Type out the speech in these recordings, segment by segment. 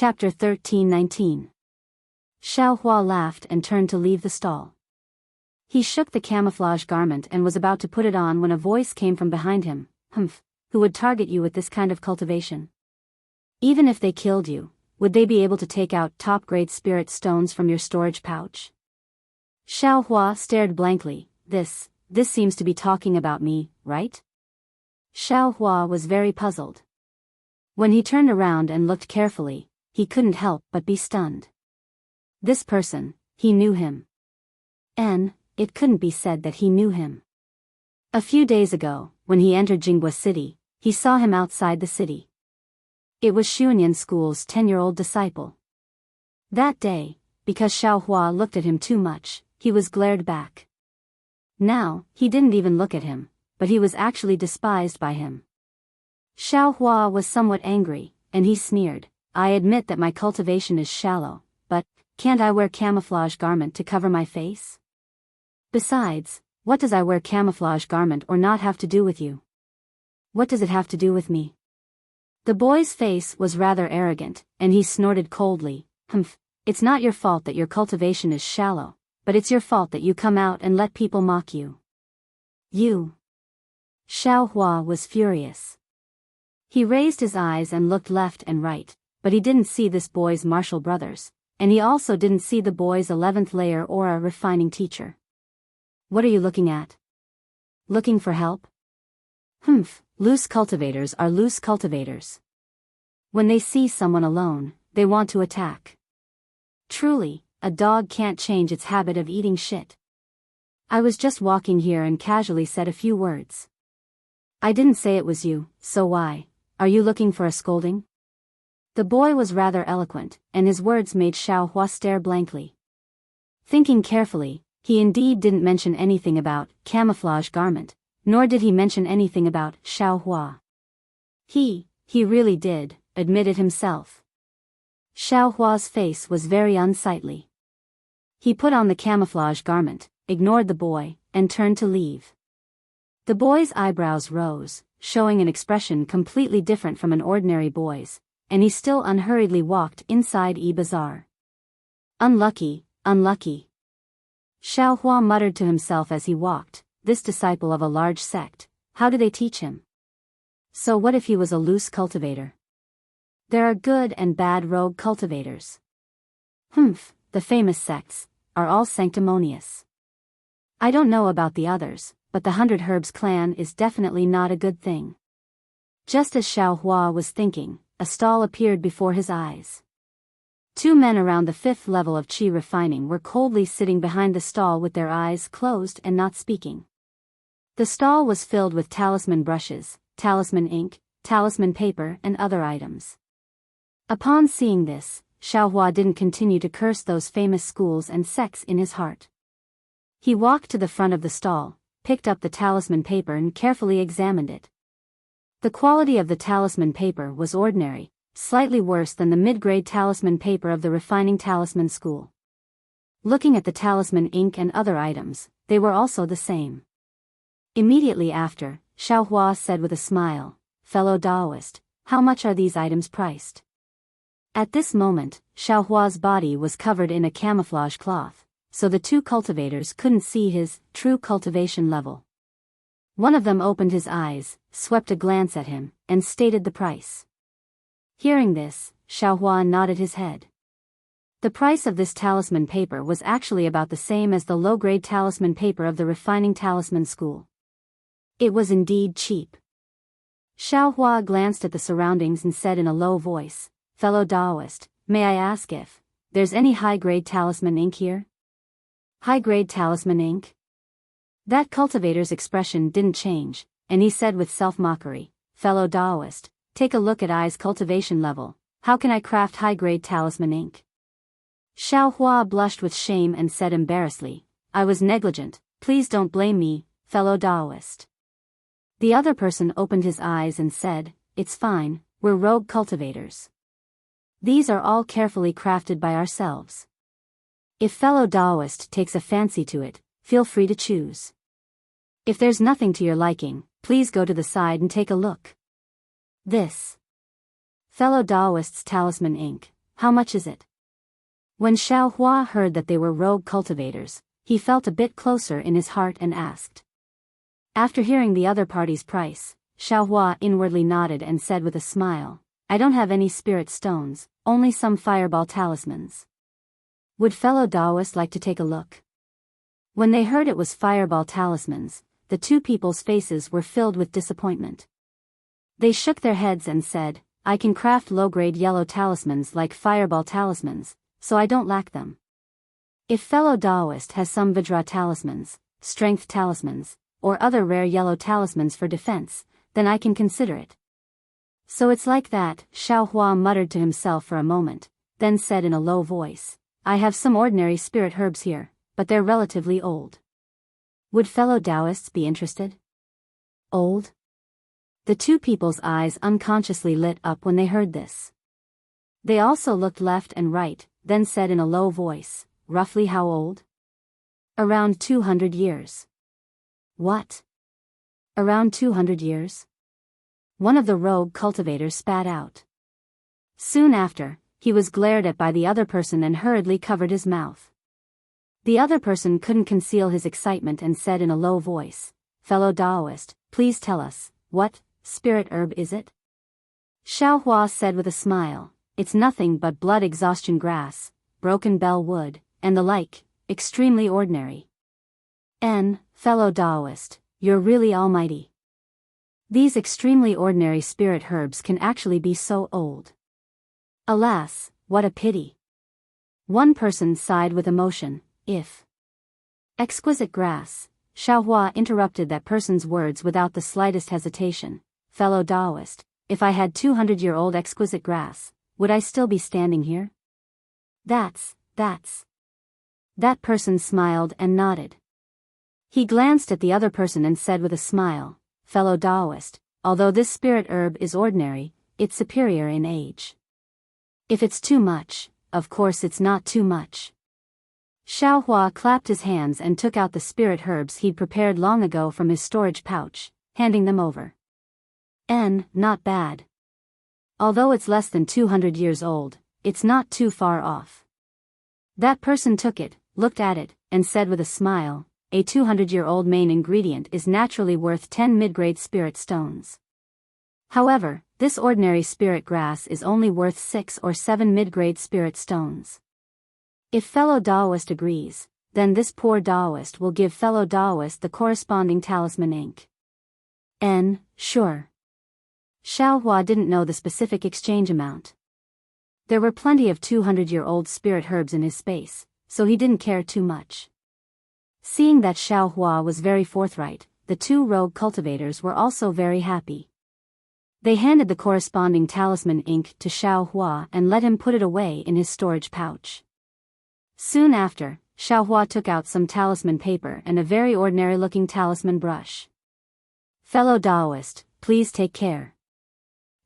Chapter 13-19. Xiao Hua laughed and turned to leave the stall. He shook the camouflage garment and was about to put it on when a voice came from behind him. Humph, who would target you with this kind of cultivation? Even if they killed you, would they be able to take out top-grade spirit stones from your storage pouch? Xiao Hua stared blankly. This seems to be talking about me, right? Xiao Hua was very puzzled. When he turned around and looked carefully, he couldn't help but be stunned. This person, he knew him. It couldn't be said that he knew him. A few days ago, when he entered Jinghua City, he saw him outside the city. It was Xuanyan School's 10-year-old disciple. That day, because Xiao Hua looked at him too much, he was glared back. Now, he didn't even look at him, but he was actually despised by him. Xiao Hua was somewhat angry, and he sneered, I admit that my cultivation is shallow, but can't I wear camouflage garment to cover my face? Besides, what does I wear camouflage garment or not have to do with you? What does it have to do with me? The boy's face was rather arrogant, and he snorted coldly, Humph, it's not your fault that your cultivation is shallow, but it's your fault that you come out and let people mock you. You. Xiao Hua was furious. He raised his eyes and looked left and right, but he didn't see this boy's martial brothers, and he also didn't see the boy's 11th layer aura refining teacher. What are you looking at? Looking for help? Humph, loose cultivators are loose cultivators. When they see someone alone, they want to attack. Truly, a dog can't change its habit of eating shit. I was just walking here and casually said a few words. I didn't say it was you, so why? Are you looking for a scolding? The boy was rather eloquent, and his words made Xiao Hua stare blankly. Thinking carefully, he indeed didn't mention anything about camouflage garment, nor did he mention anything about Xiao Hua. He really did, admit it himself. Xiao Hua's face was very unsightly. He put on the camouflage garment, ignored the boy, and turned to leave. The boy's eyebrows rose, showing an expression completely different from an ordinary boy's, and he still unhurriedly walked inside Bazaar. Unlucky, unlucky. Xiao Hua muttered to himself as he walked, this disciple of a large sect, how do they teach him? So what if he was a loose cultivator? There are good and bad rogue cultivators. Humph, the famous sects are all sanctimonious. I don't know about the others, but the 100 Herbs clan is definitely not a good thing. Just as Xiao Hua was thinking, a stall appeared before his eyes. Two men around the 5th level of Qi refining were coldly sitting behind the stall with their eyes closed and not speaking. The stall was filled with talisman brushes, talisman ink, talisman paper and other items. Upon seeing this, Xiao Hua didn't continue to curse those famous schools and sects in his heart. He walked to the front of the stall, picked up the talisman paper and carefully examined it. The quality of the talisman paper was ordinary, slightly worse than the mid-grade talisman paper of the refining talisman school. Looking at the talisman ink and other items, they were also the same. Immediately after, Xiao Hua said with a smile, fellow Daoist, how much are these items priced? At this moment, Xiao Hua's body was covered in a camouflage cloth, so the two cultivators couldn't see his true cultivation level. One of them opened his eyes, swept a glance at him, and stated the price. Hearing this, Xiao Hua nodded his head. The price of this talisman paper was actually about the same as the low-grade talisman paper of the refining talisman school. It was indeed cheap. Xiao Hua glanced at the surroundings and said in a low voice, fellow Daoist, may I ask if there's any high-grade talisman ink here? High-grade talisman ink? That cultivator's expression didn't change, and he said with self-mockery, fellow Daoist, take a look at I's cultivation level, how can I craft high-grade talisman ink? Xiao Hua blushed with shame and said embarrassedly, I was negligent, please don't blame me, fellow Daoist. The other person opened his eyes and said, it's fine, we're rogue cultivators. These are all carefully crafted by ourselves. If fellow Daoist takes a fancy to it, feel free to choose. If there's nothing to your liking, please go to the side and take a look. This fellow Daoist's talisman ink, How much is it? When Xiao Hua heard that they were rogue cultivators, he felt a bit closer in his heart and asked. After hearing the other party's price, Xiao Hua inwardly nodded and said with a smile, I don't have any spirit stones, only some fireball talismans. Would fellow Taoist like to take a look? When they heard it was fireball talismans, the two people's faces were filled with disappointment. They shook their heads and said, I can craft low-grade yellow talismans like fireball talismans, so I don't lack them. If fellow Taoist has some Vajra talismans, strength talismans, or other rare yellow talismans for defense, then I can consider it. So it's like that, Xiao Hua muttered to himself for a moment, then said in a low voice, I have some ordinary spirit herbs here, but they're relatively old. Would fellow Taoists be interested? Old? The two people's eyes unconsciously lit up when they heard this. They also looked left and right, then said in a low voice, roughly how old? Around 200 years. What? Around 200 years? One of the rogue cultivators spat out. Soon after, he was glared at by the other person and hurriedly covered his mouth. The other person couldn't conceal his excitement and said in a low voice, Fellow Taoist, please tell us, what spirit herb is it? Xiao Hua said with a smile, it's nothing but blood exhaustion grass, broken bell wood, and the like, extremely ordinary. Fellow Taoist, you're really almighty. These extremely ordinary spirit herbs can actually be so old. Alas, what a pity. One person sighed with emotion, if. Exquisite grass, Xiao Hua interrupted that person's words without the slightest hesitation. Fellow Taoist, if I had 200-year-old exquisite grass, would I still be standing here? That's. That person smiled and nodded. He glanced at the other person and said with a smile, Fellow Taoist, although this spirit herb is ordinary, it's superior in age. If it's too much, of course it's not too much. Xiao Hua clapped his hands and took out the spirit herbs he'd prepared long ago from his storage pouch, handing them over. Not bad. Although it's less than 200 years old, it's not too far off. That person took it, looked at it, and said with a smile, a 200-year-old main ingredient is naturally worth 10 mid-grade spirit stones. However, this ordinary spirit grass is only worth 6 or 7 mid-grade spirit stones. If fellow Taoist agrees, then this poor Taoist will give fellow Taoist the corresponding talisman ink. Sure. Xiao Hua didn't know the specific exchange amount. There were plenty of 200-year-old spirit herbs in his space, so he didn't care too much. Seeing that Xiao Hua was very forthright, the two rogue cultivators were also very happy. They handed the corresponding talisman ink to Xiao Hua and let him put it away in his storage pouch. Soon after, Xiao Hua took out some talisman paper and a very ordinary-looking talisman brush. Fellow Taoist, please take care.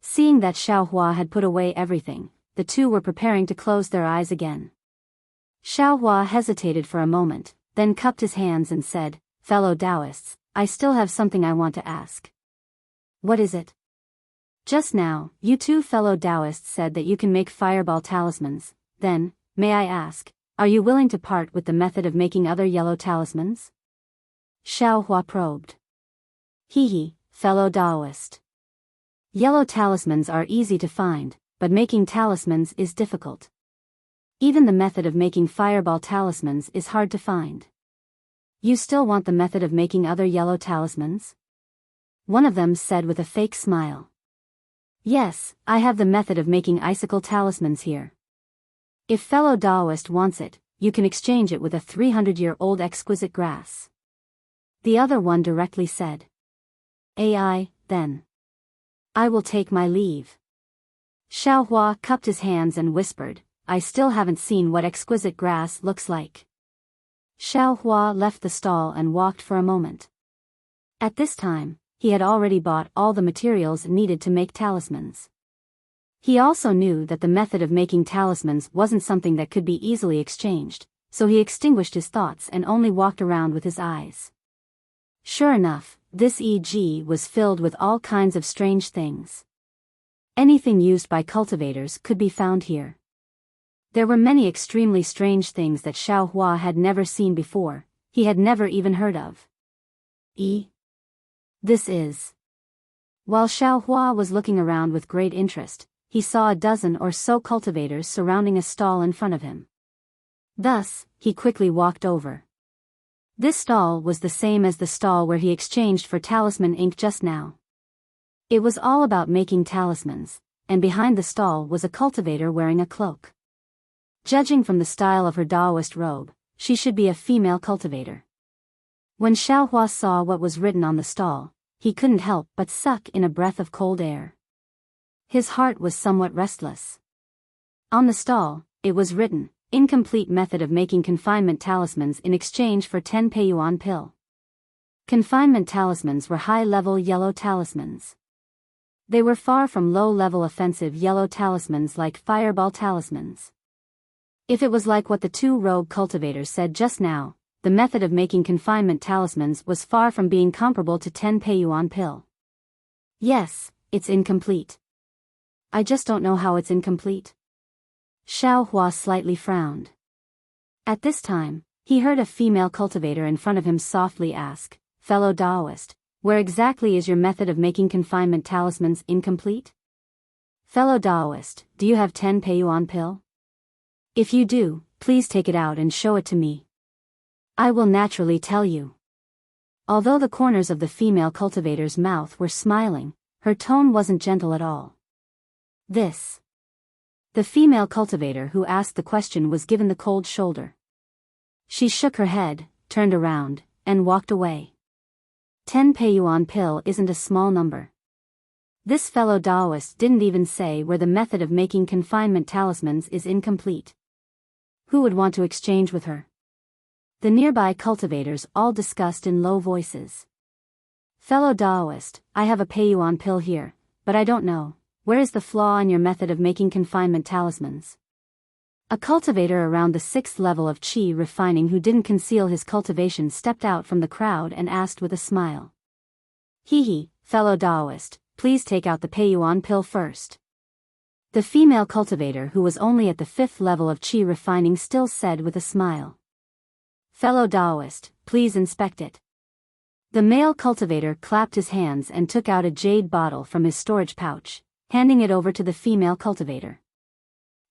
Seeing that Xiao Hua had put away everything, the two were preparing to close their eyes again. Xiao Hua hesitated for a moment, then cupped his hands and said, Fellow Taoists, I still have something I want to ask. What is it? Just now, you two fellow Taoists said that you can make fireball talismans, then, may I ask, are you willing to part with the method of making other yellow talismans? Xiao Hua probed. Fellow Taoist. Yellow talismans are easy to find, but making talismans is difficult. Even the method of making fireball talismans is hard to find. You still want the method of making other yellow talismans? One of them said with a fake smile. Yes, I have the method of making icicle talismans here. If fellow Taoist wants it, you can exchange it with a 300-year-old exquisite grass. The other one directly said. Then. I will take my leave. Xiao Hua cupped his hands and whispered, I still haven't seen what exquisite grass looks like. Xiao Hua left the stall and walked for a moment. At this time, he had already bought all the materials needed to make talismans. He also knew that the method of making talismans wasn't something that could be easily exchanged, so he extinguished his thoughts and only walked around with his eyes. Sure enough, this EG was filled with all kinds of strange things. Anything used by cultivators could be found here. There were many extremely strange things that Xiao Hua had never seen before, he had never even heard of. This is. While Xiao Hua was looking around with great interest, he saw a dozen or so cultivators surrounding a stall in front of him. Thus, he quickly walked over. This stall was the same as the stall where he exchanged for talisman ink just now. It was all about making talismans, and behind the stall was a cultivator wearing a cloak. Judging from the style of her Taoist robe, she should be a female cultivator. When Xiao Hua saw what was written on the stall, he couldn't help but suck in a breath of cold air. His heart was somewhat restless. On the stall, it was written, "Incomplete method of making confinement talismans in exchange for 10 Peiyuan pill." Confinement talismans were high-level yellow talismans. They were far from low-level offensive yellow talismans like fireball talismans. If it was like what the two rogue cultivators said just now, the method of making confinement talismans was far from being comparable to 10 Peiyuan pill. Yes, it's incomplete. I just don't know how it's incomplete. Xiao Hua slightly frowned. At this time, he heard a female cultivator in front of him softly ask, "Fellow Taoist, where exactly is your method of making confinement talismans incomplete? Fellow Taoist, do you have 10 Peiyuan pill? If you do, please take it out and show it to me. I will naturally tell you." Although the corners of the female cultivator's mouth were smiling, her tone wasn't gentle at all. This. The female cultivator who asked the question was given the cold shoulder. She shook her head, turned around, and walked away. 10 Peiyuan pill isn't a small number. This fellow Taoist didn't even say where the method of making confinement talismans is incomplete. Who would want to exchange with her? The nearby cultivators all discussed in low voices. "Fellow Taoist, I have a Peiyuan pill here, but I don't know, where is the flaw in your method of making confinement talismans?" A cultivator around the 6th level of qi refining who didn't conceal his cultivation stepped out from the crowd and asked with a smile. "Hee, fellow Taoist, please take out the Peiyuan pill first." The female cultivator who was only at the 5th level of qi refining still said with a smile. "Fellow Taoist, please inspect it." The male cultivator clapped his hands and took out a jade bottle from his storage pouch, handing it over to the female cultivator.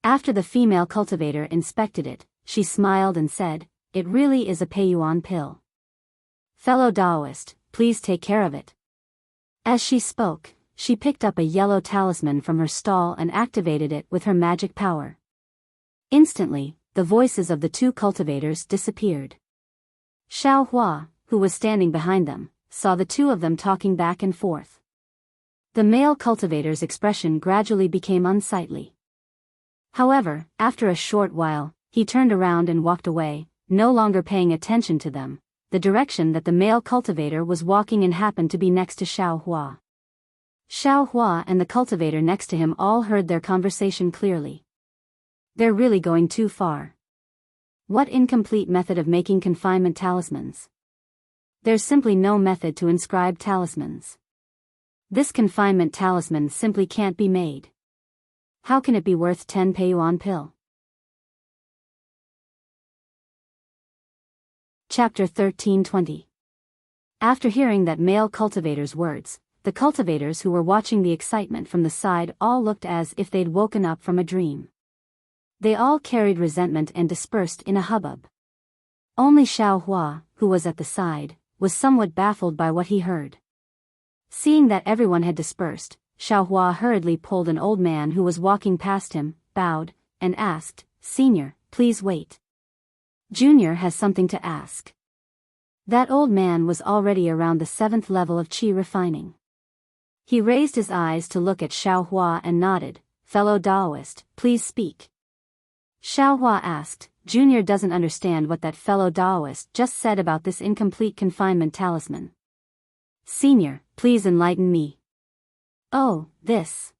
After the female cultivator inspected it, she smiled and said, "It really is a Peiyuan pill. Fellow Taoist, please take care of it." As she spoke, she picked up a yellow talisman from her stall and activated it with her magic power. Instantly, the voices of the two cultivators disappeared. Xiao Hua, who was standing behind them, saw the two of them talking back and forth. The male cultivator's expression gradually became unsightly. However, after a short while, he turned around and walked away, no longer paying attention to them, the direction that the male cultivator was walking in happened to be next to Xiao Hua. Xiao Hua and the cultivator next to him all heard their conversation clearly. They're really going too far. What incomplete method of making confinement talismans? There's simply no method to inscribe talismans. This confinement talisman simply can't be made. How can it be worth 10 Peiyuan pill? Chapter 13:20. After hearing that male cultivator's words, the cultivators who were watching the excitement from the side all looked as if they'd woken up from a dream. They all carried resentment and dispersed in a hubbub. Only Xiao Hua, who was at the side, was somewhat baffled by what he heard. Seeing that everyone had dispersed, Xiao Hua hurriedly pulled an old man who was walking past him, bowed, and asked, "Senior, please wait. Junior has something to ask." That old man was already around the 7th level of qi refining. He raised his eyes to look at Xiao Hua and nodded, "Fellow Taoist, please speak." Xiao Hua asked, "Junior doesn't understand what that fellow Taoist just said about this incomplete confinement talisman. Senior, please enlighten me." "Oh, this."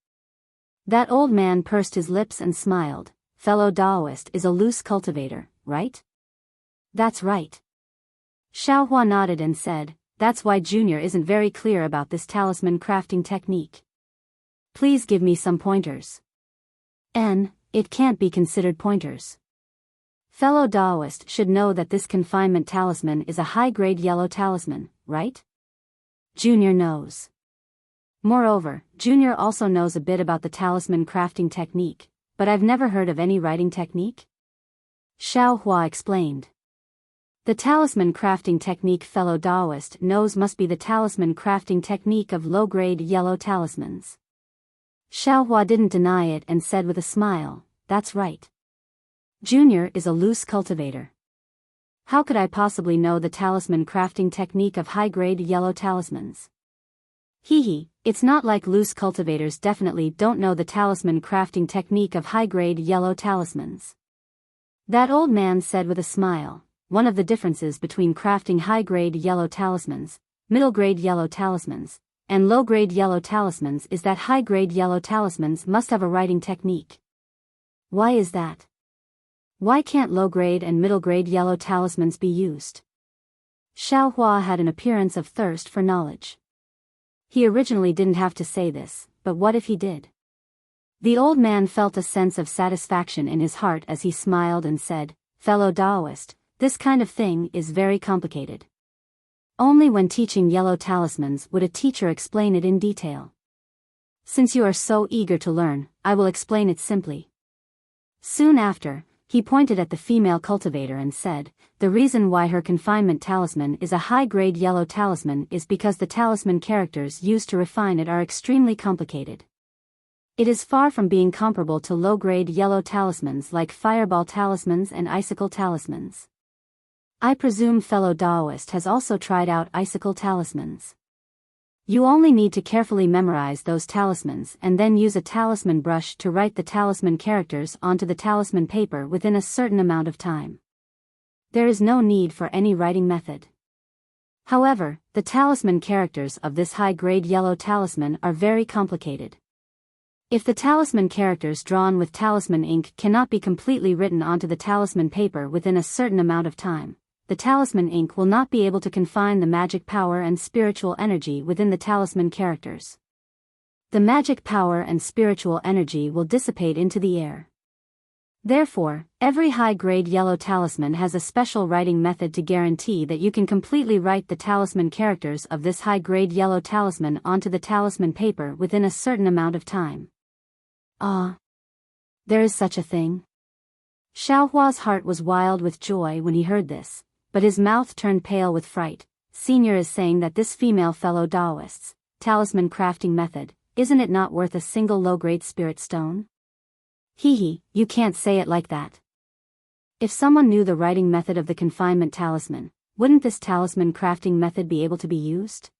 That old man pursed his lips and smiled. "Fellow Taoist is a loose cultivator, right?" "That's right." Xiao Hua nodded and said, "That's why Junior isn't very clear about this talisman crafting technique. Please give me some pointers." It can't be considered pointers. Fellow Taoist should know that this confinement talisman is a high-grade yellow talisman, right? Junior knows. Moreover, Junior also knows a bit about the talisman crafting technique, but I've never heard of any writing technique. Xiao Hua explained. The talisman crafting technique fellow Taoist knows must be the talisman crafting technique of low-grade yellow talismans. Xiao Hua didn't deny it and said with a smile, that's right. Junior is a loose cultivator. How could I possibly know the talisman crafting technique of high-grade yellow talismans? Hee, it's not like loose cultivators definitely don't know the talisman crafting technique of high-grade yellow talismans. That old man said with a smile, one of the differences between crafting high-grade yellow talismans, middle-grade yellow talismans, and low-grade yellow talismans is that high-grade yellow talismans must have a writing technique. Why is that? Why can't low-grade and middle-grade yellow talismans be used? Xiao Hua had an appearance of thirst for knowledge. He originally didn't have to say this, but what if he did? The old man felt a sense of satisfaction in his heart as he smiled and said, fellow Taoist, this kind of thing is very complicated. Only when teaching yellow talismans would a teacher explain it in detail. Since you are so eager to learn, I will explain it simply. Soon after, he pointed at the female cultivator and said, the reason why her confinement talisman is a high-grade yellow talisman is because the talisman characters used to refine it are extremely complicated. It is far from being comparable to low-grade yellow talismans like fireball talismans and icicle talismans. I presume fellow Taoist has also tried out icicle talismans. You only need to carefully memorize those talismans and then use a talisman brush to write the talisman characters onto the talisman paper within a certain amount of time. There is no need for any writing method. However, the talisman characters of this high-grade yellow talisman are very complicated. If the talisman characters drawn with talisman ink cannot be completely written onto the talisman paper within a certain amount of time, the talisman ink will not be able to confine the magic power and spiritual energy within the talisman characters. The magic power and spiritual energy will dissipate into the air. Therefore, every high-grade yellow talisman has a special writing method to guarantee that you can completely write the talisman characters of this high-grade yellow talisman onto the talisman paper within a certain amount of time. Ah! There is such a thing? Xiao Hua's heart was wild with joy when he heard this, but his mouth turned pale with fright. Senior is saying that this female fellow Taoist's talisman crafting method, isn't it not worth a single low-grade spirit stone? Hee, you can't say it like that. If someone knew the writing method of the confinement talisman, wouldn't this talisman crafting method be able to be used?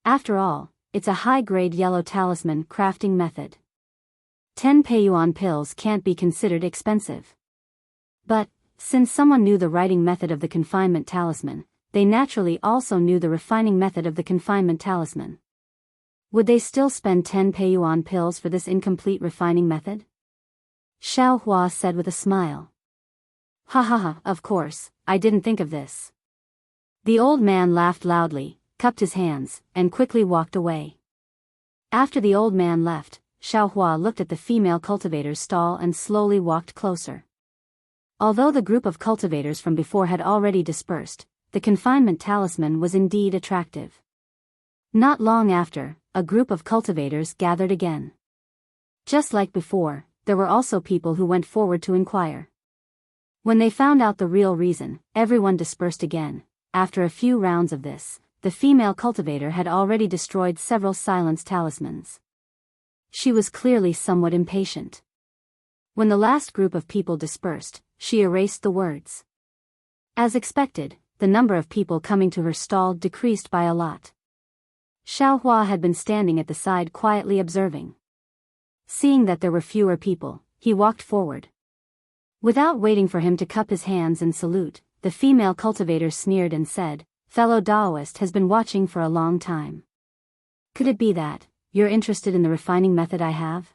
After all, it's a high-grade yellow talisman crafting method. 10 Peiyuan pills can't be considered expensive. But, since someone knew the writing method of the confinement talisman, they naturally also knew the refining method of the confinement talisman. Would they still spend 10 Peiyuan pills for this incomplete refining method? Xiao Hua said with a smile. Ha, of course, I didn't think of this. The old man laughed loudly, cupped his hands, and quickly walked away. After the old man left, Xiao Hua looked at the female cultivator's stall and slowly walked closer. Although the group of cultivators from before had already dispersed, the confinement talisman was indeed attractive. Not long after, a group of cultivators gathered again. Just like before, there were also people who went forward to inquire. When they found out the real reason, everyone dispersed again. After a few rounds of this, the female cultivator had already destroyed several silence talismans. She was clearly somewhat impatient. When the last group of people dispersed, she erased the words. As expected, the number of people coming to her stall decreased by a lot. Xiao Hua had been standing at the side quietly observing. Seeing that there were fewer people, he walked forward. Without waiting for him to cup his hands and salute, the female cultivator sneered and said, "Fellow Taoist has been watching for a long time. Could it be that you're interested in the refining method I have?"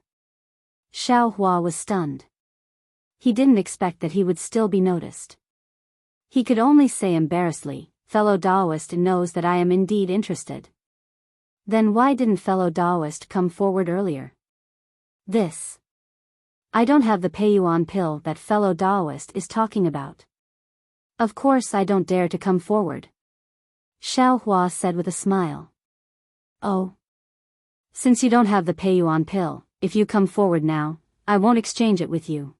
Xiao Hua was stunned. He didn't expect that he would still be noticed. He could only say embarrassedly, "Fellow Taoist knows that I am indeed interested." Then why didn't fellow Taoist come forward earlier? This I don't have the Peiyuan pill that fellow Taoist is talking about. Of course I don't dare to come forward. Xiao Hua said with a smile. Oh. Since you don't have the Peiyuan pill, if you come forward now, I won't exchange it with you.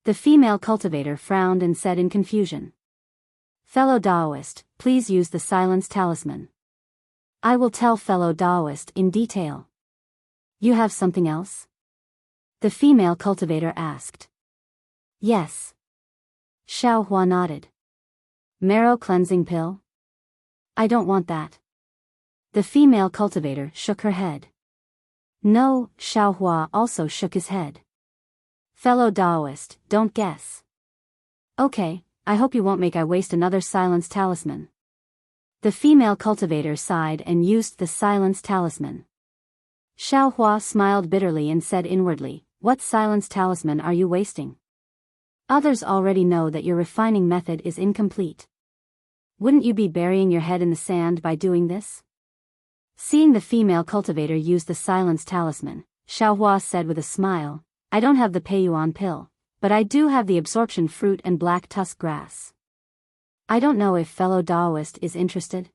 The female cultivator frowned and said in confusion. Fellow Taoist, please use the silence talisman. I will tell fellow Taoist in detail. You have something else? The female cultivator asked. Yes. Xiao Hua nodded. Marrow cleansing pill? I don't want that. The female cultivator shook her head. No, Xiao Hua also shook his head. Fellow Taoist, don't guess. Okay, I hope you won't make I waste another silence talisman. The female cultivator sighed and used the silence talisman. Xiao Hua smiled bitterly and said inwardly, what silence talisman are you wasting? Others already know that your refining method is incomplete. Wouldn't you be burying your head in the sand by doing this? Seeing the female cultivator use the silence talisman, Xiao Hua said with a smile, I don't have the Peiyuan pill, but I do have the absorption fruit and black tusk grass. I don't know if fellow Taoist is interested.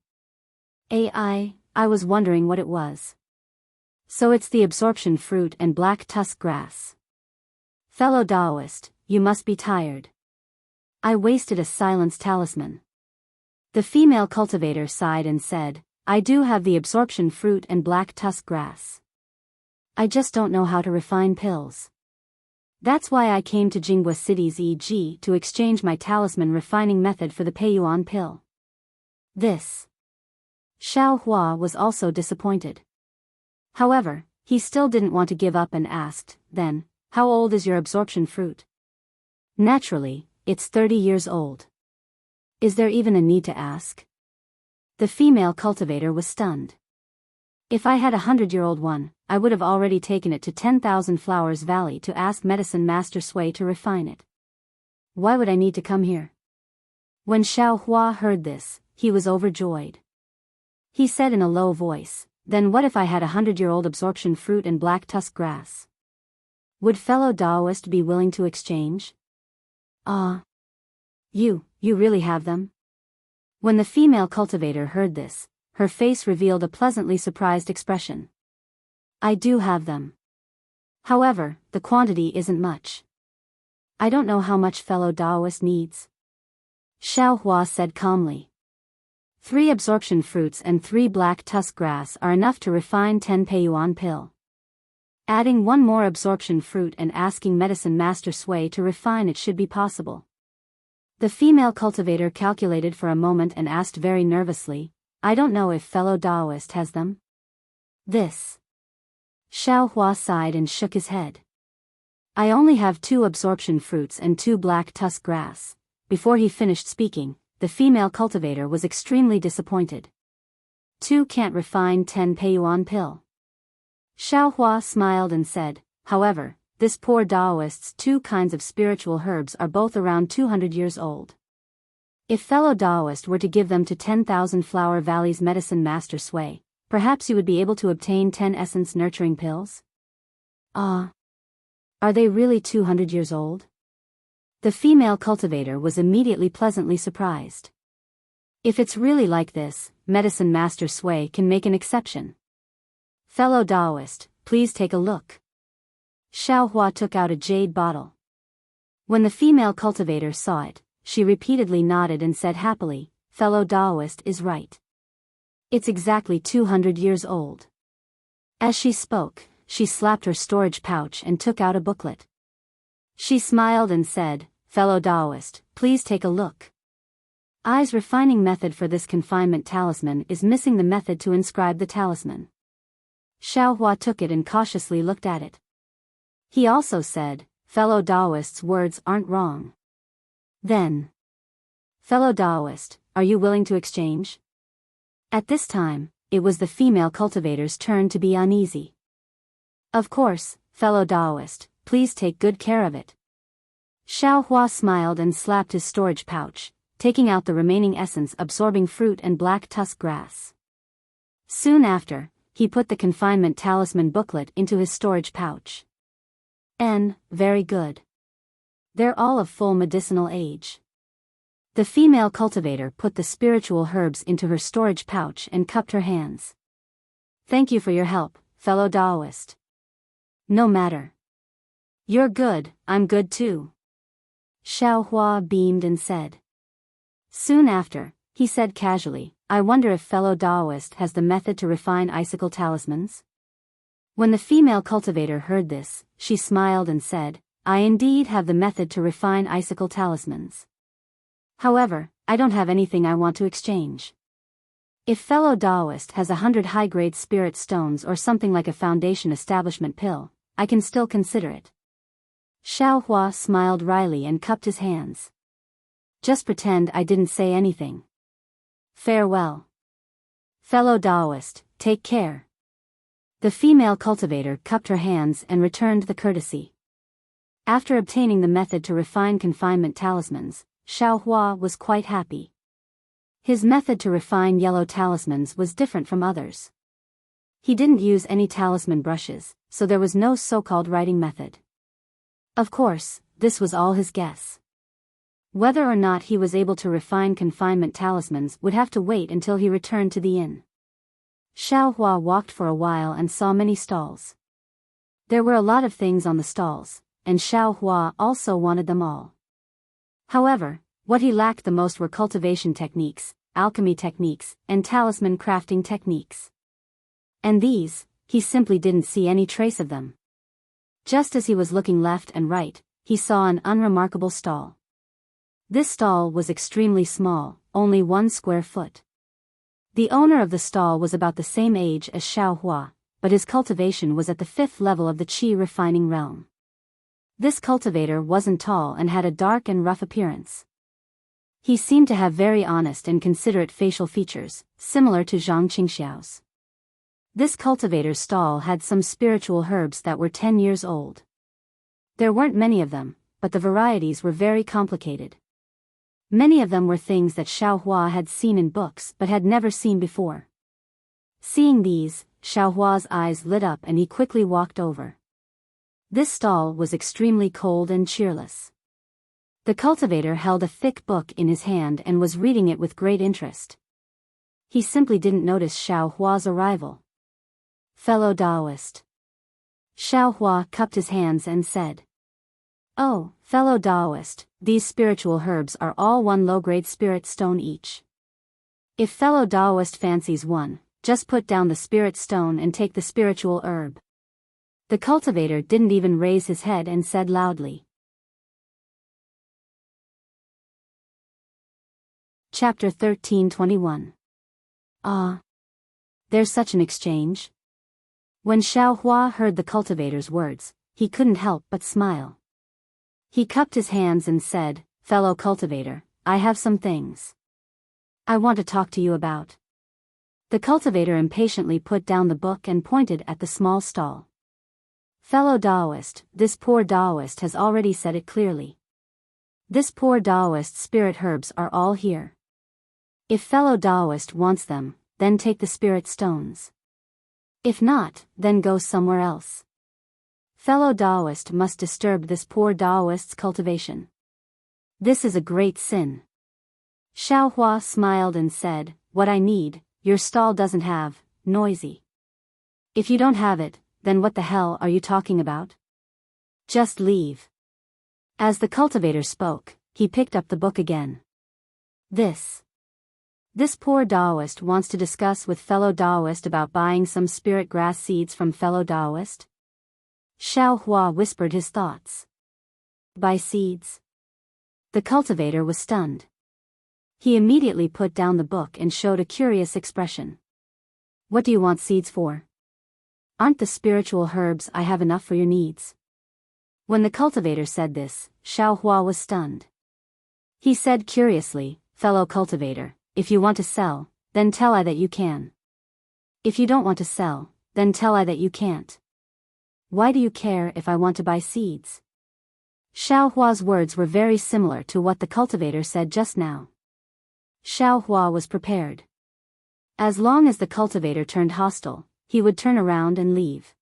I was wondering what it was. So it's the absorption fruit and black tusk grass. Fellow Taoist, you must be tired. I wasted a silence talisman. The female cultivator sighed and said, I do have the absorption fruit and black tusk grass. I just don't know how to refine pills. That's why I came to Jinghua City's EG to exchange my talisman refining method for the Peiyuan pill. This. Xiao Hua was also disappointed. However, he still didn't want to give up and asked, then, how old is your absorption fruit? Naturally, it's 30 years old. Is there even a need to ask? The female cultivator was stunned. If I had 100-year-old one, I would have already taken it to 10,000 Flowers Valley to ask Medicine Master Sui to refine it. Why would I need to come here? When Xiao Hua heard this, he was overjoyed. He said in a low voice, then what if I had 100-year-old absorption fruit and black tusk grass? Would fellow Taoist be willing to exchange? You really have them? When the female cultivator heard this, her face revealed a pleasantly surprised expression. I do have them. However, the quantity isn't much. I don't know how much fellow Taoist needs. Xiao Hua said calmly. 3 absorption fruits and 3 black tusk grass are enough to refine 10 Peiyuan pill. Adding 1 more absorption fruit and asking Medicine Master Sui to refine it should be possible. The female cultivator calculated for a moment and asked very nervously, I don't know if fellow Taoist has them. This. Xiao Hua sighed and shook his head. I only have 2 absorption fruits and 2 black tusk grass. Before he finished speaking, the female cultivator was extremely disappointed. 2 can't refine 10 Peiyuan pill. Xiao Hua smiled and said, however, this poor Taoist's 2 kinds of spiritual herbs are both around 200 years old. If fellow Taoist were to give them to 10,000 Flower Valley's Medicine Master Sui, perhaps you would be able to obtain 10 essence nurturing pills? Are they really 200 years old? The female cultivator was immediately pleasantly surprised. If it's really like this, Medicine Master Sui can make an exception. Fellow Taoist, please take a look. Xiao Hua took out a jade bottle. When the female cultivator saw it, she repeatedly nodded and said happily, fellow Taoist is right. It's exactly 200 years old. As she spoke, she slapped her storage pouch and took out a booklet. She smiled and said, fellow Taoist, please take a look. I's refining method for this confinement talisman is missing the method to inscribe the talisman. Xiao Hua took it and cautiously looked at it. He also said, fellow Taoist's words aren't wrong. Then. Fellow Taoist, are you willing to exchange? At this time, it was the female cultivator's turn to be uneasy. Of course, fellow Taoist, please take good care of it. Xiao Hua smiled and slapped his storage pouch, taking out the remaining essence-absorbing fruit and black tusk grass. Soon after, he put the confinement talisman booklet into his storage pouch. Very good. They're all of full medicinal age. The female cultivator put the spiritual herbs into her storage pouch and cupped her hands. Thank you for your help, fellow Taoist. No matter. You're good, I'm good too. Xiaohua beamed and said. Soon after, he said casually, I wonder if fellow Taoist has the method to refine icicle talismans? When the female cultivator heard this, she smiled and said, I indeed have the method to refine icicle talismans. However, I don't have anything I want to exchange. If fellow Taoist has 100 high-grade spirit stones or something like a foundation establishment pill, I can still consider it. Xiaohua smiled wryly and cupped his hands. Just pretend I didn't say anything. Farewell. Fellow Taoist, take care. The female cultivator cupped her hands and returned the courtesy. After obtaining the method to refine confinement talismans, Xiaohua was quite happy. His method to refine yellow talismans was different from others. He didn't use any talisman brushes, so there was no so-called writing method. Of course, this was all his guess. Whether or not he was able to refine confinement talismans would have to wait until he returned to the inn. Xiaohua walked for a while and saw many stalls. There were a lot of things on the stalls, and Xiaohua also wanted them all. However, what he lacked the most were cultivation techniques, alchemy techniques, and talisman crafting techniques. And these, he simply didn't see any trace of them. Just as he was looking left and right, he saw an unremarkable stall. This stall was extremely small, only 1 square foot. The owner of the stall was about the same age as Xiaohua, but his cultivation was at the 5th level of the qi refining realm. This cultivator wasn't tall and had a dark and rough appearance. He seemed to have very honest and considerate facial features, similar to Zhang Qingxiao's. This cultivator's stall had some spiritual herbs that were 10 years old. There weren't many of them, but the varieties were very complicated. Many of them were things that Xiaohua had seen in books but had never seen before. Seeing these, Xiaohua's eyes lit up and he quickly walked over. This stall was extremely cold and cheerless. The cultivator held a thick book in his hand and was reading it with great interest. He simply didn't notice Xiaohua's arrival. Fellow Taoist. Xiaohua cupped his hands and said. Oh, fellow Taoist, these spiritual herbs are all 1 low-grade spirit stone each. If fellow Taoist fancies one, just put down the spirit stone and take the spiritual herb. The cultivator didn't even raise his head and said loudly. Chapter 13:21. Ah. There's such an exchange? When Xiaohua heard the cultivator's words, he couldn't help but smile. He cupped his hands and said, Fellow cultivator, I have some things I want to talk to you about. The cultivator impatiently put down the book and pointed at the small stall. Fellow Taoist, this poor Taoist has already said it clearly. This poor Taoist's spirit herbs are all here. If fellow Taoist wants them, then take the spirit stones. If not, then go somewhere else. Fellow Taoist must disturb this poor Taoist's cultivation. This is a great sin. Xiaohua smiled and said, What I need, your stall doesn't have, noisy. If you don't have it, then what the hell are you talking about? Just leave. As the cultivator spoke, he picked up the book again. This poor Taoist wants to discuss with fellow Taoist about buying some spirit grass seeds from fellow Taoist? Xiaohua whispered his thoughts. Buy seeds? The cultivator was stunned. He immediately put down the book and showed a curious expression. What do you want seeds for? Aren't the spiritual herbs I have enough for your needs? When the cultivator said this, Xiaohua was stunned. He said curiously, Fellow cultivator, if you want to sell, then tell I that you can. If you don't want to sell, then tell I that you can't. Why do you care if I want to buy seeds? Xiaohua's words were very similar to what the cultivator said just now. Xiaohua was prepared. As long as the cultivator turned hostile, he would turn around and leave.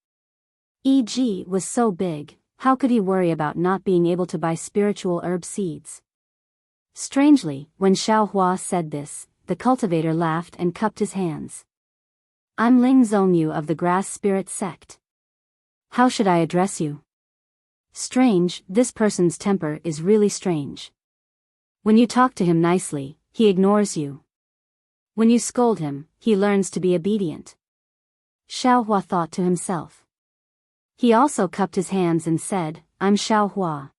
E.g. was so big, how could he worry about not being able to buy spiritual herb seeds? Strangely, when Xiaohua said this, the cultivator laughed and cupped his hands. I'm Ling Zongyu of the Grass Spirit Sect. How should I address you? Strange, this person's temper is really strange. When you talk to him nicely, he ignores you. When you scold him, he learns to be obedient. Xiaohua thought to himself. He also cupped his hands and said, I'm Xiaohua.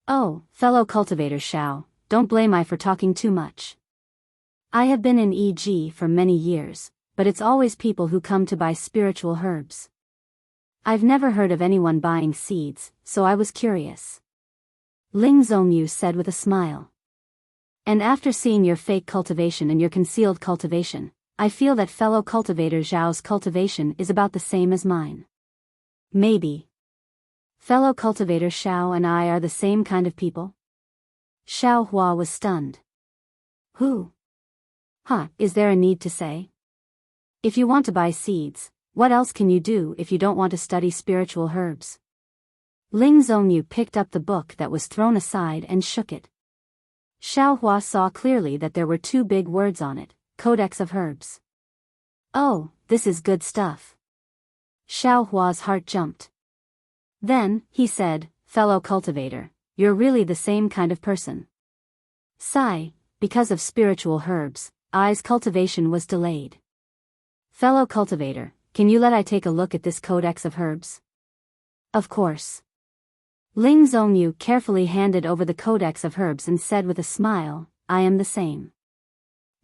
Oh, fellow cultivator Xiao, don't blame I for talking too much. I have been in EG for many years, but it's always people who come to buy spiritual herbs. I've never heard of anyone buying seeds, so I was curious. Ling Zongyu said with a smile. And after seeing your fake cultivation and your concealed cultivation, I feel that fellow cultivator Zhao's cultivation is about the same as mine. Maybe. Fellow cultivator Xiao and I are the same kind of people? Xiaohua was stunned. Who? Is there a need to say? If you want to buy seeds, what else can you do if you don't want to study spiritual herbs? Ling Zongyu picked up the book that was thrown aside and shook it. Xiaohua saw clearly that there were two big words on it, Codex of Herbs. Oh, this is good stuff. Xiaohua's heart jumped. Then, he said, fellow cultivator, you're really the same kind of person. Sigh, because of spiritual herbs, I's cultivation was delayed. Fellow cultivator, can you let I take a look at this Codex of Herbs? Of course. Ling Zongyu carefully handed over the Codex of Herbs and said with a smile, I am the same.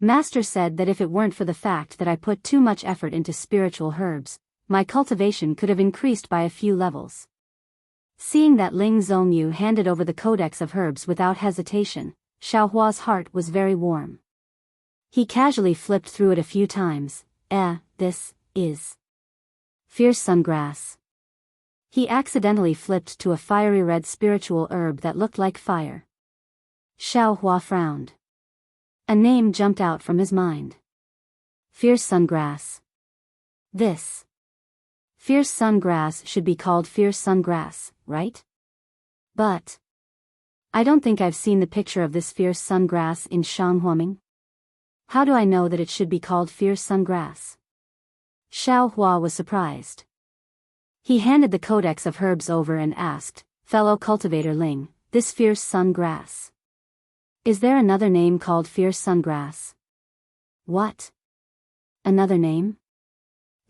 Master said that if it weren't for the fact that I put too much effort into spiritual herbs, my cultivation could have increased by a few levels. Seeing that Ling Zongyu handed over the Codex of Herbs without hesitation, Xiaohua's heart was very warm. He casually flipped through it a few times. This is fierce sungrass. He accidentally flipped to a fiery red spiritual herb that looked like fire. Xiaohua frowned. A name jumped out from his mind. Fierce sungrass. This fierce sungrass should be called fierce sungrass, right? But I don't think I've seen the picture of this fierce sungrass in Shanghuaming. How do I know that it should be called fierce sungrass? Xiaohua was surprised. He handed the Codex of Herbs over and asked, fellow cultivator Ling, this fierce sungrass. Is there another name called fierce sungrass? What? Another name?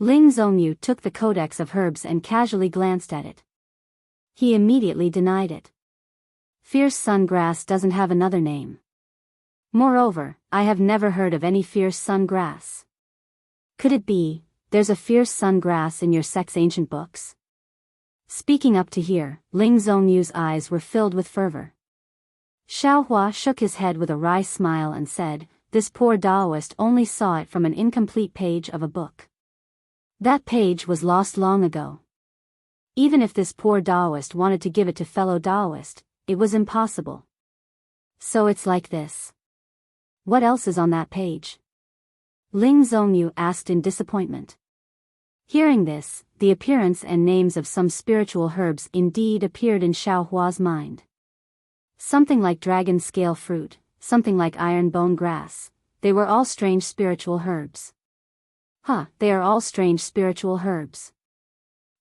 Ling Zongyu took the Codex of Herbs and casually glanced at it. He immediately denied it. Fierce sungrass doesn't have another name. Moreover, I have never heard of any fierce sungrass. Could it be, there's a fierce sungrass in your sect's ancient books? Speaking up to here, Ling Zongyu's eyes were filled with fervor. Xiaohua shook his head with a wry smile and said, this poor Daoist only saw it from an incomplete page of a book. That page was lost long ago. Even if this poor Daoist wanted to give it to fellow Daoist, it was impossible. So it's like this. What else is on that page? Ling Zongyu asked in disappointment. Hearing this, the appearance and names of some spiritual herbs indeed appeared in Xiaohua's mind. Something like dragon scale fruit, something like iron bone grass, they were all strange spiritual herbs. They are all strange spiritual herbs.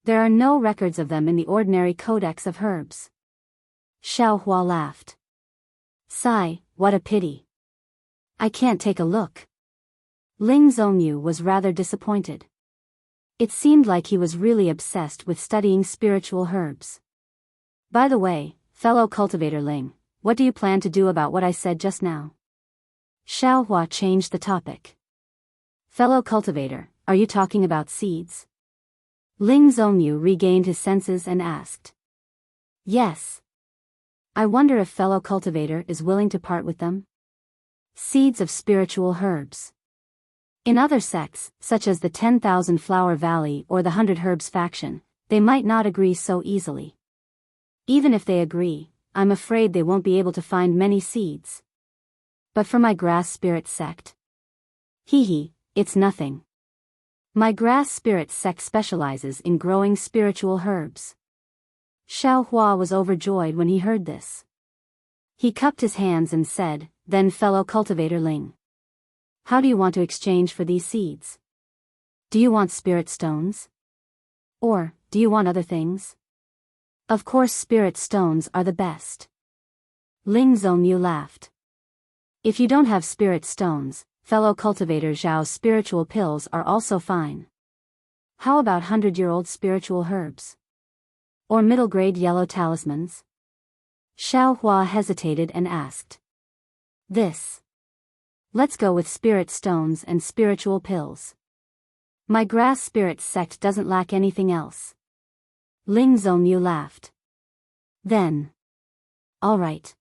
There are no records of them in the ordinary Codex of Herbs. Xiaohua laughed. Sigh, what a pity. I can't take a look. Ling Zongyu was rather disappointed. It seemed like he was really obsessed with studying spiritual herbs. By the way, fellow cultivator Ling, what do you plan to do about what I said just now? Xiaohua changed the topic. Fellow cultivator, are you talking about seeds? Ling Zongyu regained his senses and asked. Yes. I wonder if fellow cultivator is willing to part with them? Seeds of spiritual herbs. In other sects, such as the 10,000 Flower Valley or the 100 Herbs faction, they might not agree so easily. Even if they agree, I'm afraid they won't be able to find many seeds. But for my Grass Spirit sect? It's nothing. My Grass Spirit sect specializes in growing spiritual herbs. Xiao Hua was overjoyed when he heard this. He cupped his hands and said, "Then fellow cultivator Ling, how do you want to exchange for these seeds? Do you want spirit stones? Or, do you want other things?" "Of course spirit stones are the best." Ling Zhongyu laughed. "If you don't have spirit stones, fellow cultivator Zhao's spiritual pills are also fine. How about 100-year-old spiritual herbs? Or middle-grade yellow talismans?" Xiao Hua hesitated and asked. "This. Let's go with spirit stones and spiritual pills. My grass spirit sect doesn't lack anything else." Ling Zhongyu laughed. "Then. All right."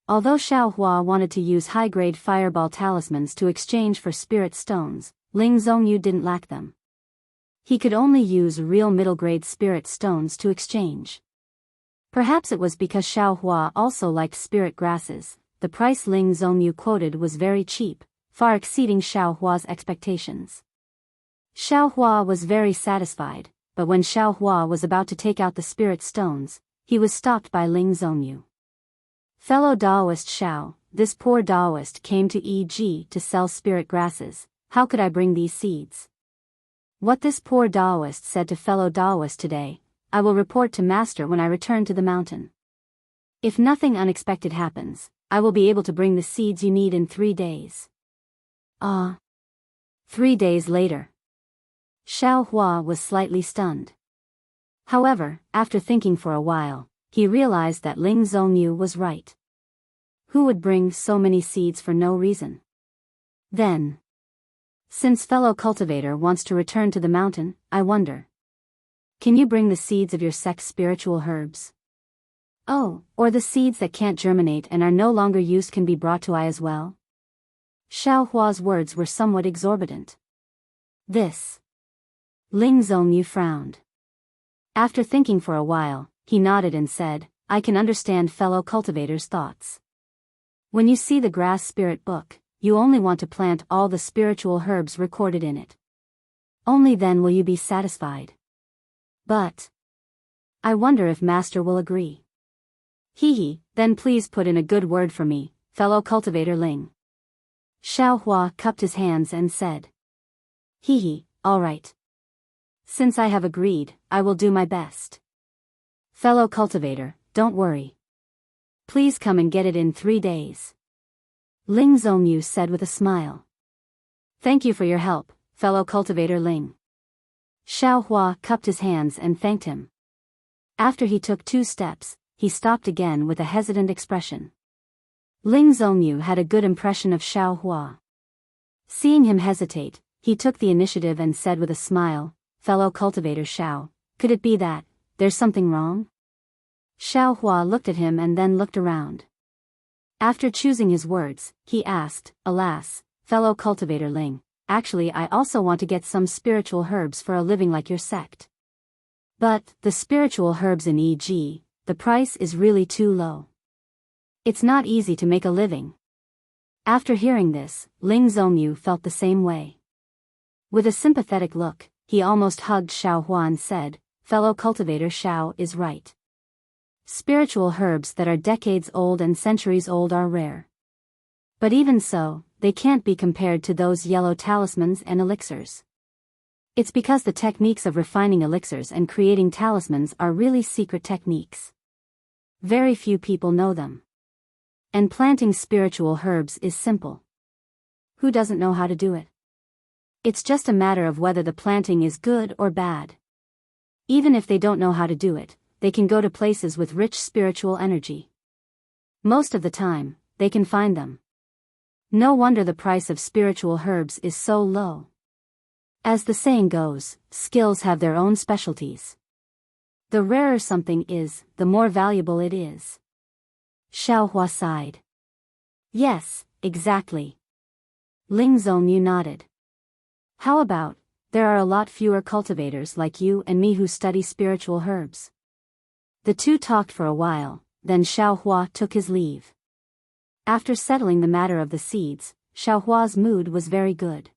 Although Xiao Hua wanted to use high-grade fireball talismans to exchange for spirit stones, Ling Zhongyu didn't lack them. He could only use real middle-grade spirit stones to exchange. Perhaps it was because Xiao Hua also liked spirit grasses. The price Ling Zhongyu quoted was very cheap, far exceeding Xiao Hua's expectations. Xiao Hua was very satisfied, but when Xiao Hua was about to take out the spirit stones, he was stopped by Ling Zhongyu. "Fellow Daoist Xiao, this poor Daoist came to EG to sell spirit grasses. How could I bring these seeds?" "What this poor Daoist said to fellow Daoist today, I will report to Master when I return to the mountain. If nothing unexpected happens, I will be able to bring the seeds you need in 3 days. 3 days later. Xiao Hua was slightly stunned. However, after thinking for a while, he realized that Ling Zhongyu was right. Who would bring so many seeds for no reason? Then, since fellow cultivator wants to return to the mountain, I wonder. Can you bring the seeds of your sect's spiritual herbs? Oh, or the seeds that can't germinate and are no longer used can be brought to I as well? Xiao Hua's words were somewhat exorbitant. This. Ling Zhongyu frowned. After thinking for a while, he nodded and said, "I can understand fellow cultivator's thoughts. When you see the grass spirit book, you only want to plant all the spiritual herbs recorded in it. Only then will you be satisfied. But I wonder if Master will agree. Then please put in a good word for me, fellow cultivator Ling." Xiao Hua cupped his hands and said. All right. Since I have agreed, I will do my best. Fellow cultivator, don't worry. Please come and get it in 3 days. Ling Zhongyu said with a smile. Thank you for your help, fellow cultivator Ling. Xiao Hua cupped his hands and thanked him. After he took 2 steps, he stopped again with a hesitant expression. Ling Zhongyu had a good impression of Xiao Hua. Seeing him hesitate, he took the initiative and said with a smile, "Fellow cultivator Xiao, could it be that there's something wrong?" Xiao Hua looked at him and then looked around. After choosing his words, he asked, "Alas, fellow cultivator Ling, actually I also want to get some spiritual herbs for a living like your sect. But the spiritual herbs in EG, the price is really too low. It's not easy to make a living." After hearing this, Ling Zhongyu felt the same way. With a sympathetic look, he almost hugged Xiao Hua and said, "Fellow cultivator Xiao is right. Spiritual herbs that are decades old and centuries old are rare. But even so, they can't be compared to those yellow talismans and elixirs. It's because the techniques of refining elixirs and creating talismans are really secret techniques. Very few people know them. And planting spiritual herbs is simple. Who doesn't know how to do it? It's just a matter of whether the planting is good or bad. Even if they don't know how to do it, they can go to places with rich spiritual energy. Most of the time, they can find them. No wonder the price of spiritual herbs is so low. As the saying goes, skills have their own specialties. The rarer something is, the more valuable it is." Xiao Hua sighed. Yes, exactly. Ling Zhongyu nodded. How about, there are a lot fewer cultivators like you and me who study spiritual herbs. The two talked for a while, then Xiao Hua took his leave. After settling the matter of the seeds, Xiao Hua's mood was very good.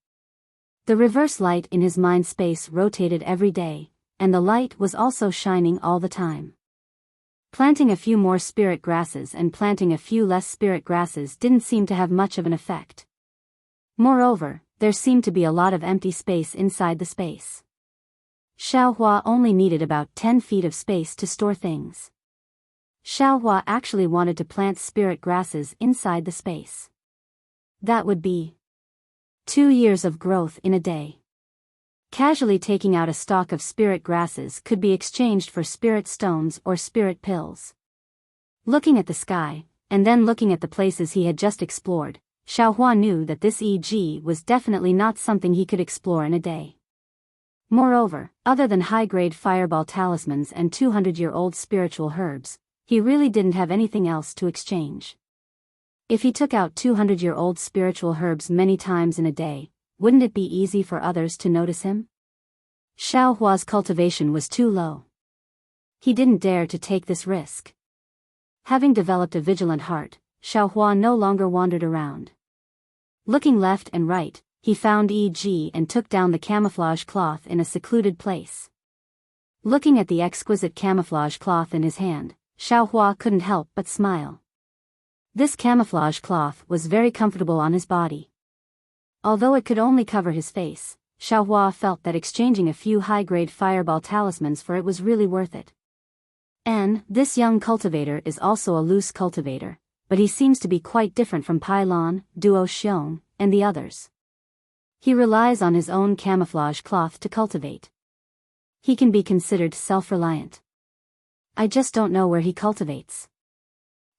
The reverse light in his mind space rotated every day, and the light was also shining all the time. Planting a few more spirit grasses and planting a few less spirit grasses didn't seem to have much of an effect. Moreover, there seemed to be a lot of empty space inside the space. Xiaohua only needed about 10 feet of space to store things. Xiaohua actually wanted to plant spirit grasses inside the space. That would be 2 years of growth in a day. Casually taking out a stalk of spirit grasses could be exchanged for spirit stones or spirit pills. Looking at the sky, and then looking at the places he had just explored, Xiaohua knew that this EG was definitely not something he could explore in a day. Moreover, other than high-grade fireball talismans and 200-year-old spiritual herbs, he really didn't have anything else to exchange. If he took out 200-year-old spiritual herbs many times in a day, wouldn't it be easy for others to notice him? Xiaohua's cultivation was too low. He didn't dare to take this risk. Having developed a vigilant heart, Xiaohua no longer wandered around. Looking left and right, he found EG and took down the camouflage cloth in a secluded place. Looking at the exquisite camouflage cloth in his hand, Xiaohua couldn't help but smile. This camouflage cloth was very comfortable on his body. Although it could only cover his face, Xiaohua felt that exchanging a few high-grade fireball talismans for it was really worth it. And this young cultivator is also a loose cultivator, but he seems to be quite different from Pailon, Duo Xiong, and the others. He relies on his own camouflage cloth to cultivate. He can be considered self-reliant. I just don't know where he cultivates.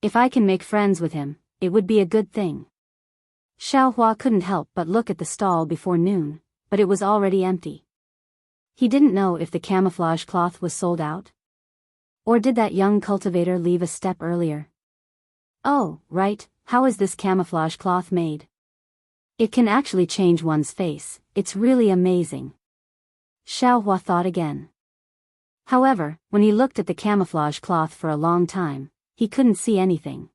If I can make friends with him, it would be a good thing. Xiaohua couldn't help but look at the stall before noon, but it was already empty. He didn't know if the camouflage cloth was sold out. Or did that young cultivator leave a step earlier? Oh, right, how is this camouflage cloth made? It can actually change one's face, it's really amazing. Xiaohua thought again. However, when he looked at the camouflage cloth for a long time, he couldn't see anything.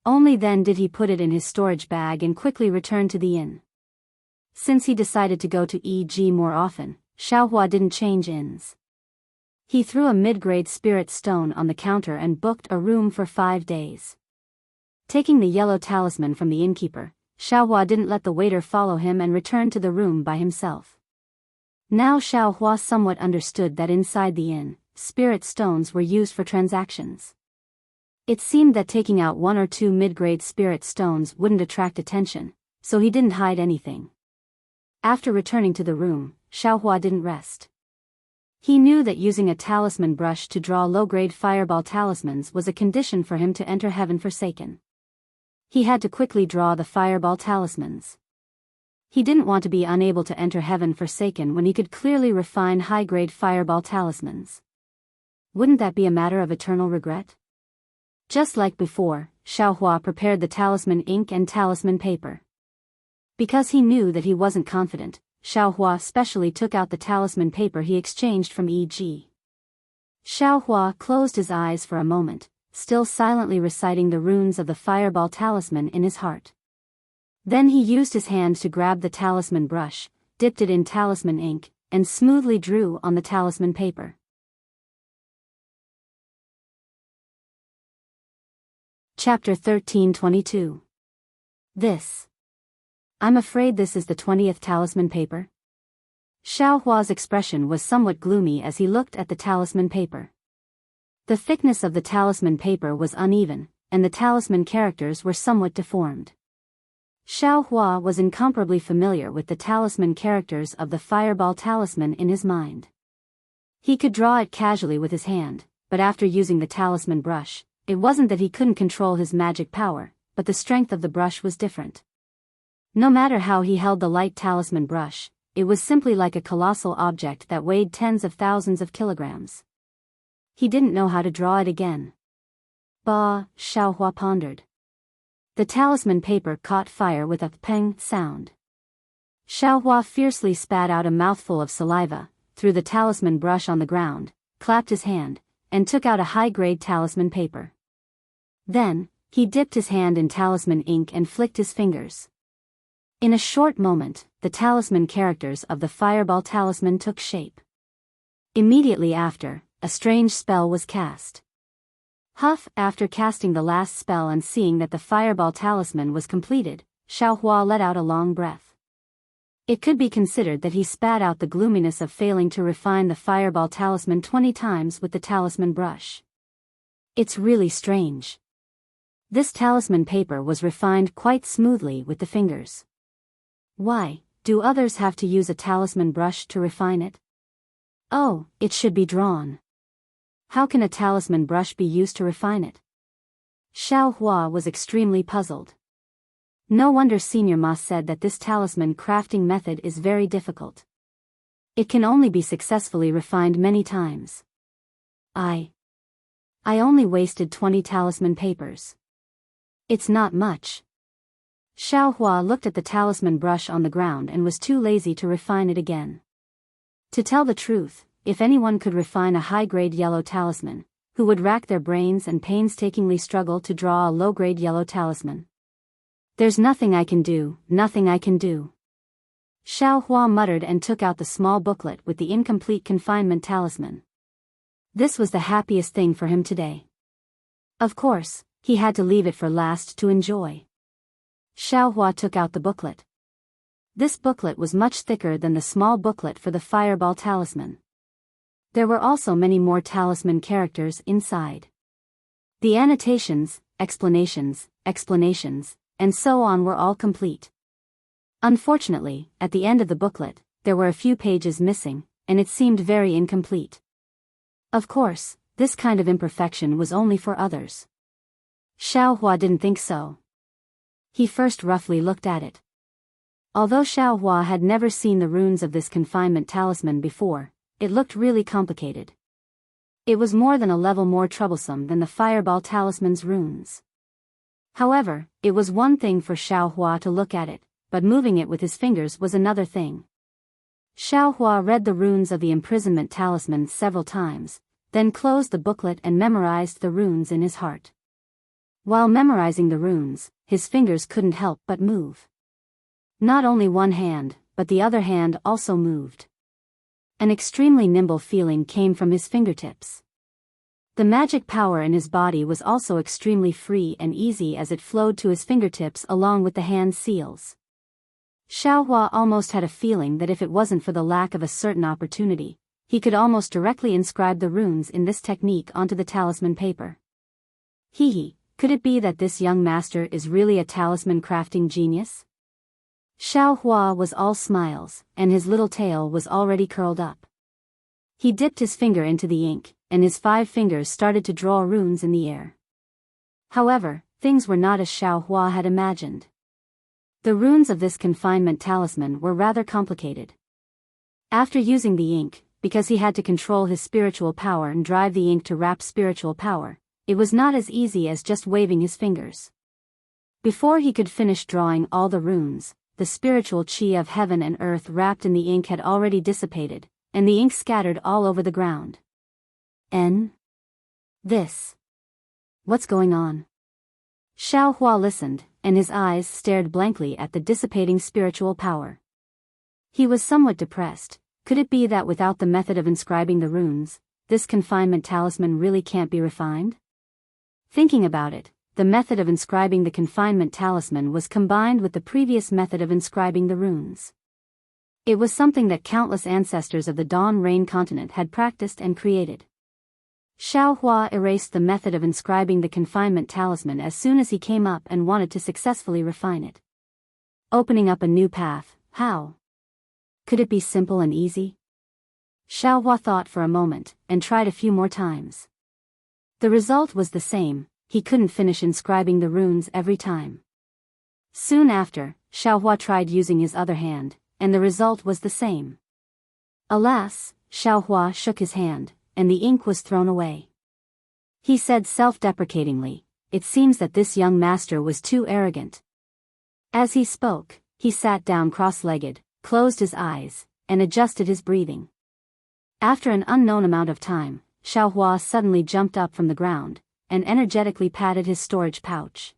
Only then did he put it in his storage bag and quickly return to the inn. Since he decided to go to EG more often, Xiaohua didn't change inns. He threw a mid-grade spirit stone on the counter and booked a room for 5 days. Taking the yellow talisman from the innkeeper, Xiaohua didn't let the waiter follow him and returned to the room by himself. Now Xiaohua somewhat understood that inside the inn, spirit stones were used for transactions. It seemed that taking out 1 or 2 mid-grade spirit stones wouldn't attract attention, so he didn't hide anything. After returning to the room, Xiaohua didn't rest. He knew that using a talisman brush to draw low-grade fireball talismans was a condition for him to enter Heaven Forsaken. He had to quickly draw the fireball talismans. He didn't want to be unable to enter Heaven Forsaken when he could clearly refine high-grade fireball talismans. Wouldn't that be a matter of eternal regret? Just like before, Xiaohua prepared the talisman ink and talisman paper. Because he knew that he wasn't confident, Xiaohua specially took out the talisman paper he exchanged from EG. Xiaohua closed his eyes for a moment, still silently reciting the runes of the fireball talisman in his heart. Then he used his hand to grab the talisman brush, dipped it in talisman ink, and smoothly drew on the talisman paper. Chapter 1322. I'm afraid this is the 20th talisman paper. Xiaohua's expression was somewhat gloomy as he looked at the talisman paper. The thickness of the talisman paper was uneven, and the talisman characters were somewhat deformed. Xiaohua was incomparably familiar with the talisman characters of the fireball talisman in his mind. He could draw it casually with his hand, but after using the talisman brush, it wasn't that he couldn't control his magic power, but the strength of the brush was different. No matter how he held the light talisman brush, it was simply like a colossal object that weighed tens of thousands of kilograms. He didn't know how to draw it again. Bah, Xiaohua pondered. The talisman paper caught fire with a peng sound. Xiaohua fiercely spat out a mouthful of saliva, threw the talisman brush on the ground, clapped his hand, and took out a high-grade talisman paper. Then, he dipped his hand in talisman ink and flicked his fingers. In a short moment, the talisman characters of the fireball talisman took shape. Immediately after, a strange spell was cast. Huff, after casting the last spell and seeing that the fireball talisman was completed, Xiaohua let out a long breath. It could be considered that he spat out the gloominess of failing to refine the fireball talisman 20 times with the talisman brush. It's really strange. This talisman paper was refined quite smoothly with the fingers. Why do others have to use a talisman brush to refine it? Oh, it should be drawn. How can a talisman brush be used to refine it? Xiaohua was extremely puzzled. No wonder Senior Ma said that this talisman crafting method is very difficult. It can only be successfully refined many times. I only wasted 20 talisman papers. It's not much. Xiaohua looked at the talisman brush on the ground and was too lazy to refine it again. To tell the truth, if anyone could refine a high-grade yellow talisman, who would rack their brains and painstakingly struggle to draw a low-grade yellow talisman? There's nothing I can do, nothing I can do. Xiaohua muttered and took out the small booklet with the incomplete confinement talisman. This was the happiest thing for him today. Of course, he had to leave it for last to enjoy. Xiaohua took out the booklet. This booklet was much thicker than the small booklet for the fireball talisman. There were also many more talisman characters inside. The annotations, explanations, and so on were all complete. Unfortunately, at the end of the booklet, there were a few pages missing, and it seemed very incomplete. Of course, this kind of imperfection was only for others. Xiaohua didn't think so. He first roughly looked at it. Although Xiaohua had never seen the runes of this confinement talisman before, it looked really complicated. It was more than a level more troublesome than the fireball talisman's runes. However, it was one thing for Xiaohua to look at it, but moving it with his fingers was another thing. Xiaohua read the runes of the imprisonment talisman several times, then closed the booklet and memorized the runes in his heart. While memorizing the runes, his fingers couldn't help but move. Not only one hand, but the other hand also moved. An extremely nimble feeling came from his fingertips. The magic power in his body was also extremely free and easy as it flowed to his fingertips along with the hand seals. Xiaohua almost had a feeling that if it wasn't for the lack of a certain opportunity, he could almost directly inscribe the runes in this technique onto the talisman paper. Could it be that this young master is really a talisman crafting genius? Xiaohua was all smiles, and his little tail was already curled up. He dipped his finger into the ink, and his 5 fingers started to draw runes in the air. However, things were not as Xiaohua had imagined. The runes of this confinement talisman were rather complicated. After using the ink, because he had to control his spiritual power and drive the ink to wrap spiritual power, it was not as easy as just waving his fingers. Before he could finish drawing all the runes, the spiritual chi of heaven and earth wrapped in the ink had already dissipated, and the ink scattered all over the ground. What's going on? Xiaohua listened, and his eyes stared blankly at the dissipating spiritual power. He was somewhat depressed. Could it be that without the method of inscribing the runes, this confinement talisman really can't be refined? Thinking about it, the method of inscribing the confinement talisman was combined with the previous method of inscribing the runes. It was something that countless ancestors of the Dawn Rain continent had practiced and created. Xiaohua erased the method of inscribing the confinement talisman as soon as he came up and wanted to successfully refine it. Opening up a new path, how? Could it be simple and easy? Xiaohua thought for a moment, and tried a few more times. The result was the same. He couldn't finish inscribing the runes every time. Soon after, Xiaohua tried using his other hand, and the result was the same. Alas, Xiaohua shook his hand, and the ink was thrown away. He said self-deprecatingly, "It seems that this young master was too arrogant." As he spoke, he sat down cross-legged, closed his eyes, and adjusted his breathing. After an unknown amount of time, Xiaohua suddenly jumped up from the ground, and energetically patted his storage pouch.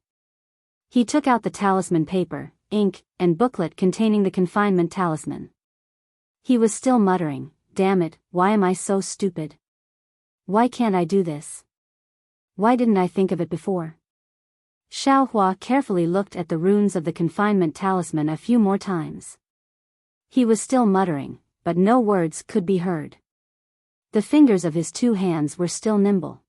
He took out the talisman paper, ink, and booklet containing the confinement talisman. He was still muttering, "Damn it, why am I so stupid? Why can't I do this?" Why didn't I think of it before? Xiaohua carefully looked at the runes of the confinement talisman a few more times. He was still muttering, but no words could be heard. The fingers of his 2 hands were still nimble.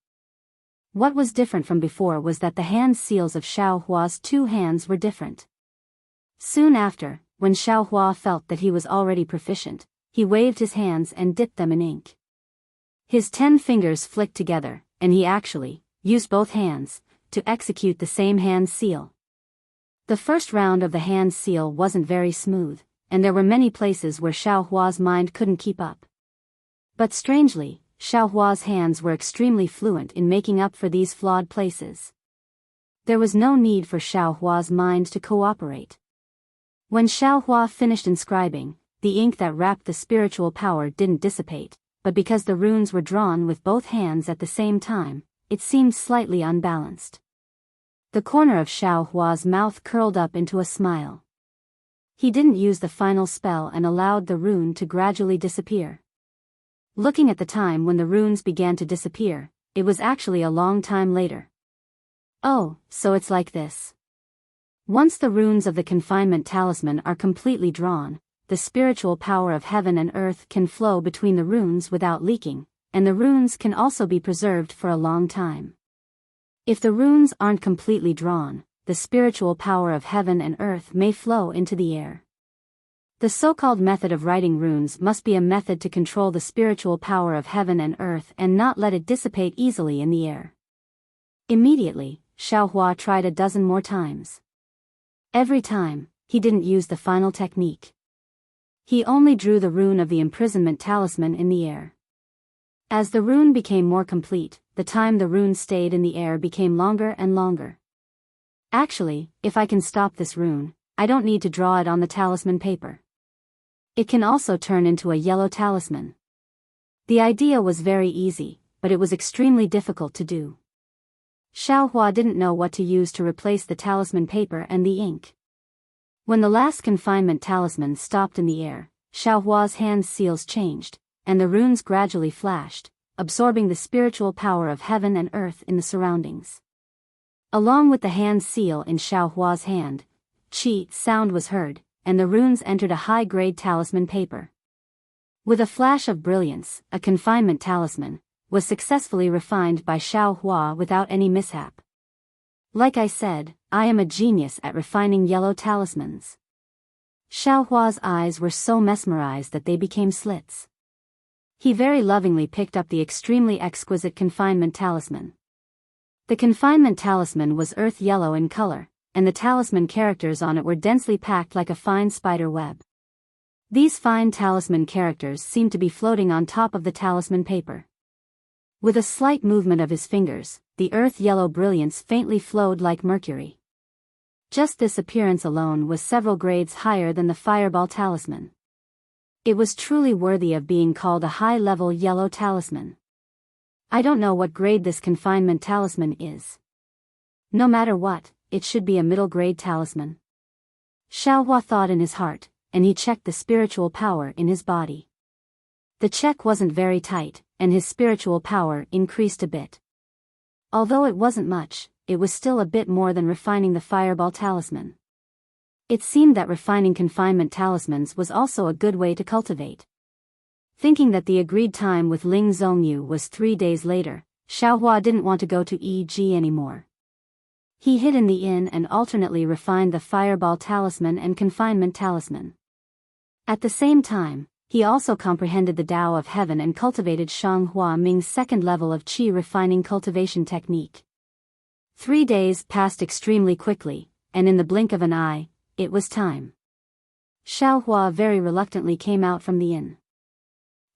What was different from before was that the hand seals of Xiaohua's 2 hands were different. Soon after, when Xiaohua felt that he was already proficient, he waved his hands and dipped them in ink. His 10 fingers flicked together, and he actually used both hands to execute the same hand seal. The first round of the hand seal wasn't very smooth, and there were many places where Xiaohua's mind couldn't keep up. But strangely, Xiaohua's hands were extremely fluent in making up for these flawed places. There was no need for Xiaohua's mind to cooperate. When Xiaohua finished inscribing, the ink that wrapped the spiritual power didn't dissipate, but because the runes were drawn with both hands at the same time, it seemed slightly unbalanced. The corner of Xiaohua's mouth curled up into a smile. He didn't use the final spell and allowed the rune to gradually disappear. Looking at the time when the runes began to disappear, it was actually a long time later. Oh, so it's like this. Once the runes of the confinement talisman are completely drawn, the spiritual power of heaven and earth can flow between the runes without leaking, and the runes can also be preserved for a long time. If the runes aren't completely drawn, the spiritual power of heaven and earth may flow into the air. The so-called method of writing runes must be a method to control the spiritual power of heaven and earth and not let it dissipate easily in the air. Immediately, Xiaohua tried a dozen more times. Every time, he didn't use the final technique. He only drew the rune of the imprisonment talisman in the air. As the rune became more complete, the time the rune stayed in the air became longer and longer. Actually, if I can stop this rune, I don't need to draw it on the talisman paper. It can also turn into a yellow talisman. The idea was very easy, but it was extremely difficult to do. Xiaohua didn't know what to use to replace the talisman paper and the ink. When the last confinement talisman stopped in the air, Xiaohua's hand seals changed, and the runes gradually flashed, absorbing the spiritual power of heaven and earth in the surroundings. Along with the hand seal in Xiaohua's hand, qi sound was heard, and the runes entered a high-grade talisman paper. With a flash of brilliance, a confinement talisman was successfully refined by Xiaohua without any mishap. Like I said, I am a genius at refining yellow talismans. Xiaohua's eyes were so mesmerized that they became slits. He very lovingly picked up the extremely exquisite confinement talisman. The confinement talisman was earth yellow in color, and the talisman characters on it were densely packed like a fine spider web. These fine talisman characters seemed to be floating on top of the talisman paper. With a slight movement of his fingers, the earth yellow brilliance faintly flowed like mercury. Just this appearance alone was several grades higher than the fireball talisman. It was truly worthy of being called a high-level yellow talisman. I don't know what grade this confinement talisman is. No matter what, it should be a middle-grade talisman. Xiaohua thought in his heart, and he checked the spiritual power in his body. The check wasn't very tight, and his spiritual power increased a bit. Although it wasn't much, it was still a bit more than refining the fireball talisman. It seemed that refining confinement talismans was also a good way to cultivate. Thinking that the agreed time with Ling Zhongyu was 3 days later, Xiaohua didn't want to go to EG anymore. He hid in the inn and alternately refined the fireball talisman and confinement talisman. At the same time, he also comprehended the Tao of Heaven and cultivated Shanghua Ming's second level of Qi refining cultivation technique. 3 days passed extremely quickly, and in the blink of an eye, it was time. Xiaohua very reluctantly came out from the inn.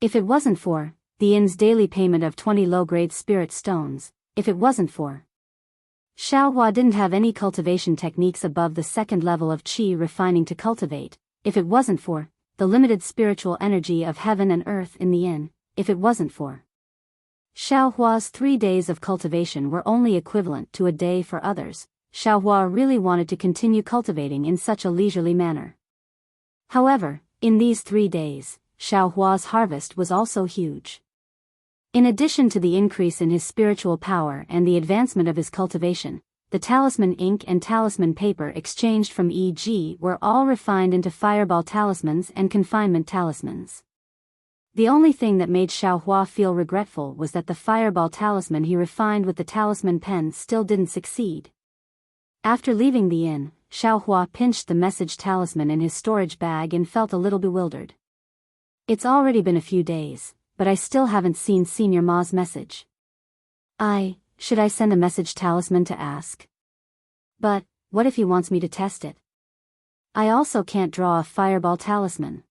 If it wasn't for the inn's daily payment of 20 low-grade spirit stones, if it wasn't for Xiaohua didn't have any cultivation techniques above the second level of Qi refining to cultivate, if it wasn't for the limited spiritual energy of heaven and earth in the inn, if it wasn't for Xiaohua's 3 days of cultivation were only equivalent to a day for others, Xiaohua really wanted to continue cultivating in such a leisurely manner. However, in these 3 days, Xiaohua's harvest was also huge. In addition to the increase in his spiritual power and the advancement of his cultivation, the talisman ink and talisman paper exchanged from E.G. were all refined into fireball talismans and confinement talismans. The only thing that made Xiaohua feel regretful was that the fireball talisman he refined with the talisman pen still didn't succeed. After leaving the inn, Xiaohua pinched the message talisman in his storage bag and felt a little bewildered. It's already been a few days, but I still haven't seen Senior Ma's message. Should I send a message talisman to ask? But, what if he wants me to test it? I also can't draw a fireball talisman.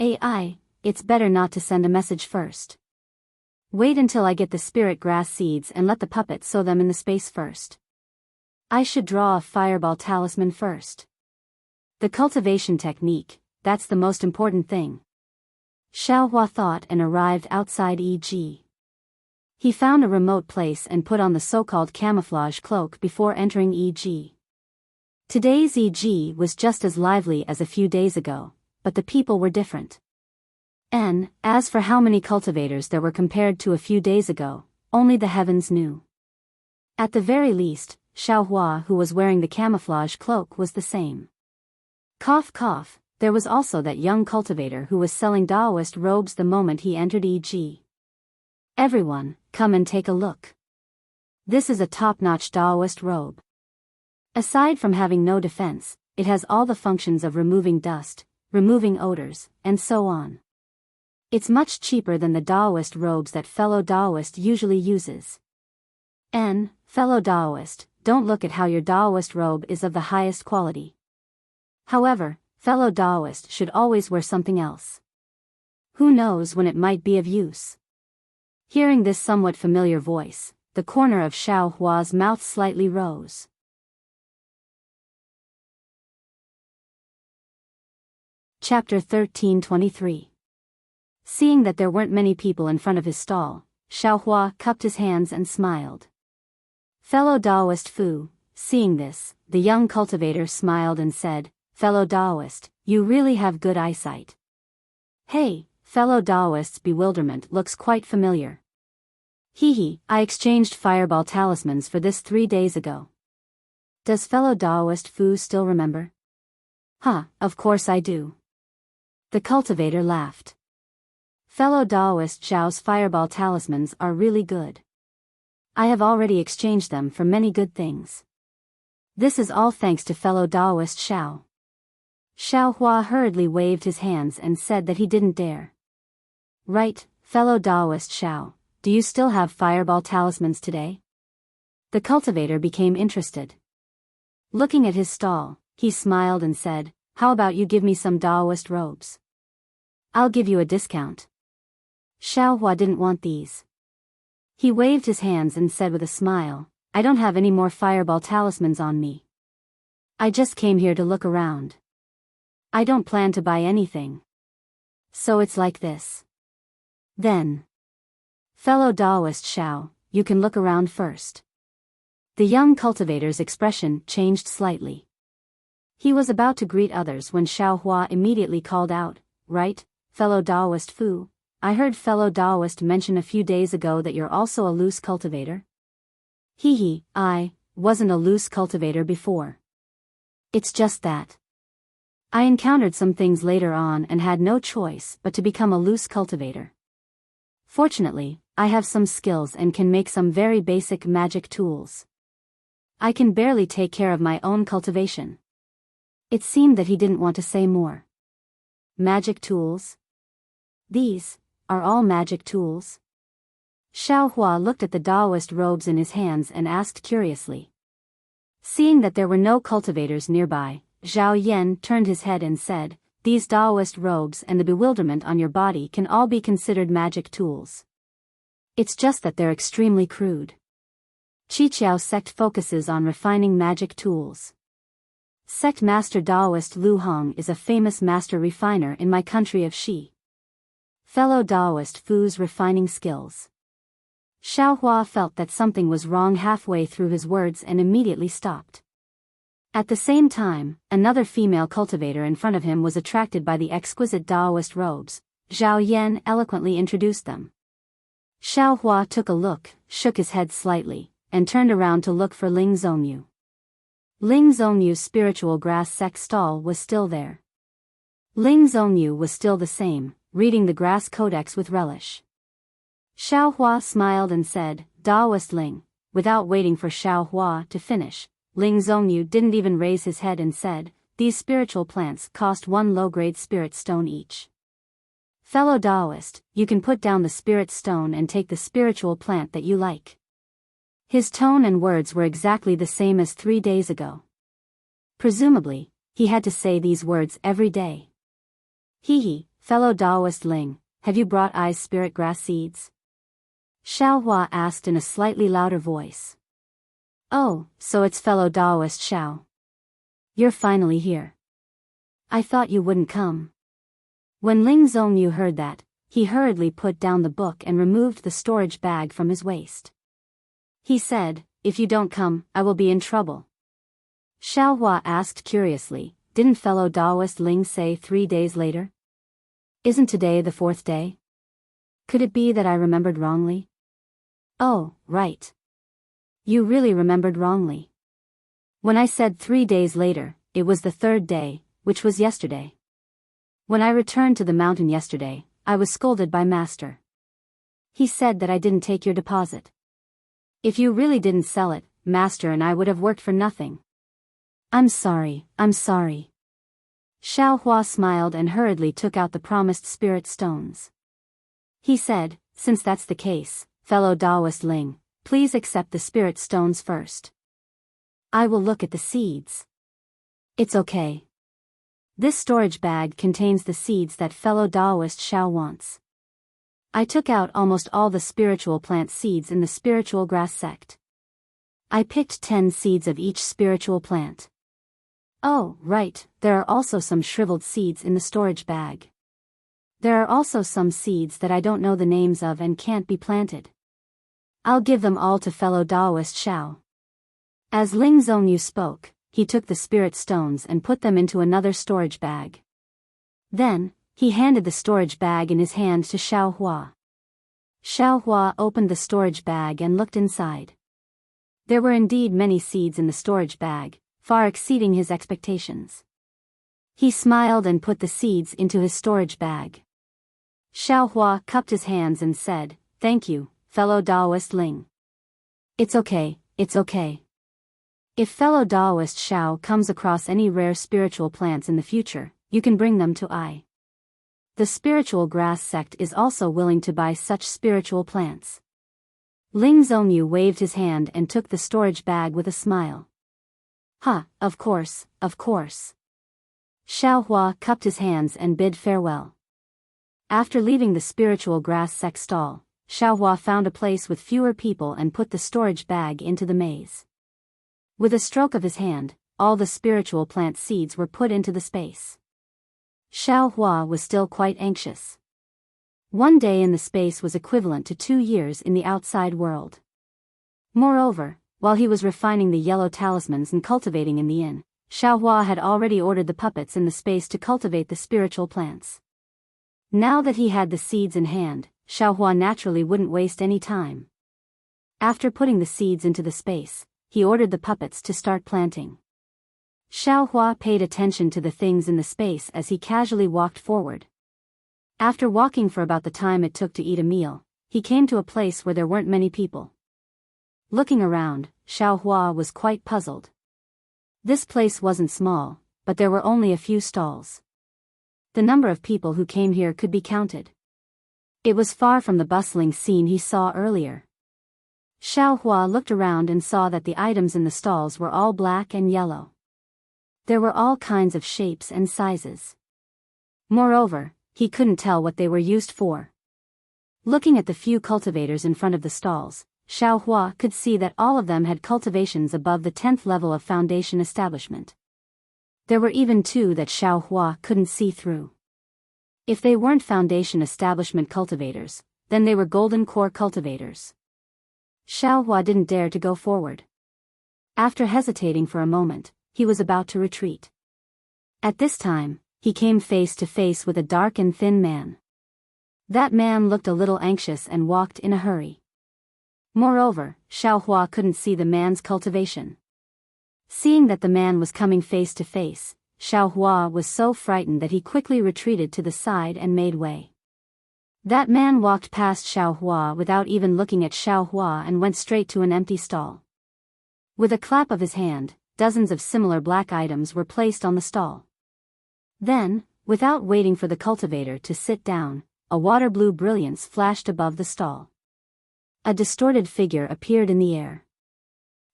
It's better not to send a message first. Wait until I get the spirit grass seeds and let the puppet sow them in the space first. I should draw a fireball talisman first. The cultivation technique, that's the most important thing. Xiaohua thought and arrived outside E.G. He found a remote place and put on the so-called camouflage cloak before entering E.G. Today's E.G. was just as lively as a few days ago, but the people were different. As for how many cultivators there were compared to a few days ago, only the heavens knew. At the very least, Xiaohua, who was wearing the camouflage cloak, was the same. Cough cough, there was also that young cultivator who was selling Daoist robes the moment he entered E.G. Everyone, come and take a look. This is a top-notch Daoist robe. Aside from having no defense, it has all the functions of removing dust, removing odors, and so on. It's much cheaper than the Daoist robes that fellow Daoist usually uses. Fellow Daoist, don't look at how your Daoist robe is of the highest quality. However, fellow Daoist should always wear something else. Who knows when it might be of use? Hearing this somewhat familiar voice, the corner of Xiaohua's mouth slightly rose. Chapter 1323. Seeing that there weren't many people in front of his stall, Xiaohua cupped his hands and smiled. Fellow Daoist Fu, seeing this, the young cultivator smiled and said, Fellow Daoist, you really have good eyesight. Hey, fellow Daoist's bewilderment looks quite familiar. I exchanged fireball talismans for this 3 days ago. Does fellow Daoist Fu still remember? Of course I do. The cultivator laughed. Fellow Daoist Zhao's fireball talismans are really good. I have already exchanged them for many good things. This is all thanks to fellow Daoist Xiao. Xiaohua hurriedly waved his hands and said that he didn't dare. Right, fellow Daoist Xiao, do you still have fireball talismans today? The cultivator became interested. Looking at his stall, he smiled and said, How about you give me some Daoist robes? I'll give you a discount. Xiaohua didn't want these. He waved his hands and said with a smile, I don't have any more fireball talismans on me. I just came here to look around. I don't plan to buy anything. So it's like this. Then. Fellow Daoist Xiao, you can look around first. The young cultivator's expression changed slightly. He was about to greet others when Xiaohua immediately called out, Right, fellow Daoist Fu, I heard fellow Daoist mention a few days ago that you're also a loose cultivator. I wasn't a loose cultivator before. It's just that I encountered some things later on and had no choice but to become a loose cultivator. Fortunately, I have some skills and can make some very basic magic tools. I can barely take care of my own cultivation. It seemed that he didn't want to say more. Magic tools? These are all magic tools? Xiaohua looked at the Daoist robes in his hands and asked curiously. Seeing that there were no cultivators nearby, Zhao Yan turned his head and said, These Daoist robes and the bewilderment on your body can all be considered magic tools. It's just that they're extremely crude. Qiqiao sect focuses on refining magic tools. Sect Master Daoist Lu Hong is a famous master refiner in my country of Xi. Fellow Daoist Fu's refining skills. Xiaohua felt that something was wrong halfway through his words and immediately stopped. At the same time, another female cultivator in front of him was attracted by the exquisite Daoist robes. Zhao Yan eloquently introduced them. Xiaohua took a look, shook his head slightly, and turned around to look for Ling Zhongyu. Ling Zhongyu's spiritual grass sect stall was still there. Ling Zhongyu was still the same, reading the grass codex with relish. Xiaohua smiled and said, "Daoist Ling." Without waiting for Xiaohua to finish, Ling Zhongyu didn't even raise his head and said, "These spiritual plants cost 1 low-grade spirit stone each. Fellow Daoist, you can put down the spirit stone and take the spiritual plant that you like." His tone and words were exactly the same as 3 days ago. Presumably, he had to say these words every day. "Hee, fellow Daoist Ling, have you brought I's spirit grass seeds?" Xiaohua asked in a slightly louder voice. "Oh, so it's fellow Daoist Xiao. You're finally here. I thought you wouldn't come." When Ling Zhongyu heard that, he hurriedly put down the book and removed the storage bag from his waist. He said, "If you don't come, I will be in trouble." Xiaohua asked curiously, "Didn't fellow Daoist Ling say 3 days later? Isn't today the 4th day? Could it be that I remembered wrongly?" "Oh, right. You really remembered wrongly. When I said 3 days later, it was the 3rd day, which was yesterday. When I returned to the mountain yesterday, I was scolded by Master. He said that I didn't take your deposit. If you really didn't sell it, Master and I would have worked for nothing." I'm sorry. Xiaohua smiled and hurriedly took out the promised spirit stones. He said, "Since that's the case, fellow Daoist Ling, please accept the spirit stones first. I will look at the seeds." "It's okay. This storage bag contains the seeds that fellow Daoist Xiao wants." I took out almost all the spiritual plant seeds in the spiritual grass sect. I picked 10 seeds of each spiritual plant. Oh, right, there are also some shriveled seeds in the storage bag. There are also some seeds that I don't know the names of and can't be planted. I'll give them all to fellow Daoist Xiao." As Ling Zhongyu spoke, he took the spirit stones and put them into another storage bag. Then, he handed the storage bag in his hand to Xiaohua. Xiaohua opened the storage bag and looked inside. There were indeed many seeds in the storage bag, far exceeding his expectations. He smiled and put the seeds into his storage bag. Xiaohua cupped his hands and said, "Thank you, fellow Daoist Ling. It's okay. If fellow Daoist Xiao comes across any rare spiritual plants in the future, you can bring them to I. The spiritual grass sect is also willing to buy such spiritual plants." Ling Zhongyu waved his hand and took the storage bag with a smile. Of course. Xiaohua cupped his hands and bid farewell. After leaving the spiritual grass sect stall, Xiaohua found a place with fewer people and put the storage bag into the maze. With a stroke of his hand, all the spiritual plant seeds were put into the space. Xiaohua was still quite anxious. 1 day in the space was equivalent to 2 years in the outside world. Moreover, while he was refining the yellow talismans and cultivating in the inn, Xiaohua had already ordered the puppets in the space to cultivate the spiritual plants. Now that he had the seeds in hand, Xiaohua naturally wouldn't waste any time. After putting the seeds into the space, he ordered the puppets to start planting. Xiaohua paid attention to the things in the space as he casually walked forward. After walking for about the time it took to eat a meal, he came to a place where there weren't many people. Looking around, Xiaohua was quite puzzled. This place wasn't small, but there were only a few stalls. The number of people who came here could be counted. It was far from the bustling scene he saw earlier. Xiaohua looked around and saw that the items in the stalls were all black and yellow. There were all kinds of shapes and sizes. Moreover, he couldn't tell what they were used for. Looking at the few cultivators in front of the stalls, Xiaohua could see that all of them had cultivations above the 10th level of foundation establishment. There were even 2 that Xiaohua couldn't see through. If they weren't foundation establishment cultivators, then they were golden core cultivators. Xiaohua didn't dare to go forward. After hesitating for a moment, he was about to retreat. At this time, he came face to face with a dark and thin man. That man looked a little anxious and walked in a hurry. Moreover, Xiaohua couldn't see the man's cultivation. Seeing that the man was coming face to face, Xiaohua was so frightened that he quickly retreated to the side and made way. That man walked past Xiaohua without even looking at Xiaohua and went straight to an empty stall. With a clap of his hand, dozens of similar black items were placed on the stall. Then, without waiting for the cultivator to sit down, a water blue brilliance flashed above the stall. A distorted figure appeared in the air.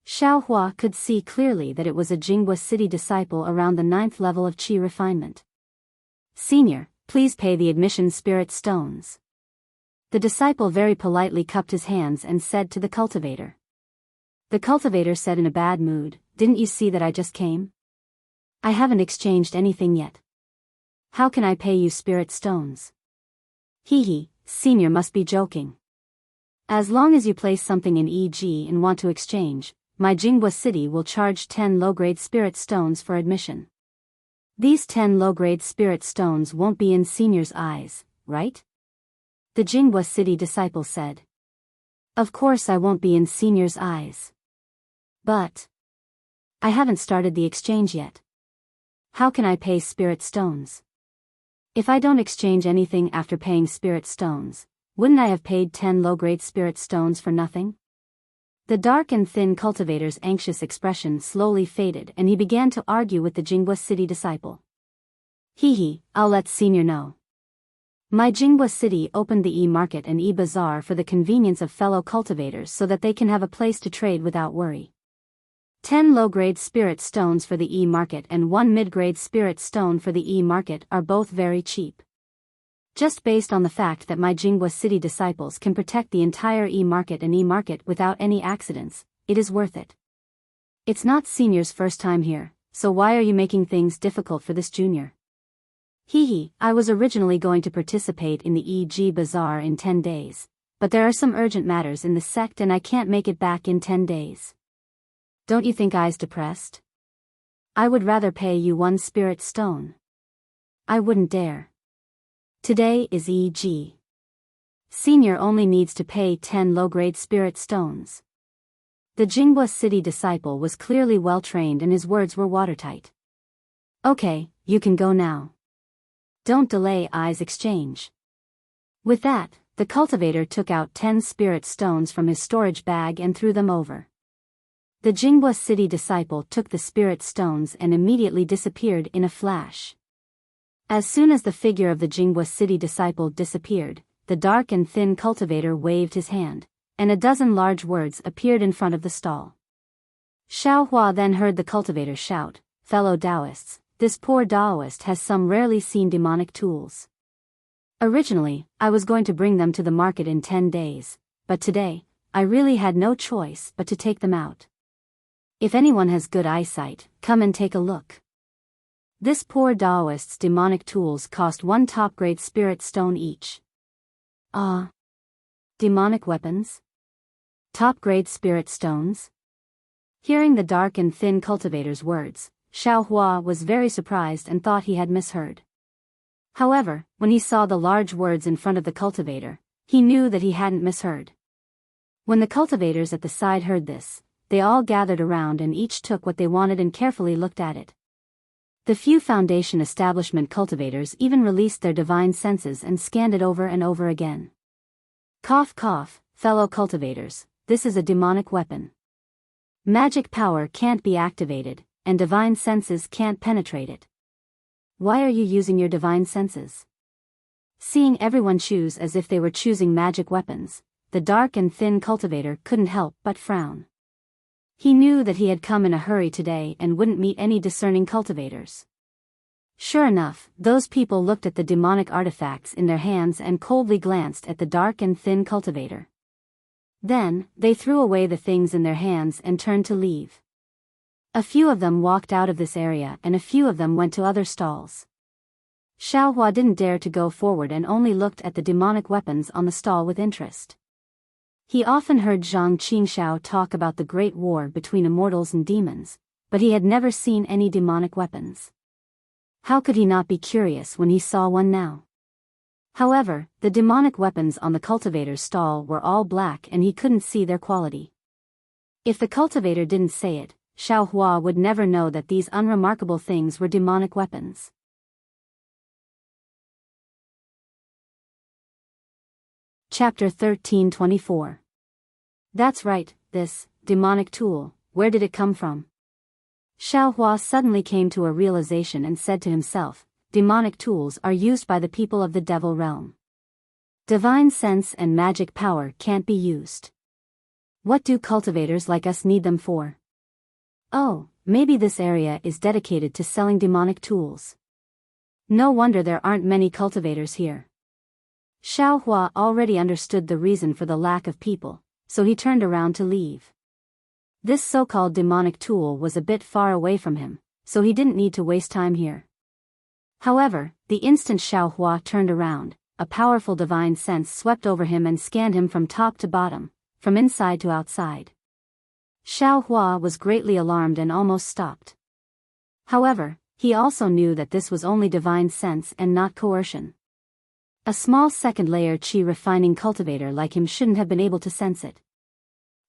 Xiaohua could see clearly that it was a Jinghua City disciple around the 9th level of Qi refinement. "Senior, please pay the admission spirit stones." The disciple very politely cupped his hands and said to the cultivator. The cultivator said in a bad mood, "Didn't you see that I just came? I haven't exchanged anything yet. How can I pay you spirit stones?" "Hee, senior must be joking. As long as you place something in EG and want to exchange, my Jinghua City will charge 10 low-grade spirit stones for admission. These 10 low-grade spirit stones won't be in senior's eyes, right?" The Jinghua City disciple said. "Of course I won't be in senior's eyes. But I haven't started the exchange yet. How can I pay spirit stones? If I don't exchange anything after paying spirit stones, wouldn't I have paid 10 low-grade spirit stones for nothing?" The dark and thin cultivator's anxious expression slowly faded and he began to argue with the Jinghua City disciple. "Hee, I'll let senior know. My Jinghua City opened the e-market and e-bazaar for the convenience of fellow cultivators so that they can have a place to trade without worry. 10 low-grade spirit stones for the e-market and 1 mid-grade spirit stone for the e-market are both very cheap. Just based on the fact that my Jinghua City disciples can protect the entire e-market and e-market without any accidents, it is worth it. It's not senior's first time here, so why are you making things difficult for this junior?" "Hee, I was originally going to participate in the EG Bazaar in 10 days, but there are some urgent matters in the sect and I can't make it back in 10 days. Don't you think I's depressed? I would rather pay you 1 spirit stone." "I wouldn't dare. Today is EG. Senior only needs to pay 10 low-grade spirit stones." The Jinghua City disciple was clearly well-trained and his words were watertight. "Okay, you can go now. Don't delay I's exchange." With that, the cultivator took out 10 spirit stones from his storage bag and threw them over. The Jinghua City disciple took the spirit stones and immediately disappeared in a flash. As soon as the figure of the Jinghua City disciple disappeared, the dark and thin cultivator waved his hand, and a dozen large words appeared in front of the stall. Xiaohua then heard the cultivator shout, "Fellow Taoists, this poor Taoist has some rarely seen demonic tools. Originally, I was going to bring them to the market in 10 days, but today, I really had no choice but to take them out. If anyone has good eyesight, come and take a look. This poor Taoist's demonic tools cost 1 top-grade spirit stone each." "Ah. Demonic weapons? Top-grade spirit stones?" Hearing the dark and thin cultivator's words, Xiaohua was very surprised and thought he had misheard. However, when he saw the large words in front of the cultivator, he knew that he hadn't misheard. When the cultivators at the side heard this, they all gathered around and each took what they wanted and carefully looked at it. The few Foundation establishment cultivators even released their divine senses and scanned it over and over again. "Cough cough, fellow cultivators, this is a demonic weapon. Magic power can't be activated, and divine senses can't penetrate it. Why are you using your divine senses?" Seeing everyone choose as if they were choosing magic weapons, the dark and thin cultivator couldn't help but frown. He knew that he had come in a hurry today and wouldn't meet any discerning cultivators. Sure enough, those people looked at the demonic artifacts in their hands and coldly glanced at the dark and thin cultivator. Then, they threw away the things in their hands and turned to leave. A few of them walked out of this area and a few of them went to other stalls. Xiaohua didn't dare to go forward and only looked at the demonic weapons on the stall with interest. He often heard Zhang Qingxiao talk about the great war between immortals and demons, but he had never seen any demonic weapons. How could he not be curious when he saw one now? However, the demonic weapons on the cultivator's stall were all black and he couldn't see their quality. If the cultivator didn't say it, Xiao Hua would never know that these unremarkable things were demonic weapons. Chapter 1324. That's right, this demonic tool, where did it come from? Xiao Hua suddenly came to a realization and said to himself, demonic tools are used by the people of the devil realm. Divine sense and magic power can't be used. What do cultivators like us need them for? Oh, maybe this area is dedicated to selling demonic tools. No wonder there aren't many cultivators here. Xiao Hua already understood the reason for the lack of people, so he turned around to leave. This so-called demonic tool was a bit far away from him, so he didn't need to waste time here. However, the instant Xiao Hua turned around, a powerful divine sense swept over him and scanned him from top to bottom, from inside to outside. Xiao Hua was greatly alarmed and almost stopped. However, he also knew that this was only divine sense and not coercion. A small second-layer chi refining cultivator like him shouldn't have been able to sense it.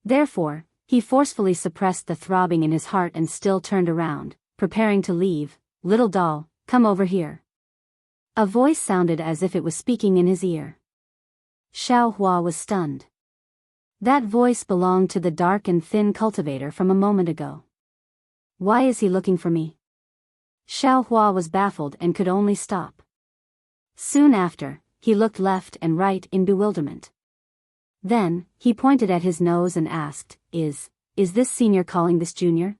Therefore, he forcefully suppressed the throbbing in his heart and still turned around, preparing to leave. Little doll, come over here. A voice sounded as if it was speaking in his ear. Xiao Hua was stunned. That voice belonged to the dark and thin cultivator from a moment ago. Why is he looking for me? Xiao Hua was baffled and could only stop. Soon after, he looked left and right in bewilderment. Then, he pointed at his nose and asked, Is this senior calling this junior?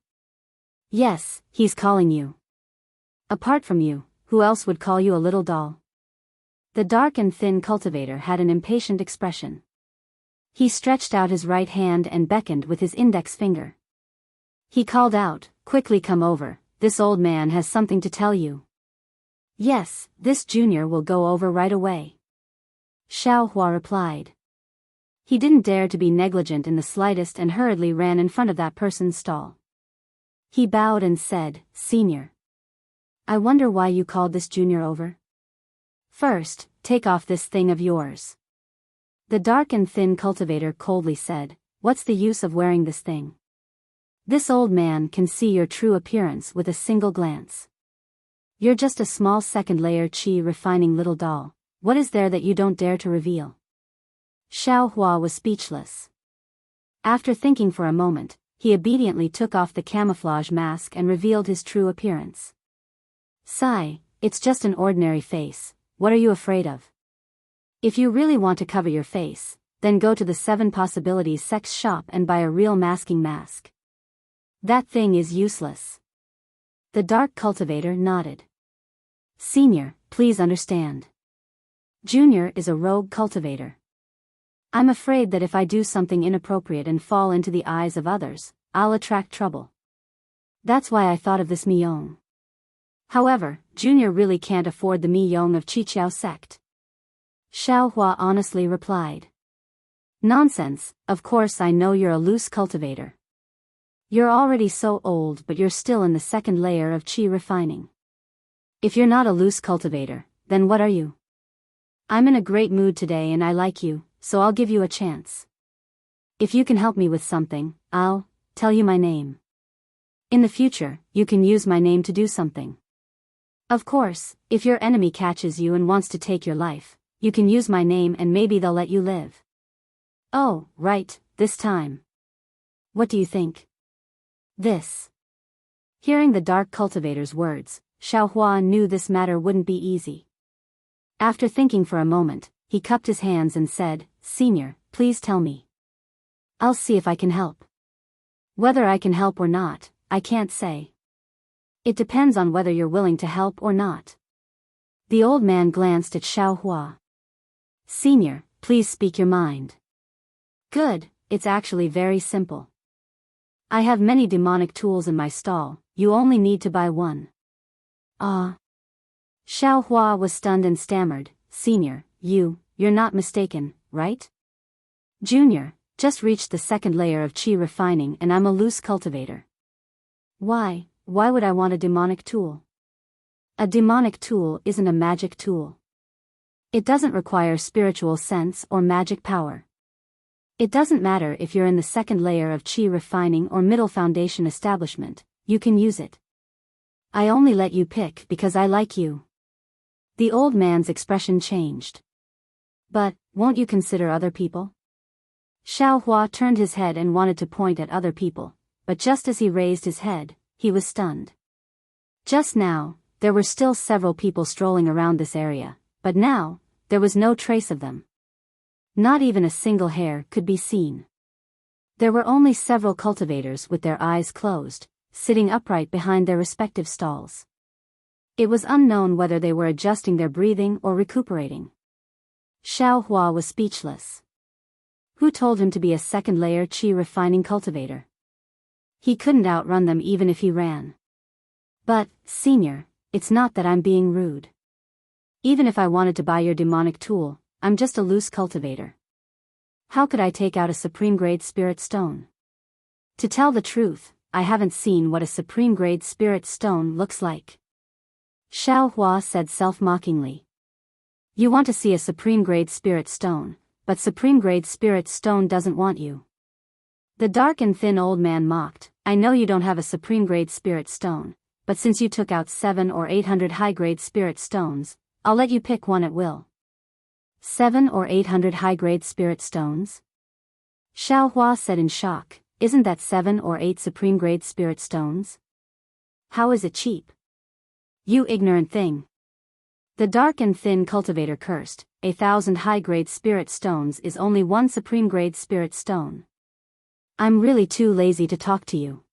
Yes, he's calling you. Apart from you, who else would call you a little doll? The dark and thin cultivator had an impatient expression. He stretched out his right hand and beckoned with his index finger. He called out, quickly come over, this old man has something to tell you. Yes, this junior will go over right away. Xiao Hua replied. He didn't dare to be negligent in the slightest and hurriedly ran in front of that person's stall. He bowed and said, Senior. I wonder why you called this junior over? First, take off this thing of yours. The dark and thin cultivator coldly said, What's the use of wearing this thing? This old man can see your true appearance with a single glance. You're just a small second-layer chi refining little doll. What is there that you don't dare to reveal? Xiao Hua was speechless. After thinking for a moment, he obediently took off the camouflage mask and revealed his true appearance. Sigh, it's just an ordinary face, what are you afraid of? If you really want to cover your face, then go to the 7 Possibilities sex shop and buy a real masking mask. That thing is useless. The dark cultivator nodded. Senior, please understand. Junior is a rogue cultivator. I'm afraid that if I do something inappropriate and fall into the eyes of others, I'll attract trouble. That's why I thought of this Miyong. However, Junior really can't afford the Miyong of Qiqiao sect. Xiao Hua honestly replied. Nonsense, of course I know you're a loose cultivator. You're already so old but you're still in the second layer of chi refining. If you're not a loose cultivator, then what are you? I'm in a great mood today and I like you, so I'll give you a chance. If you can help me with something, I'll tell you my name. In the future, you can use my name to do something. Of course, if your enemy catches you and wants to take your life, you can use my name and maybe they'll let you live. Oh, right, this time. What do you think? This. Hearing the dark cultivator's words, Xiao Hua knew this matter wouldn't be easy. After thinking for a moment, he cupped his hands and said, Senior, please tell me. I'll see if I can help. Whether I can help or not, I can't say. It depends on whether you're willing to help or not. The old man glanced at Xiao Hua. Senior, please speak your mind. Good, it's actually very simple. I have many demonic tools in my stall, you only need to buy one. Ah. Xiao Hua was stunned and stammered, Senior, you're not mistaken, right? Junior, just reached the second layer of chi refining and I'm a loose cultivator. Why would I want a demonic tool? A demonic tool isn't a magic tool. It doesn't require spiritual sense or magic power. It doesn't matter if you're in the second layer of chi refining or middle foundation establishment, you can use it. I only let you pick because I like you. The old man's expression changed. But, won't you consider other people? Xiao Hua turned his head and wanted to point at other people, but just as he raised his head, he was stunned. Just now, there were still several people strolling around this area, but now, there was no trace of them. Not even a single hair could be seen. There were only several cultivators with their eyes closed, sitting upright behind their respective stalls. It was unknown whether they were adjusting their breathing or recuperating. Xiao Hua was speechless. Who told him to be a second-layer chi refining cultivator? He couldn't outrun them even if he ran. But, Senior, it's not that I'm being rude. Even if I wanted to buy your demonic tool, I'm just a loose cultivator. How could I take out a supreme-grade spirit stone? To tell the truth, I haven't seen what a supreme-grade spirit stone looks like. Xiao Hua said self-mockingly. You want to see a supreme-grade spirit stone, but supreme-grade spirit stone doesn't want you. The dark and thin old man mocked. I know you don't have a supreme-grade spirit stone, but since you took out 700 or 800 high-grade spirit stones, I'll let you pick one at will. 700 or 800 high-grade spirit stones? Xiao Hua said in shock, isn't that 7 or 8 supreme-grade spirit stones? How is it cheap? You ignorant thing. The dark and thin cultivator cursed, 1,000 high-grade spirit stones is only one supreme-grade spirit stone. I'm really too lazy to talk to you.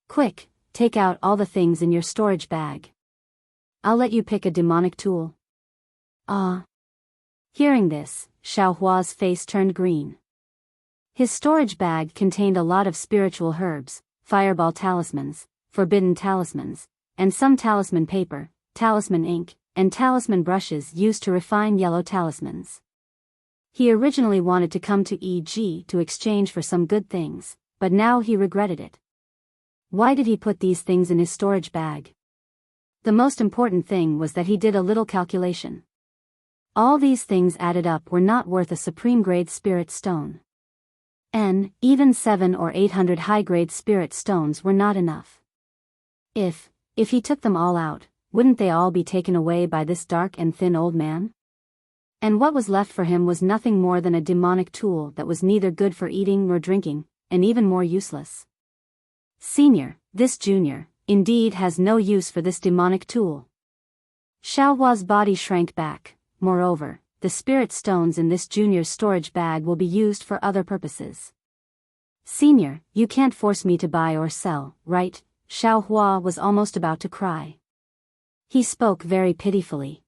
Quick, take out all the things in your storage bag. I'll let you pick a demonic tool. Ah. Hearing this, Xiao Hua's face turned green. His storage bag contained a lot of spiritual herbs, fireball talismans, forbidden talismans, and some talisman paper, talisman ink, and talisman brushes used to refine yellow talismans. He originally wanted to come to EG to exchange for some good things, but now he regretted it. Why did he put these things in his storage bag? The most important thing was that he did a little calculation. All these things added up were not worth a supreme-grade spirit stone. And, even 700 or 800 high-grade spirit stones were not enough. If he took them all out, wouldn't they all be taken away by this dark and thin old man? And what was left for him was nothing more than a demonic tool that was neither good for eating nor drinking, and even more useless. Senior, this junior, indeed has no use for this demonic tool. Xiao Hua's body shrank back. Moreover, the spirit stones in this junior's storage bag will be used for other purposes. Senior, you can't force me to buy or sell, right? Xiao Hua was almost about to cry. He spoke very pitifully.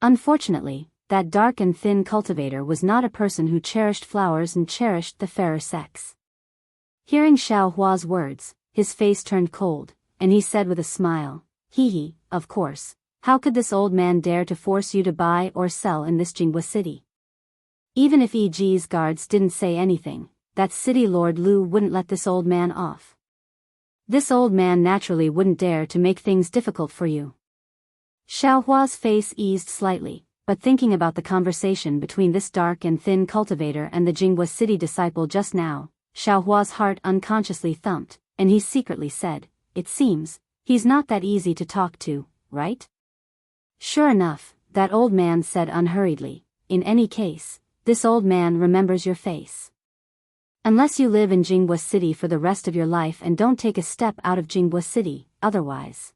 Unfortunately, that dark and thin cultivator was not a person who cherished flowers and cherished the fairer sex. Hearing Xiao Hua's words, his face turned cold, and he said with a smile, Hee, of course. How could this old man dare to force you to buy or sell in this Jinghua city? Even if EG's guards didn't say anything, that city lord Lu wouldn't let this old man off. This old man naturally wouldn't dare to make things difficult for you. Xiao Hua's face eased slightly, but thinking about the conversation between this dark and thin cultivator and the Jinghua city disciple just now, Xiao Hua's heart unconsciously thumped, and he secretly said, it seems, he's not that easy to talk to, right? Sure enough, that old man said unhurriedly, in any case, this old man remembers your face. Unless you live in Jinghua City for the rest of your life and don't take a step out of Jinghua City, otherwise.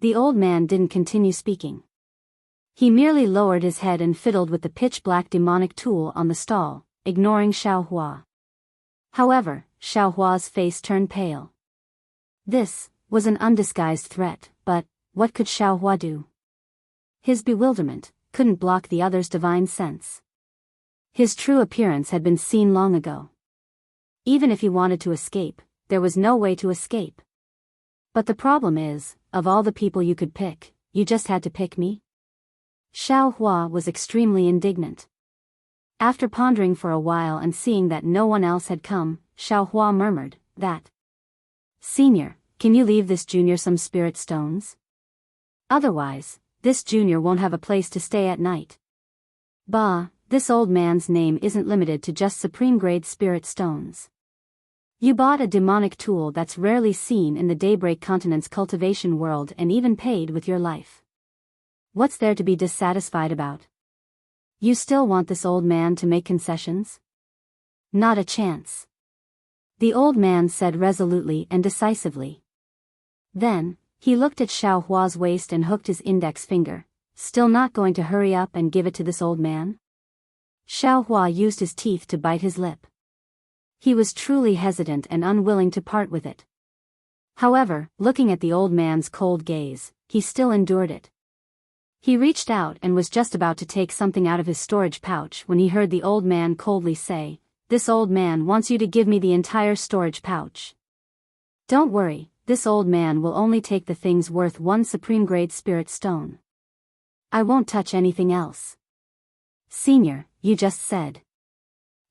The old man didn't continue speaking. He merely lowered his head and fiddled with the pitch-black demonic tool on the stall, ignoring Xiao Hua. However, Xiao Hua's face turned pale. This was an undisguised threat, but what could Xiao Hua do? His bewilderment couldn't block the other's divine sense. His true appearance had been seen long ago. Even if he wanted to escape, there was no way to escape. But the problem is, of all the people you could pick, you just had to pick me? Xiao Hua was extremely indignant. After pondering for a while and seeing that no one else had come, Xiao Hua murmured, that. Senior, can you leave this junior some spirit stones? Otherwise, this junior won't have a place to stay at night. Bah, this old man's name isn't limited to just supreme-grade spirit stones. You bought a demonic tool that's rarely seen in the Daybreak Continent's cultivation world and even paid with your life. What's there to be dissatisfied about? You still want this old man to make concessions? Not a chance. The old man said resolutely and decisively. Then, he looked at Xiao Hua's waist and hooked his index finger, still not going to hurry up and give it to this old man? Xiao Hua used his teeth to bite his lip. He was truly hesitant and unwilling to part with it. However, looking at the old man's cold gaze, he still endured it. He reached out and was just about to take something out of his storage pouch when he heard the old man coldly say, "This old man wants you to give me the entire storage pouch." Don't worry, this old man will only take the things worth 1 supreme-grade spirit stone. I won't touch anything else. Senior, you just said.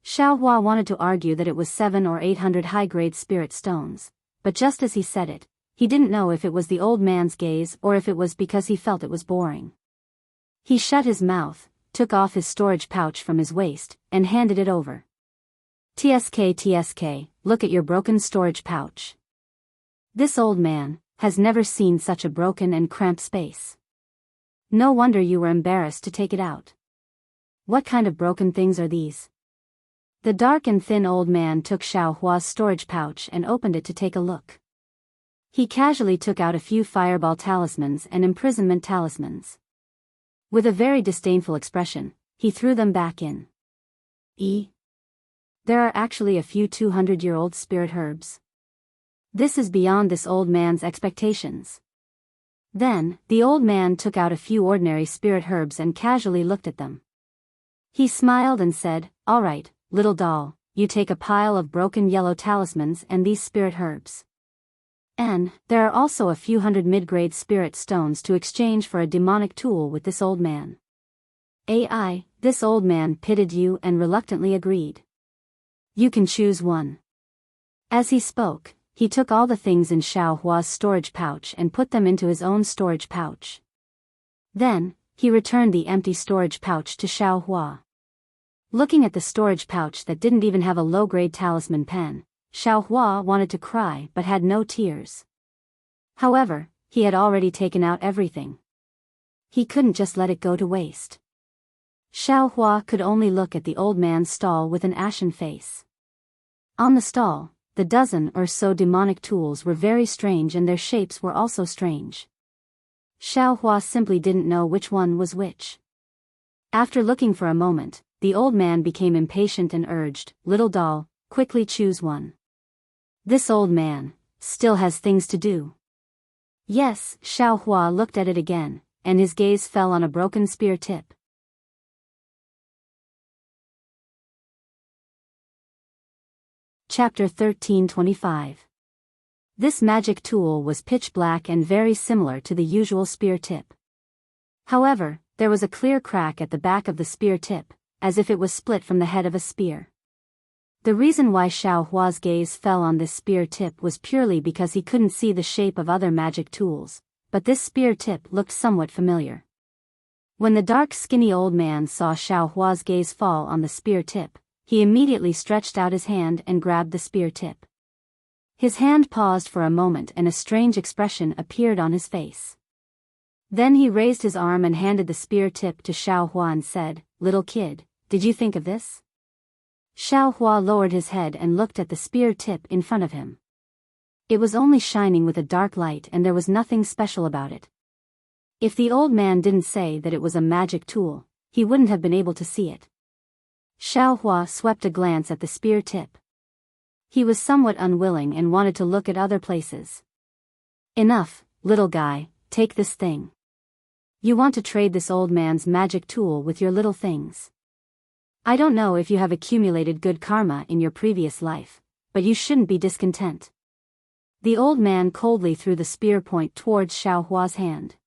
Xiao Hua wanted to argue that it was 700 or 800 high-grade spirit stones, but just as he said it, he didn't know if it was the old man's gaze or if it was because he felt it was boring. He shut his mouth, took off his storage pouch from his waist, and handed it over. TSK, look at your broken storage pouch. This old man has never seen such a broken and cramped space. No wonder you were embarrassed to take it out. What kind of broken things are these? The dark and thin old man took Xiao Hua's storage pouch and opened it to take a look. He casually took out a few fireball talismans and imprisonment talismans. With a very disdainful expression, he threw them back in. There are actually a few 200-year-old spirit herbs. This is beyond this old man's expectations. Then, the old man took out a few ordinary spirit herbs and casually looked at them. He smiled and said, "All right, little doll, you take a pile of broken yellow talismans and these spirit herbs. And there are also a few hundred mid-grade spirit stones to exchange for a demonic tool with this old man." This old man pitied you and reluctantly agreed. "You can choose one." As he spoke, he took all the things in Xiao Hua's storage pouch and put them into his own storage pouch. Then, he returned the empty storage pouch to Xiao Hua. Looking at the storage pouch that didn't even have a low-grade talisman pen, Xiao Hua wanted to cry but had no tears. However, he had already taken out everything. He couldn't just let it go to waste. Xiao Hua could only look at the old man's stall with an ashen face. On the stall, the dozen or so demonic tools were very strange and their shapes were also strange. Xiao Hua simply didn't know which one was which. After looking for a moment, the old man became impatient and urged, "Little doll, quickly choose one. This old man still has things to do." Yes, Xiao Hua looked at it again, and his gaze fell on a broken spear tip. Chapter 1325. This magic tool was pitch black and very similar to the usual spear tip. However, there was a clear crack at the back of the spear tip, as if it was split from the head of a spear. The reason why Xiao Hua's gaze fell on this spear tip was purely because he couldn't see the shape of other magic tools, but this spear tip looked somewhat familiar. When the dark skinny old man saw Xiao Hua's gaze fall on the spear tip, he immediately stretched out his hand and grabbed the spear tip. His hand paused for a moment and a strange expression appeared on his face. Then he raised his arm and handed the spear tip to Xiao Hua and said, "Little kid, did you think of this?" Xiao Hua lowered his head and looked at the spear tip in front of him. It was only shining with a dark light and there was nothing special about it. If the old man didn't say that it was a magic tool, he wouldn't have been able to see it. Xiao Hua swept a glance at the spear tip. He was somewhat unwilling and wanted to look at other places. "Enough, little guy, take this thing. You want to trade this old man's magic tool with your little things. I don't know if you have accumulated good karma in your previous life, but you shouldn't be discontent." The old man coldly threw the spear point towards Xiao Hua's hand.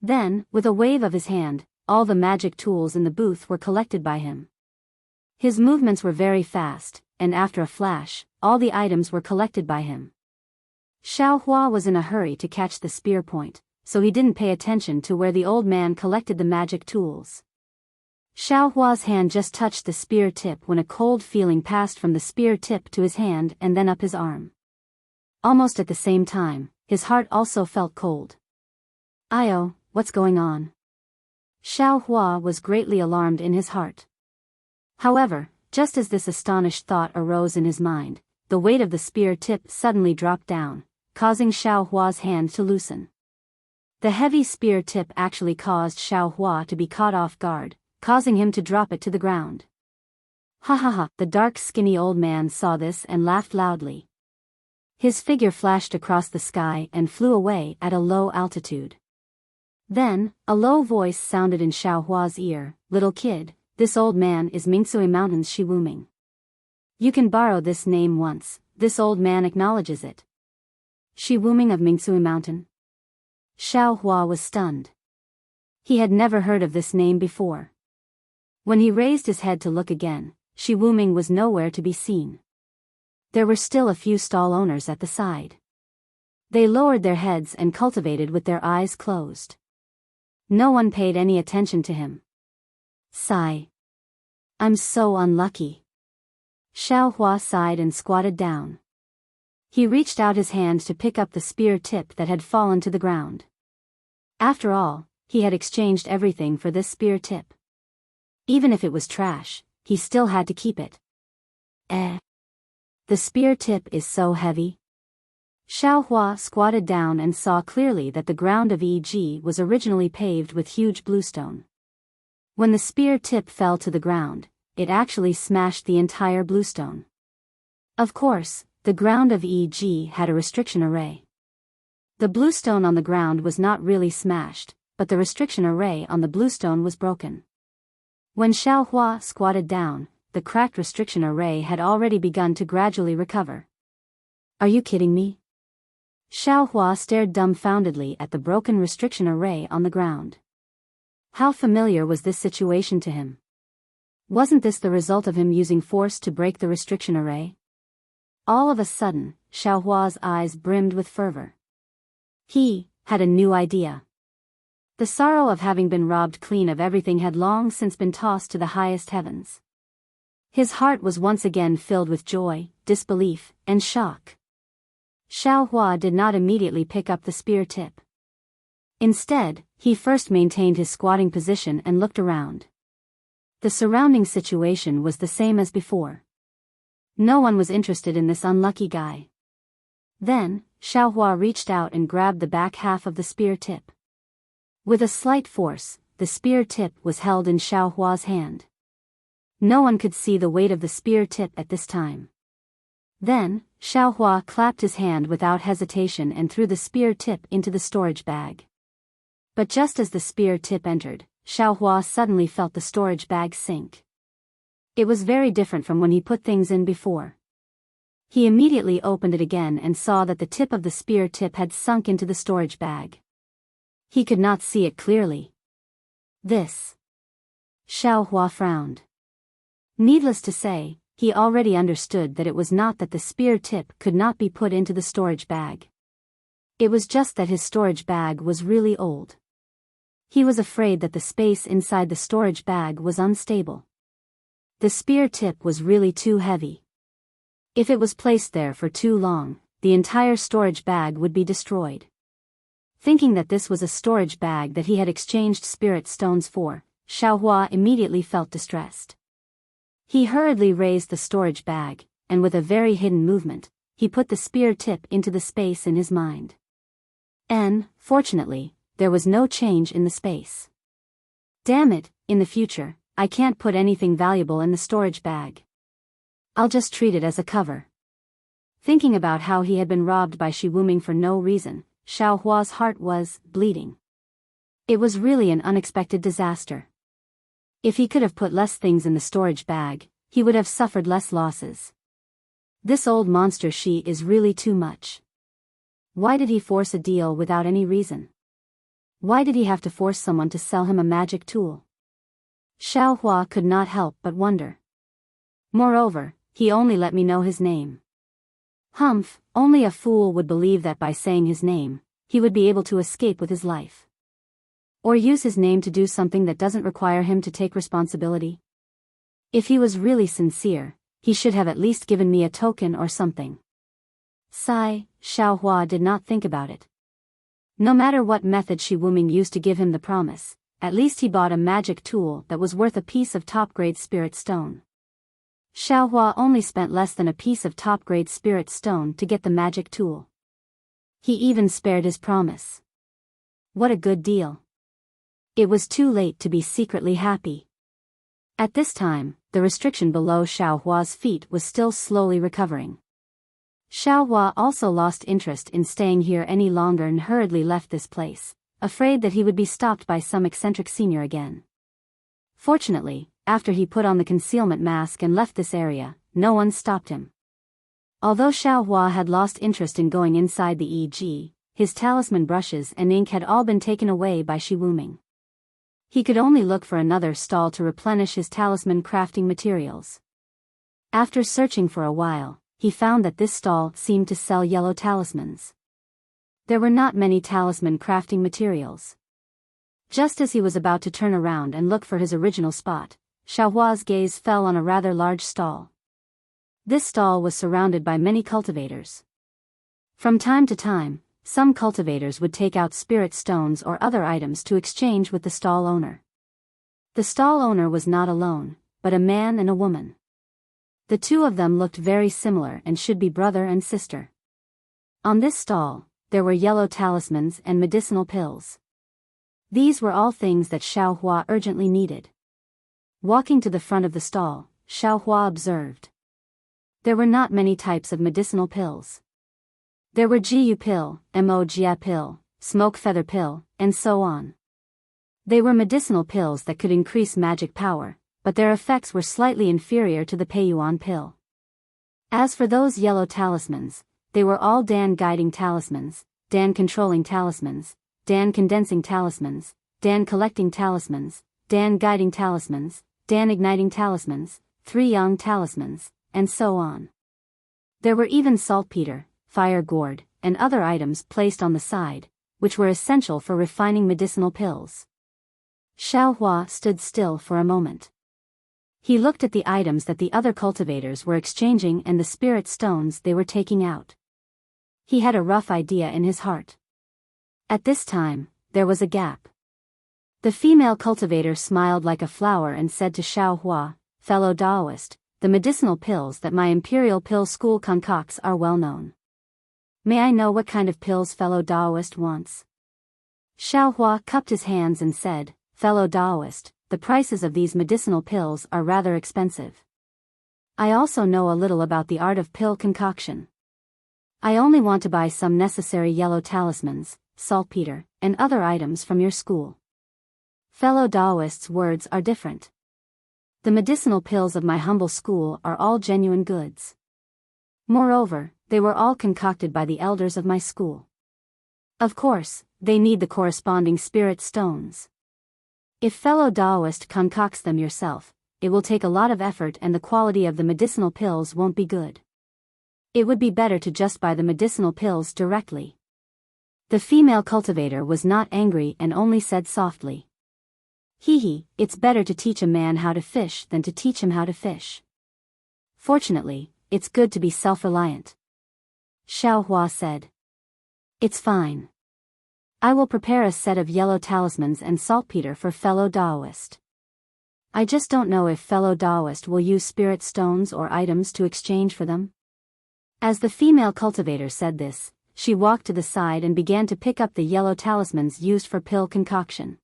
Then, with a wave of his hand, all the magic tools in the booth were collected by him. His movements were very fast, and after a flash, all the items were collected by him. Xiao Hua was in a hurry to catch the spear point, so he didn't pay attention to where the old man collected the magic tools. Xiaohua's hand just touched the spear tip when a cold feeling passed from the spear tip to his hand and then up his arm. Almost at the same time, his heart also felt cold. "Io, what's going on?" Xiaohua was greatly alarmed in his heart. However, just as this astonished thought arose in his mind, the weight of the spear tip suddenly dropped down, causing Xiaohua's hand to loosen. The heavy spear tip actually caused Xiaohua to be caught off guard, causing him to drop it to the ground. Ha ha ha! The dark skinny old man saw this and laughed loudly. His figure flashed across the sky and flew away at a low altitude. Then, a low voice sounded in Xiaohua's ear, "Little kid, this old man is Mingsui Mountain's Shiwuming. You can borrow this name once, this old man acknowledges it." Shiwuming of Mingsui Mountain? Xiaohua was stunned. He had never heard of this name before. When he raised his head to look again, Shiwuming was nowhere to be seen. There were still a few stall owners at the side. They lowered their heads and cultivated with their eyes closed. No one paid any attention to him. Sigh. "I'm so unlucky." Xiaohua sighed and squatted down. He reached out his hand to pick up the spear tip that had fallen to the ground. After all, he had exchanged everything for this spear tip. Even if it was trash, he still had to keep it. The spear tip is so heavy. Xiaohua squatted down and saw clearly that the ground of EG was originally paved with huge bluestone. When the spear tip fell to the ground, it actually smashed the entire bluestone. Of course, the ground of EG had a restriction array. The bluestone on the ground was not really smashed, but the restriction array on the bluestone was broken. When Xiaohua squatted down, the cracked restriction array had already begun to gradually recover. "Are you kidding me?" Xiaohua stared dumbfoundedly at the broken restriction array on the ground. How familiar was this situation to him? Wasn't this the result of him using force to break the restriction array? All of a sudden, Xiaohua's eyes brimmed with fervor. He had a new idea. The sorrow of having been robbed clean of everything had long since been tossed to the highest heavens. His heart was once again filled with joy, disbelief, and shock. Xiaohua did not immediately pick up the spear tip. Instead, he first maintained his squatting position and looked around. The surrounding situation was the same as before. No one was interested in this unlucky guy. Then, Xiaohua reached out and grabbed the back half of the spear tip. With a slight force, the spear tip was held in Xiaohua's hand. No one could see the weight of the spear tip at this time. Then, Xiaohua clapped his hand without hesitation and threw the spear tip into the storage bag. But just as the spear tip entered, Xiaohua suddenly felt the storage bag sink. It was very different from when he put things in before. He immediately opened it again and saw that the tip of the spear tip had sunk into the storage bag. He could not see it clearly. This. Xiaohua frowned. Needless to say, he already understood that it was not that the spear tip could not be put into the storage bag. It was just that his storage bag was really old. He was afraid that the space inside the storage bag was unstable. The spear tip was really too heavy. If it was placed there for too long, the entire storage bag would be destroyed. Thinking that this was a storage bag that he had exchanged spirit stones for, Xiaohua immediately felt distressed. He hurriedly raised the storage bag, and with a very hidden movement, he put the spear tip into the space in his mind. Fortunately, there was no change in the space. Damn it, in the future, I can't put anything valuable in the storage bag. I'll just treat it as a cover. Thinking about how he had been robbed by Shiwuming for no reason, Xiaohua's heart was bleeding. It was really an unexpected disaster. If he could have put less things in the storage bag, he would have suffered less losses. This old monster she is really too much. Why did he force a deal without any reason? Why did he have to force someone to sell him a magic tool? Xiaohua could not help but wonder. Moreover, he only let me know his name. Humph, only a fool would believe that by saying his name, he would be able to escape with his life. Or use his name to do something that doesn't require him to take responsibility. If he was really sincere, he should have at least given me a token or something. Sigh, Xiaohua did not think about it. No matter what method Shi Wuming used to give him the promise, at least he bought a magic tool that was worth a piece of top-grade spirit stone. Xiaohua only spent less than a piece of top-grade spirit stone to get the magic tool. He even spared his promise. What a good deal. It was too late to be secretly happy. At this time, the restriction below Xiaohua's feet was still slowly recovering. Xiaohua also lost interest in staying here any longer and hurriedly left this place, afraid that he would be stopped by some eccentric senior again. Fortunately, after he put on the concealment mask and left this area, no one stopped him. Although Xiaohua had lost interest in going inside the EG, his talisman brushes and ink had all been taken away by Shi Wuming. He could only look for another stall to replenish his talisman crafting materials. After searching for a while, he found that this stall seemed to sell yellow talismans. There were not many talisman crafting materials. Just as he was about to turn around and look for his original spot, Xiaohua's gaze fell on a rather large stall. This stall was surrounded by many cultivators. From time to time, some cultivators would take out spirit stones or other items to exchange with the stall owner. The stall owner was not alone, but a man and a woman. The two of them looked very similar and should be brother and sister. On this stall, there were yellow talismans and medicinal pills. These were all things that Xiaohua urgently needed. Walking to the front of the stall, Xiaohua observed. There were not many types of medicinal pills. There were Jiyu pill, Mo Jia pill, smoke feather pill, and so on. They were medicinal pills that could increase magic power, but their effects were slightly inferior to the Peiyuan pill. As for those yellow talismans, they were all Dan guiding talismans, Dan controlling talismans, Dan condensing talismans, Dan collecting talismans, Dan guiding talismans, Dan igniting talismans, 3 Yang talismans, and so on. There were even saltpeter, fire gourd, and other items placed on the side, which were essential for refining medicinal pills. Xiaohua stood still for a moment. He looked at the items that the other cultivators were exchanging and the spirit stones they were taking out. He had a rough idea in his heart. At this time, there was a gap. The female cultivator smiled like a flower and said to Xiaohua, "Fellow Daoist, the medicinal pills that my imperial pill school concocts are well known. May I know what kind of pills fellow Daoist wants?" Xiaohua cupped his hands and said, "Fellow Daoist, the prices of these medicinal pills are rather expensive. I also know a little about the art of pill concoction. I only want to buy some necessary yellow talismans, saltpeter, and other items from your school." Fellow Daoist's words are different. The medicinal pills of my humble school are all genuine goods. Moreover, they were all concocted by the elders of my school. Of course, they need the corresponding spirit stones. If fellow Daoist concocts them yourself, it will take a lot of effort and the quality of the medicinal pills won't be good. It would be better to just buy the medicinal pills directly. The female cultivator was not angry and only said softly, "Hee, it's better to teach a man how to fish than to teach him how to fish. Fortunately, it's good to be self-reliant." Xiaohua said, "It's fine. I will prepare a set of yellow talismans and saltpeter for fellow Daoist. I just don't know if fellow Daoist will use spirit stones or items to exchange for them." As the female cultivator said this, she walked to the side and began to pick up the yellow talismans used for pill concoction.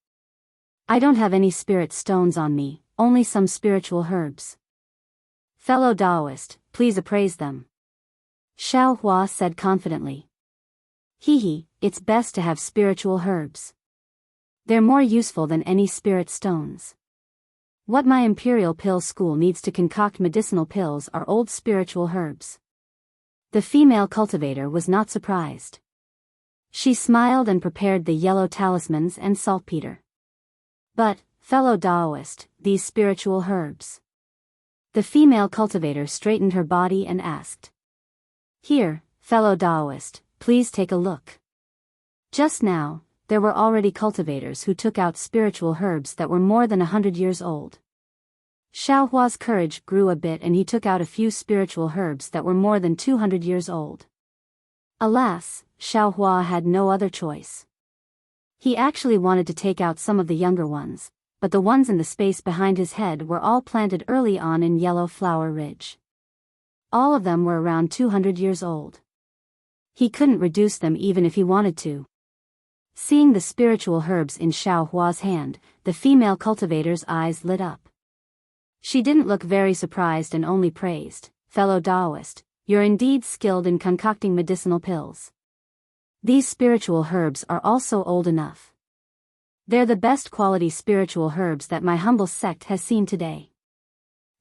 "I don't have any spirit stones on me, only some spiritual herbs. Fellow Daoist, please appraise them." Xiaohua said confidently. "Hee, it's best to have spiritual herbs. They're more useful than any spirit stones. What my imperial pill school needs to concoct medicinal pills are old spiritual herbs." The female cultivator was not surprised. She smiled and prepared the yellow talismans and saltpeter. "But, fellow Daoist, these spiritual herbs." The female cultivator straightened her body and asked, "Here, fellow Daoist, please take a look." Just now, there were already cultivators who took out spiritual herbs that were more than 100 years old. Xiaohua's courage grew a bit and he took out a few spiritual herbs that were more than 200 years old. Alas, Xiaohua had no other choice. He actually wanted to take out some of the younger ones, but the ones in the space behind his head were all planted early on in Yellow Flower Ridge. All of them were around 200 years old. He couldn't reduce them even if he wanted to. Seeing the spiritual herbs in Xiaohua's hand, the female cultivator's eyes lit up. She didn't look very surprised and only praised, "Fellow Taoist, you're indeed skilled in concocting medicinal pills. These spiritual herbs are also old enough. They're the best quality spiritual herbs that my humble sect has seen today."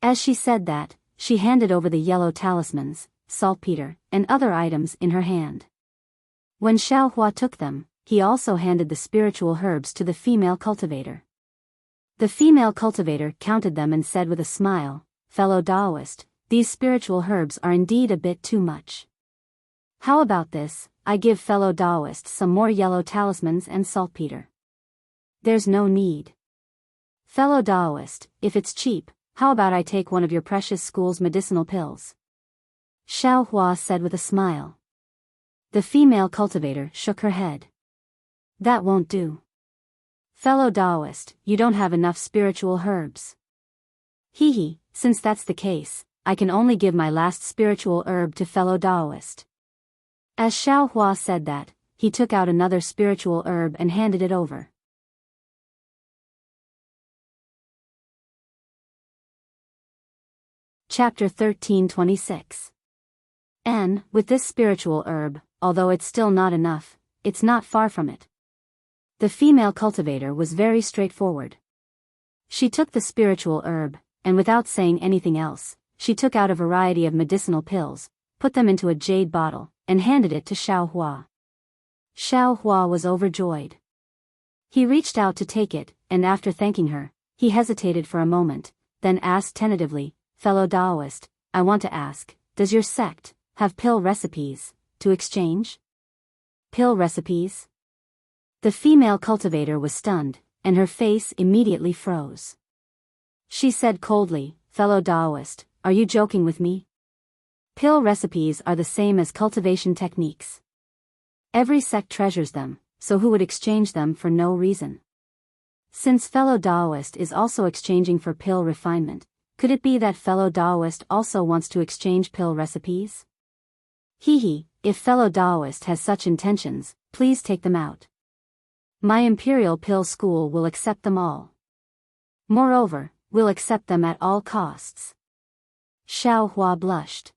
As she said that, she handed over the yellow talismans, saltpeter, and other items in her hand. When Xiaohua took them, he also handed the spiritual herbs to the female cultivator. The female cultivator counted them and said with a smile, "Fellow Taoist, these spiritual herbs are indeed a bit too much. How about this, I give fellow Taoist some more yellow talismans and saltpeter." "There's no need. Fellow Taoist, if it's cheap, how about I take one of your precious school's medicinal pills?" Xiaohua said with a smile. The female cultivator shook her head. "That won't do. Fellow Taoist, you don't have enough spiritual herbs." "Hee, since that's the case, I can only give my last spiritual herb to fellow Taoist." As Xiaohua said that, he took out another spiritual herb and handed it over. Chapter 13:26. And, with this spiritual herb, although it's still not enough, it's not far from it. The female cultivator was very straightforward. She took the spiritual herb, and without saying anything else, she took out a variety of medicinal pills, put them into a jade bottle, and handed it to Xiaohua. Xiaohua was overjoyed. He reached out to take it, and after thanking her, he hesitated for a moment, then asked tentatively, "Fellow Taoist, I want to ask, does your sect have pill recipes to exchange?" "Pill recipes?" The female cultivator was stunned, and her face immediately froze. She said coldly, "Fellow Taoist, are you joking with me? Pill recipes are the same as cultivation techniques. Every sect treasures them, so who would exchange them for no reason? Since fellow Taoist is also exchanging for pill refinement, could it be that fellow Taoist also wants to exchange pill recipes? Hee, if fellow Taoist has such intentions, please take them out. My Imperial Pill School will accept them all. Moreover, we'll accept them at all costs." Xiaohua blushed.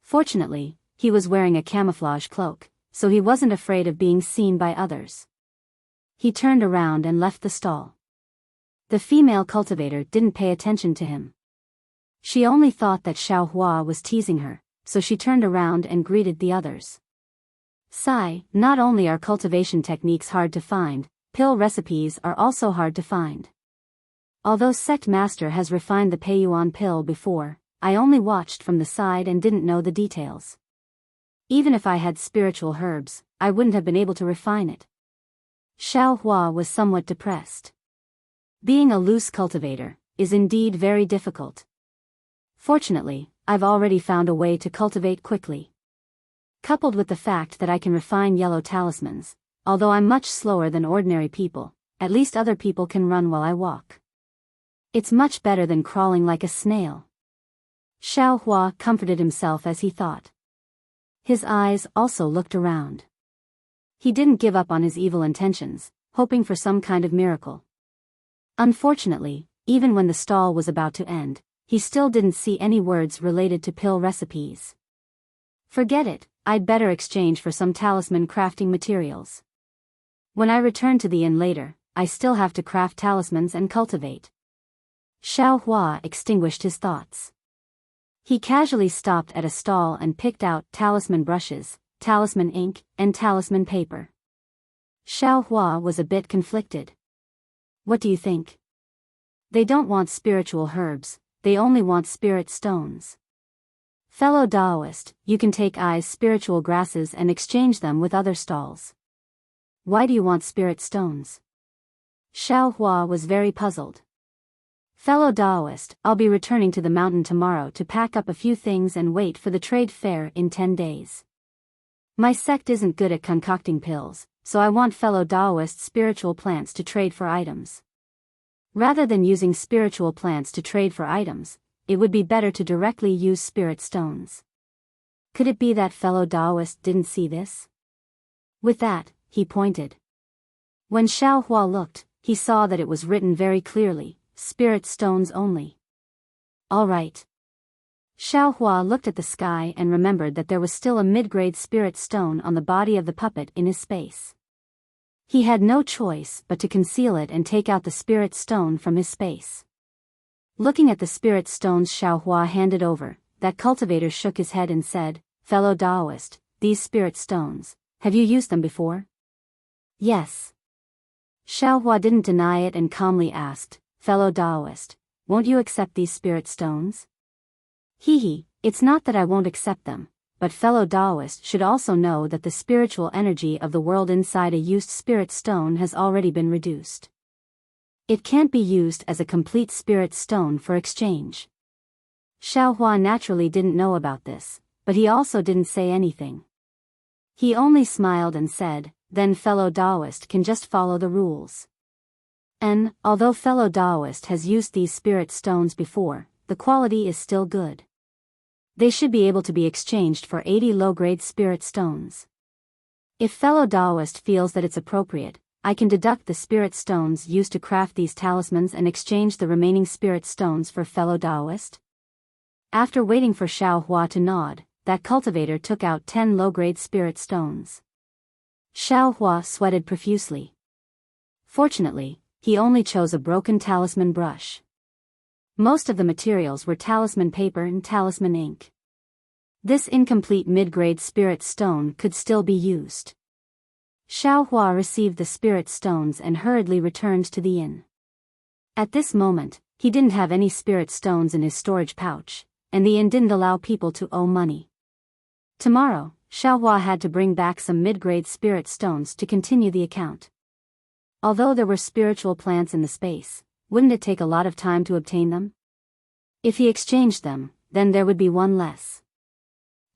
Fortunately, he was wearing a camouflage cloak, so he wasn't afraid of being seen by others. He turned around and left the stall. The female cultivator didn't pay attention to him. She only thought that Xiaohua was teasing her, so she turned around and greeted the others. "Sigh, not only are cultivation techniques hard to find, pill recipes are also hard to find. Although Sect Master has refined the Peiyuan pill before, I only watched from the side and didn't know the details. Even if I had spiritual herbs, I wouldn't have been able to refine it." Xiaohua was somewhat depressed. Being a loose cultivator is indeed very difficult. Fortunately, I've already found a way to cultivate quickly. Coupled with the fact that I can refine yellow talismans, although I'm much slower than ordinary people, at least other people can run while I walk. It's much better than crawling like a snail. Xiaohua comforted himself as he thought. His eyes also looked around. He didn't give up on his evil intentions, hoping for some kind of miracle. Unfortunately, even when the stall was about to end, he still didn't see any words related to pill recipes. Forget it, I'd better exchange for some talisman crafting materials. When I return to the inn later, I still have to craft talismans and cultivate. Xiaohua extinguished his thoughts. He casually stopped at a stall and picked out talisman brushes, talisman ink, and talisman paper. Xiaohua was a bit conflicted. "What do you think?" "They don't want spiritual herbs, they only want spirit stones. Fellow Taoist, you can take I's spiritual grasses and exchange them with other stalls. Why do you want spirit stones? Xiao Hua was very puzzled. Fellow Daoist, I'll be returning to the mountain tomorrow to pack up a few things and wait for the trade fair in 10 days. My sect isn't good at concocting pills, so I want fellow Daoist spiritual plants to trade for items. Rather than using spiritual plants to trade for items, it would be better to directly use spirit stones. Could it be that fellow Daoist didn't see this? With that, he pointed. When Xiao Hua looked, he saw that it was written very clearly, spirit stones only. All right. Xiao Hua looked at the sky and remembered that there was still a mid-grade spirit stone on the body of the puppet in his space. He had no choice but to conceal it and take out the spirit stone from his space. Looking at the spirit stones Xiao Hua handed over, that cultivator shook his head and said, Fellow Daoist, these spirit stones, have you used them before? Yes. Xiao Hua didn't deny it and calmly asked, Fellow Daoist, won't you accept these spirit stones? Hee, it's not that I won't accept them, but fellow Daoist should also know that the spiritual energy of the world inside a used spirit stone has already been reduced. It can't be used as a complete spirit stone for exchange. Xiao Hua naturally didn't know about this, but he also didn't say anything. He only smiled and said, then fellow Daoist can just follow the rules. And, although fellow Daoist has used these spirit stones before, the quality is still good. They should be able to be exchanged for 80 low-grade spirit stones. If fellow Daoist feels that it's appropriate, I can deduct the spirit stones used to craft these talismans and exchange the remaining spirit stones for fellow Daoist. After waiting for Xiao Hua to nod, that cultivator took out 10 low-grade spirit stones. Xiao Hua sweated profusely. Fortunately, he only chose a broken talisman brush. Most of the materials were talisman paper and talisman ink. This incomplete mid-grade spirit stone could still be used. Xiao Hua received the spirit stones and hurriedly returned to the inn. At this moment, he didn't have any spirit stones in his storage pouch, and the inn didn't allow people to owe money. Tomorrow, Xiao Hua had to bring back some mid-grade spirit stones to continue the account. Although there were spiritual plants in the space, wouldn't it take a lot of time to obtain them? If he exchanged them, then there would be one less.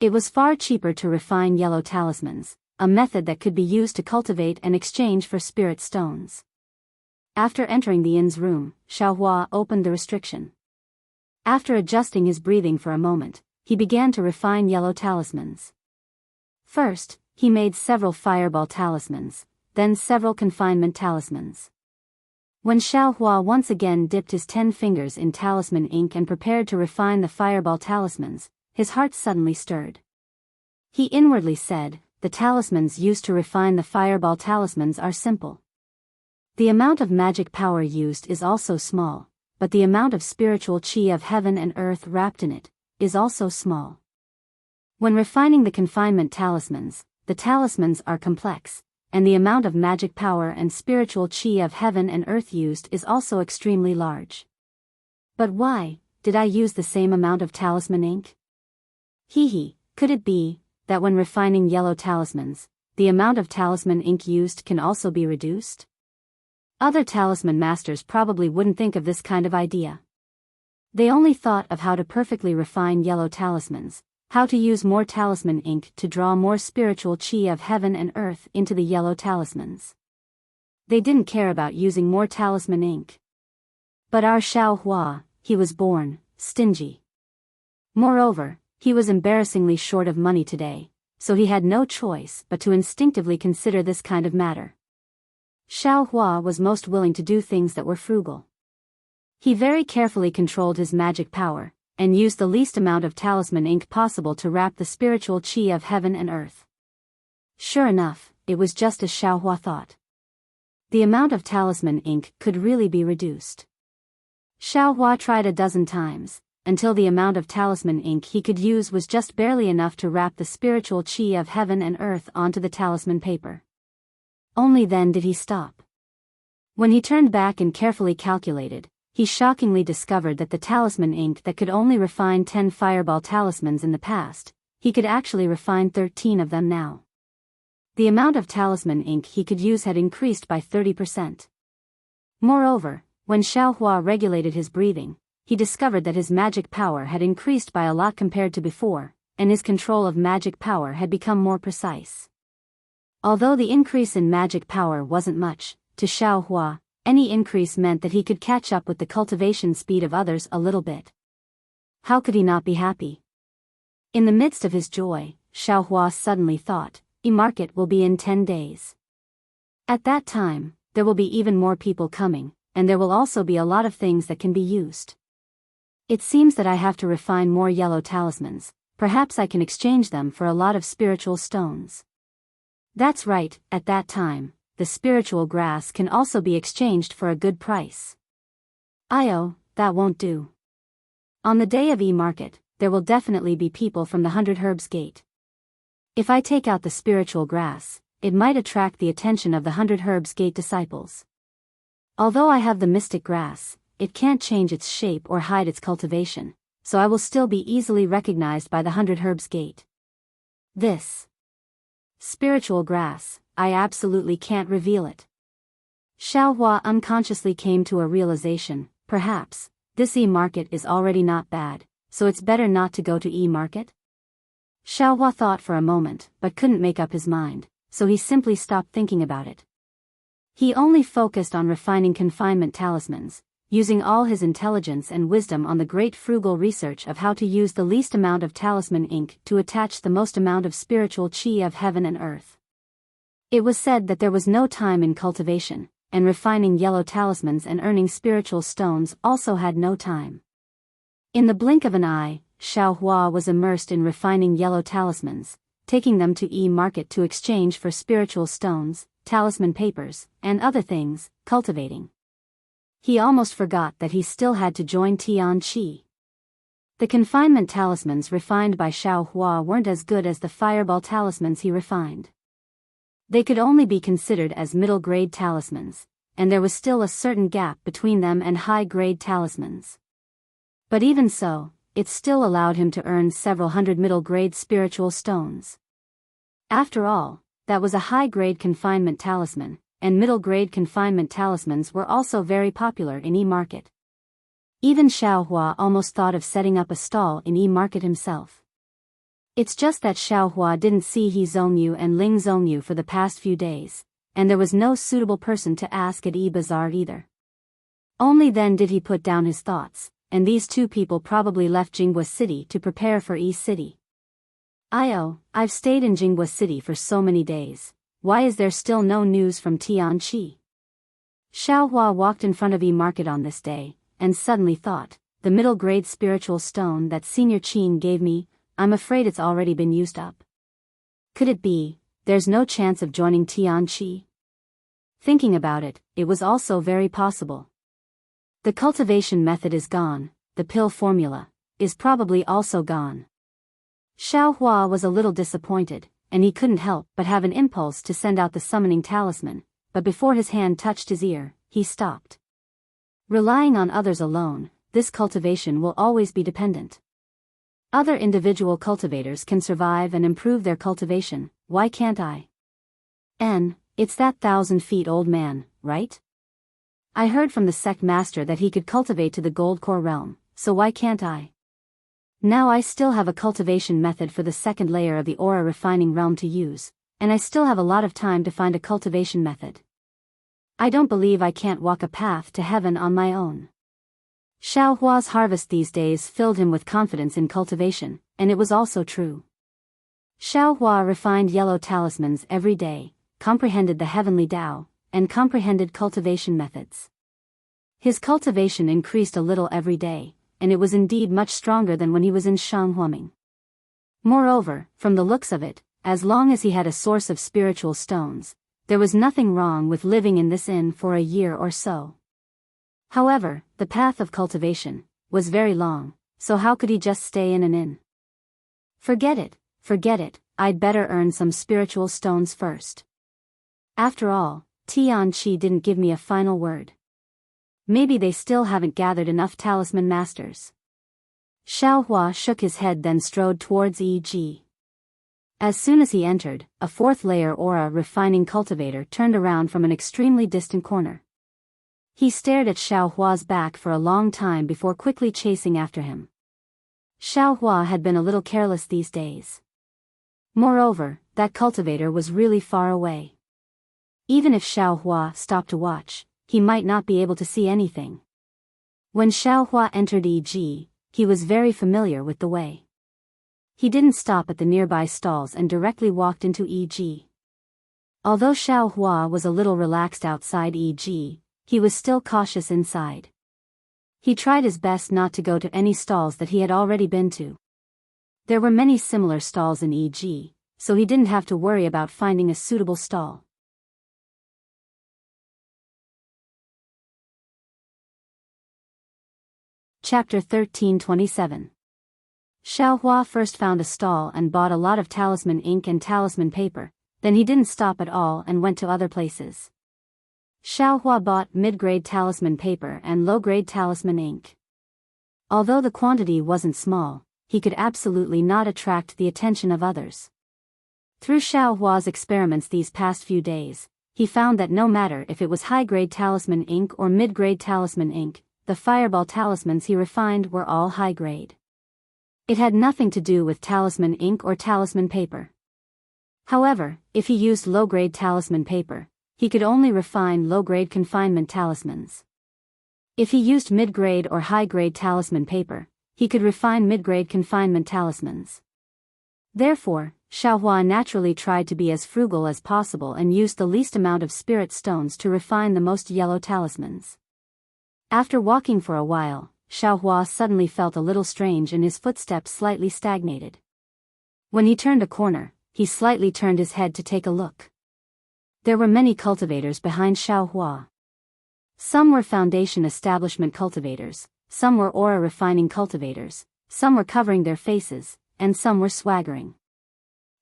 It was far cheaper to refine yellow talismans, a method that could be used to cultivate and exchange for spirit stones. After entering the inn's room, Xiao Hua opened the restriction. After adjusting his breathing for a moment, he began to refine yellow talismans. First, he made several fireball talismans, then several confinement talismans. When Xiao Hua once again dipped his 10 fingers in talisman ink and prepared to refine the fireball talismans, his heart suddenly stirred. He inwardly said, the talismans used to refine the fireball talismans are simple. The amount of magic power used is also small, but the amount of spiritual chi of heaven and earth wrapped in it is also small. When refining the confinement talismans, the talismans are complex, and the amount of magic power and spiritual chi of heaven and earth used is also extremely large. But why did I use the same amount of talisman ink? Could it be that when refining yellow talismans, the amount of talisman ink used can also be reduced? Other talisman masters probably wouldn't think of this kind of idea. They only thought of how to perfectly refine yellow talismans, how to use more talisman ink to draw more spiritual chi of heaven and earth into the yellow talismans. They didn't care about using more talisman ink. But our Xiao Hua, he was born stingy. Moreover, he was embarrassingly short of money today, so he had no choice but to instinctively consider this kind of matter. Xiao Hua was most willing to do things that were frugal. He very carefully controlled his magic power, and used the least amount of talisman ink possible to wrap the spiritual chi of heaven and earth. Sure enough, it was just as Xiao Hua thought. The amount of talisman ink could really be reduced. Xiao Hua tried a dozen times, until the amount of talisman ink he could use was just barely enough to wrap the spiritual chi of heaven and earth onto the talisman paper. Only then did he stop. When he turned back and carefully calculated, he shockingly discovered that the talisman ink that could only refine 10 fireball talismans in the past, he could actually refine 13 of them now. The amount of talisman ink he could use had increased by 30%. Moreover, when Xiaohua regulated his breathing, he discovered that his magic power had increased by a lot compared to before, and his control of magic power had become more precise. Although the increase in magic power wasn't much, to Xiaohua, any increase meant that he could catch up with the cultivation speed of others a little bit. How could he not be happy? In the midst of his joy, Xiaohua suddenly thought, "E-market will be in 10 days. At that time, there will be even more people coming, and there will also be a lot of things that can be used. It seems that I have to refine more yellow talismans, perhaps I can exchange them for a lot of spiritual stones." That's right, at that time, the spiritual grass can also be exchanged for a good price. That won't do. On the day of E-market, there will definitely be people from the 100 Herbs Gate. If I take out the spiritual grass, it might attract the attention of the 100 Herbs Gate disciples. Although I have the mystic grass, it can't change its shape or hide its cultivation, so I will still be easily recognized by the 100 Herbs Gate. This spiritual grass, I absolutely can't reveal it. Xiaohua unconsciously came to a realization, perhaps, this E-market is already not bad, so it's better not to go to E-market? Xiaohua thought for a moment, but couldn't make up his mind, so he simply stopped thinking about it. He only focused on refining confinement talismans, using all his intelligence and wisdom on the great frugal research of how to use the least amount of talisman ink to attach the most amount of spiritual chi of heaven and earth. It was said that there was no time in cultivation, and refining yellow talismans and earning spiritual stones also had no time. In the blink of an eye, Xiaohua was immersed in refining yellow talismans, taking them to E-market to exchange for spiritual stones, talisman papers, and other things, cultivating. He almost forgot that he still had to join Tian Qi. The confinement talismans refined by Xiaohua weren't as good as the fireball talismans he refined. They could only be considered as middle-grade talismans, and there was still a certain gap between them and high-grade talismans. But even so, it still allowed him to earn several hundred middle-grade spiritual stones. After all, that was a high-grade confinement talisman, and middle-grade confinement talismans were also very popular in E-market. Even Xiaohua almost thought of setting up a stall in E-market himself. It's just that Xiaohua didn't see He Zhongyu and Ling Zhongyu for the past few days, and there was no suitable person to ask at E-Bazaar either. Only then did he put down his thoughts, and these two people probably left Jinghua City to prepare for E-City. I've stayed in Jinghua City for so many days. Why is there still no news from Tian Qi? Xiaohua walked in front of E-market on this day, and suddenly thought, the middle-grade spiritual stone that Senior Qin gave me, I'm afraid it's already been used up. Could it be, there's no chance of joining Tian Qi? Thinking about it, it was also very possible. The cultivation method is gone, the pill formula is probably also gone. Xiaohua was a little disappointed, and he couldn't help but have an impulse to send out the summoning talisman, but before his hand touched his ear, he stopped. Relying on others alone, this cultivation will always be dependent. Other individual cultivators can survive and improve their cultivation, why can't I? It's that 1,000-feet-old man, right? I heard from the sect master that he could cultivate to the gold core realm, so why can't I? Now I still have a cultivation method for the second layer of the aura refining realm to use, and I still have a lot of time to find a cultivation method. I don't believe I can't walk a path to heaven on my own. Xiaohua's harvest these days filled him with confidence in cultivation, and it was also true. Xiaohua refined yellow talismans every day, comprehended the heavenly Tao, and comprehended cultivation methods. His cultivation increased a little every day, and it was indeed much stronger than when he was in Shanghuaming. Moreover, from the looks of it, as long as he had a source of spiritual stones, there was nothing wrong with living in this inn for a year or so. However, the path of cultivation was very long, so how could he just stay in an inn? Forget it, I'd better earn some spiritual stones first. After all, Tian Qi didn't give me a final word. Maybe they still haven't gathered enough talisman masters. Xiaohua shook his head then strode towards E.G. As soon as he entered, a fourth-layer aura refining cultivator turned around from an extremely distant corner. He stared at Xiao Hua's back for a long time before quickly chasing after him. Xiao Hua had been a little careless these days. Moreover, that cultivator was really far away. Even if Xiao Hua stopped to watch, he might not be able to see anything. When Xiao Hua entered EG, he was very familiar with the way. He didn't stop at the nearby stalls and directly walked into EG. Although Xiao Hua was a little relaxed outside EG, he was still cautious inside. He tried his best not to go to any stalls that he had already been to. There were many similar stalls in EG, so he didn't have to worry about finding a suitable stall. Chapter 1327. Xiao Hua first found a stall and bought a lot of talisman ink and talisman paper, then he didn't stop at all and went to other places. Xiao Hua bought mid-grade talisman paper and low-grade talisman ink. Although the quantity wasn't small, he could absolutely not attract the attention of others. Through Xiao Hua's experiments these past few days, he found that no matter if it was high-grade talisman ink or mid-grade talisman ink, the fireball talismans he refined were all high-grade. It had nothing to do with talisman ink or talisman paper. However, if he used low-grade talisman paper, he could only refine low-grade confinement talismans. If he used mid-grade or high-grade talisman paper, he could refine mid-grade confinement talismans. Therefore, Xiao Hua naturally tried to be as frugal as possible and used the least amount of spirit stones to refine the most yellow talismans. After walking for a while, Xiao Hua suddenly felt a little strange and his footsteps slightly stagnated. When he turned a corner, he slightly turned his head to take a look. There were many cultivators behind Xiao Hua. Some were foundation establishment cultivators, some were aura refining cultivators, some were covering their faces, and some were swaggering.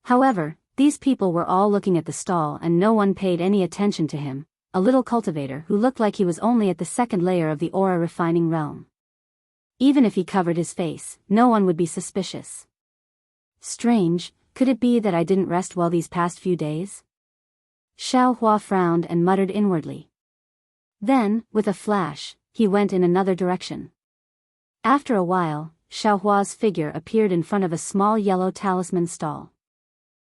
However, these people were all looking at the stall and no one paid any attention to him, a little cultivator who looked like he was only at the second layer of the aura refining realm. Even if he covered his face, no one would be suspicious. Strange, could it be that I didn't rest well these past few days? Xiao Hua frowned and muttered inwardly. Then, with a flash, he went in another direction. After a while, Xiao Hua's figure appeared in front of a small yellow talisman stall.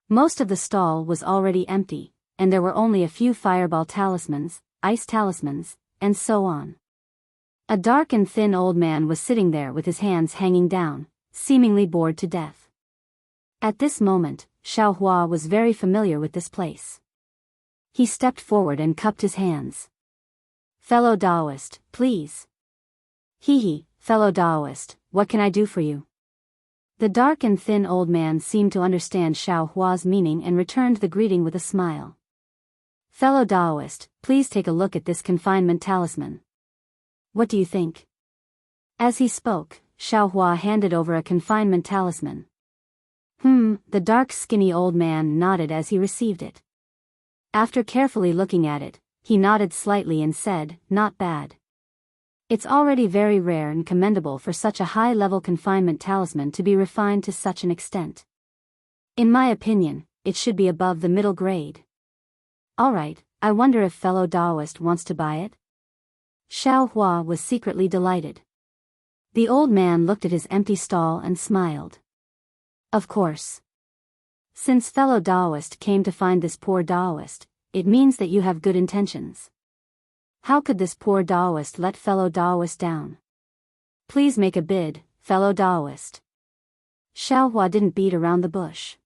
Most of the stall was already empty, and there were only a few fireball talismans, ice talismans, and so on. A dark and thin old man was sitting there with his hands hanging down, seemingly bored to death. At this moment, Xiao Hua was very familiar with this place. He stepped forward and cupped his hands. "Fellow Taoist, please." "Hee, fellow Taoist, what can I do for you?" The dark and thin old man seemed to understand Xiao Hua's meaning and returned the greeting with a smile. "Fellow Taoist, please take a look at this confinement talisman. What do you think?" As he spoke, Xiao Hua handed over a confinement talisman. The dark skinny old man nodded as he received it. After carefully looking at it, he nodded slightly and said, "Not bad. It's already very rare and commendable for such a high-level confinement talisman to be refined to such an extent. In my opinion, it should be above the middle grade. Alright, I wonder if fellow Taoist wants to buy it?" Xiao Hua was secretly delighted. The old man looked at his empty stall and smiled. Of course. Since fellow Taoist came to find this poor Taoist, it means that you have good intentions. How could this poor Taoist let fellow Taoist down? Please make a bid, fellow Taoist. Xiao Hua didn't beat around the bush.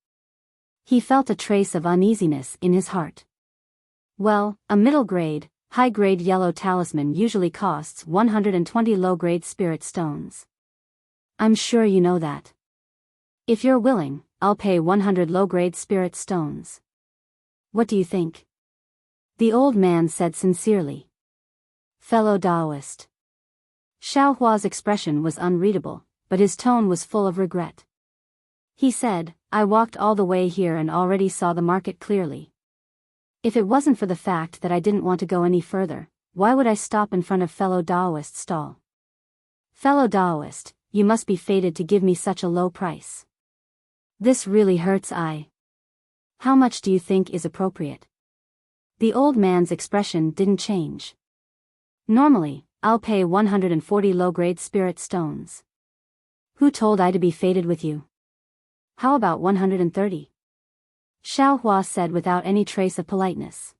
He felt a trace of uneasiness in his heart. Well, a middle-grade, high-grade yellow talisman usually costs 120 low-grade spirit stones. I'm sure you know that. If you're willing, I'll pay 100 low-grade spirit stones. What do you think? The old man said sincerely. Fellow Taoist. Xiao Hua's expression was unreadable, but his tone was full of regret. He said, "I walked all the way here and already saw the market clearly. If it wasn't for the fact that I didn't want to go any further, why would I stop in front of fellow Taoist's stall? Fellow Taoist, you must be fated to give me such a low price. This really hurts. How much do you think is appropriate? The old man's expression didn't change. Normally, I'll pay 140 low-grade spirit stones. Who told I to be fated with you? How about 130? Xiaohua said without any trace of politeness.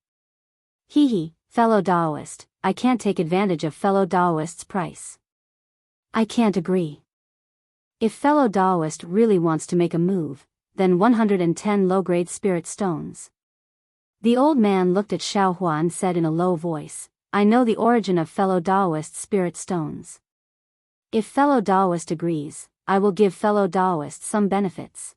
Hee, fellow Daoist, I can't take advantage of fellow Daoist's price. I can't agree. If fellow Daoist really wants to make a move, then 110 low-grade spirit stones. The old man looked at Xiaohua and said in a low voice, I know the origin of fellow Daoist spirit stones. If fellow Daoist agrees, I will give fellow Daoist some benefits.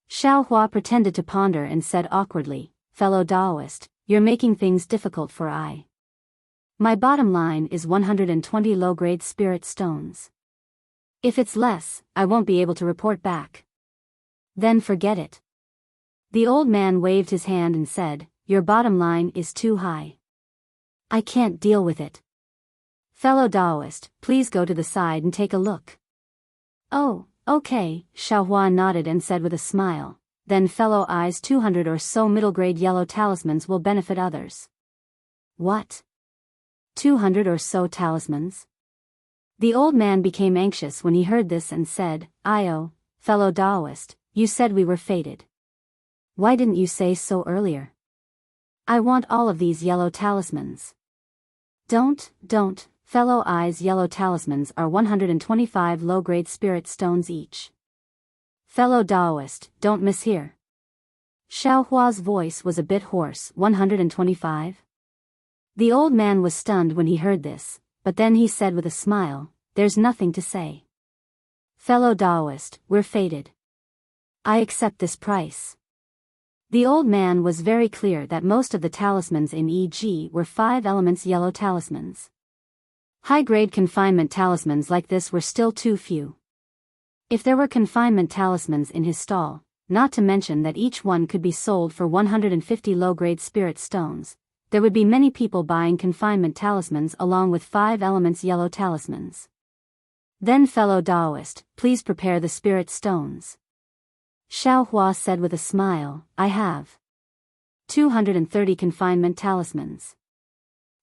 Xiaohua pretended to ponder and said awkwardly, fellow Daoist, you're making things difficult for I. My bottom line is 120 low-grade spirit stones. If it's less, I won't be able to report back. Then forget it. The old man waved his hand and said, your bottom line is too high. I can't deal with it. Fellow Daoist, please go to the side and take a look. Oh, okay, Xiaohua nodded and said with a smile, then fellow I's 200 or so middle-grade yellow talismans will benefit others. What? 200 or so talismans? The old man became anxious when he heard this and said, Io, fellow Daoist, you said we were fated. Why didn't you say so earlier? I want all of these yellow talismans. Don't, fellow I's yellow talismans are 125 low-grade spirit stones each. Fellow Daoist, don't mishear. Xiaohua's voice was a bit hoarse. 125? The old man was stunned when he heard this, but then he said with a smile, there's nothing to say. Fellow Daoist, we're fated. I accept this price. The old man was very clear that most of the talismans in EG were 5 elements yellow talismans. High-grade confinement talismans like this were still too few. If there were confinement talismans in his stall, not to mention that each one could be sold for 150 low-grade spirit stones, there would be many people buying confinement talismans along with 5 elements yellow talismans. Then fellow Daoist, please prepare the spirit stones. Xiaohua said with a smile, I have 230 confinement talismans.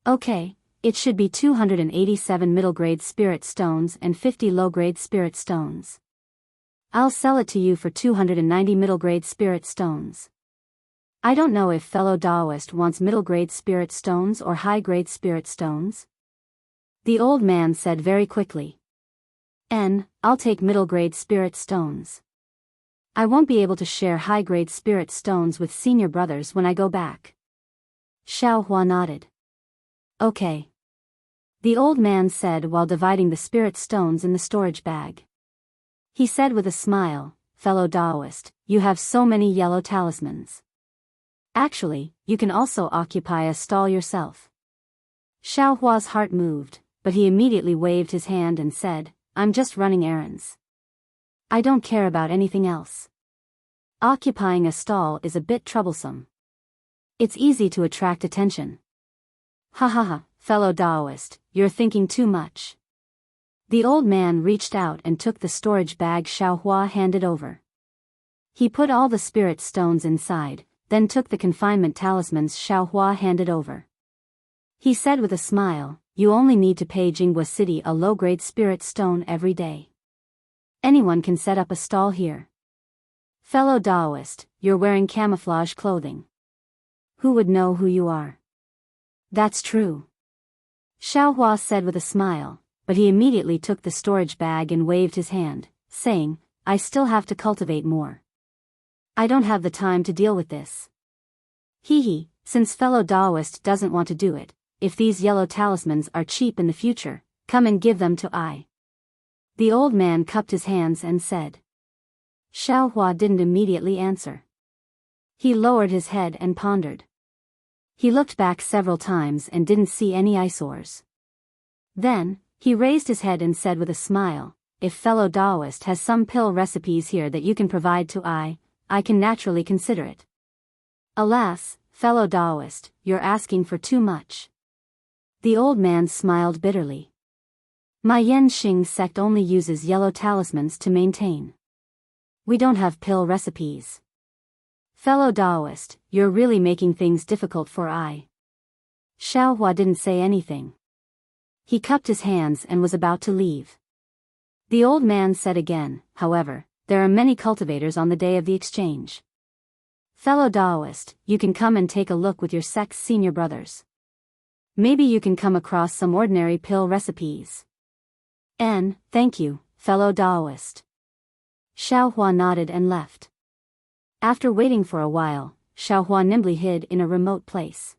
Okay, it should be 287 middle-grade spirit stones and 50 low-grade spirit stones. I'll sell it to you for 290 middle-grade spirit stones. I don't know if fellow Daoist wants middle-grade spirit stones or high-grade spirit stones. The old man said very quickly. I'll take middle-grade spirit stones. I won't be able to share high-grade spirit stones with senior brothers when I go back. Xiaohua nodded. Okay. The old man said while dividing the spirit stones in the storage bag. He said with a smile, fellow Daoist, you have so many yellow talismans. Actually, you can also occupy a stall yourself. Xiaohua's heart moved, but he immediately waved his hand and said, I'm just running errands. I don't care about anything else. Occupying a stall is a bit troublesome. It's easy to attract attention. Ha, fellow Daoist, you're thinking too much. The old man reached out and took the storage bag Xiaohua handed over. He put all the spirit stones inside, then took the confinement talismans Xiaohua handed over. He said with a smile, you only need to pay Jingwa City a low-grade spirit stone every day. Anyone can set up a stall here. Fellow Daoist, you're wearing camouflage clothing. Who would know who you are? That's true. Xiaohua said with a smile, but he immediately took the storage bag and waved his hand, saying, I still have to cultivate more. I don't have the time to deal with this. Hee, since fellow Daoist doesn't want to do it, if these yellow talismans are cheap in the future, come and give them to I. The old man cupped his hands and said. Xiaohua didn't immediately answer. He lowered his head and pondered. He looked back several times and didn't see any eyesores. Then, he raised his head and said with a smile, if fellow Daoist has some pill recipes here that you can provide to I can naturally consider it. Alas, fellow Daoist, you're asking for too much. The old man smiled bitterly. My Yanxing sect only uses yellow talismans to maintain. We don't have pill recipes. Fellow Daoist, you're really making things difficult for I. Xiaohua didn't say anything. He cupped his hands and was about to leave. The old man said again, however, there are many cultivators on the day of the exchange. Fellow Daoist, you can come and take a look with your sect's senior brothers. Maybe you can come across some ordinary pill recipes. Thank you, fellow Daoist. Xiaohua nodded and left. After waiting for a while, Xiaohua nimbly hid in a remote place.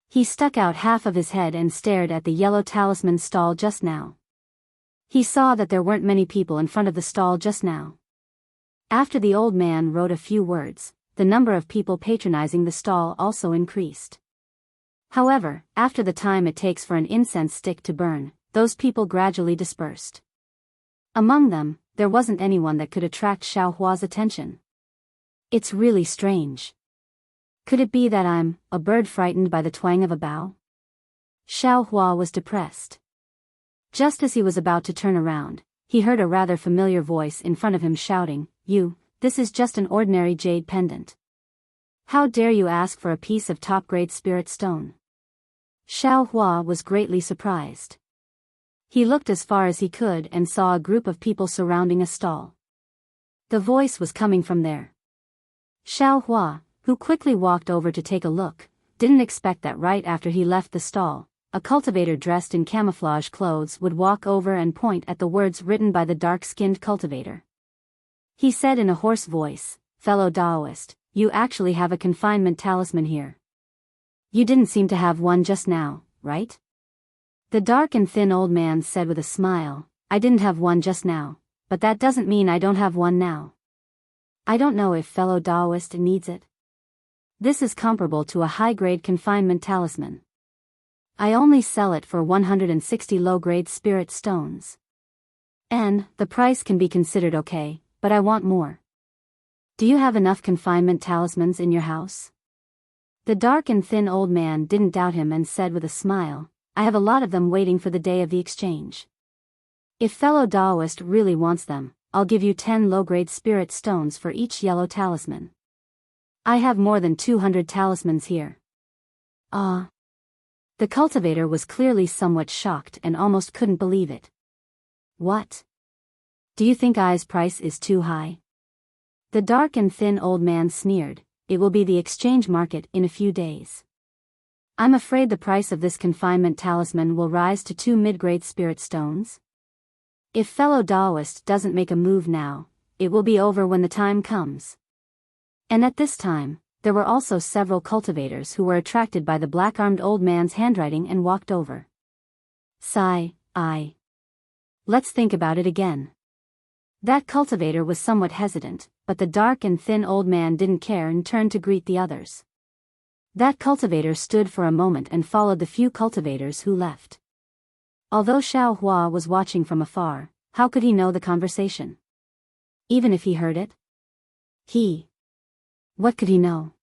He stuck out half of his head and stared at the yellow talisman stall just now. He saw that there weren't many people in front of the stall just now. After the old man wrote a few words, the number of people patronizing the stall also increased. However, after the time it takes for an incense stick to burn, those people gradually dispersed. Among them, there wasn't anyone that could attract Xiaohua's attention. It's really strange. Could it be that I'm a bird frightened by the twang of a bow? Xiaohua was depressed. Just as he was about to turn around, he heard a rather familiar voice in front of him shouting, This is just an ordinary jade pendant. How dare you ask for a piece of top-grade spirit stone? Xiaohua was greatly surprised. He looked as far as he could and saw a group of people surrounding a stall. The voice was coming from there. Xiaohua, who quickly walked over to take a look, didn't expect that right after he left the stall, a cultivator dressed in camouflage clothes would walk over and point at the words written by the dark-skinned cultivator. He said in a hoarse voice, Fellow Daoist, you actually have a confinement talisman here. You didn't seem to have one just now, right? The dark and thin old man said with a smile, I didn't have one just now, but that doesn't mean I don't have one now. I don't know if fellow Daoist needs it. This is comparable to a high-grade confinement talisman. I only sell it for 160 low-grade spirit stones. The price can be considered okay, but I want more. Do you have enough confinement talismans in your house? The dark and thin old man didn't doubt him and said with a smile, I have a lot of them waiting for the day of the exchange. If fellow Daoist really wants them, I'll give you 10 low-grade spirit stones for each yellow talisman. I have more than 200 talismans here. The cultivator was clearly somewhat shocked and almost couldn't believe it. What? Do you think I's price is too high? The dark and thin old man sneered, it will be the exchange market in a few days. I'm afraid the price of this confinement talisman will rise to 2 mid-grade spirit stones. If fellow Daoist doesn't make a move now, it will be over when the time comes. And at this time, there were also several cultivators who were attracted by the black-armed old man's handwriting and walked over. Sigh, let's think about it again. That cultivator was somewhat hesitant, but the dark and thin old man didn't care and turned to greet the others. That cultivator stood for a moment and followed the few cultivators who left. Although Xiaohua was watching from afar, how could he know the conversation? Even if he heard it? What could he know?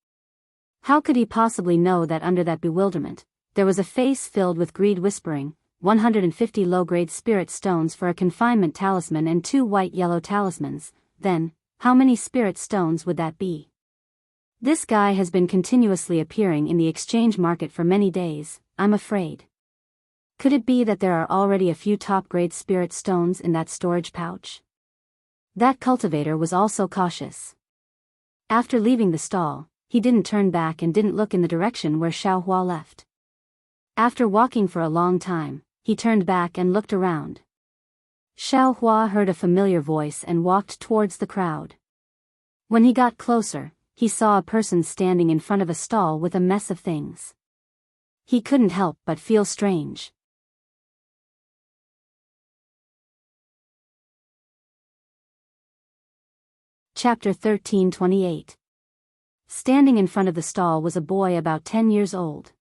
How could he possibly know that under that bewilderment, there was a face filled with greed whispering, 150 low-grade spirit stones for a confinement talisman and 2 white-yellow talismans, then, how many spirit stones would that be? This guy has been continuously appearing in the exchange market for many days, I'm afraid. Could it be that there are already a few top-grade spirit stones in that storage pouch? That cultivator was also cautious. After leaving the stall, he didn't turn back and didn't look in the direction where Xiaohua left. After walking for a long time, he turned back and looked around. Xiaohua heard a familiar voice and walked towards the crowd. When he got closer, he saw a person standing in front of a stall with a mess of things. He couldn't help but feel strange. Chapter 13:28. Standing in front of the stall was a boy about 10 years old.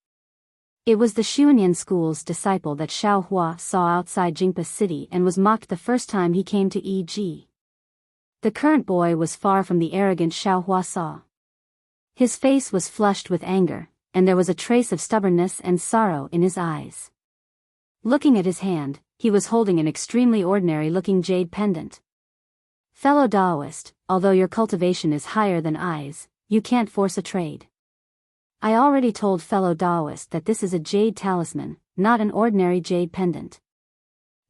It was the Xuanyan school's disciple that Xiaohua saw outside Jingpa City and was mocked the first time he came to E.G. The current boy was far from the arrogant Xiaohua saw. His face was flushed with anger, and there was a trace of stubbornness and sorrow in his eyes. Looking at his hand, he was holding an extremely ordinary-looking jade pendant. Fellow Daoist, although your cultivation is higher than I's, You can't force a trade. I already told fellow Daoist that this is a jade talisman, not an ordinary jade pendant.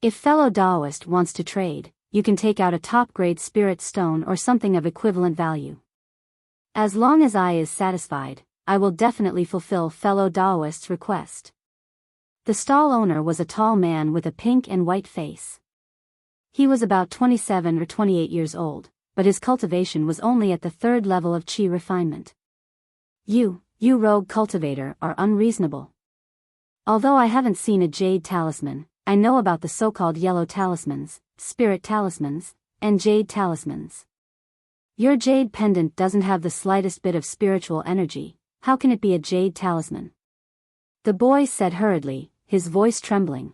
If fellow Daoist wants to trade, you can take out a top-grade spirit stone or something of equivalent value. As long as I is satisfied, I will definitely fulfill fellow Daoist's request. The stall owner was a tall man with a pink and white face. He was about 27 or 28 years old, but his cultivation was only at the 3rd level of chi refinement. You rogue cultivator, are unreasonable. Although I haven't seen a jade talisman, I know about the so-called yellow talismans, spirit talismans, and jade talismans. Your jade pendant doesn't have the slightest bit of spiritual energy. How can it be a jade talisman? The boy said hurriedly, his voice trembling.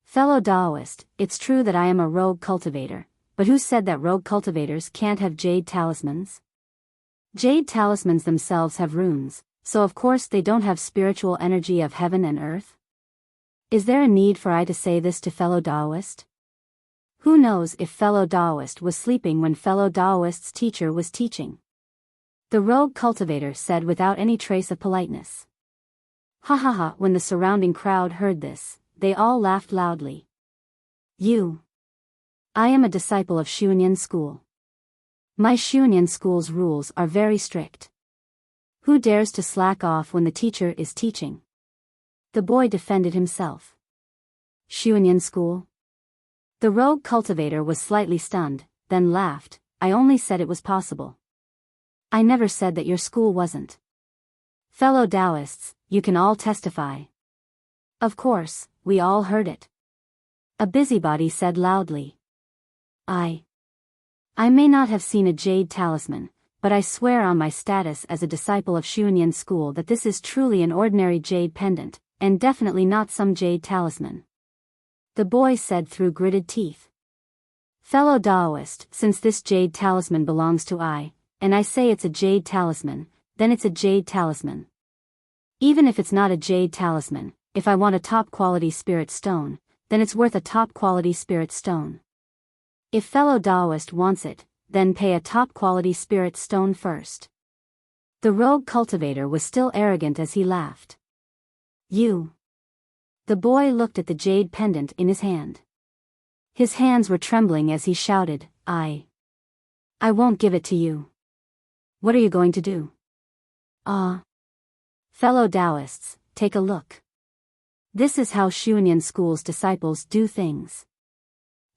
Fellow Daoist, it's true that I am a rogue cultivator, but who said that rogue cultivators can't have jade talismans? Jade talismans themselves have runes, so of course they don't have spiritual energy of heaven and earth. Is there a need for I to say this to fellow Daoist? Who knows if fellow Daoist was sleeping when fellow Daoist's teacher was teaching? The rogue cultivator said without any trace of politeness. Ha ha ha! When the surrounding crowd heard this, they all laughed loudly. I am a disciple of Xuanyan school. My Xuanyan school's rules are very strict. Who dares to slack off when the teacher is teaching? The boy defended himself. Xuanyan school? The rogue cultivator was slightly stunned, then laughed. I only said it was possible. I never said that your school wasn't. Fellow Daoists, you can all testify. Of course, we all heard it. A busybody said loudly. I may not have seen a jade talisman, but I swear on my status as a disciple of Xuanyan school that this is truly an ordinary jade pendant, and definitely not some jade talisman. The boy said through gritted teeth. Fellow Daoist, since this jade talisman belongs to I, and I say it's a jade talisman, then it's a jade talisman. Even if it's not a jade talisman, if I want a top-quality spirit stone, then it's worth a top-quality spirit stone. If fellow Daoist wants it, then pay a top-quality spirit stone first. The rogue cultivator was still arrogant as he laughed. The boy looked at the jade pendant in his hand. His hands were trembling as he shouted, I won't give it to you. What are you going to do? Fellow Daoists, take a look. This is how Xuanyan school's disciples do things.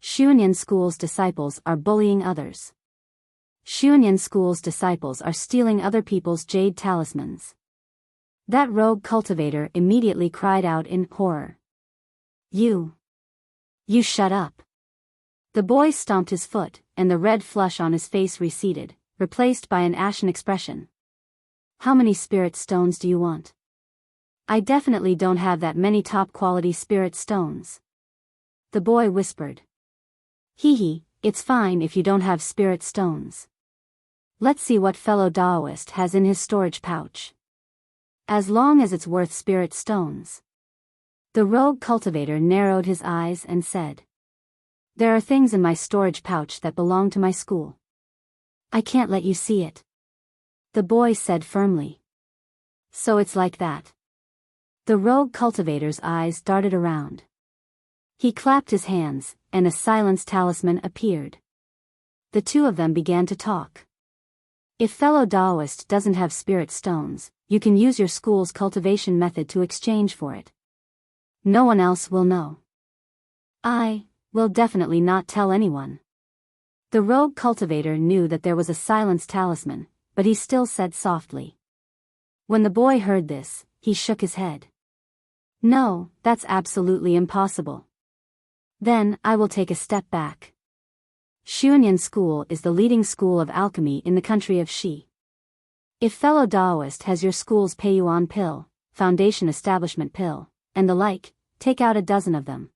Xuanyan school's disciples are bullying others. Xuanyan school's disciples are stealing other people's jade talismans. That rogue cultivator immediately cried out in horror. You shut up. The boy stomped his foot, and the red flush on his face receded, replaced by an ashen expression. How many spirit stones do you want? I definitely don't have that many top-quality spirit stones. The boy whispered. Hee, it's fine if you don't have spirit stones. Let's see what fellow Daoist has in his storage pouch. As long as it's worth spirit stones. The rogue cultivator narrowed his eyes and said. There are things in my storage pouch that belong to my school. I can't let you see it. The boy said firmly. So it's like that. The rogue cultivator's eyes darted around. He clapped his hands, and a silence talisman appeared. The two of them began to talk. If fellow Daoist doesn't have spirit stones, you can use your school's cultivation method to exchange for it. No one else will know. I will definitely not tell anyone. The rogue cultivator knew that there was a silence talisman, but he still said softly. When the boy heard this, he shook his head. No, that's absolutely impossible. Then, I will take a step back. Xuanyan School is the leading school of alchemy in the country of Xi. If fellow Daoist has your school's Peiyuan pill, Foundation Establishment pill, and the like, take out a dozen of them.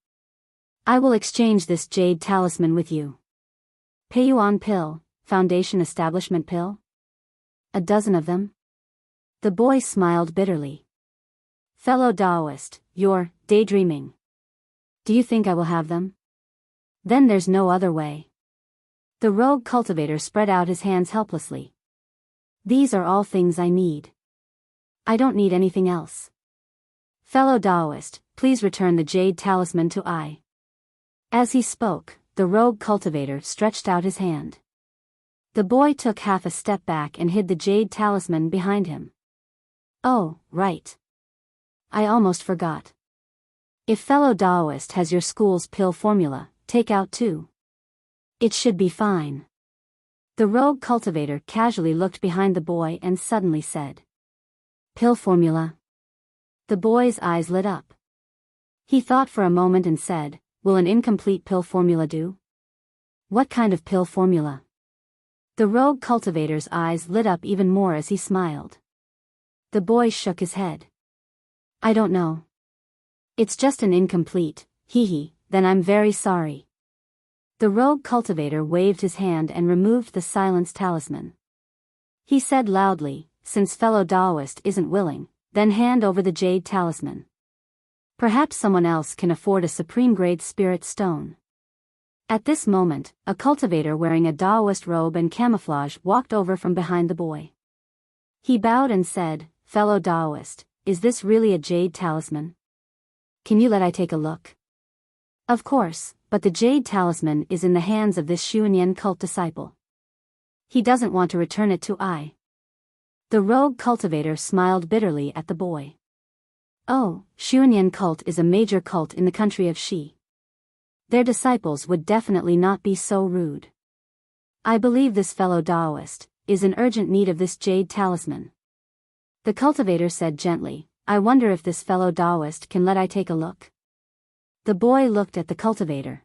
I will exchange this jade talisman with you. Peiyuan pill, Foundation Establishment pill? A dozen of them? The boy smiled bitterly. Fellow Daoist, you're daydreaming. Do you think I will have them? Then there's no other way. The rogue cultivator spread out his hands helplessly. These are all things I need. I don't need anything else. Fellow Taoist, please return the jade talisman to I. As he spoke, the rogue cultivator stretched out his hand. The boy took half a step back and hid the jade talisman behind him. Oh, right. I almost forgot. If fellow Taoist has your school's pill formula, take out 2. It should be fine. The rogue cultivator casually looked behind the boy and suddenly said. Pill formula. The boy's eyes lit up. He thought for a moment and said, will an incomplete pill formula do? What kind of pill formula? The rogue cultivator's eyes lit up even more as he smiled. The boy shook his head. I don't know. It's just an incomplete, hee, then I'm very sorry. The rogue cultivator waved his hand and removed the silence talisman. He said loudly, since fellow Taoist isn't willing, then hand over the jade talisman. Perhaps someone else can afford a supreme-grade spirit stone. At this moment, a cultivator wearing a Taoist robe and camouflage walked over from behind the boy. He bowed and said, fellow Taoist, is this really a jade talisman? Can you let I take a look? Of course, but the jade talisman is in the hands of this Xuanyan cult disciple. He doesn't want to return it to I. The rogue cultivator smiled bitterly at the boy. Oh, Xuanyan cult is a major cult in the country of Xi. Their disciples would definitely not be so rude. I believe this fellow Taoist is in urgent need of this jade talisman. The cultivator said gently, I wonder if this fellow Taoist can let I take a look. The boy looked at the cultivator.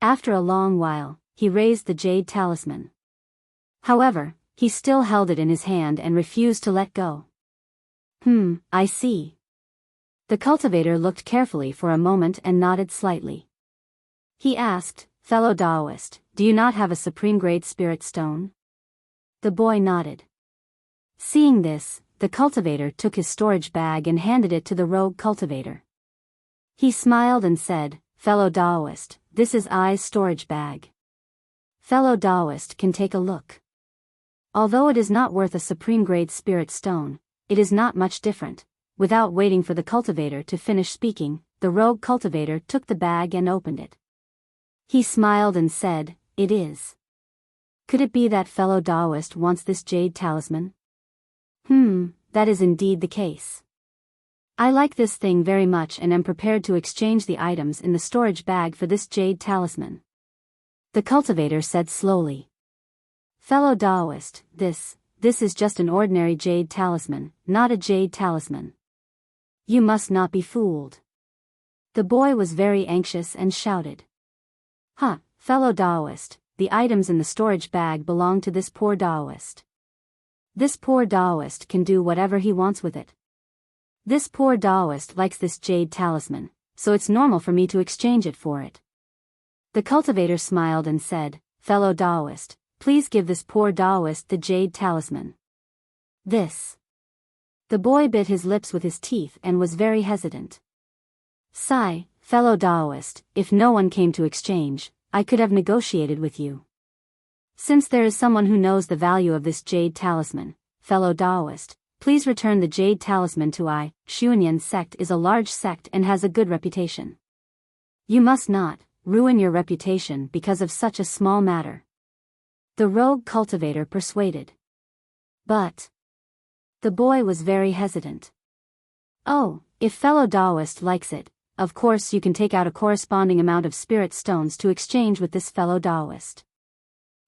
After a long while, he raised the jade talisman. However, he still held it in his hand and refused to let go. I see. The cultivator looked carefully for a moment and nodded slightly. He asked, fellow Taoist, do you not have a supreme-grade spirit stone? The boy nodded. Seeing this, the cultivator took his storage bag and handed it to the rogue cultivator. He smiled and said, fellow Taoist, this is I's storage bag. Fellow Taoist can take a look. Although it is not worth a supreme-grade spirit stone, it is not much different. Without waiting for the cultivator to finish speaking, the rogue cultivator took the bag and opened it. He smiled and said, it is. Could it be that fellow Taoist wants this jade talisman? That is indeed the case. I like this thing very much and am prepared to exchange the items in the storage bag for this jade talisman. The cultivator said slowly. Fellow Taoist, this is just an ordinary jade talisman, not a jade talisman. You must not be fooled. The boy was very anxious and shouted. Fellow Taoist, the items in the storage bag belong to this poor Taoist. This poor Taoist can do whatever he wants with it. This poor Taoist likes this jade talisman, so it's normal for me to exchange it for it. The cultivator smiled and said, fellow Taoist, please give this poor Taoist the jade talisman. This. The boy bit his lips with his teeth and was very hesitant. Sigh, fellow Taoist, if no one came to exchange, I could have negotiated with you. Since there is someone who knows the value of this jade talisman, fellow Taoist, please return the jade talisman to I. Xuanyan sect is a large sect and has a good reputation. You must not ruin your reputation because of such a small matter. The rogue cultivator persuaded. But the boy was very hesitant. Oh, if fellow Taoist likes it, of course you can take out a corresponding amount of spirit stones to exchange with this fellow Taoist.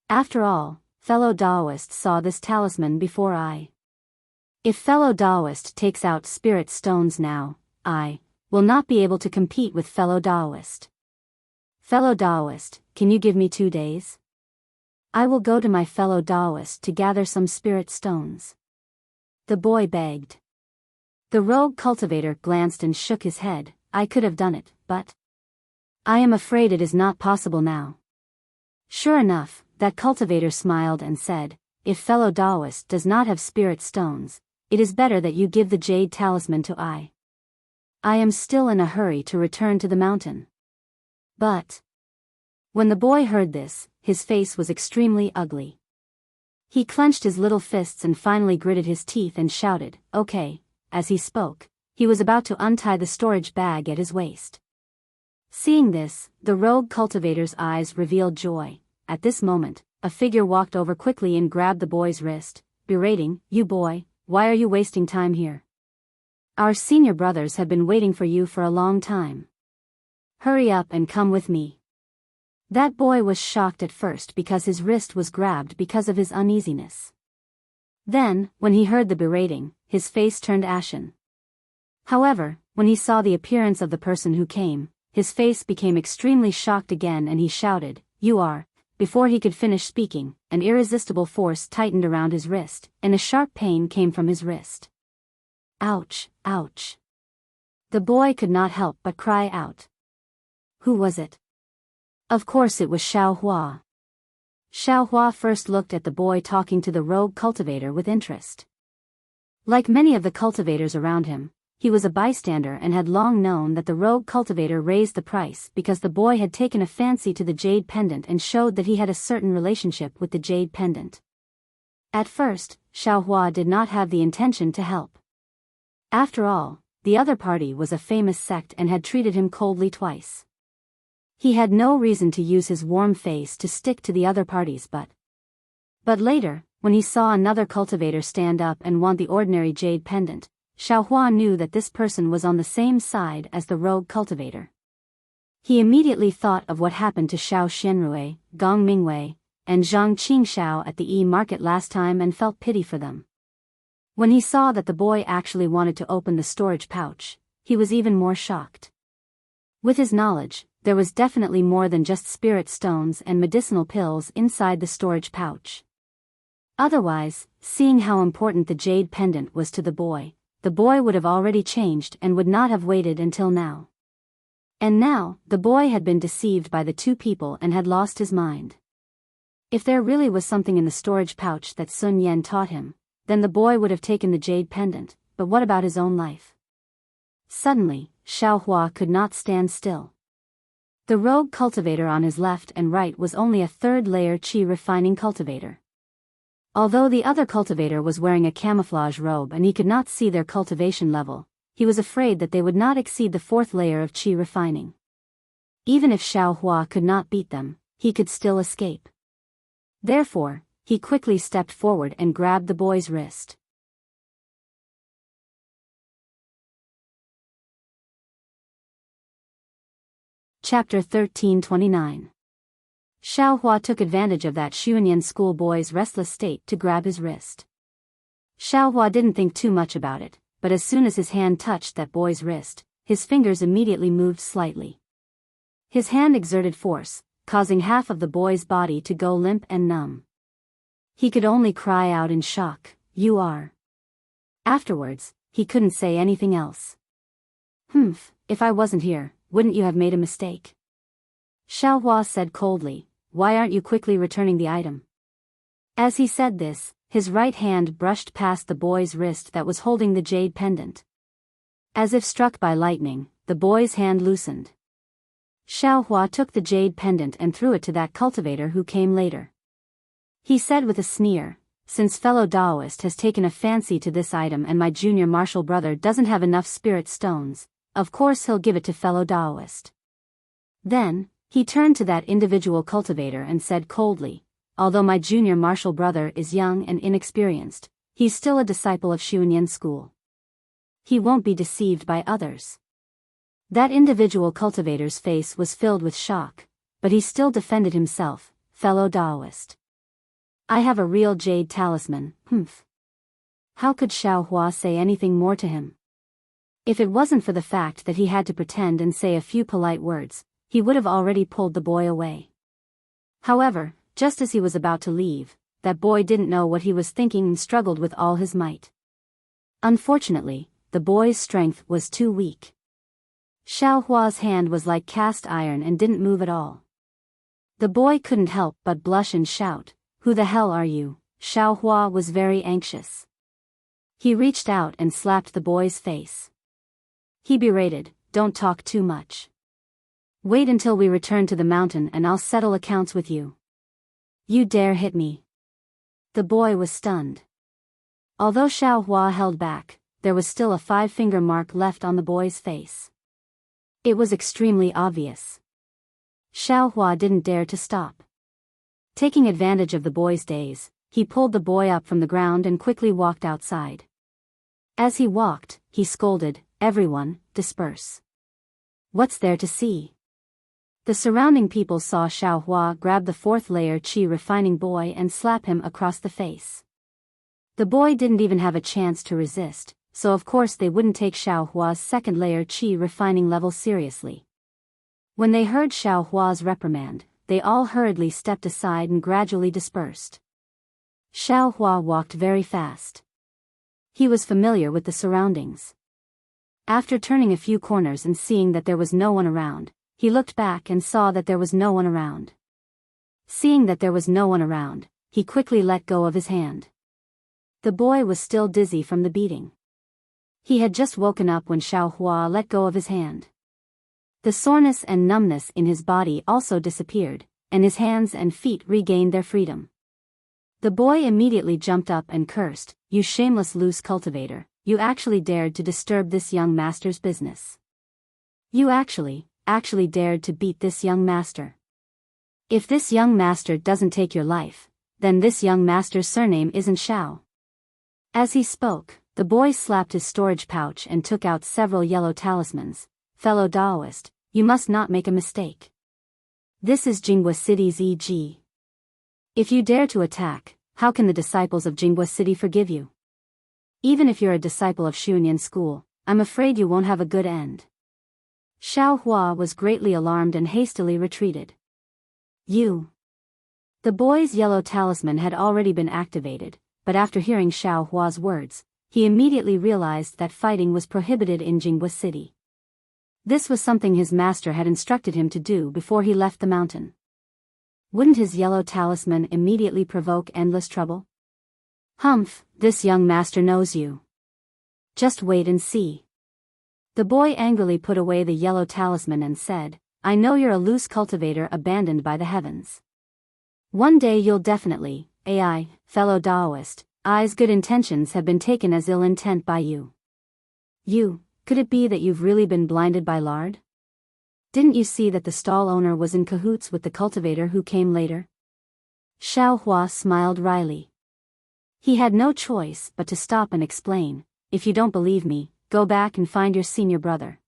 After all, fellow Taoist saw this talisman before I. If fellow Taoist takes out spirit stones now, I will not be able to compete with fellow Taoist. Fellow Taoist, can you give me 2 days? I will go to my fellow Taoist to gather some spirit stones. The boy begged. The rogue cultivator glanced and shook his head. I could have done it, but I am afraid it is not possible now. Sure enough, that cultivator smiled and said, if fellow Taoist does not have spirit stones, it is better that you give the jade talisman to I. I am still in a hurry to return to the mountain. But when the boy heard this, his face was extremely ugly. He clenched his little fists and finally gritted his teeth and shouted, "Okay." As he spoke, he was about to untie the storage bag at his waist. Seeing this, the rogue cultivator's eyes revealed joy. At this moment, a figure walked over quickly and grabbed the boy's wrist, berating, "You boy, why are you wasting time here? Our senior brothers have been waiting for you for a long time. Hurry up and come with me." That boy was shocked at first because his wrist was grabbed because of his uneasiness. Then, when he heard the berating, his face turned ashen. However, when he saw the appearance of the person who came, his face became extremely shocked again and he shouted, "You are." Before he could finish speaking, an irresistible force tightened around his wrist, and a sharp pain came from his wrist. Ouch, ouch. The boy could not help but cry out. Who was it? Of course it was Xiaohua. Xiaohua first looked at the boy talking to the rogue cultivator with interest. Like many of the cultivators around him, he was a bystander and had long known that the rogue cultivator raised the price because the boy had taken a fancy to the jade pendant and showed that he had a certain relationship with the jade pendant. At first, Xiaohua did not have the intention to help. After all, the other party was a famous sect and had treated him coldly twice. He had no reason to use his warm face to stick to the other parties but later, when he saw another cultivator stand up and want the ordinary jade pendant, Xiaohua knew that this person was on the same side as the rogue cultivator. He immediately thought of what happened to Xiao Xianrui, Gong Mingwei, and Zhang Qingxiao at the market last time and felt pity for them. When he saw that the boy actually wanted to open the storage pouch, he was even more shocked. With his knowledge, there was definitely more than just spirit stones and medicinal pills inside the storage pouch. Otherwise, seeing how important the jade pendant was to the boy would have already changed and would not have waited until now. And now, the boy had been deceived by the two people and had lost his mind. If there really was something in the storage pouch that Sun Yan taught him, then the boy would have taken the jade pendant, but what about his own life? Suddenly, Xiaohua could not stand still. The rogue cultivator on his left and right was only a third-layer qi refining cultivator. Although the other cultivator was wearing a camouflage robe and he could not see their cultivation level, he was afraid that they would not exceed the fourth layer of qi refining. Even if Xiaohua could not beat them, he could still escape. Therefore, he quickly stepped forward and grabbed the boy's wrist. Chapter 1329. Xiaohua took advantage of that Xuanyan schoolboy's restless state to grab his wrist. Xiaohua didn't think too much about it, but as soon as his hand touched that boy's wrist, his fingers immediately moved slightly. His hand exerted force, causing half of the boy's body to go limp and numb. He could only cry out in shock, "You are." Afterwards, he couldn't say anything else. If I wasn't here, wouldn't you have made a mistake?" Xiaohua said coldly, "Why aren't you quickly returning the item?" As he said this, his right hand brushed past the boy's wrist that was holding the jade pendant. As if struck by lightning, the boy's hand loosened. Xiaohua took the jade pendant and threw it to that cultivator who came later. He said with a sneer, "Since fellow Daoist has taken a fancy to this item and my junior martial brother doesn't have enough spirit stones, of course he'll give it to fellow Daoist." Then, he turned to that individual cultivator and said coldly, "Although my junior martial brother is young and inexperienced, he's still a disciple of Xuanyan school. He won't be deceived by others." That individual cultivator's face was filled with shock, but he still defended himself, "Fellow Daoist. I have a real jade talisman, How could Xiaohua say anything more to him? If it wasn't for the fact that he had to pretend and say a few polite words, he would have already pulled the boy away. However, just as he was about to leave, that boy didn't know what he was thinking and struggled with all his might. Unfortunately, the boy's strength was too weak. Xiaohua's hand was like cast iron and didn't move at all. The boy couldn't help but blush and shout, "Who the hell are you?" Xiaohua was very anxious. He reached out and slapped the boy's face. He berated, "Don't talk too much. Wait until we return to the mountain and I'll settle accounts with you. You dare hit me?" The boy was stunned. Although Xiao Hua held back, there was still a 5-finger mark left on the boy's face. It was extremely obvious. Xiao Hua didn't dare to stop. Taking advantage of the boy's daze, he pulled the boy up from the ground and quickly walked outside. As he walked, he scolded, "Everyone, disperse. What's there to see?" The surrounding people saw Xiao Hua grab the 4th-layer qi refining boy and slap him across the face. The boy didn't even have a chance to resist, so of course they wouldn't take Xiao Hua's 2nd-layer qi refining level seriously. When they heard Xiao Hua's reprimand, they all hurriedly stepped aside and gradually dispersed. Xiao Hua walked very fast. He was familiar with the surroundings. After turning a few corners and seeing that there was no one around, he looked back and saw that there was no one around. Seeing that there was no one around, he quickly let go of his hand. The boy was still dizzy from the beating. He had just woken up when Xiao Hua let go of his hand. The soreness and numbness in his body also disappeared, and his hands and feet regained their freedom. The boy immediately jumped up and cursed, "You shameless loose cultivator, you actually dared to disturb this young master's business. You actually dared to beat this young master. If this young master doesn't take your life, then this young master's surname isn't Xiao." As he spoke, the boy slapped his storage pouch and took out several yellow talismans. "Fellow Daoist, you must not make a mistake. This is Jinghua City's EG. If you dare to attack, how can the disciples of Jinghua City forgive you? Even if you're a disciple of Xuanyan School, I'm afraid you won't have a good end." Xiao Hua was greatly alarmed and hastily retreated. "You." The boy's yellow talisman had already been activated, but after hearing Xiao Hua's words, he immediately realized that fighting was prohibited in Jinghua City. This was something his master had instructed him to do before he left the mountain. Wouldn't his yellow talisman immediately provoke endless trouble? "Humph, this young master knows you. Just wait and see." The boy angrily put away the yellow talisman and said, "I know you're a loose cultivator abandoned by the heavens. One day you'll definitely, fellow Daoist, I's good intentions have been taken as ill intent by you. Could it be that you've really been blinded by lard? Didn't you see that the stall owner was in cahoots with the cultivator who came later?" Xiao Hua smiled wryly. He had no choice but to stop and explain, "If you don't believe me, go back and find your senior brother.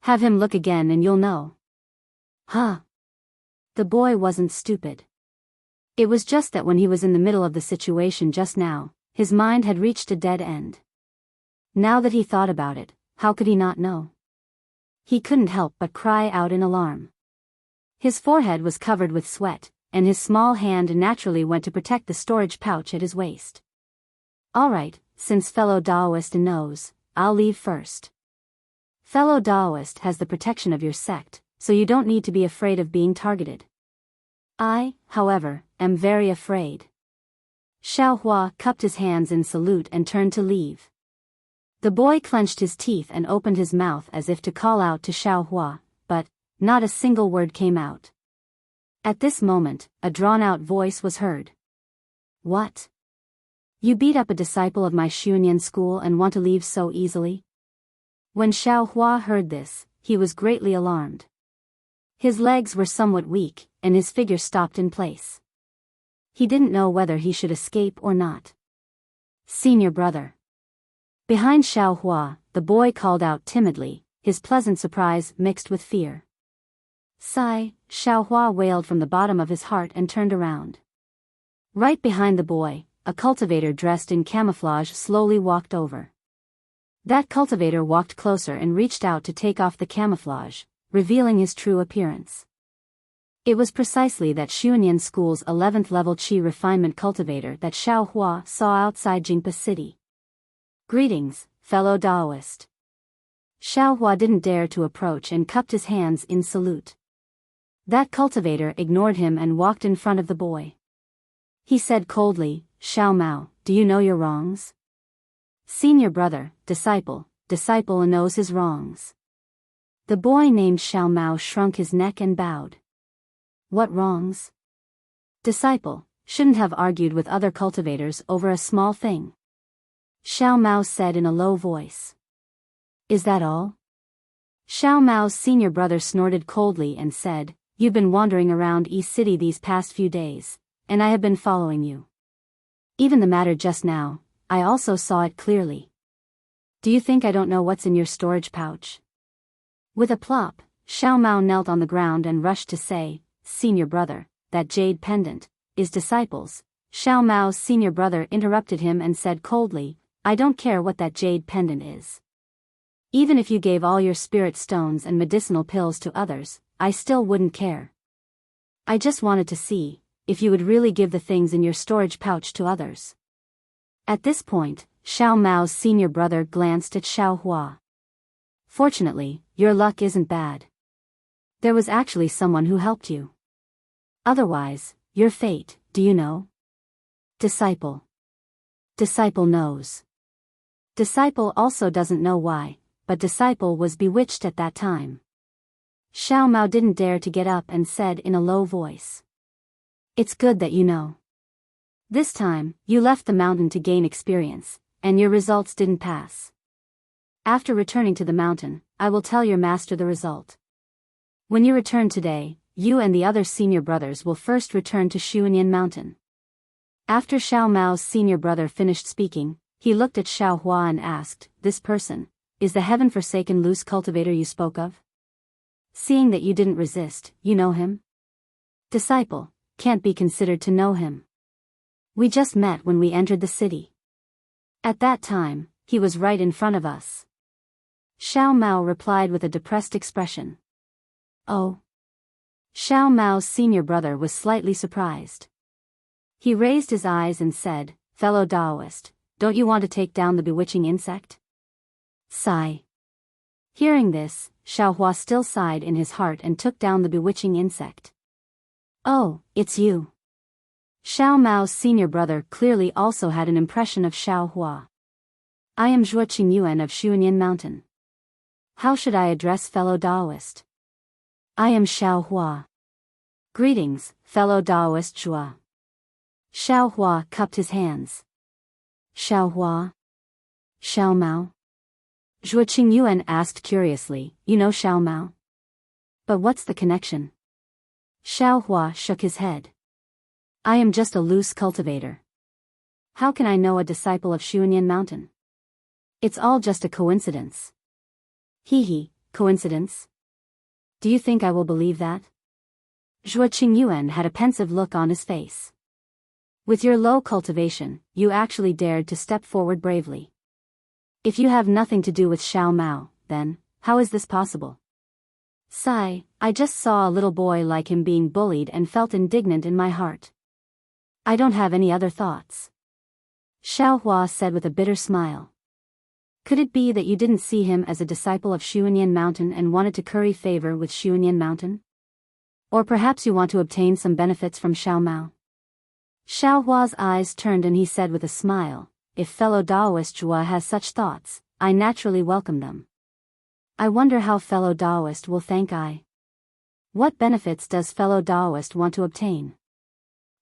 Have him look again and you'll know." Huh? The boy wasn't stupid. It was just that when he was in the middle of the situation just now, his mind had reached a dead end. Now that he thought about it, how could he not know? He couldn't help but cry out in alarm. His forehead was covered with sweat, and his small hand naturally went to protect the storage pouch at his waist. "All right, since fellow Daoist knows, I'll leave first. Fellow Daoist has the protection of your sect, so you don't need to be afraid of being targeted. I, however, am very afraid." Xiao Hua cupped his hands in salute and turned to leave. The boy clenched his teeth and opened his mouth as if to call out to Xiao Hua, but not a single word came out. At this moment, a drawn-out voice was heard. "What? You beat up a disciple of my Xuanyan school and want to leave so easily?" When Xiao Hua heard this, he was greatly alarmed. His legs were somewhat weak, and his figure stopped in place. He didn't know whether he should escape or not. "Senior brother." Behind Xiao Hua, the boy called out timidly, his pleasant surprise mixed with fear. "Sigh," Xiao Hua wailed from the bottom of his heart and turned around. Right behind the boy, a cultivator dressed in camouflage slowly walked over. That cultivator walked closer and reached out to take off the camouflage, revealing his true appearance. It was precisely that Xuanyan School's 11th level qi refinement cultivator that Xiao Hua saw outside Jinghua City. "Greetings, fellow Daoist." Xiao Hua didn't dare to approach and cupped his hands in salute. That cultivator ignored him and walked in front of the boy. He said coldly, "Xiao Mao, do you know your wrongs?" "Senior brother, disciple knows his wrongs." The boy named Xiao Mao shrunk his neck and bowed. "What wrongs?" "Disciple," shouldn't have argued with other cultivators over a small thing. Xiao Mao said in a low voice. Is that all? Xiao Mao's senior brother snorted coldly and said, You've been wandering around East City these past few days, and I have been following you. Even the matter just now, I also saw it clearly. Do you think I don't know what's in your storage pouch? With a plop, Xiao Mao knelt on the ground and rushed to say, Senior brother, that jade pendant is disciples. Xiao Mao's senior brother interrupted him and said coldly, I don't care what that jade pendant is. Even if you gave all your spirit stones and medicinal pills to others, I still wouldn't care. I just wanted to see if you would really give the things in your storage pouch to others. At this point, Xiao Mao's senior brother glanced at Xiao Hua. Fortunately, your luck isn't bad. There was actually someone who helped you. Otherwise, your fate, do you know? Disciple. Disciple knows. Disciple also doesn't know why, but Disciple was bewitched at that time. Xiao Mao didn't dare to get up and said in a low voice. It's good that you know. This time, you left the mountain to gain experience, and your results didn't pass. After returning to the mountain, I will tell your master the result. When you return today, you and the other senior brothers will first return to Xuanyan Mountain. After Xiao Mao's senior brother finished speaking, he looked at Xiao Hua and asked, This person is the heaven-forsaken loose cultivator you spoke of? Seeing that you didn't resist, you know him? Disciple, can't be considered to know him. We just met when we entered the city. At that time, he was right in front of us. Xiao Mao replied with a depressed expression. Oh. Xiao Mao's senior brother was slightly surprised. He raised his eyes and said, Fellow Taoist, don't you want to take down the bewitching insect? Sigh. Hearing this, Xiao Hua still sighed in his heart and took down the bewitching insect. Oh, it's you. Xiao Mao's senior brother clearly also had an impression of Xiao Hua. I am Zhuo Qingyuan of Xuanyan Mountain. How should I address fellow Taoist? I am Xiao Hua. Greetings, fellow Taoist Zhuo. Xiao Hua cupped his hands. Xiao Hua? Xiao Mao? Zhuo Qingyuan asked curiously, You know Xiao Mao? But what's the connection? Xiao Hua shook his head. I am just a loose cultivator. How can I know a disciple of Xuanyan Mountain? It's all just a coincidence. Hee, coincidence? Do you think I will believe that? Zhuo Qingyuan had a pensive look on his face. With your low cultivation, you actually dared to step forward bravely. If you have nothing to do with Xiao Mao, then, how is this possible? Sigh, I just saw a little boy like him being bullied and felt indignant in my heart. I don't have any other thoughts. Xiao Hua said with a bitter smile. Could it be that you didn't see him as a disciple of Xuanyan Mountain and wanted to curry favor with Xuanyan Mountain? Or perhaps you want to obtain some benefits from Xiao Mao? Xiao Hua's eyes turned and he said with a smile, If fellow Taoist Zhuo has such thoughts, I naturally welcome them. I wonder how fellow Taoist will thank I. What benefits does fellow Taoist want to obtain?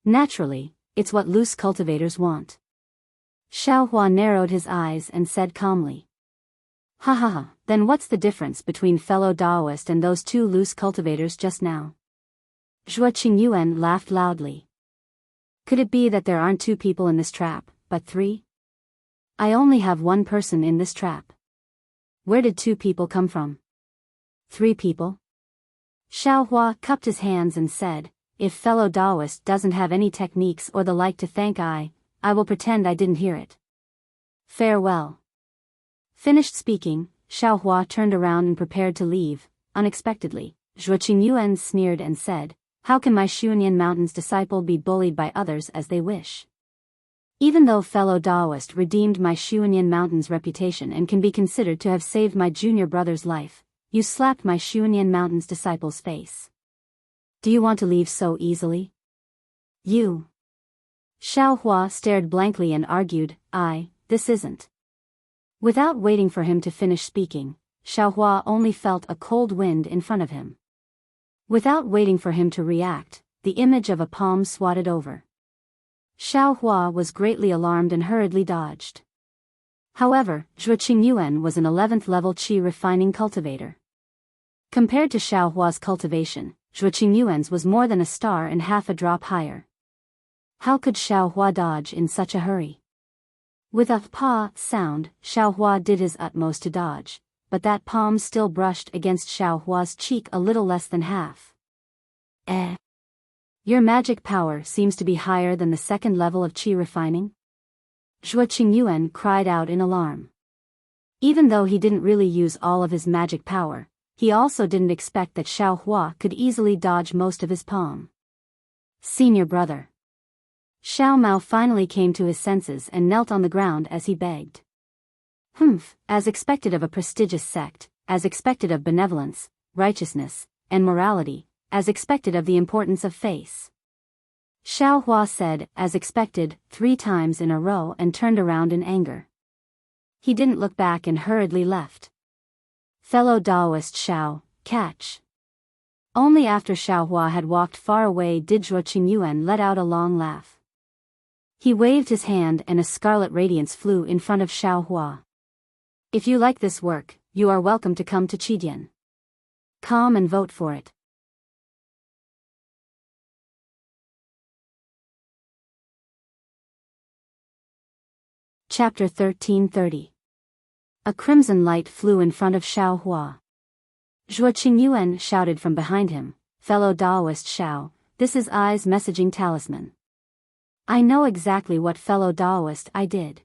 Naturally, it's what loose cultivators want. Xiao Hua narrowed his eyes and said calmly. Ha ha ha, then what's the difference between fellow Taoist and those two loose cultivators just now? Zhuo Qingyuan laughed loudly. Could it be that there aren't two people in this trap, but three? I only have one person in this trap. Where did two people come from? Three people? Xiao Hua cupped his hands and said, If fellow Taoist doesn't have any techniques or the like to thank I will pretend I didn't hear it. Farewell. Finished speaking, Xiao Hua turned around and prepared to leave. Unexpectedly, Zhuo Qingyuan sneered and said, How can my Xuanyan Mountain's disciple be bullied by others as they wish? Even though fellow Taoist redeemed my Xuanyan Mountain's reputation and can be considered to have saved my junior brother's life, you slapped my Xuanyan Mountain's disciple's face. Do you want to leave so easily? You. Xiao Hua stared blankly and argued, this isn't. Without waiting for him to finish speaking, Xiao Hua only felt a cold wind in front of him. Without waiting for him to react, the image of a palm swatted over. Xiao Hua was greatly alarmed and hurriedly dodged. However, Zhuo Qingyuan was an 11th level qi refining cultivator. Compared to Xiao Hua's cultivation, Zhuo Qingyuan's was more than a star and half a drop higher. How could Xiao Hua dodge in such a hurry? With a "pa" sound, Xiao Hua did his utmost to dodge, but that palm still brushed against Xiao Hua's cheek a little less than half. Your magic power seems to be higher than the 2nd level of qi refining? Zhuo Qingyuan cried out in alarm. Even though he didn't really use all of his magic power, he also didn't expect that Xiao Hua could easily dodge most of his palm. Senior brother. Xiao Mao finally came to his senses and knelt on the ground as he begged. As expected of a prestigious sect, as expected of benevolence, righteousness, and morality, as expected of the importance of face. Xiao Hua said, as expected, 3 times in a row and turned around in anger. He didn't look back and hurriedly left. Fellow Taoist Xiao, catch. Only after Xiao Hua had walked far away did Zhuo Qingyuan let out a long laugh. He waved his hand and a scarlet radiance flew in front of Xiao Hua. If you like this work, you are welcome to come to Qidian. Come and vote for it. Chapter 1330. A crimson light flew in front of Xiao Hua. Zhuo Qingyuan shouted from behind him, fellow Taoist Xiao, this is I's messaging talisman. I know exactly what fellow Taoist I did.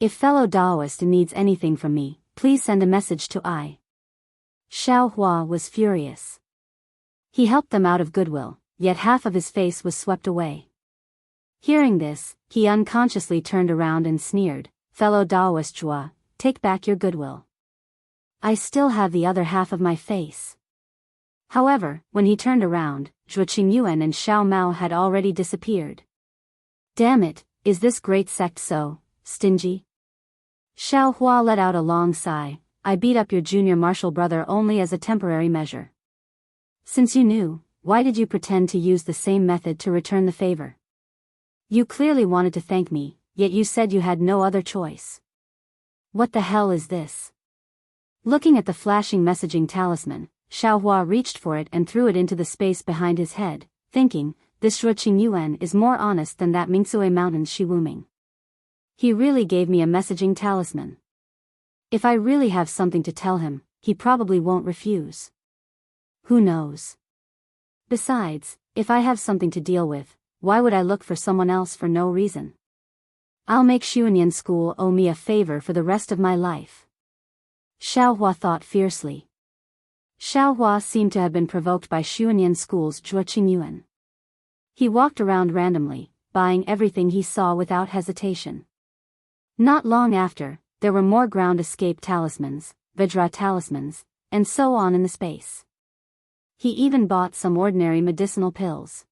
If fellow Taoist needs anything from me, please send a message to I. Xiao Hua was furious. He helped them out of goodwill, yet half of his face was swept away. Hearing this, he unconsciously turned around and sneered, fellow Taoist Zhuo, take back your goodwill. I still have the other half of my face. However, when he turned around, Zhuo Qingyuan and Xiao Mao had already disappeared. Damn it, is this great sect so stingy? Xiao Hua let out a long sigh, I beat up your junior martial brother only as a temporary measure. Since you knew, why did you pretend to use the same method to return the favor? You clearly wanted to thank me, yet you said you had no other choice. What the hell is this? Looking at the flashing messaging talisman, Xiao Hua reached for it and threw it into the space behind his head, thinking, this Zhuo Qingyuan is more honest than that Mingsui Mountain's Shiwuming. He really gave me a messaging talisman. If I really have something to tell him, he probably won't refuse. Who knows? Besides, if I have something to deal with, why would I look for someone else for no reason? I'll make Xuanyan School owe me a favor for the rest of my life. Xiao Hua thought fiercely. Xiao Hua seemed to have been provoked by Xuanyan School's Zhuo Qingyuan. He walked around randomly, buying everything he saw without hesitation. Not long after, there were more ground escape talismans, Vajra talismans, and so on in the space. He even bought some ordinary medicinal pills.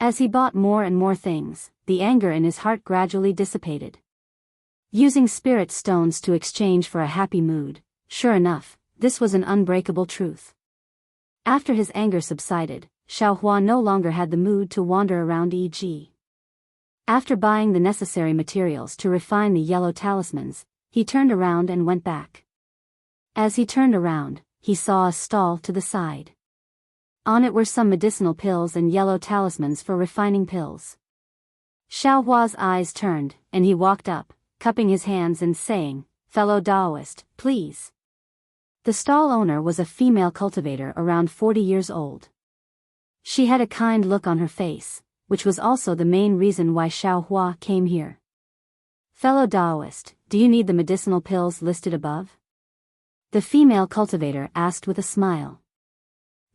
As he bought more and more things, the anger in his heart gradually dissipated. Using spirit stones to exchange for a happy mood, sure enough, this was an unbreakable truth. After his anger subsided, Xiao Hua no longer had the mood to wander around e.g. After buying the necessary materials to refine the yellow talismans, he turned around and went back. As he turned around, he saw a stall to the side. On it were some medicinal pills and yellow talismans for refining pills. Xiao Hua's eyes turned, and he walked up, cupping his hands and saying, fellow Taoist, please. The stall owner was a female cultivator around 40 years old. She had a kind look on her face, which was also the main reason why Xiao Hua came here. Fellow Taoist, do you need the medicinal pills listed above? The female cultivator asked with a smile.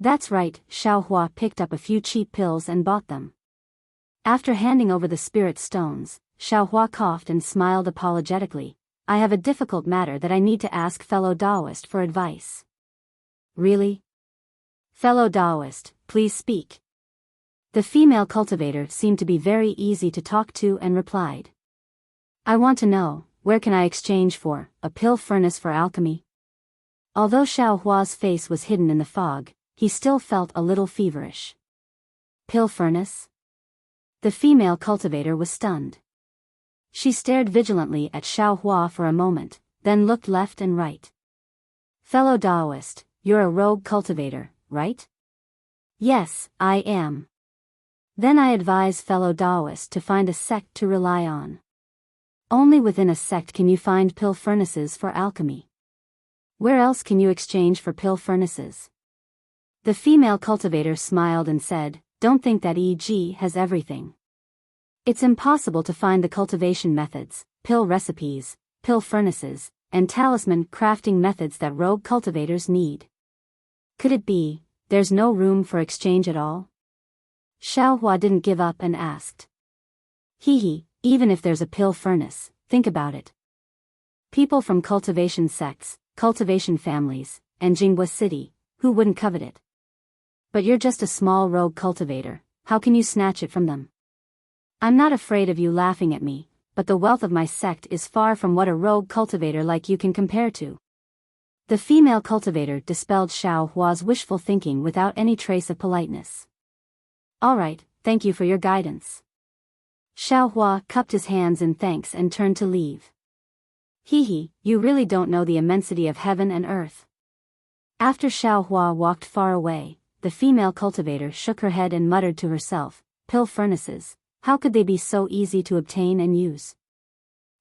That's right, Xiao Hua picked up a few cheap pills and bought them. After handing over the spirit stones, Xiao Hua coughed and smiled apologetically. I have a difficult matter that I need to ask fellow Taoist for advice. Really? Fellow Taoist, please speak. The female cultivator seemed to be very easy to talk to and replied. I want to know, where can I exchange for a pill furnace for alchemy? Although Xiao Hua's face was hidden in the fog, he still felt a little feverish. Pill furnace? The female cultivator was stunned. She stared vigilantly at Xiao Hua for a moment, then looked left and right. Fellow Taoist, you're a rogue cultivator, right? Yes, I am. Then I advise fellow Taoist to find a sect to rely on. Only within a sect can you find pill furnaces for alchemy. Where else can you exchange for pill furnaces? The female cultivator smiled and said, don't think that EG has everything. It's impossible to find the cultivation methods, pill recipes, pill furnaces, and talisman crafting methods that rogue cultivators need. Could it be, there's no room for exchange at all? Xiao Hua didn't give up and asked. Even if there's a pill furnace, think about it. People from cultivation sects, cultivation families, and Jinghua City, who wouldn't covet it? But you're just a small rogue cultivator, how can you snatch it from them? I'm not afraid of you laughing at me, but the wealth of my sect is far from what a rogue cultivator like you can compare to. The female cultivator dispelled Xiao Hua's wishful thinking without any trace of politeness. All right, thank you for your guidance. Xiao Hua cupped his hands in thanks and turned to leave. You really don't know the immensity of heaven and earth. After Xiao Hua walked far away, the female cultivator shook her head and muttered to herself, pill furnaces, how could they be so easy to obtain and use?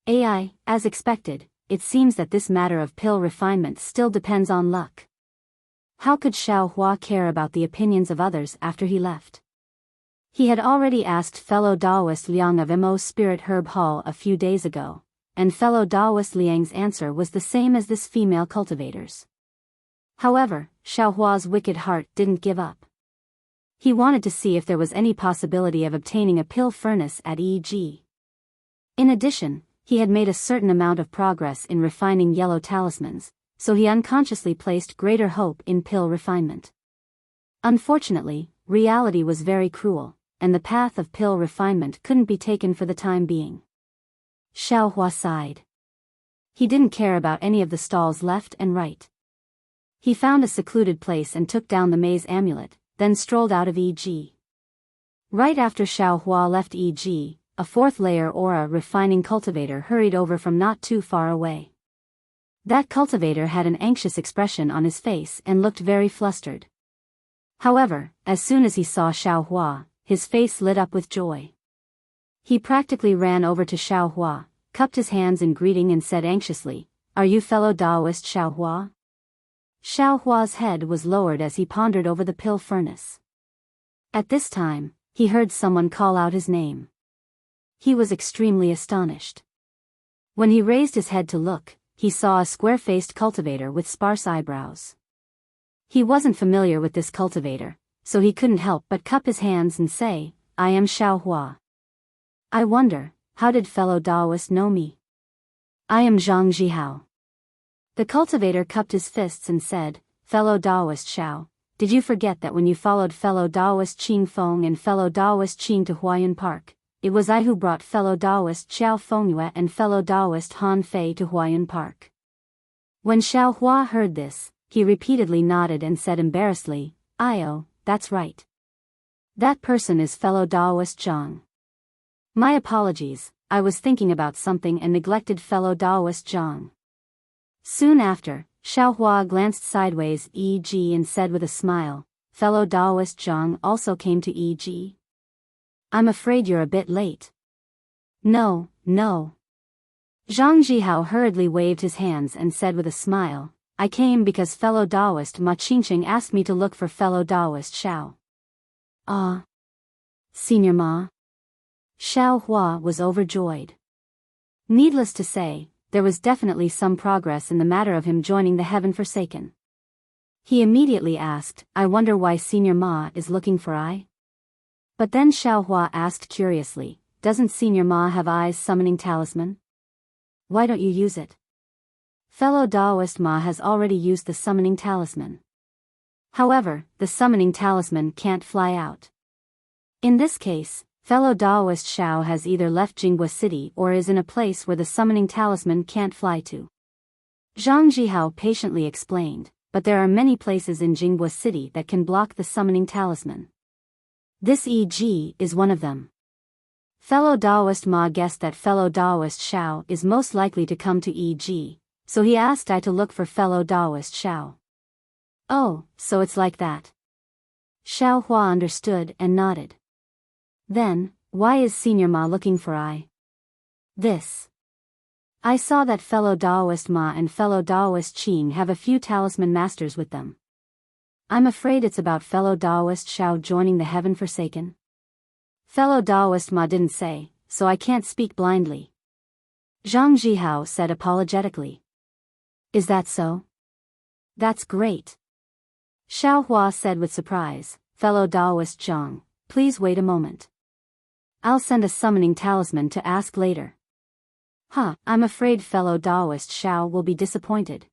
As expected, it seems that this matter of pill refinement still depends on luck. How could Xiao Hua care about the opinions of others after he left? He had already asked fellow Taoist Liang of Mo's Spirit Herb Hall a few days ago, and fellow Taoist Liang's answer was the same as this female cultivator's. However, Xiao Hua's wicked heart didn't give up. He wanted to see if there was any possibility of obtaining a pill furnace at EG. In addition, he had made a certain amount of progress in refining yellow talismans, so he unconsciously placed greater hope in pill refinement. Unfortunately, reality was very cruel, and the path of pill refinement couldn't be taken for the time being. Xiao Hua sighed. He didn't care about any of the stalls left and right. He found a secluded place and took down the maze amulet, then strolled out of EG. Right after Xiao Hua left EG, a fourth layer aura refining cultivator hurried over from not too far away. That cultivator had an anxious expression on his face and looked very flustered. However, as soon as he saw Xiao Hua, his face lit up with joy. He practically ran over to Xiao Hua, cupped his hands in greeting and said anxiously, "Are you fellow Taoist Xiao Hua?" Xiao Hua's head was lowered as he pondered over the pill furnace. At this time, he heard someone call out his name. He was extremely astonished. When he raised his head to look, he saw a square-faced cultivator with sparse eyebrows. He wasn't familiar with this cultivator, so he couldn't help but cup his hands and say, "I am Xiao Hua. I wonder, how did fellow Taoist know me? I am Zhang Jihao." The cultivator cupped his fists and said, "Fellow Taoist Xiao, did you forget that when you followed fellow Taoist Qing Feng and fellow Taoist Qing to Huayan Park, it was I who brought fellow Taoist Xiao Fengyue and fellow Taoist Han Fei to Huayan Park?" When Xiao Hua heard this, he repeatedly nodded and said embarrassedly, "Oh, that's right. That person is fellow Taoist Zhang. My apologies, I was thinking about something and neglected fellow Taoist Zhang." Soon after, Xiao Hua glanced sideways EG and said with a smile, "Fellow Taoist Zhang also came to EG? I'm afraid you're a bit late." No. Zhang Jihao hurriedly waved his hands and said with a smile, "I came because fellow Taoist Ma Qingqing asked me to look for fellow Taoist Xiao." "Ah. Senior Ma?" Xiao Hua was overjoyed. Needless to say, there was definitely some progress in the matter of him joining the Heaven Forsaken. He immediately asked, "I wonder why Senior Ma is looking for I?" But then Xiao Hua asked curiously, "Doesn't Senior Ma have I's summoning talisman? Why don't you use it?" Fellow Taoist Ma has already used the summoning talisman. However, the summoning talisman can't fly out. In this case, fellow Taoist Xiao has either left Jinghua City or is in a place where the summoning talisman can't fly to. Zhang Jihao patiently explained, but there are many places in Jinghua City that can block the summoning talisman. This EG is one of them. Fellow Daoist Ma guessed that fellow Daoist Xiao is most likely to come to EG, so he asked I to look for fellow Daoist Xiao. Oh, so it's like that. Xiao Hua understood and nodded. Then, why is Senior Ma looking for I? This. I saw that fellow Daoist Ma and fellow Daoist Qing have a few talisman masters with them. I'm afraid it's about fellow Daoist Xiao joining the Heaven Forsaken. Fellow Daoist Ma didn't say, so I can't speak blindly. Zhang Zhihao said apologetically. Is that so? That's great. Xiao Hua said with surprise, fellow Daoist Zhang, please wait a moment. I'll send a summoning talisman to ask later. I'm afraid fellow Daoist Xiao will be disappointed.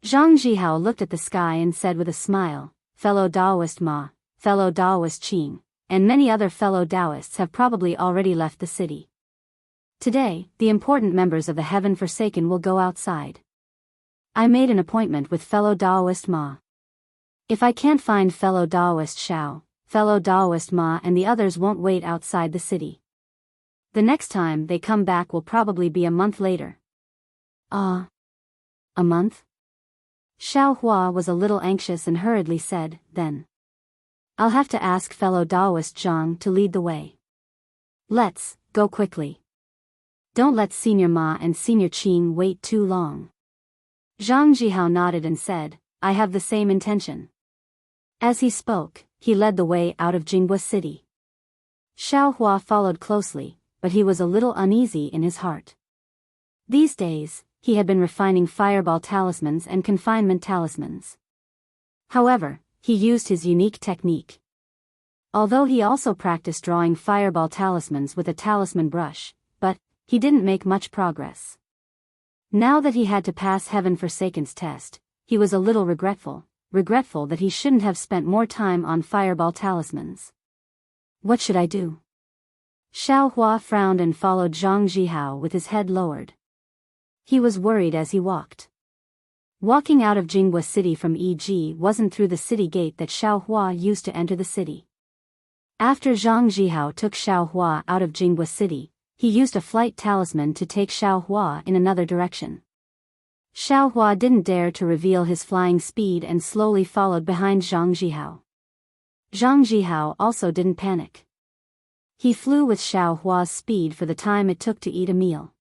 Zhang Zhihao looked at the sky and said with a smile, fellow Daoist Ma, fellow Daoist Qing, and many other fellow Daoists have probably already left the city. Today, the important members of the Heaven Forsaken will go outside. I made an appointment with fellow Daoist Ma. If I can't find fellow Daoist Xiao, fellow Daoist Ma and the others won't wait outside the city. The next time they come back will probably be a month later. A month? Xiao Hua was a little anxious and hurriedly said, then. I'll have to ask fellow Daoist Zhang to lead the way. Let's go quickly. Don't let Senior Ma and Senior Qing wait too long. Zhang Zhihao nodded and said, I have the same intention. As he spoke, he led the way out of Jinghua City. Xiao Hua followed closely, but he was a little uneasy in his heart. These days, he had been refining fireball talismans and confinement talismans. However, he used his unique technique. Although he also practiced drawing fireball talismans with a talisman brush, but he didn't make much progress. Now that he had to pass Heaven Forsaken's test, he was a little regretful that he shouldn't have spent more time on fireball talismans. What should I do? Xiao Hua frowned and followed Zhang Zhihao with his head lowered. He was worried as he walked. Walking out of Jinghua City from EG wasn't through the city gate that Xiao Hua used to enter the city. After Zhang Zhihao took Xiao Hua out of Jinghua City, he used a flight talisman to take Xiao Hua in another direction. Xiao Hua didn't dare to reveal his flying speed and slowly followed behind Zhang Zhihao. Zhang Zhihao also didn't panic. He flew with Xiao Hua's speed for the time it took to eat a meal.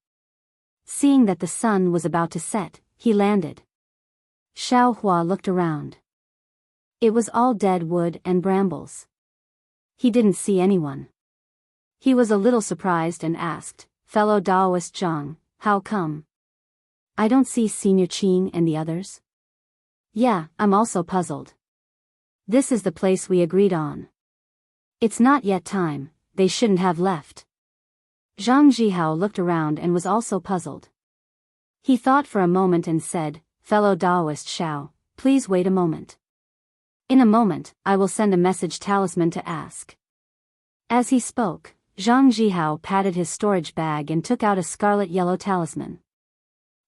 Seeing that the sun was about to set, he landed. Xiao Hua looked around. It was all dead wood and brambles. He didn't see anyone. He was a little surprised and asked, fellow Daoist Zhang, how come? I don't see Senior Qing and the others. Yeah, I'm also puzzled. This is the place we agreed on. It's not yet time, they shouldn't have left. Zhang Zhihao looked around and was also puzzled. He thought for a moment and said, fellow Daoist Xiao, please wait a moment. In a moment, I will send a message talisman to ask. As he spoke, Zhang Zhihao patted his storage bag and took out a scarlet-yellow talisman.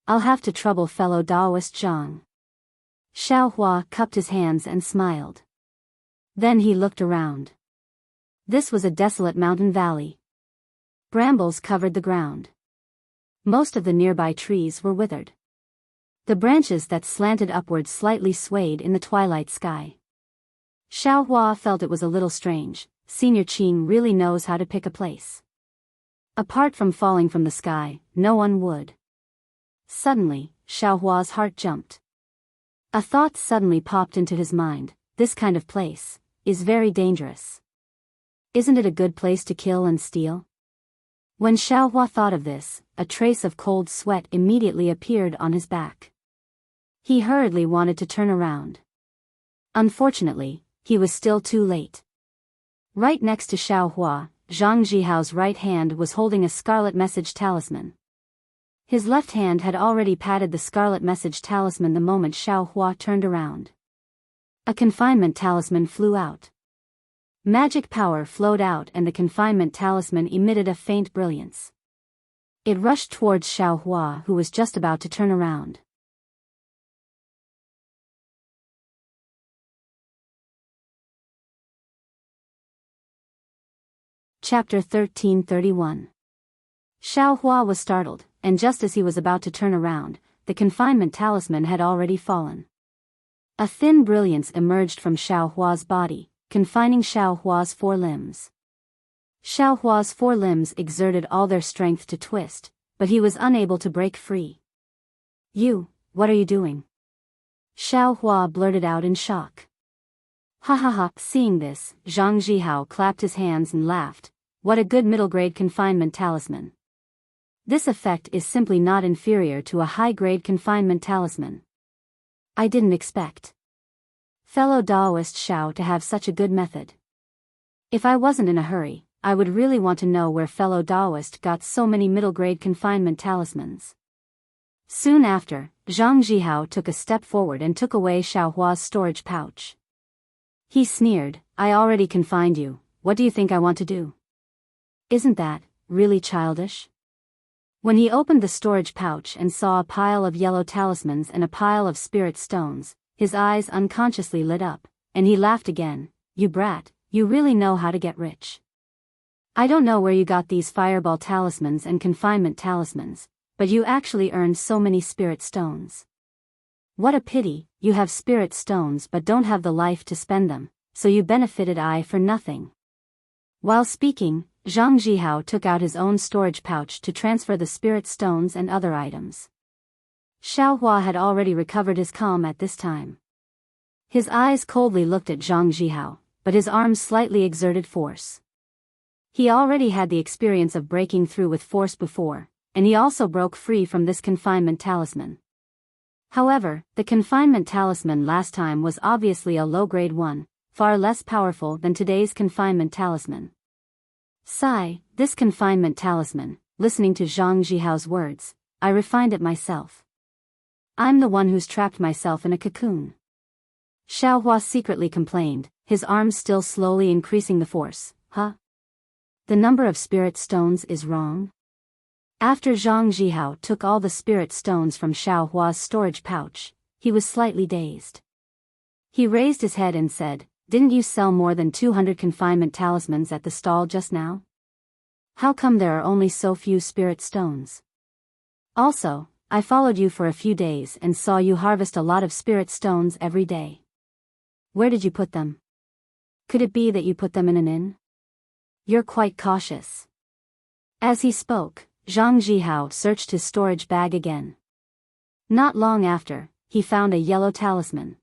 I'll have to trouble fellow Daoist Zhang. Xiao Hua cupped his hands and smiled. Then he looked around. This was a desolate mountain valley. Brambles covered the ground. Most of the nearby trees were withered. The branches that slanted upward slightly swayed in the twilight sky. Xiao Hua felt it was a little strange. Senior Qing really knows how to pick a place. Apart from falling from the sky, no one would. Suddenly, Xiao Hua's heart jumped. A thought suddenly popped into his mind, this kind of place is very dangerous. Isn't it a good place to kill and steal? When Xiao Hua thought of this, a trace of cold sweat immediately appeared on his back. He hurriedly wanted to turn around. Unfortunately, he was still too late. Right next to Xiao Hua, Zhang Zhihao's right hand was holding a scarlet message talisman. His left hand had already patted the scarlet message talisman the moment Xiao Hua turned around. A confinement talisman flew out. Magic power flowed out and the confinement talisman emitted a faint brilliance. It rushed towards Xiao Hua, who was just about to turn around. Chapter 1331. Xiao Hua was startled, and just as he was about to turn around, the confinement talisman had already fallen. A thin brilliance emerged from Xiao Hua's body, confining Xiao Hua's four limbs. Xiao Hua's four limbs exerted all their strength to twist, but he was unable to break free. "You, what are you doing?" Xiao Hua blurted out in shock. "Ha ha ha!" Seeing this, Zhang Zhihao clapped his hands and laughed. "What a good middle-grade confinement talisman. This effect is simply not inferior to a high-grade confinement talisman. I didn't expect fellow Daoist Xiao to have such a good method. If I wasn't in a hurry, I would really want to know where fellow Daoist got so many middle-grade confinement talismans." Soon after, Zhang Zhihao took a step forward and took away Xiao Hua's storage pouch. He sneered, "I already confined you, what do you think I want to do? Isn't that really childish?" When he opened the storage pouch and saw a pile of yellow talismans and a pile of spirit stones, his eyes unconsciously lit up, and he laughed again. "You brat, you really know how to get rich. I don't know where you got these fireball talismans and confinement talismans, but you actually earned so many spirit stones. What a pity, you have spirit stones but don't have the life to spend them, so you benefited I for nothing." While speaking, Zhang Zhihao took out his own storage pouch to transfer the spirit stones and other items. Xiao Hua had already recovered his calm at this time. His eyes coldly looked at Zhang Zhihao, but his arms slightly exerted force. He already had the experience of breaking through with force before, and he also broke free from this confinement talisman. However, the confinement talisman last time was obviously a low-grade one, far less powerful than today's confinement talisman. Sigh, this confinement talisman, listening to Zhang Zhihao's words, I refined it myself. I'm the one who's trapped myself in a cocoon. Xiao Hua secretly complained, his arms still slowly increasing the force. Huh? The number of spirit stones is wrong? After Zhang Zhihao took all the spirit stones from Xiao Hua's storage pouch, he was slightly dazed. He raised his head and said, "Didn't you sell more than 200 confinement talismans at the stall just now? How come there are only so few spirit stones? Also, I followed you for a few days and saw you harvest a lot of spirit stones every day. Where did you put them? Could it be that you put them in an inn? You're quite cautious." As he spoke, Zhang Zhihao searched his storage bag again. Not long after, he found a yellow talisman.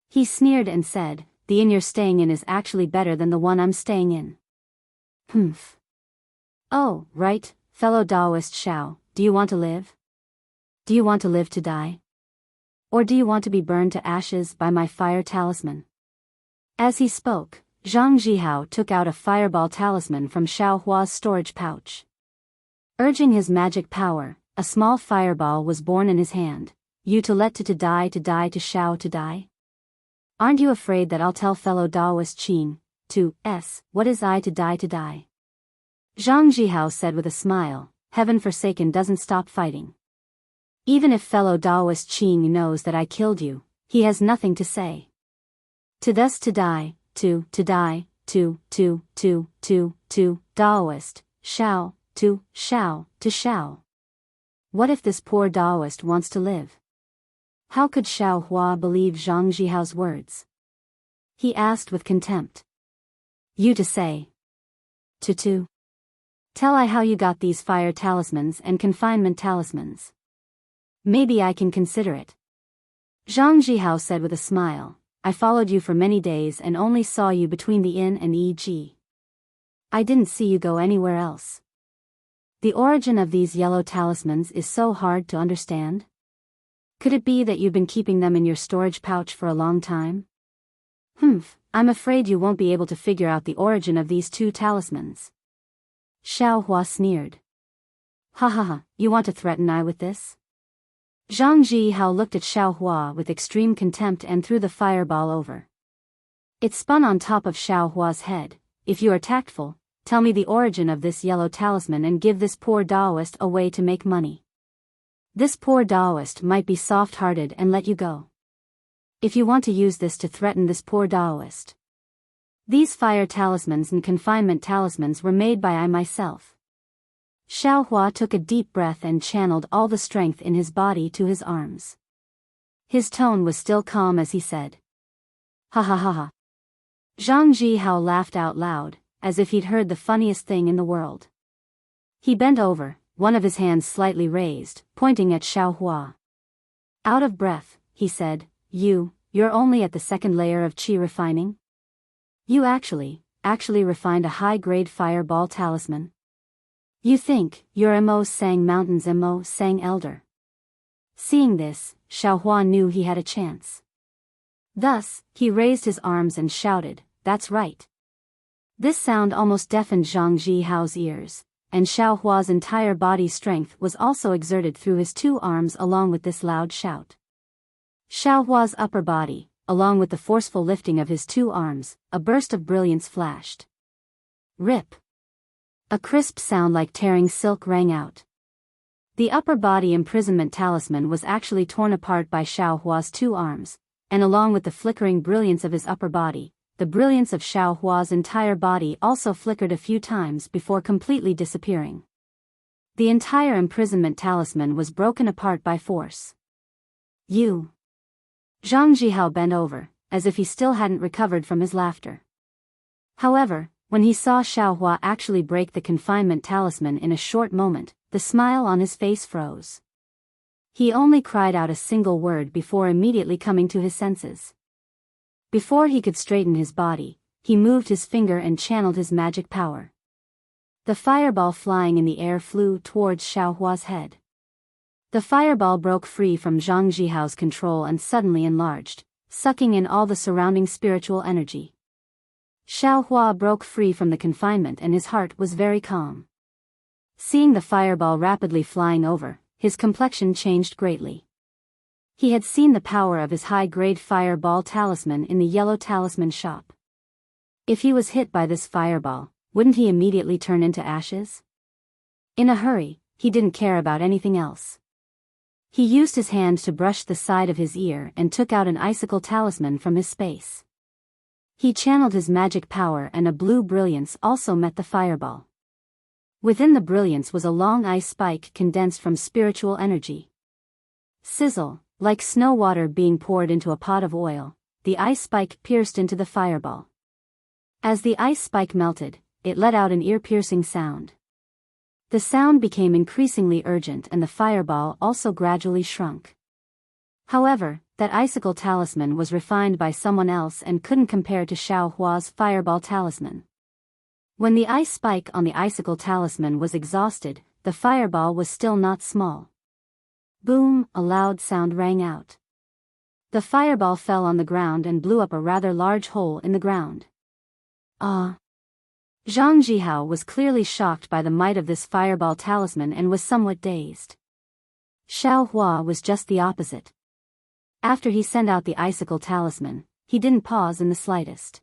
He sneered and said, "The inn you're staying in is actually better than the one I'm staying in." Humph. "Oh, right, fellow Daoist Xiao, do you want to live? Do you want to live to die? Or do you want to be burned to ashes by my fire talisman?" As he spoke, Zhang Zhihao took out a fireball talisman from Xiao Hua's storage pouch. Urging his magic power, a small fireball was born in his hand. "You to let to die to Xiao to die? Aren't you afraid that I'll tell fellow Daoist Qing, what is I to die to die?" Zhang Zhihao said with a smile, "Heaven forsaken doesn't stop fighting. Even if fellow Daoist Qing knows that I killed you, he has nothing to say. To die, Daoist, Xiao, to Xiao. What if this poor Daoist wants to live?" How could Xiao Hua believe Zhang Zhihao's words? He asked with contempt. "You to say. To. Tell I how you got these fire talismans and confinement talismans. Maybe I can consider it." Zhang Zhihao said with a smile, "I followed you for many days and only saw you between the inn and E.G. I didn't see you go anywhere else. The origin of these yellow talismans is so hard to understand. Could it be that you've been keeping them in your storage pouch for a long time? Humph, I'm afraid you won't be able to figure out the origin of these two talismans." Xiao Hua sneered. "Ha ha ha, you want to threaten I with this?" Zhang Zhihao looked at Xiao Hua with extreme contempt and threw the fireball over. It spun on top of Xiao Hua's head. "If you are tactful, tell me the origin of this yellow talisman and give this poor Daoist a way to make money. This poor Daoist might be soft-hearted and let you go. If you want to use this to threaten this poor Daoist, These fire talismans and confinement talismans were made by I myself. Xiaohua took a deep breath and channeled all the strength in his body to his arms. His tone was still calm as he said, "Ha ha ha ha." Zhang Zhihao laughed out loud, as if he'd heard the funniest thing in the world. He bent over, one of his hands slightly raised, pointing at Xiaohua. Out of breath, he said, You're only at the second layer of qi refining? You actually refined a high-grade fireball talisman? You think your Mo Sang Mountains Mo Sang Elder?" Seeing this, Xiaohua knew he had a chance. Thus, he raised his arms and shouted, "That's right." This sound almost deafened Zhang Zhihao's ears, and Xiaohua's entire body strength was also exerted through his two arms along with this loud shout. Xiaohua's upper body, along with the forceful lifting of his two arms, a burst of brilliance flashed. Rip! A crisp sound like tearing silk rang out. The upper body imprisonment talisman was actually torn apart by Xiaohua's two arms, and along with the flickering brilliance of his upper body, the brilliance of Xiaohua's entire body also flickered a few times before completely disappearing. The entire imprisonment talisman was broken apart by force. You! Zhang Zhihao bent over, as if he still hadn't recovered from his laughter. However, when he saw Xiaohua actually break the confinement talisman in a short moment, the smile on his face froze. He only cried out a single word before immediately coming to his senses. Before he could straighten his body, he moved his finger and channeled his magic power. The fireball flying in the air flew towards Xiaohua's head. The fireball broke free from Zhang Zhihao's control and suddenly enlarged, sucking in all the surrounding spiritual energy. Xiaohua broke free from the confinement and his heart was very calm. Seeing the fireball rapidly flying over, his complexion changed greatly. He had seen the power of his high-grade fireball talisman in the yellow talisman shop. If he was hit by this fireball, wouldn't he immediately turn into ashes? In a hurry, he didn't care about anything else. He used his hand to brush the side of his ear and took out an icicle talisman from his space. He channeled his magic power and a blue brilliance also met the fireball. Within the brilliance was a long ice spike condensed from spiritual energy. Sizzle, like snow water being poured into a pot of oil, the ice spike pierced into the fireball. As the ice spike melted, it let out an ear-piercing sound. The sound became increasingly urgent and the fireball also gradually shrunk. However, that icicle talisman was refined by someone else and couldn't compare to Xiaohua's fireball talisman. When the ice spike on the icicle talisman was exhausted, the fireball was still not small. Boom, a loud sound rang out. The fireball fell on the ground and blew up a rather large hole in the ground. Ah! Zhang Zhihao was clearly shocked by the might of this fireball talisman and was somewhat dazed. Xiaohua was just the opposite. After he sent out the icicle talisman, he didn't pause in the slightest.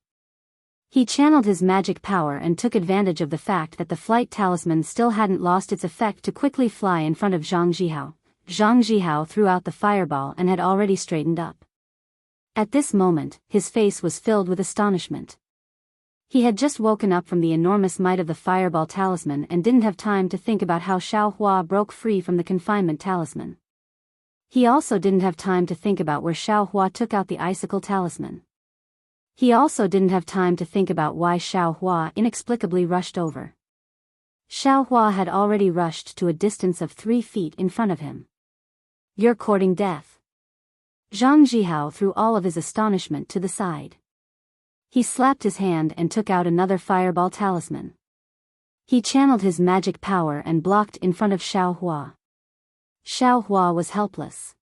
He channeled his magic power and took advantage of the fact that the flight talisman still hadn't lost its effect to quickly fly in front of Zhang Zhihao. Zhang Zhihao threw out the fireball and had already straightened up. At this moment, his face was filled with astonishment. He had just woken up from the enormous might of the fireball talisman and didn't have time to think about how Xiaohua broke free from the confinement talisman. He also didn't have time to think about where Xiaohua took out the icicle talisman. He also didn't have time to think about why Xiaohua inexplicably rushed over. Xiaohua had already rushed to a distance of 3 feet in front of him. "You're courting death." Zhang Zhihao threw all of his astonishment to the side. He slapped his hand and took out another fireball talisman. He channeled his magic power and blocked in front of Xiaohua. Xiaohua was helpless.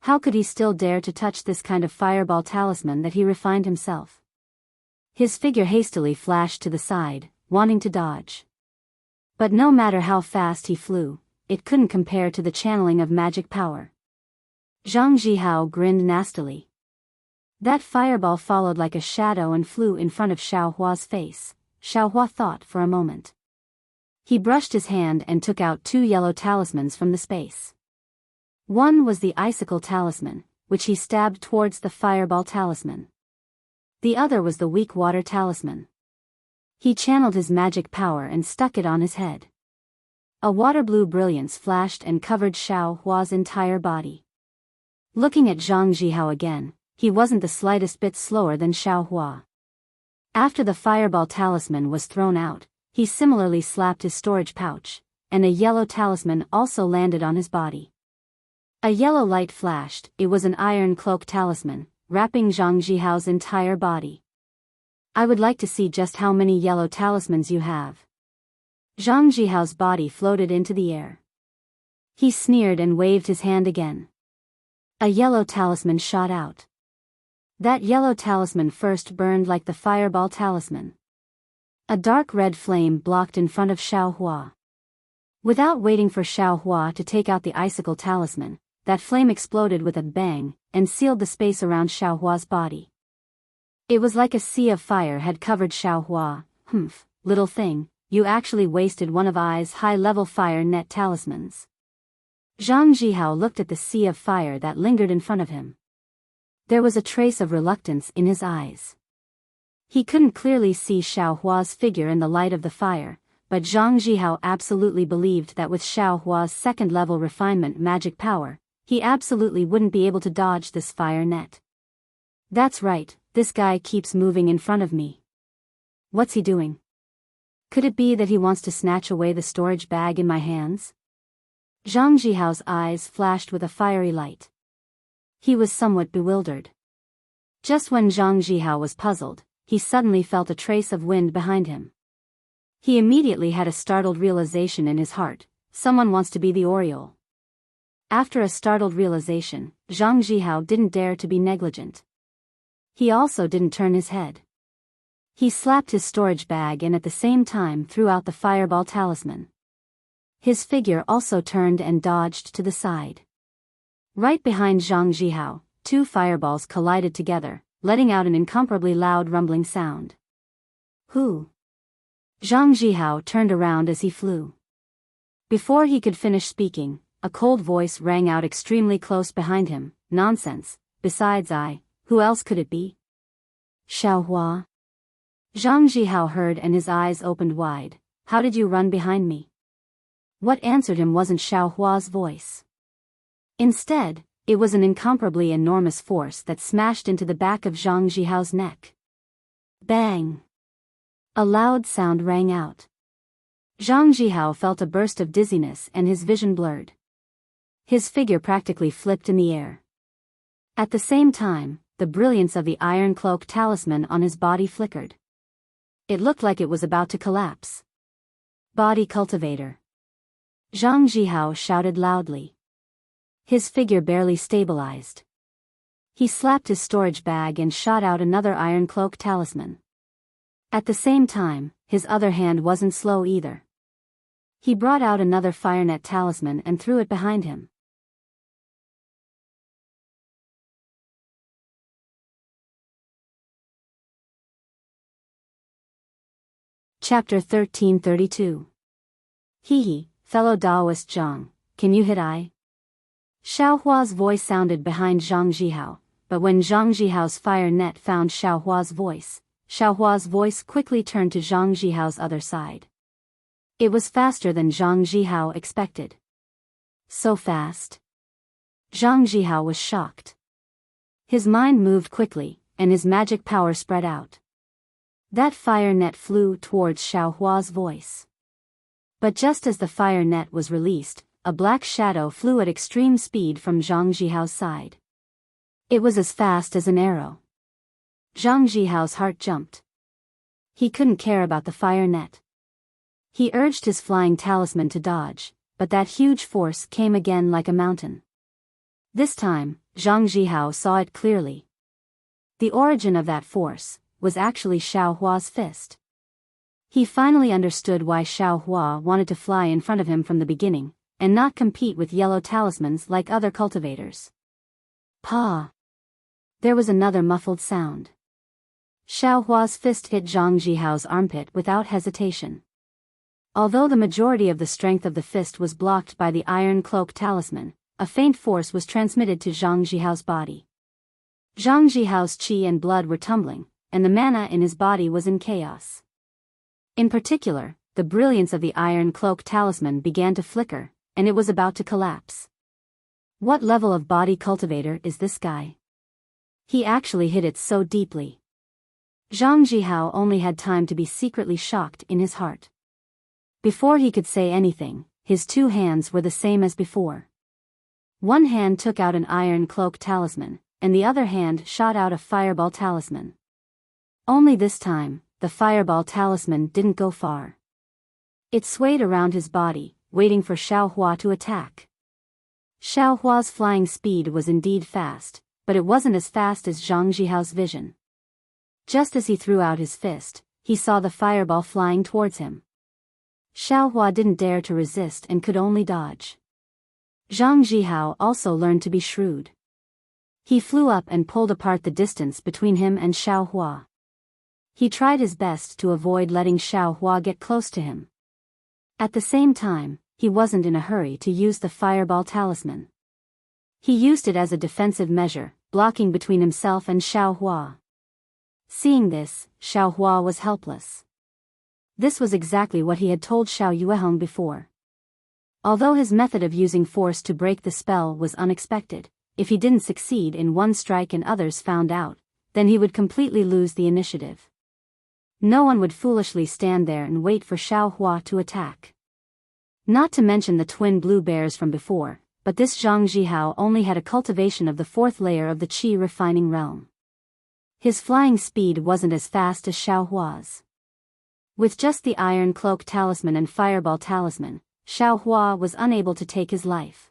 How could he still dare to touch this kind of fireball talisman that he refined himself? His figure hastily flashed to the side, wanting to dodge. But no matter how fast he flew, it couldn't compare to the channeling of magic power. Zhang Zhihao grinned nastily. That fireball followed like a shadow and flew in front of Xiaohua's face. Xiaohua thought for a moment. He brushed his hand and took out 2 yellow talismans from the space. One was the icicle talisman, which he stabbed towards the fireball talisman. The other was the weak water talisman. He channeled his magic power and stuck it on his head. A water-blue brilliance flashed and covered Xiao Hua's entire body. Looking at Zhang Zhihao again, he wasn't the slightest bit slower than Xiao Hua. After the fireball talisman was thrown out, he similarly slapped his storage pouch, and a yellow talisman also landed on his body. A yellow light flashed. It was an iron cloak talisman, wrapping Zhang Zhihao's entire body. I would like to see just how many yellow talismans you have. Zhang Zhihao's body floated into the air. He sneered and waved his hand again. A yellow talisman shot out. That yellow talisman first burned like the fireball talisman. A dark red flame blocked in front of Xiao Hua. Without waiting for Xiao Hua to take out the icicle talisman, that flame exploded with a bang, and sealed the space around Xiao Hua's body. It was like a sea of fire had covered Xiao Hua. Humph, little thing, you actually wasted one of I's high-level fire net talismans. Zhang Zhihao looked at the sea of fire that lingered in front of him. There was a trace of reluctance in his eyes. He couldn't clearly see Xiao Hua's figure in the light of the fire, but Zhang Zhihao absolutely believed that with Xiao Hua's second-level refinement magic power, he absolutely wouldn't be able to dodge this fire net. That's right, this guy keeps moving in front of me. What's he doing? Could it be that he wants to snatch away the storage bag in my hands? Zhang Zhihao's eyes flashed with a fiery light. He was somewhat bewildered. Just when Zhang Zhihao was puzzled, he suddenly felt a trace of wind behind him. He immediately had a startled realization in his heart: someone wants to be the Oriole. After a startled realization, Zhang Zhihao didn't dare to be negligent. He also didn't turn his head. He slapped his storage bag and at the same time threw out the fireball talisman. His figure also turned and dodged to the side. Right behind Zhang Zhihao, two fireballs collided together, letting out an incomparably loud rumbling sound. Who? Zhang Zhihao turned around as he flew. Before he could finish speaking, a cold voice rang out extremely close behind him. Nonsense, besides who else could it be? Xiao Hua. Zhang Zhihao heard and his eyes opened wide. How did you run behind me? What answered him wasn't Xiao Hua's voice. Instead, it was an incomparably enormous force that smashed into the back of Zhang Zhihao's neck. Bang! A loud sound rang out. Zhang Zhihao felt a burst of dizziness and his vision blurred. His figure practically flipped in the air. At the same time, the brilliance of the iron cloak talisman on his body flickered. It looked like it was about to collapse. Body cultivator. Zhang Zhihao shouted loudly. His figure barely stabilized. He slapped his storage bag and shot out another iron cloak talisman. At the same time, his other hand wasn't slow either. He brought out another firenet talisman and threw it behind him. Chapter 1332. Hee, fellow Taoist Zhang, can you hit I? Xiao Hua's voice sounded behind Zhang Zhihao, but when Zhang Zhihao's fire net found Xiao Hua's voice quickly turned to Zhang Zhihao's other side. It was faster than Zhang Zhihao expected. So fast? Zhang Zhihao was shocked. His mind moved quickly, and his magic power spread out. That fire net flew towards Xiao Hua's voice. But just as the fire net was released, a black shadow flew at extreme speed from Zhang Zhihao's side. It was as fast as an arrow. Zhang Zhihao's heart jumped. He couldn't care about the fire net. He urged his flying talisman to dodge, but that huge force came again like a mountain. This time, Zhang Zhihao saw it clearly. The origin of that force was actually Xiao Hua's fist. He finally understood why Xiao Hua wanted to fly in front of him from the beginning, and not compete with yellow talismans like other cultivators. Pa! There was another muffled sound. Xiao Hua's fist hit Zhang Zhihao's armpit without hesitation. Although the majority of the strength of the fist was blocked by the iron cloak talisman, a faint force was transmitted to Zhang Zhihao's body. Zhang Zhihao's qi and blood were tumbling, and the mana in his body was in chaos. In particular, the brilliance of the Iron Cloak talisman began to flicker, and it was about to collapse. What level of body cultivator is this guy? He actually hit it so deeply. Zhang Jihao only had time to be secretly shocked in his heart. Before he could say anything, his two hands were the same as before. One hand took out an Iron Cloak talisman, and the other hand shot out a Fireball talisman. Only this time, the Fireball talisman didn't go far. It swayed around his body, waiting for Xiaohua to attack. Xiaohua's flying speed was indeed fast, but it wasn't as fast as Zhang Jihao's vision. Just as he threw out his fist, he saw the fireball flying towards him. Xiaohua didn't dare to resist and could only dodge. Zhang Jihao also learned to be shrewd. He flew up and pulled apart the distance between him and Xiaohua. He tried his best to avoid letting Xiaohua get close to him. At the same time, he wasn't in a hurry to use the Fireball talisman. He used it as a defensive measure, blocking between himself and Xiaohua. Seeing this, Xiaohua was helpless. This was exactly what he had told Xiao Yuehong before. Although his method of using force to break the spell was unexpected, if he didn't succeed in one strike and others found out, then he would completely lose the initiative. No one would foolishly stand there and wait for Xiaohua to attack. Not to mention the twin blue bears from before, but this Zhang Jihao only had a cultivation of the fourth layer of the Qi refining realm. His flying speed wasn't as fast as Xiaohua's. With just the Iron Cloak talisman and Fireball talisman, Xiaohua was unable to take his life.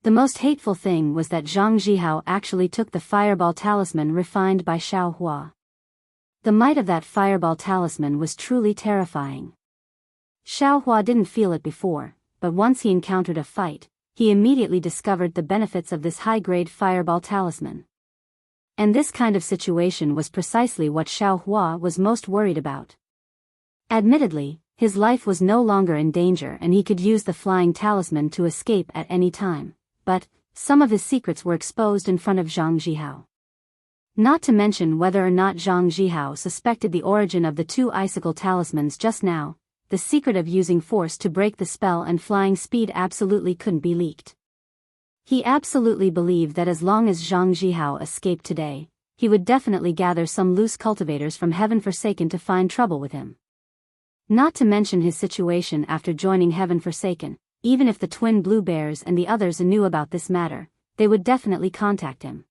The most hateful thing was that Zhang Jihao actually took the Fireball talisman refined by Xiaohua. The might of that Fireball talisman was truly terrifying. Xiaohua didn't feel it before, but once he encountered a fight, he immediately discovered the benefits of this high-grade Fireball talisman. And this kind of situation was precisely what Xiaohua was most worried about. Admittedly, his life was no longer in danger and he could use the flying talisman to escape at any time, but some of his secrets were exposed in front of Zhang Jihao. Not to mention whether or not Zhang Jihao suspected the origin of the two icicle talismans just now, the secret of using force to break the spell and flying speed absolutely couldn't be leaked. He absolutely believed that as long as Zhang Jihao escaped today, he would definitely gather some loose cultivators from Heaven Forsaken to find trouble with him. Not to mention his situation after joining Heaven Forsaken, even if the twin blue bears and the others knew about this matter, they would definitely contact him.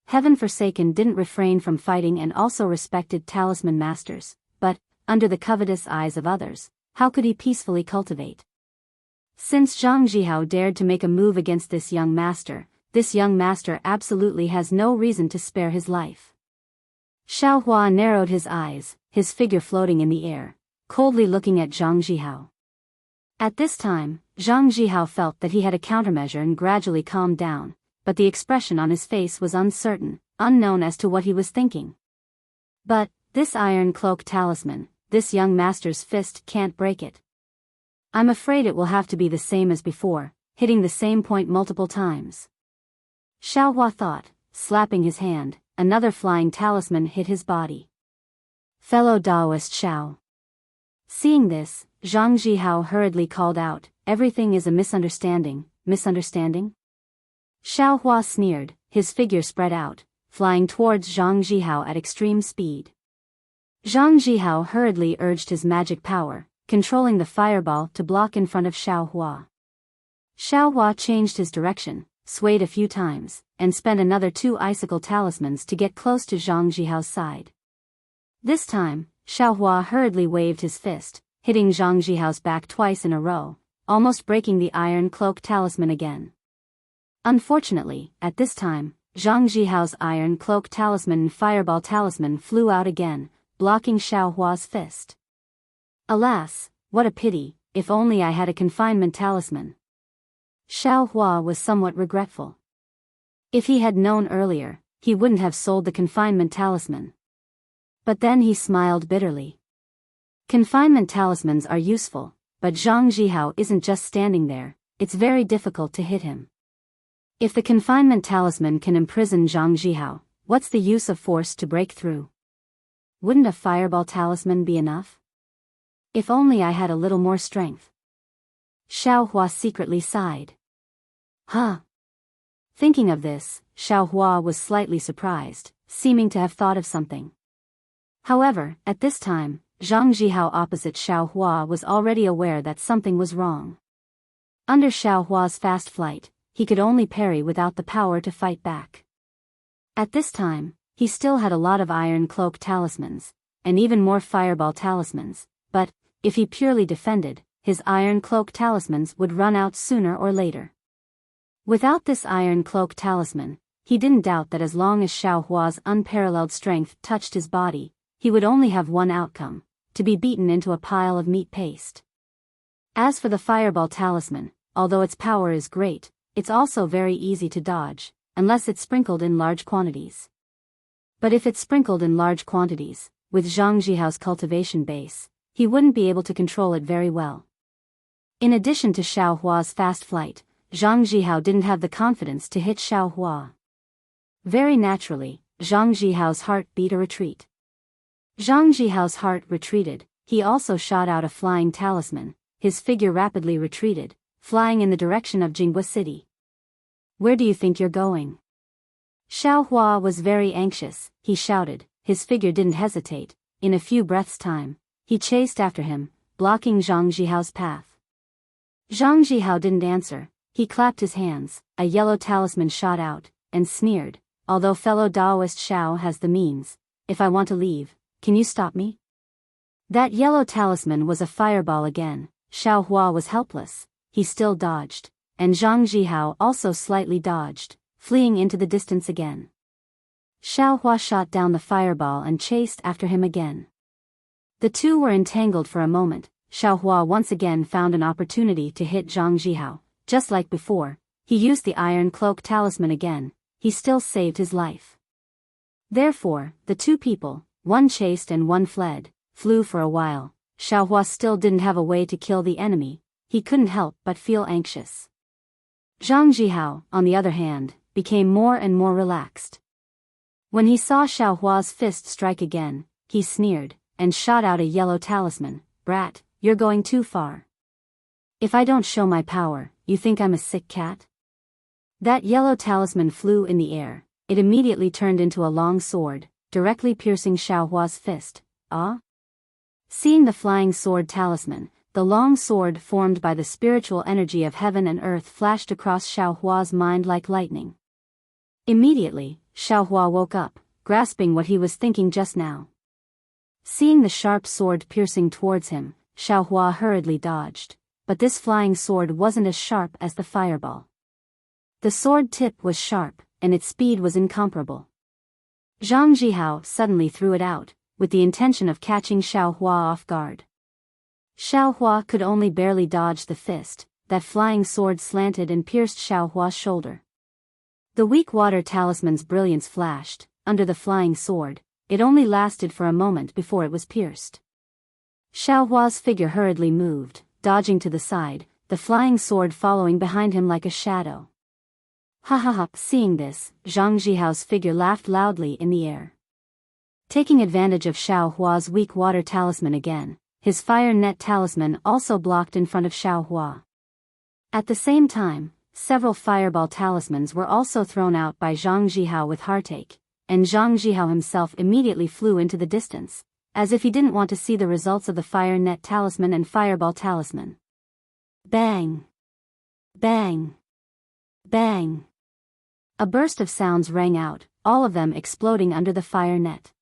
Heaven Forsaken didn't refrain from fighting and also respected talisman masters, but, under the covetous eyes of others, how could he peacefully cultivate? Since Zhang Jihao dared to make a move against this young master absolutely has no reason to spare his life. Xiaohua narrowed his eyes, his figure floating in the air, coldly looking at Zhang Jihao. At this time, Zhang Jihao felt that he had a countermeasure and gradually calmed down, but the expression on his face was uncertain, unknown as to what he was thinking. But, this Iron Cloak talisman, this young master's fist can't break it. I'm afraid it will have to be the same as before, hitting the same point multiple times. Xiaohua thought, slapping his hand. Another flying talisman hit his body. Fellow Daoist Xiao. Seeing this, Zhang Jihao hurriedly called out, "Everything is a misunderstanding, misunderstanding?" Xiaohua sneered, his figure spread out, flying towards Zhang Jihao at extreme speed. Zhang Jihao hurriedly urged his magic power, controlling the fireball to block in front of Xiaohua. Xiaohua changed his direction, swayed a few times, and spent another 2 icicle talismans to get close to Zhang Jihao's side. This time, Xiaohua hurriedly waved his fist, hitting Zhang Jihao's back twice in a row, almost breaking the Iron Cloak talisman again. Unfortunately, at this time, Zhang Jihao's Iron Cloak talisman and Fireball talisman flew out again, blocking Xiaohua's fist. Alas, what a pity, if only I had a confinement talisman. Xiaohua was somewhat regretful. If he had known earlier, he wouldn't have sold the confinement talisman. But then he smiled bitterly. Confinement talismans are useful, but Zhang Jihao isn't just standing there, it's very difficult to hit him. If the confinement talisman can imprison Zhang Jihao, what's the use of force to break through? wouldn't a fireball talisman be enough? If only I had a little more strength. Xiao Hua secretly sighed. Huh. Thinking of this, Xiao Hua was slightly surprised, seeming to have thought of something. However, at this time, Zhang Zhihao opposite Xiao Hua was already aware that something was wrong. Under Xiao Hua's fast flight, he could only parry without the power to fight back. At this time, he still had a lot of Iron Cloak talismans, and even more Fireball talismans, but, if he purely defended, his Iron Cloak talismans would run out sooner or later. Without this Iron Cloak talisman, he didn't doubt that as long as Xiao Hua's unparalleled strength touched his body, he would only have one outcome: to be beaten into a pile of meat paste. As for the Fireball talisman, although its power is great, it's also very easy to dodge, unless it's sprinkled in large quantities. But if it's sprinkled in large quantities, with Zhang Zhihao's cultivation base, he wouldn't be able to control it very well. In addition to Xiao Hua's fast flight, Zhang Zhihao didn't have the confidence to hit Xiao Hua. Very naturally, Zhang Zhihao's heart beat a retreat. Zhang Zhihao's heart retreated, he also shot out a flying talisman, his figure rapidly retreated, flying in the direction of Jinghua City. Where do you think you're going? Xiao Hua was very anxious, he shouted, his figure didn't hesitate. In a few breaths' time, he chased after him, blocking Zhang Zhihao's path. Zhang Zhihao didn't answer, he clapped his hands, a yellow talisman shot out, and sneered, although fellow Daoist Xiao has the means, if I want to leave, can you stop me? That yellow talisman was a fireball again. Xiao Hua was helpless, he still dodged, and Zhang Zhihao also slightly dodged, fleeing into the distance again. Xiao Hua shot down the fireball and chased after him again. The two were entangled for a moment. Xiao Hua once again found an opportunity to hit Zhang Zhihao. Just like before, he used the Iron Cloak talisman again. He still saved his life. Therefore, the two people, one chased and one fled, flew for a while. Xiao Hua still didn't have a way to kill the enemy. He couldn't help but feel anxious. Zhang Zhihao, on the other hand, became more and more relaxed. When he saw Xiao Hua's fist strike again, he sneered, and shot out a yellow talisman. Brat, you're going too far. If I don't show my power, you think I'm a sick cat? That yellow talisman flew in the air. It immediately turned into a long sword, directly piercing Xiao Hua's fist. Ah? Seeing the flying sword talisman, the long sword formed by the spiritual energy of heaven and earth flashed across Xiao Hua's mind like lightning. Immediately, Xiao Hua woke up, grasping what he was thinking just now. Seeing the sharp sword piercing towards him, Xiao Hua hurriedly dodged, but this flying sword wasn't as sharp as the fireball. The sword tip was sharp, and its speed was incomparable. Zhang Zhihao suddenly threw it out, with the intention of catching Xiao Hua off guard. Xiao Hua could only barely dodge the fist. That flying sword slanted and pierced Xiao Hua's shoulder. The weak water talisman's brilliance flashed, under the flying sword. It only lasted for a moment before it was pierced. Xiao Hua's figure hurriedly moved, dodging to the side, the flying sword following behind him like a shadow. Ha ha ha! Seeing this, Zhang Zhihao's figure laughed loudly in the air. Taking advantage of Xiao Hua's weak water talisman again, his fire net talisman also blocked in front of Xiao Hua. At the same time, several fireball talismans were also thrown out by Zhang Zhihao with heartache, and Zhang Zhihao himself immediately flew into the distance, as if he didn't want to see the results of the fire net talisman and fireball talisman. Bang! Bang! Bang! A burst of sounds rang out, all of them exploding under the fire net.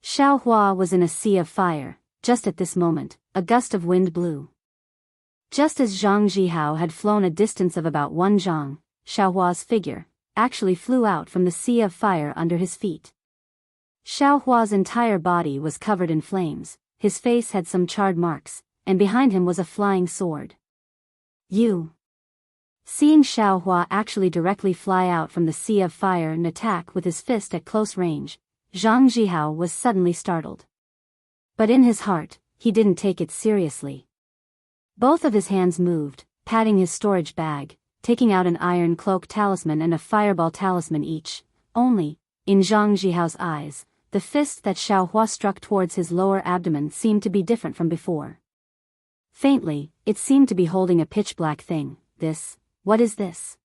Xiao Hua was in a sea of fire. Just at this moment, a gust of wind blew. Just as Zhang Zhihao had flown a distance of about 1 zhang, Xiao Hua's figure actually flew out from the sea of fire under his feet. Xiao Hua's entire body was covered in flames, his face had some charred marks, and behind him was a flying sword. You! Seeing Xiao Hua actually directly fly out from the sea of fire and attack with his fist at close range, Zhang Zhihao was suddenly startled. But in his heart, he didn't take it seriously. Both of his hands moved, patting his storage bag, taking out an iron cloak talisman and a fireball talisman each. Only, in Zhang Zhihao's eyes, the fist that Xiaohua struck towards his lower abdomen seemed to be different from before. Faintly, it seemed to be holding a pitch-black thing. What is this?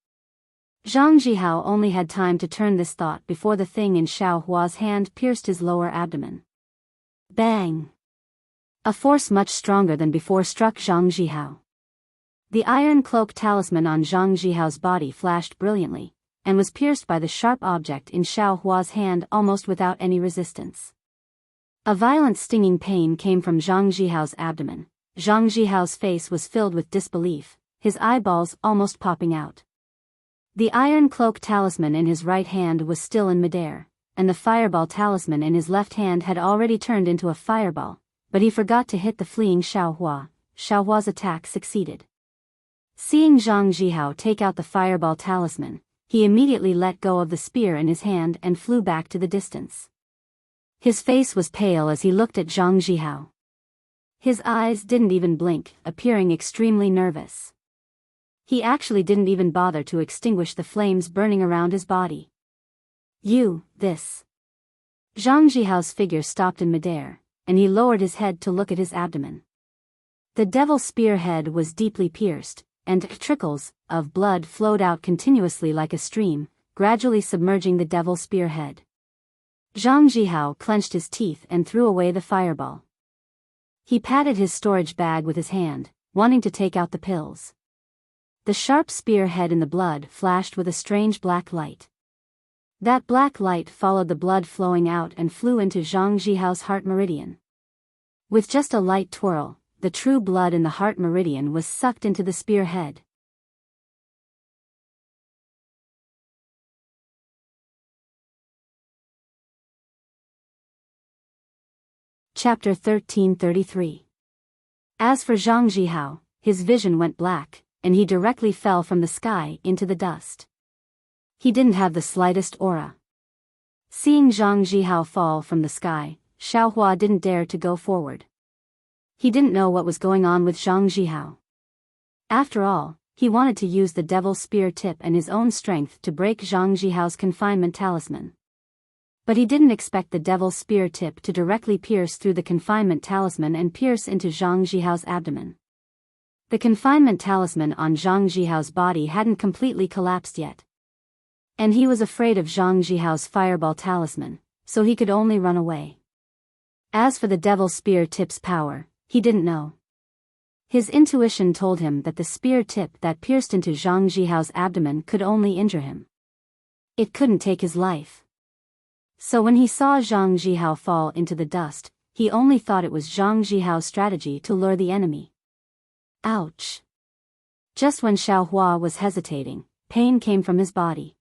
Zhang Zhihao only had time to turn this thought before the thing in Xiaohua's hand pierced his lower abdomen. Bang! A force much stronger than before struck Zhang Zhihao. The iron cloak talisman on Zhang Zhihao's body flashed brilliantly, and was pierced by the sharp object in Xiaohua's hand almost without any resistance. A violent stinging pain came from Zhang Zhihao's abdomen. Zhang Zhihao's face was filled with disbelief, his eyeballs almost popping out. The iron cloak talisman in his right hand was still in midair, and the fireball talisman in his left hand had already turned into a fireball, but he forgot to hit the fleeing Xiaohua. Xiaohua's attack succeeded. Seeing Zhang Zhihao take out the fireball talisman, he immediately let go of the spear in his hand and flew back to the distance. His face was pale as he looked at Zhang Zhihao. His eyes didn't even blink, appearing extremely nervous. He actually didn't even bother to extinguish the flames burning around his body. Zhang Zhihao's figure stopped in midair, and he lowered his head to look at his abdomen. The devil spearhead was deeply pierced, and trickles of blood flowed out continuously like a stream, gradually submerging the devil spearhead. Zhang Zhihao clenched his teeth and threw away the fireball. He patted his storage bag with his hand, wanting to take out the pills. The sharp spearhead in the blood flashed with a strange black light. That black light followed the blood flowing out and flew into Zhang Zhihao's heart meridian. With just a light twirl, the true blood in the heart meridian was sucked into the spearhead. Chapter 1333. As for Zhang Zhihao, his vision went black, and he directly fell from the sky into the dust. He didn't have the slightest aura. Seeing Zhang Zhihao fall from the sky, Xiaohua didn't dare to go forward. He didn't know what was going on with Zhang Zhihao. After all, he wanted to use the devil spear tip and his own strength to break Zhang Zhihao's confinement talisman. But he didn't expect the devil spear tip to directly pierce through the confinement talisman and pierce into Zhang Zhihao's abdomen. The confinement talisman on Zhang Zhihao's body hadn't completely collapsed yet. And he was afraid of Zhang Zhihao's fireball talisman, so he could only run away. As for the devil spear tip's power, he didn't know. His intuition told him that the spear tip that pierced into Zhang Zhihao's abdomen could only injure him. It couldn't take his life. So when he saw Zhang Zhihao fall into the dust, he only thought it was Zhang Zhihao's strategy to lure the enemy. Ouch! Just when Xiaohua was hesitating, pain came from his body.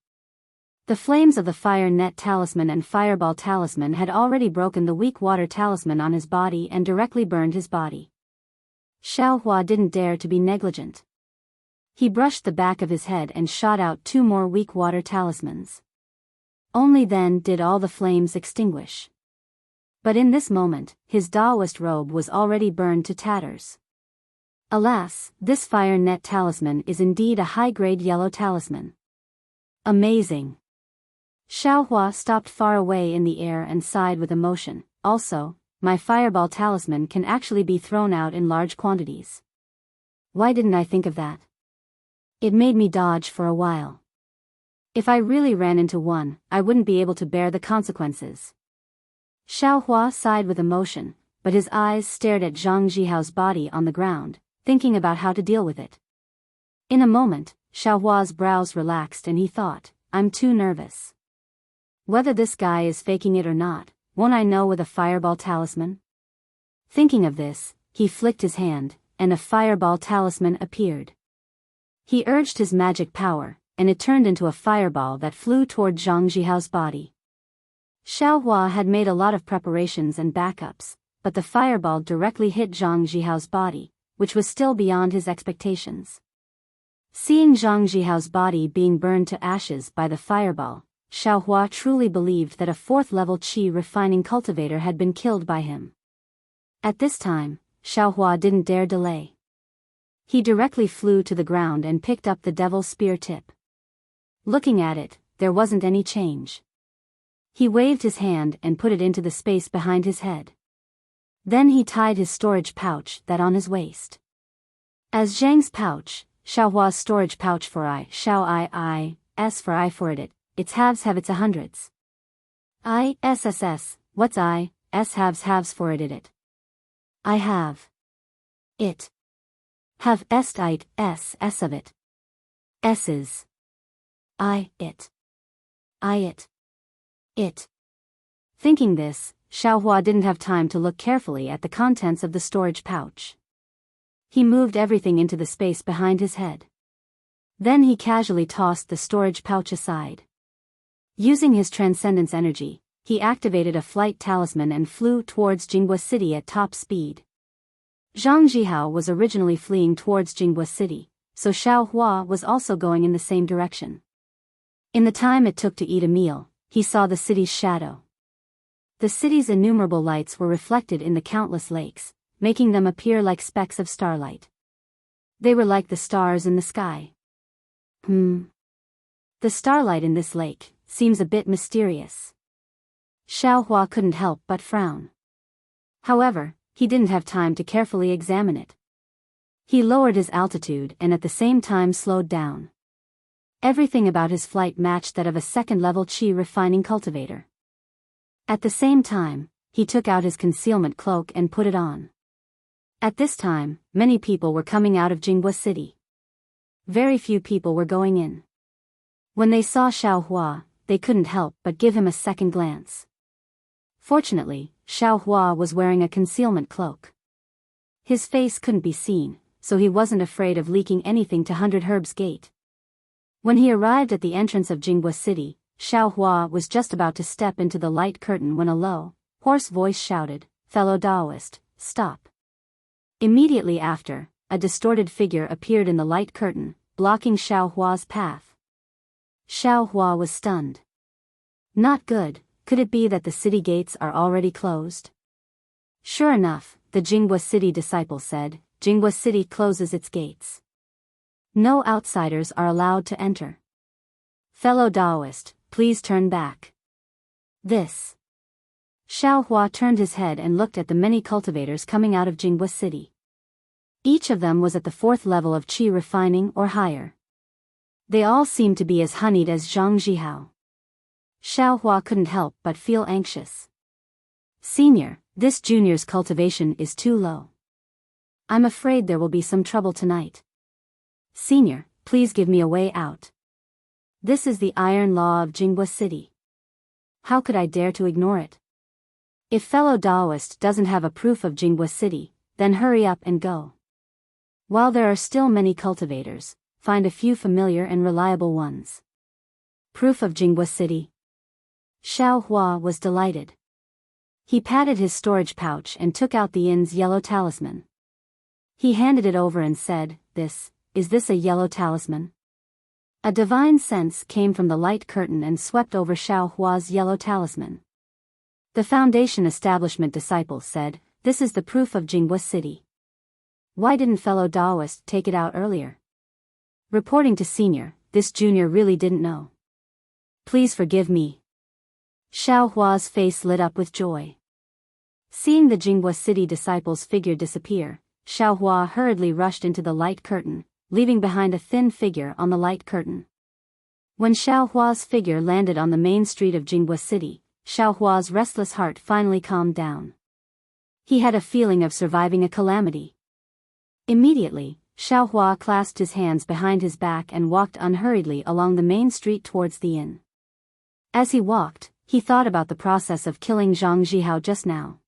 The flames of the fire net talisman and fireball talisman had already broken the weak water talisman on his body and directly burned his body. Xiaohua didn't dare to be negligent. He brushed the back of his head and shot out 2 more weak water talismans. Only then did all the flames extinguish. But in this moment, his Taoist robe was already burned to tatters. Alas, this fire net talisman is indeed a high-grade yellow talisman. Amazing! Xiaohua stopped far away in the air and sighed with emotion. Also, my fireball talisman can actually be thrown out in large quantities. Why didn't I think of that? It made me dodge for a while. If I really ran into one, I wouldn't be able to bear the consequences. Xiaohua sighed with emotion, but his eyes stared at Zhang Zhihao's body on the ground, thinking about how to deal with it. In a moment, Xiaohua's brows relaxed and he thought, I'm too nervous. Whether this guy is faking it or not, won't I know with a fireball talisman? Thinking of this, he flicked his hand, and a fireball talisman appeared. He urged his magic power, and it turned into a fireball that flew toward Zhang Zhihao's body. Xiaohua had made a lot of preparations and backups, but the fireball directly hit Zhang Zhihao's body, which was still beyond his expectations. Seeing Zhang Zhihao's body being burned to ashes by the fireball, Xiaohua truly believed that a 4th-level qi refining cultivator had been killed by him. At this time, Xiaohua didn't dare delay. He directly flew to the ground and picked up the devil's spear tip. Looking at it, there wasn't any change. He waved his hand and put it into the space behind his head. Then he tied his storage pouch that on his waist. As Zhang's pouch, Xiaohua's storage pouch for Xiao S for I for it, its halves have its hundreds. SSS, what's S halves for it. I have. It. Have est S of it. S's. It. It. Thinking this, Xiaohua didn't have time to look carefully at the contents of the storage pouch. He moved everything into the space behind his head. Then he casually tossed the storage pouch aside. Using his transcendence energy, he activated a flight talisman and flew towards Jinghua City at top speed. Zhang Jihao was originally fleeing towards Jinghua City, so Xiaohua was also going in the same direction. In the time it took to eat a meal, he saw the city's shadow. The city's innumerable lights were reflected in the countless lakes, making them appear like specks of starlight. They were like the stars in the sky. The starlight in this lake seems a bit mysterious. Xiaohua couldn't help but frown. However, he didn't have time to carefully examine it. He lowered his altitude and at the same time slowed down. Everything about his flight matched that of a second-level qi refining cultivator. At the same time, he took out his concealment cloak and put it on. At this time, many people were coming out of Jinghua City. Very few people were going in. When they saw Xiaohua, they couldn't help but give him a second glance. Fortunately, Xiaohua was wearing a concealment cloak. His face couldn't be seen, so he wasn't afraid of leaking anything to 100 Herbs Gate. When he arrived at the entrance of Jinghua City, Xiaohua was just about to step into the light curtain when a low, hoarse voice shouted, "Fellow Taoist, stop." Immediately after, a distorted figure appeared in the light curtain, blocking Xiaohua's path. Xiaohua was stunned. Not good, could it be that the city gates are already closed? Sure enough, the Jinghua City disciple said, Jinghua City closes its gates. No outsiders are allowed to enter. Fellow Taoist, please turn back. This. Xiaohua turned his head and looked at the many cultivators coming out of Jinghua City. Each of them was at the 4th level of qi refining or higher. They all seemed to be as honeyed as Zhang Jihao. Xiaohua couldn't help but feel anxious. Senior, this junior's cultivation is too low. I'm afraid there will be some trouble tonight. Senior, please give me a way out. This is the iron law of Jinghua City. How could I dare to ignore it? If fellow Taoist doesn't have a proof of Jinghua City, then hurry up and go. While there are still many cultivators, find a few familiar and reliable ones. Proof of Jinghua City. Xiaohua was delighted. He patted his storage pouch and took out the inn's yellow talisman. He handed it over and said, Is this a yellow talisman? A divine sense came from the light curtain and swept over Xiaohua's yellow talisman. The Foundation Establishment disciple said, This is the proof of Jinghua City. Why didn't fellow Taoist take it out earlier? Reporting to senior, this junior really didn't know. Please forgive me. Xiaohua's face lit up with joy. Seeing the Jinghua City disciple's figure disappear, Xiaohua hurriedly rushed into the light curtain, leaving behind a thin figure on the light curtain. When Xiaohua's figure landed on the main street of Jinghua City, Xiaohua's restless heart finally calmed down. He had a feeling of surviving a calamity. Immediately, Xiaohua clasped his hands behind his back and walked unhurriedly along the main street towards the inn. As he walked, he thought about the process of killing Zhang Jihao just now.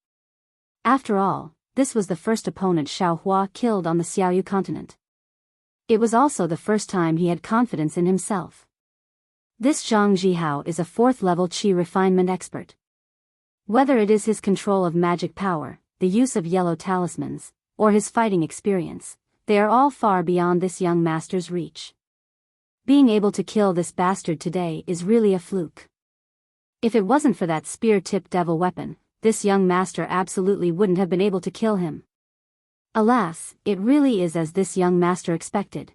After all, this was the first opponent Xiaohua killed on the Xiaoyu continent. It was also the first time he had confidence in himself. This Zhang Jihao is a 4th-level qi refinement expert. Whether it is his control of magic power, the use of yellow talismans, or his fighting experience, they are all far beyond this young master's reach. Being able to kill this bastard today is really a fluke. If it wasn't for that spear-tipped devil weapon, this young master absolutely wouldn't have been able to kill him. Alas, it really is as this young master expected.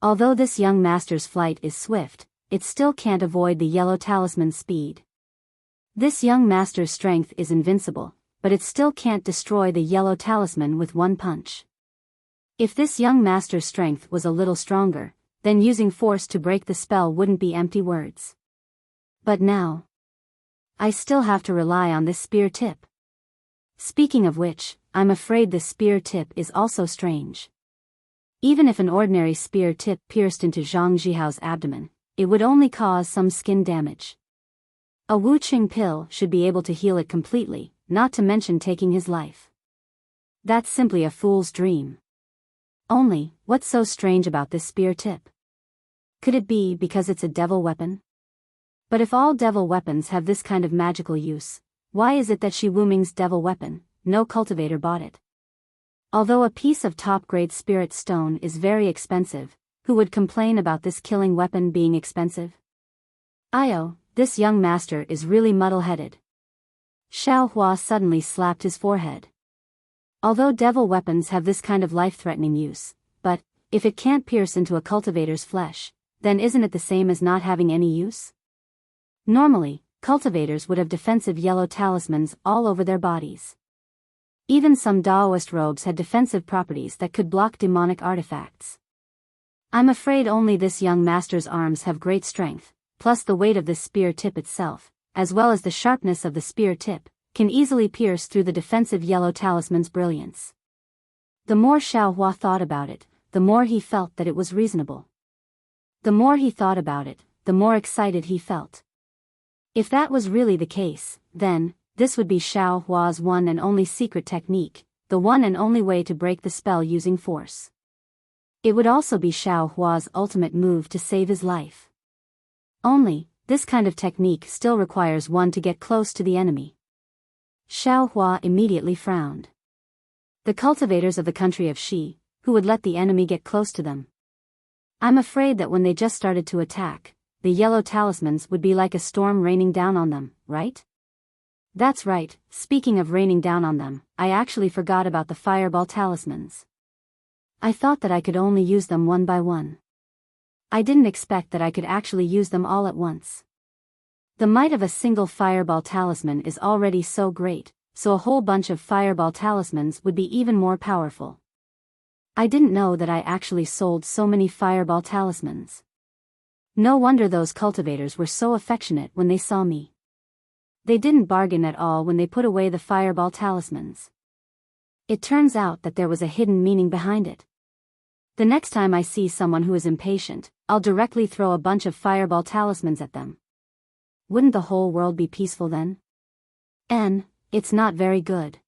Although this young master's flight is swift, it still can't avoid the yellow talisman's speed. This young master's strength is invincible, but it still can't destroy the yellow talisman with one punch. If this young master's strength was a little stronger, then using force to break the spell wouldn't be empty words. But now, I still have to rely on this spear tip. Speaking of which, I'm afraid this spear tip is also strange. Even if an ordinary spear tip pierced into Zhang Jihao's abdomen, it would only cause some skin damage. A Wuqing pill should be able to heal it completely, not to mention taking his life. That's simply a fool's dream. Only, what's so strange about this spear tip? Could it be because it's a devil weapon? But if all devil weapons have this kind of magical use, why is it that Shi Wuming's devil weapon, no cultivator bought it? Although a piece of top-grade spirit stone is very expensive, who would complain about this killing weapon being expensive? This young master is really muddle-headed. Xiao Hua suddenly slapped his forehead. Although devil weapons have this kind of life-threatening use, but, if it can't pierce into a cultivator's flesh, then isn't it the same as not having any use? Normally, cultivators would have defensive yellow talismans all over their bodies. Even some Daoist robes had defensive properties that could block demonic artifacts. I'm afraid only this young master's arms have great strength, plus the weight of this spear tip itself, as well as the sharpness of the spear tip, can easily pierce through the defensive yellow talisman's brilliance. The more Xiao Hua thought about it, the more he felt that it was reasonable. The more he thought about it, the more excited he felt. If that was really the case, then, this would be Xiao Hua's one and only secret technique, the one and only way to break the spell using force. It would also be Xiao Hua's ultimate move to save his life. Only, this kind of technique still requires one to get close to the enemy. Xiao Hua immediately frowned. The cultivators of the country of Shi, who would let the enemy get close to them? I'm afraid that when they just started to attack, the yellow talismans would be like a storm raining down on them, right? That's right, speaking of raining down on them, I actually forgot about the fireball talismans. I thought that I could only use them one by one. I didn't expect that I could actually use them all at once. The might of a single fireball talisman is already so great, so a whole bunch of fireball talismans would be even more powerful. I didn't know that I actually sold so many fireball talismans. No wonder those cultivators were so affectionate when they saw me. They didn't bargain at all when they put away the fireball talismans. It turns out that there was a hidden meaning behind it. The next time I see someone who is impatient, I'll directly throw a bunch of fireball talismans at them. Wouldn't the whole world be peaceful then? It's not very good.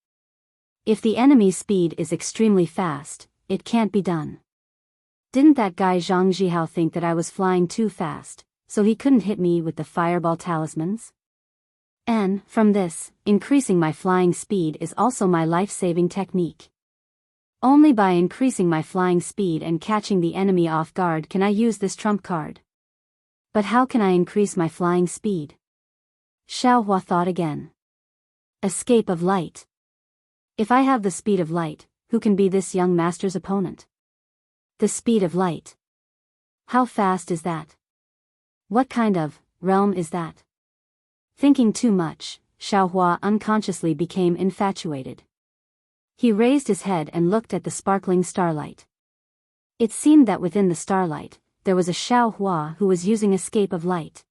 If the enemy's speed is extremely fast, it can't be done. Didn't that guy Zhang Jihao think that I was flying too fast, so he couldn't hit me with the fireball talismans? From this, increasing my flying speed is also my life-saving technique. Only by increasing my flying speed and catching the enemy off guard can I use this trump card. But how can I increase my flying speed? Xiao Hua thought again. Escape of light. If I have the speed of light, who can be this young master's opponent? The speed of light. How fast is that? What kind of realm is that? Thinking too much, Xiao Hua unconsciously became infatuated. He raised his head and looked at the sparkling starlight. It seemed that within the starlight, there was a Xiao Hua who was using escape of light.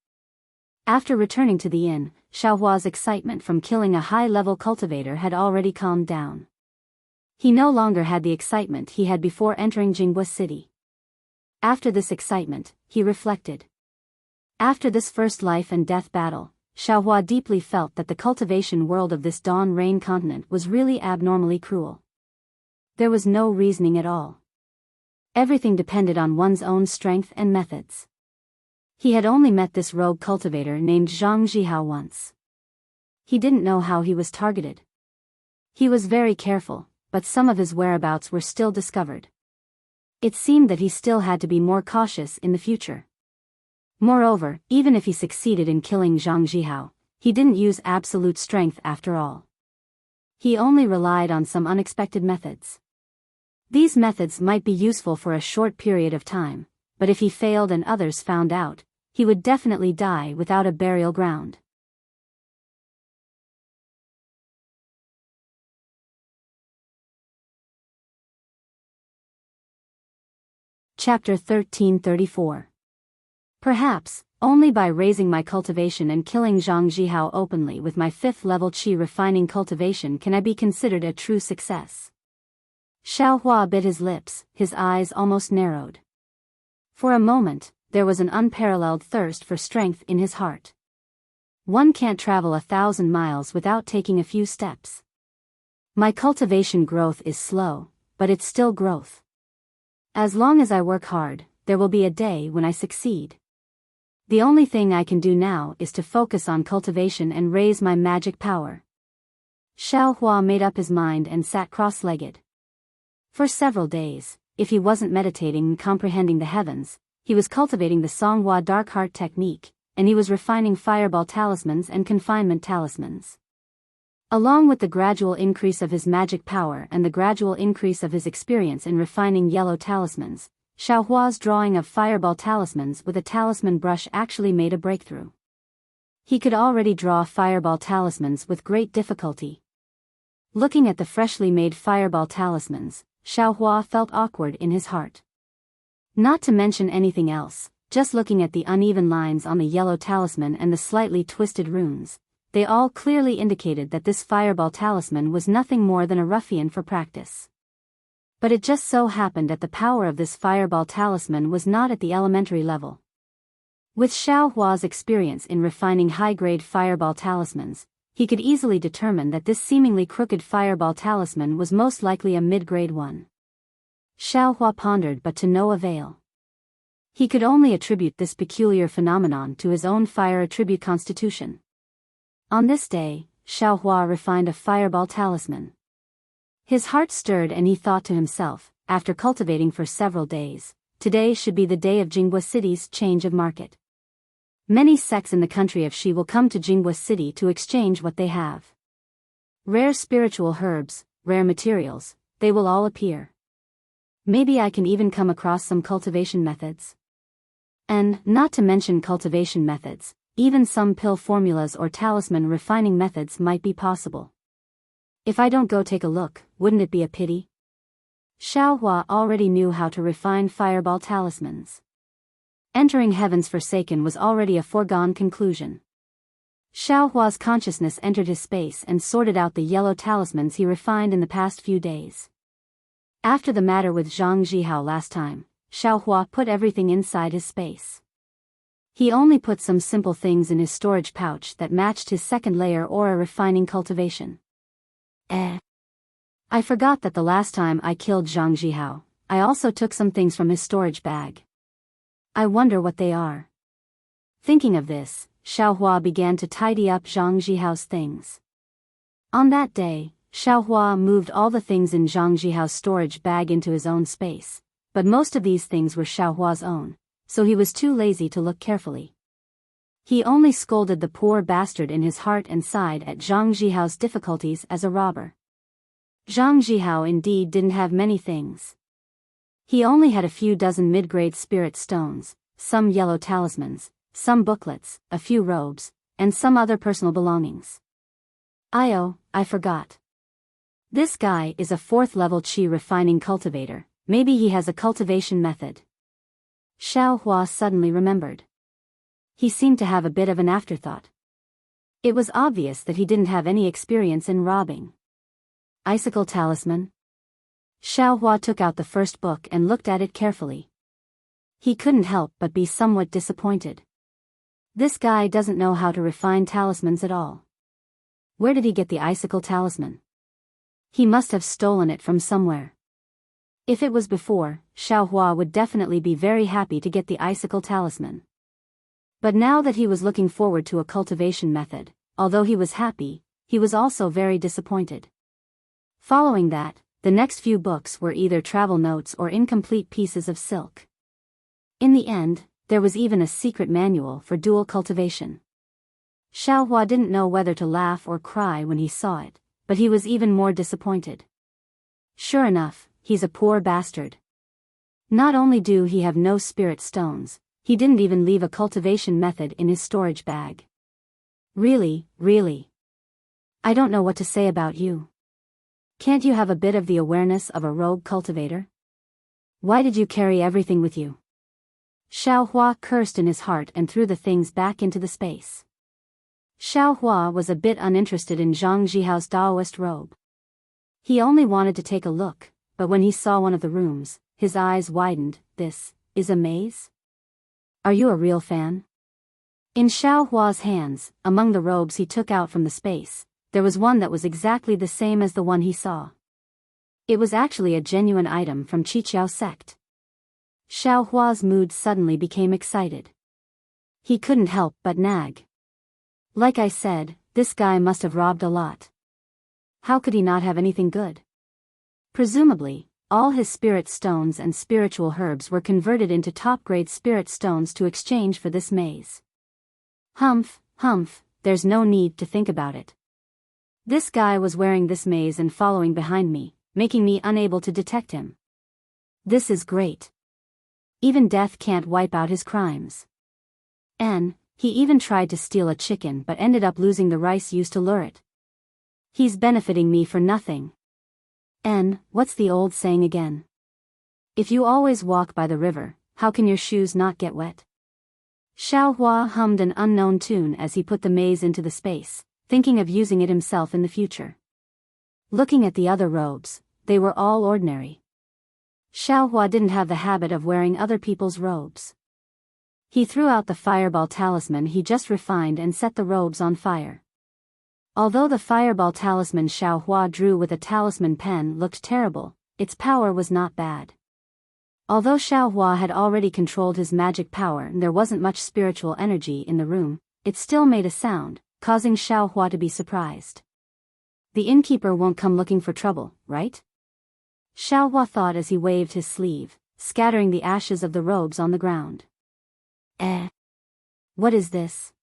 After returning to the inn, Xiao Hua's excitement from killing a high-level cultivator had already calmed down. He no longer had the excitement he had before entering Jinghua City. After this excitement, he reflected. After this first life and death battle, Xiao Hua deeply felt that the cultivation world of this Dawn Rain continent was really abnormally cruel. There was no reasoning at all. Everything depended on one's own strength and methods. He had only met this rogue cultivator named Zhang Jihao once. He didn't know how he was targeted. He was very careful, but some of his whereabouts were still discovered. It seemed that he still had to be more cautious in the future. Moreover, even if he succeeded in killing Zhang Jihao, he didn't use absolute strength after all. He only relied on some unexpected methods. These methods might be useful for a short period of time, but if he failed and others found out, he would definitely die without a burial ground. Chapter 1334. Perhaps, only by raising my cultivation and killing Zhang Jihao openly with my 5th level qi refining cultivation can I be considered a true success. Xiao Hua bit his lips, his eyes almost narrowed. For a moment, there was an unparalleled thirst for strength in his heart. One can't travel 1,000 miles without taking a few steps. My cultivation growth is slow, but it's still growth. As long as I work hard, there will be a day when I succeed. The only thing I can do now is to focus on cultivation and raise my magic power. Xiao Hua made up his mind and sat cross-legged. For several days, if he wasn't meditating and comprehending the heavens, he was cultivating the Songhua Dark Heart technique, and he was refining fireball talismans and confinement talismans. Along with the gradual increase of his magic power and the gradual increase of his experience in refining yellow talismans, Xiao Hua's drawing of fireball talismans with a talisman brush actually made a breakthrough. He could already draw fireball talismans with great difficulty. Looking at the freshly made fireball talismans, Xiao Hua felt awkward in his heart. Not to mention anything else, just looking at the uneven lines on the yellow talisman and the slightly twisted runes, they all clearly indicated that this fireball talisman was nothing more than a ruffian for practice. But it just so happened that the power of this fireball talisman was not at the elementary level. With Xiao Hua's experience in refining high-grade fireball talismans, he could easily determine that this seemingly crooked fireball talisman was most likely a mid-grade one. Xiao Hua pondered but to no avail. He could only attribute this peculiar phenomenon to his own fire attribute constitution. On this day, Xiao Hua refined a fireball talisman. His heart stirred and he thought to himself, after cultivating for several days, today should be the day of Jinghua City's change of market. Many sects in the country of Shi will come to Jinghua City to exchange what they have. Rare spiritual herbs, rare materials, they will all appear. Maybe I can even come across some cultivation methods. And, not to mention cultivation methods, even some pill formulas or talisman refining methods might be possible. If I don't go take a look, wouldn't it be a pity? Xiao Hua already knew how to refine fireball talismans. Entering Heaven's Forsaken was already a foregone conclusion. Xiao Hua's consciousness entered his space and sorted out the yellow talismans he refined in the past few days. After the matter with Zhang Jihao last time, Xiao Hua put everything inside his space. He only put some simple things in his storage pouch that matched his second layer aura refining cultivation. I forgot that the last time I killed Zhang Jihao, I also took some things from his storage bag. I wonder what they are. Thinking of this, Xiao Hua began to tidy up Zhang Jihao's things. On that day, Xiao Hua moved all the things in Zhang Jihao's storage bag into his own space, but most of these things were Xiao Hua's own, so he was too lazy to look carefully. He only scolded the poor bastard in his heart and sighed at Zhang Jihao's difficulties as a robber. Zhang Jihao indeed didn't have many things. He only had a few dozen mid-grade spirit stones, some yellow talismans, some booklets, a few robes, and some other personal belongings. I forgot. This guy is a 4th level qi refining cultivator, maybe he has a cultivation method. Xiao Hua suddenly remembered. He seemed to have a bit of an afterthought. It was obvious that he didn't have any experience in robbing. Icicle talisman? Xiao Hua took out the first book and looked at it carefully. He couldn't help but be somewhat disappointed. This guy doesn't know how to refine talismans at all. Where did he get the icicle talisman? He must have stolen it from somewhere. If it was before, Xiao Hua would definitely be very happy to get the icicle talisman. But now that he was looking forward to a cultivation method, although he was happy, he was also very disappointed. Following that, the next few books were either travel notes or incomplete pieces of silk. In the end, there was even a secret manual for dual cultivation. Xiao Hua didn't know whether to laugh or cry when he saw it, but he was even more disappointed. Sure enough, he's a poor bastard. Not only do he have no spirit stones, he didn't even leave a cultivation method in his storage bag. Really. I don't know what to say about you. Can't you have a bit of the awareness of a rogue cultivator? Why did you carry everything with you? Xiao Hua cursed in his heart and threw the things back into the space. Xiao Hua was a bit uninterested in Zhang Jihao's Daoist robe. He only wanted to take a look, but when he saw one of the rooms, his eyes widened. This is a maze? Are you a real fan? In Xiao Hua's hands, among the robes he took out from the space, there was one that was exactly the same as the one he saw. It was actually a genuine item from Qiqiao sect. Xiao Hua's mood suddenly became excited. He couldn't help but nag. Like I said, this guy must have robbed a lot. How could he not have anything good? Presumably, all his spirit stones and spiritual herbs were converted into top-grade spirit stones to exchange for this maze. Humph, there's no need to think about it. This guy was wearing this maze and following behind me, making me unable to detect him. This is great. Even death can't wipe out his crimes. He even tried to steal a chicken but ended up losing the rice used to lure it. He's benefiting me for nothing. What's the old saying again? If you always walk by the river, how can your shoes not get wet? Xiao Hua hummed an unknown tune as he put the maze into the space, thinking of using it himself in the future. Looking at the other robes, they were all ordinary. Xiao Hua didn't have the habit of wearing other people's robes. He threw out the fireball talisman he just refined and set the robes on fire. Although the fireball talisman Xiao Hua drew with a talisman pen looked terrible, its power was not bad. Although Xiao Hua had already controlled his magic power and there wasn't much spiritual energy in the room, it still made a sound, causing Xiao Hua to be surprised. The innkeeper won't come looking for trouble, right? Xiao Hua thought as he waved his sleeve, scattering the ashes of the robes on the ground. What is this?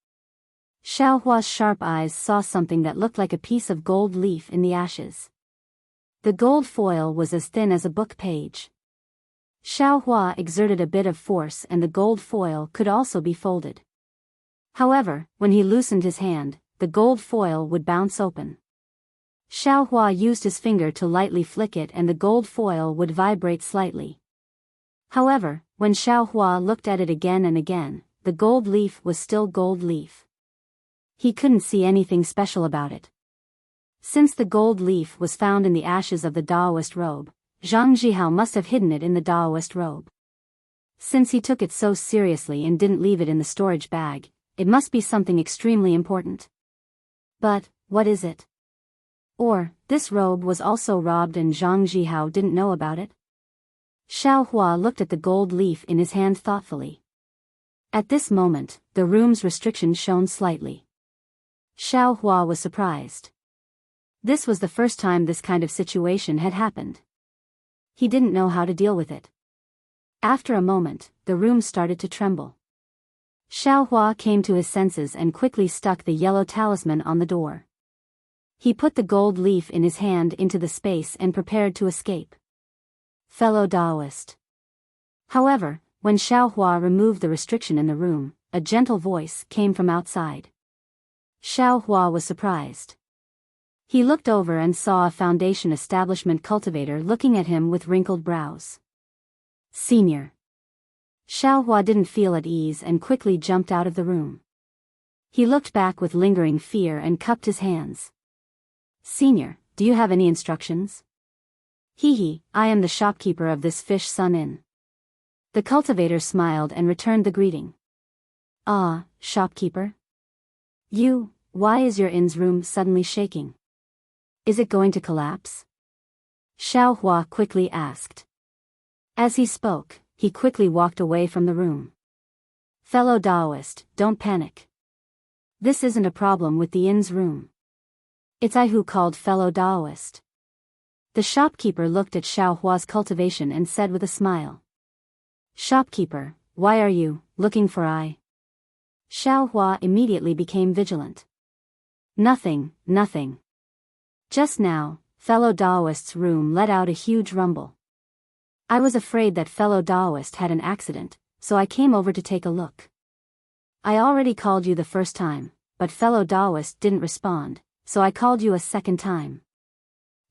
Xiao Hua's sharp eyes saw something that looked like a piece of gold leaf in the ashes. The gold foil was as thin as a book page. Xiao Hua exerted a bit of force and the gold foil could also be folded. However, when he loosened his hand, the gold foil would bounce open. Xiao Hua used his finger to lightly flick it and the gold foil would vibrate slightly. However, when Xiao Hua looked at it again and again, the gold leaf was still gold leaf. He couldn't see anything special about it. Since the gold leaf was found in the ashes of the Daoist robe, Zhang Jihao must have hidden it in the Daoist robe. Since he took it so seriously and didn't leave it in the storage bag, it must be something extremely important. But, what is it? Or, this robe was also robbed and Zhang Jihao didn't know about it? Xiao Hua looked at the gold leaf in his hand thoughtfully. At this moment, the room's restriction shone slightly. Xiao Hua was surprised. This was the first time this kind of situation had happened. He didn't know how to deal with it. After a moment, the room started to tremble. Xiao Hua came to his senses and quickly stuck the yellow talisman on the door. He put the gold leaf in his hand into the space and prepared to escape. Fellow Daoist. However, when Xiao Hua removed the restriction in the room, a gentle voice came from outside. Xiao Hua was surprised. He looked over and saw a Foundation Establishment cultivator looking at him with wrinkled brows. Senior. Xiao Hua didn't feel at ease and quickly jumped out of the room. He looked back with lingering fear and cupped his hands. Senior, do you have any instructions? I am the shopkeeper of this Fish Sun Inn. The cultivator smiled and returned the greeting. Ah, shopkeeper? Why is your inn's room suddenly shaking? Is it going to collapse? Xiao Hua quickly asked. As he spoke, he quickly walked away from the room. Fellow Daoist, don't panic. This isn't a problem with the inn's room. It's I who called fellow Daoist. The shopkeeper looked at Xiao Hua's cultivation and said with a smile. Shopkeeper, why are you looking for I? Xiao Hua immediately became vigilant. Nothing. Just now, fellow Daoist's room let out a huge rumble. I was afraid that fellow Daoist had an accident, so I came over to take a look. I already called you the first time, but fellow Daoist didn't respond, so I called you a second time.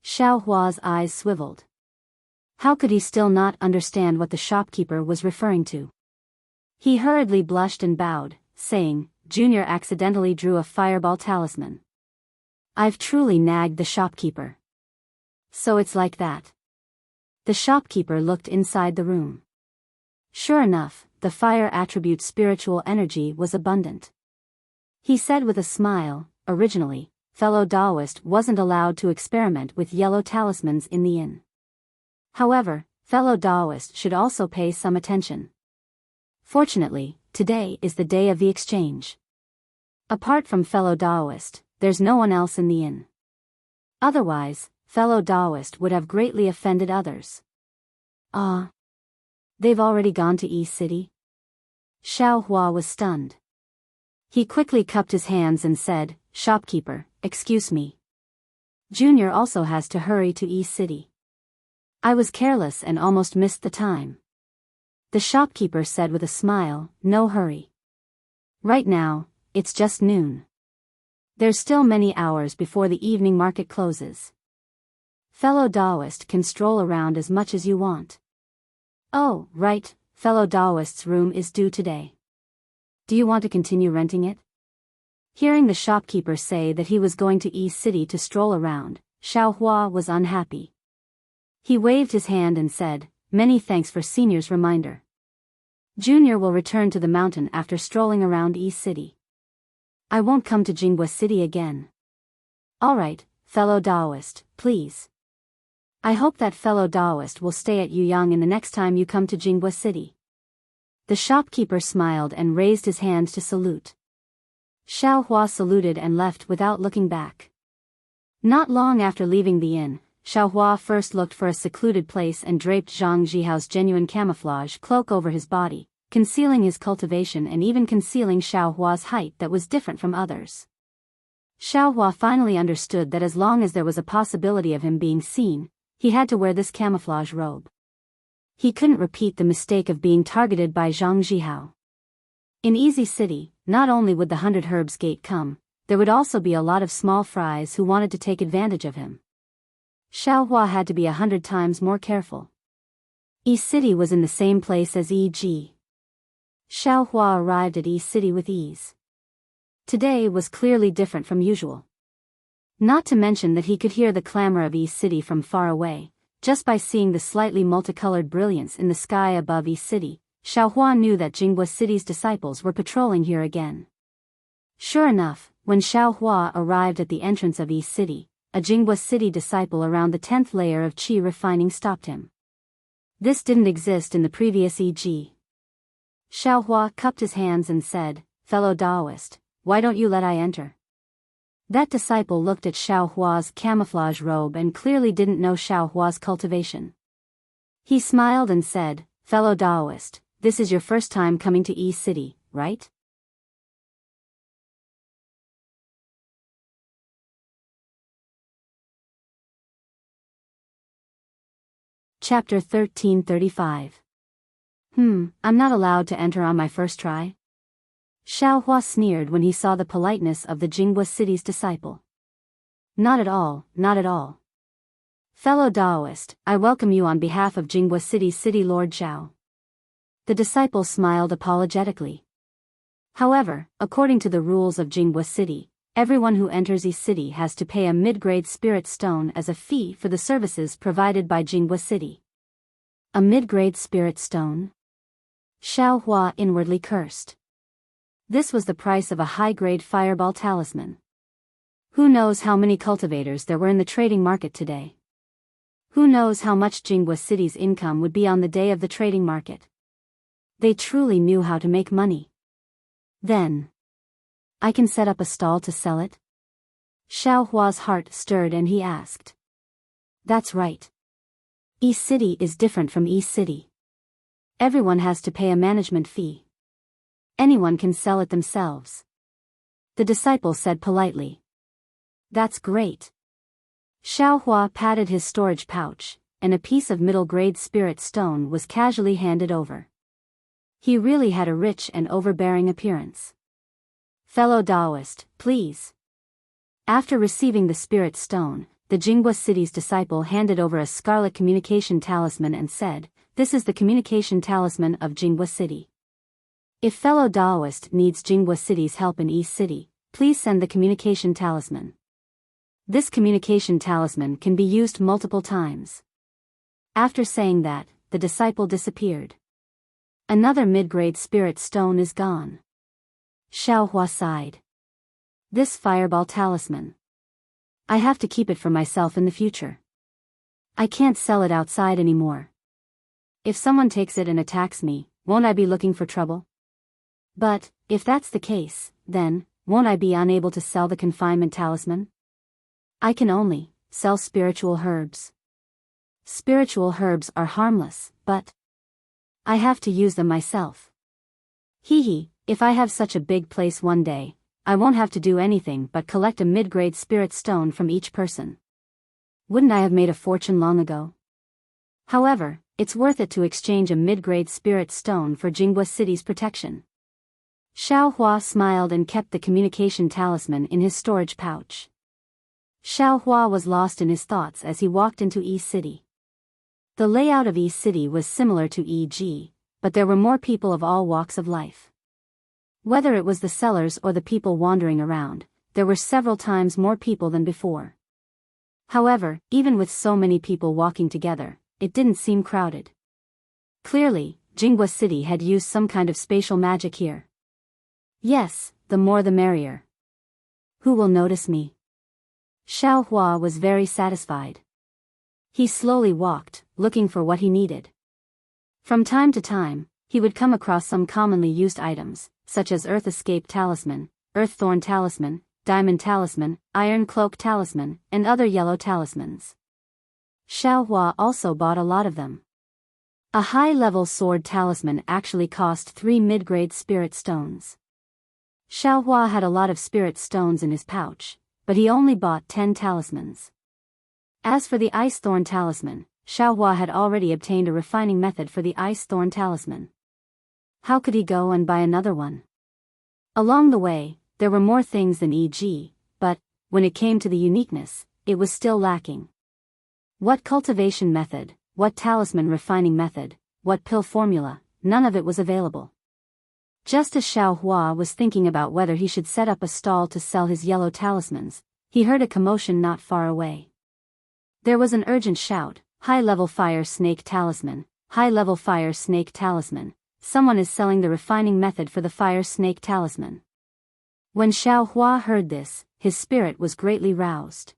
Xiao Hua's eyes swiveled. How could he still not understand what the shopkeeper was referring to? He hurriedly blushed and bowed, saying, Junior accidentally drew a fireball talisman. I've truly nagged the shopkeeper. So it's like that. The shopkeeper looked inside the room. Sure enough, the fire attribute's spiritual energy was abundant. He said with a smile, originally, fellow Taoist wasn't allowed to experiment with yellow talismans in the inn. However, fellow Taoist should also pay some attention. Fortunately, today is the day of the exchange. Apart from fellow Taoist, there's no one else in the inn. Otherwise, fellow Taoist would have greatly offended others. They've already gone to East City? Xiao Hua was stunned. He quickly cupped his hands and said, Shopkeeper, excuse me. Junior also has to hurry to East City. I was careless and almost missed the time. The shopkeeper said with a smile, no hurry. Right now, it's just noon. There's still many hours before the evening market closes. Fellow Taoist can stroll around as much as you want. Oh, right, fellow Taoist's room is due today. Do you want to continue renting it? Hearing the shopkeeper say that he was going to East City to stroll around, Xiao Hua was unhappy. He waved his hand and said, many thanks for Senior's reminder. Junior will return to the mountain after strolling around East City. I won't come to Jinghua City again. Alright, fellow Taoist, please. I hope that fellow Taoist will stay at Yuyang in the next time you come to Jinghua City. The shopkeeper smiled and raised his hand to salute. Xiao Hua saluted and left without looking back. Not long after leaving the inn, Xiao Hua first looked for a secluded place and draped Zhang Jihao's genuine camouflage cloak over his body, concealing his cultivation and even concealing Xiao Hua's height that was different from others. Xiao Hua finally understood that as long as there was a possibility of him being seen, he had to wear this camouflage robe. He couldn't repeat the mistake of being targeted by Zhang Jihao. In Easy City, not only would the 100 Herbs Gate come, there would also be a lot of small fries who wanted to take advantage of him. Xiao Hua had to be 100 times more careful. East City was in the same place as E.G. Xiao Hua arrived at East City with ease. Today was clearly different from usual. Not to mention that he could hear the clamor of East City from far away. Just by seeing the slightly multicolored brilliance in the sky above East City, Xiao Hua knew that Jinghua City's disciples were patrolling here again. Sure enough, when Xiao Hua arrived at the entrance of East City, a Jinghua City disciple around the 10th layer of qi refining stopped him. This didn't exist in the previous E.G. Xiao Hua cupped his hands and said, fellow Taoist, why don't you let I enter? That disciple looked at Xiao Hua's camouflage robe and clearly didn't know Xiao Hua's cultivation. He smiled and said, fellow Taoist, this is your first time coming to East City, right? Chapter 1335. I'm not allowed to enter on my first try? Xiao Hua sneered when he saw the politeness of the Jinghua City's disciple. Not at all, not at all. Fellow Taoist, I welcome you on behalf of Jinghua City's City Lord Zhao. The disciple smiled apologetically. However, according to the rules of Jinghua City, everyone who enters East City has to pay a mid-grade spirit stone as a fee for the services provided by Jinghua City. A mid-grade spirit stone? Xiao Hua inwardly cursed. This was the price of a high-grade fireball talisman. Who knows how many cultivators there were in the trading market today? Who knows how much Jinghua City's income would be on the day of the trading market? They truly knew how to make money. Then, I can set up a stall to sell it? Xiao Hua's heart stirred and he asked. That's right. East City is different from East City. Everyone has to pay a management fee. Anyone can sell it themselves. The disciple said politely. That's great. Xiao Hua patted his storage pouch, and a piece of middle-grade spirit stone was casually handed over. He really had a rich and overbearing appearance. Fellow Taoist, please. After receiving the spirit stone, the Jinghua city's disciple handed over a scarlet communication talisman and said, "This is the communication talisman of Jinghua City. If fellow Daoist needs Jinghua City's help in East City, please send the communication talisman. This communication talisman can be used multiple times." After saying that, the disciple disappeared. Another mid-grade spirit stone is gone. Xiaohua sighed. This fireball talisman. I have to keep it for myself in the future. I can't sell it outside anymore. If someone takes it and attacks me, won't I be looking for trouble? But, if that's the case, then, won't I be unable to sell the confinement talisman? I can only sell spiritual herbs. Spiritual herbs are harmless, but I have to use them myself. If I have such a big place one day, I won't have to do anything but collect a mid-grade spirit stone from each person. Wouldn't I have made a fortune long ago? However, it's worth it to exchange a mid-grade spirit stone for Jinghua City's protection. Xiaohua smiled and kept the communication talisman in his storage pouch. Xiaohua was lost in his thoughts as he walked into Yi City. The layout of Yi City was similar to E.G., but there were more people of all walks of life. Whether it was the sellers or the people wandering around, there were several times more people than before. However, even with so many people walking together, it didn't seem crowded. Clearly, Jinghua City had used some kind of spatial magic here. Yes, the more the merrier. Who will notice me? Xiaohua was very satisfied. He slowly walked, looking for what he needed. From time to time, he would come across some commonly used items, such as Earth Escape Talisman, Earth Thorn Talisman, Diamond Talisman, Iron Cloak Talisman, and other yellow talismans. Xiaohua also bought a lot of them. A high-level sword talisman actually cost 3 mid-grade spirit stones. Xiaohua had a lot of spirit stones in his pouch, but he only bought 10 talismans. As for the Ice Thorn Talisman, Xiaohua had already obtained a refining method for the Ice Thorn Talisman. How could he go and buy another one? Along the way, there were more things than E.g., but, when it came to the uniqueness, it was still lacking. What cultivation method, what talisman refining method, what pill formula, none of it was available. Just as Xiaohua was thinking about whether he should set up a stall to sell his yellow talismans, he heard a commotion not far away. There was an urgent shout, "High-level fire snake talisman, high-level fire snake talisman. Someone is selling the refining method for the fire snake talisman." When Xiaohua heard this, his spirit was greatly roused.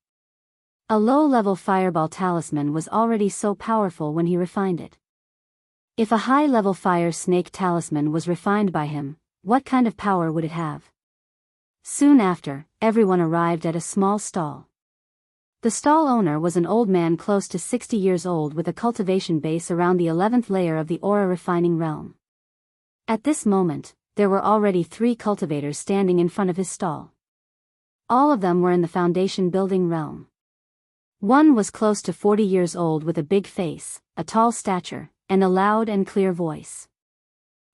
A low-level fireball talisman was already so powerful when he refined it. If a high-level fire snake talisman was refined by him, what kind of power would it have? Soon after, everyone arrived at a small stall. The stall owner was an old man close to 60 years old with a cultivation base around the 11th layer of the aura refining realm. At this moment, there were already 3 cultivators standing in front of his stall. All of them were in the foundation building realm. One was close to 40 years old with a big face, a tall stature, and a loud and clear voice.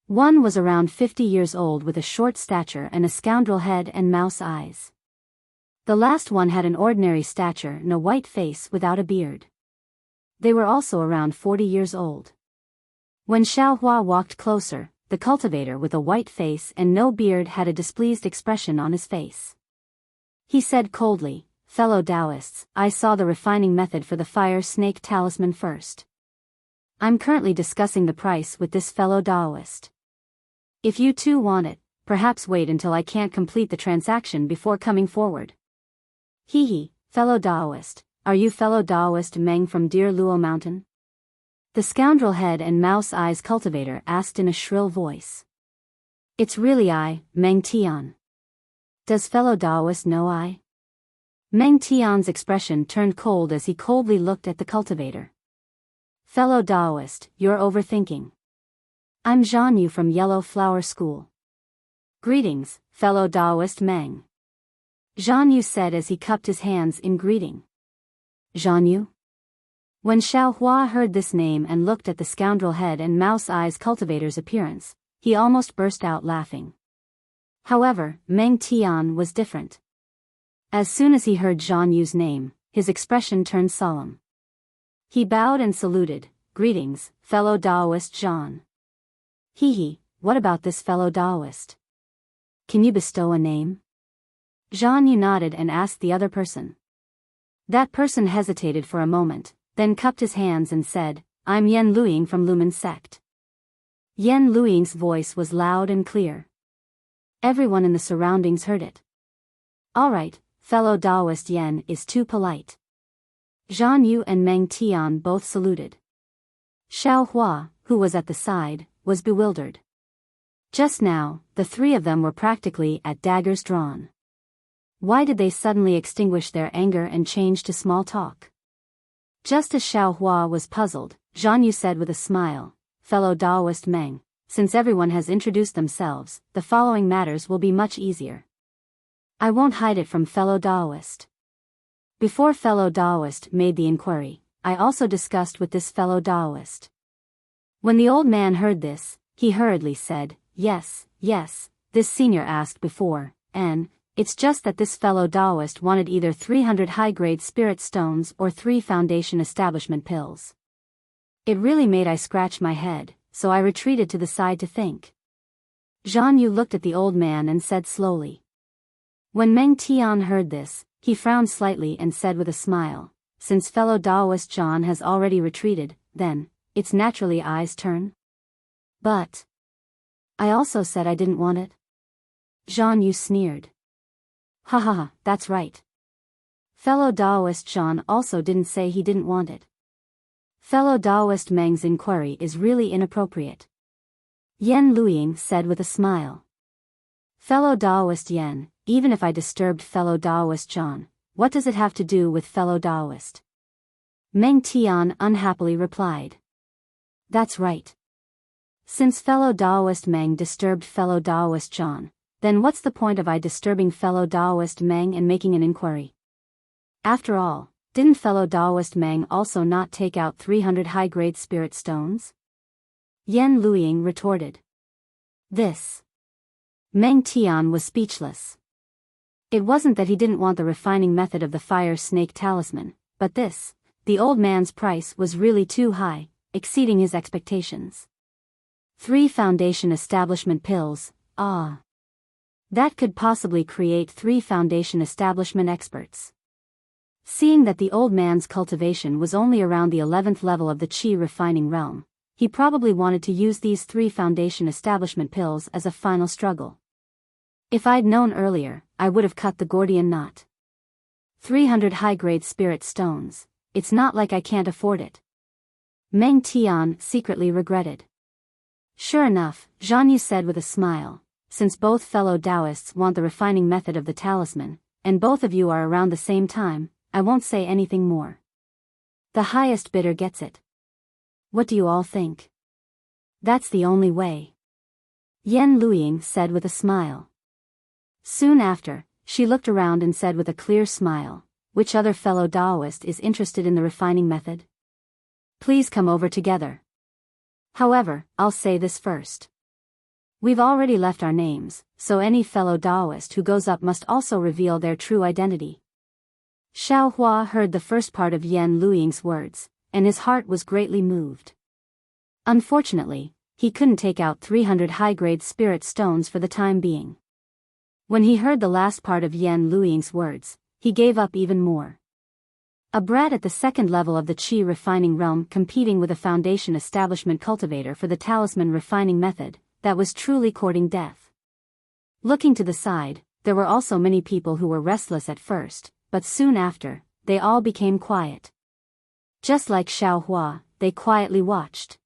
One was around 50 years old with a short stature and a scoundrel head and mouse eyes. The last one had an ordinary stature and a white face without a beard. They were also around 40 years old. When Xiaohua walked closer, the cultivator with a white face and no beard had a displeased expression on his face. He said coldly, "Fellow Taoists, I saw the refining method for the fire snake talisman first. I'm currently discussing the price with this fellow Taoist. If you too want it, perhaps wait until I can't complete the transaction before coming forward." Fellow Taoist, are you fellow Taoist Meng from Deer Luo Mountain? The scoundrel head and mouse eyes cultivator asked in a shrill voice. It's really I, Meng Tian. Does fellow Taoist know I? Meng Tian's expression turned cold as he coldly looked at the cultivator. Fellow Taoist, you're overthinking. I'm Zhan Yu from Yellow Flower School. Greetings, fellow Taoist Meng. Zhan Yu said as he cupped his hands in greeting. Zhan Yu? When Xiaohua heard this name and looked at the scoundrel head and mouse eyes cultivator's appearance, he almost burst out laughing. However, Meng Tian was different. As soon as he heard Zhan Yu's name, his expression turned solemn. He bowed and saluted. Greetings, fellow Daoist Jean. Hee, what about this fellow Daoist? Can you bestow a name? Jean Yu nodded and asked the other person. That person hesitated for a moment, then cupped his hands and said, I'm Yen Luiying from Lumen Sect. Yen Luiying's voice was loud and clear. Everyone in the surroundings heard it. All right, fellow Daoist Yen is too polite. Zhan Yu and Meng Tian both saluted. Xiao Hua, who was at the side, was bewildered. Just now, the three of them were practically at daggers drawn. Why did they suddenly extinguish their anger and change to small talk? Just as Xiao Hua was puzzled, Zhan Yu said with a smile, fellow Daoist Meng, since everyone has introduced themselves, the following matters will be much easier. I won't hide it from fellow Daoist. Before fellow Daoist made the inquiry, I also discussed with this fellow Daoist. When the old man heard this, he hurriedly said, yes, this senior asked before, and it's just that this fellow Daoist wanted either 300 high-grade spirit stones or 3 foundation establishment pills. It really made I scratch my head, so I retreated to the side to think. Zhan Yu looked at the old man and said slowly. When Meng Tian heard this, he frowned slightly and said with a smile, since fellow Daoist Zhan has already retreated, then, it's naturally I's turn. But I also said I didn't want it. Zhan Yu sneered. Ha, that's right. Fellow Daoist Zhan also didn't say he didn't want it. Fellow Daoist Meng's inquiry is really inappropriate. Yen Luiying said with a smile. Fellow Daoist Yen, even if I disturbed fellow Daoist Zhan, what does it have to do with fellow Daoist? Meng Tian unhappily replied. That's right. Since fellow Daoist Meng disturbed fellow Daoist Zhan, then what's the point of I disturbing fellow Daoist Meng and making an inquiry? After all, didn't fellow Daoist Meng also not take out 300 high-grade spirit stones? Yen Luiying retorted. This. Meng Tian was speechless. It wasn't that he didn't want the refining method of the fire snake talisman, but this, the old man's price was really too high, exceeding his expectations. 3 foundation establishment pills, that could possibly create 3 foundation establishment experts. Seeing that the old man's cultivation was only around the 11th level of the Qi refining realm, he probably wanted to use these 3 foundation establishment pills as a final struggle. If I'd known earlier, I would have cut the Gordian knot. 300 high-grade spirit stones, it's not like I can't afford it. Meng Tian secretly regretted. Sure enough, Zhan Yu said with a smile, since both fellow Taoists want the refining method of the talisman, and both of you are around the same time, I won't say anything more. The highest bidder gets it. What do you all think? That's the only way. Yen Luiying said with a smile. Soon after, she looked around and said with a clear smile, which other fellow Daoist is interested in the refining method? Please come over together. However, I'll say this first. We've already left our names, so any fellow Daoist who goes up must also reveal their true identity. Xiao Hua heard the first part of Yen Luiying's words, and his heart was greatly moved. Unfortunately, he couldn't take out 300 high-grade spirit stones for the time being. When he heard the last part of Yen Luiying's words, he gave up even more. A brat at the 2nd level of the Qi refining realm competing with a foundation establishment cultivator for the talisman refining method, that was truly courting death. Looking to the side, there were also many people who were restless at first, but soon after, they all became quiet. Just like Xiao Hua, they quietly watched.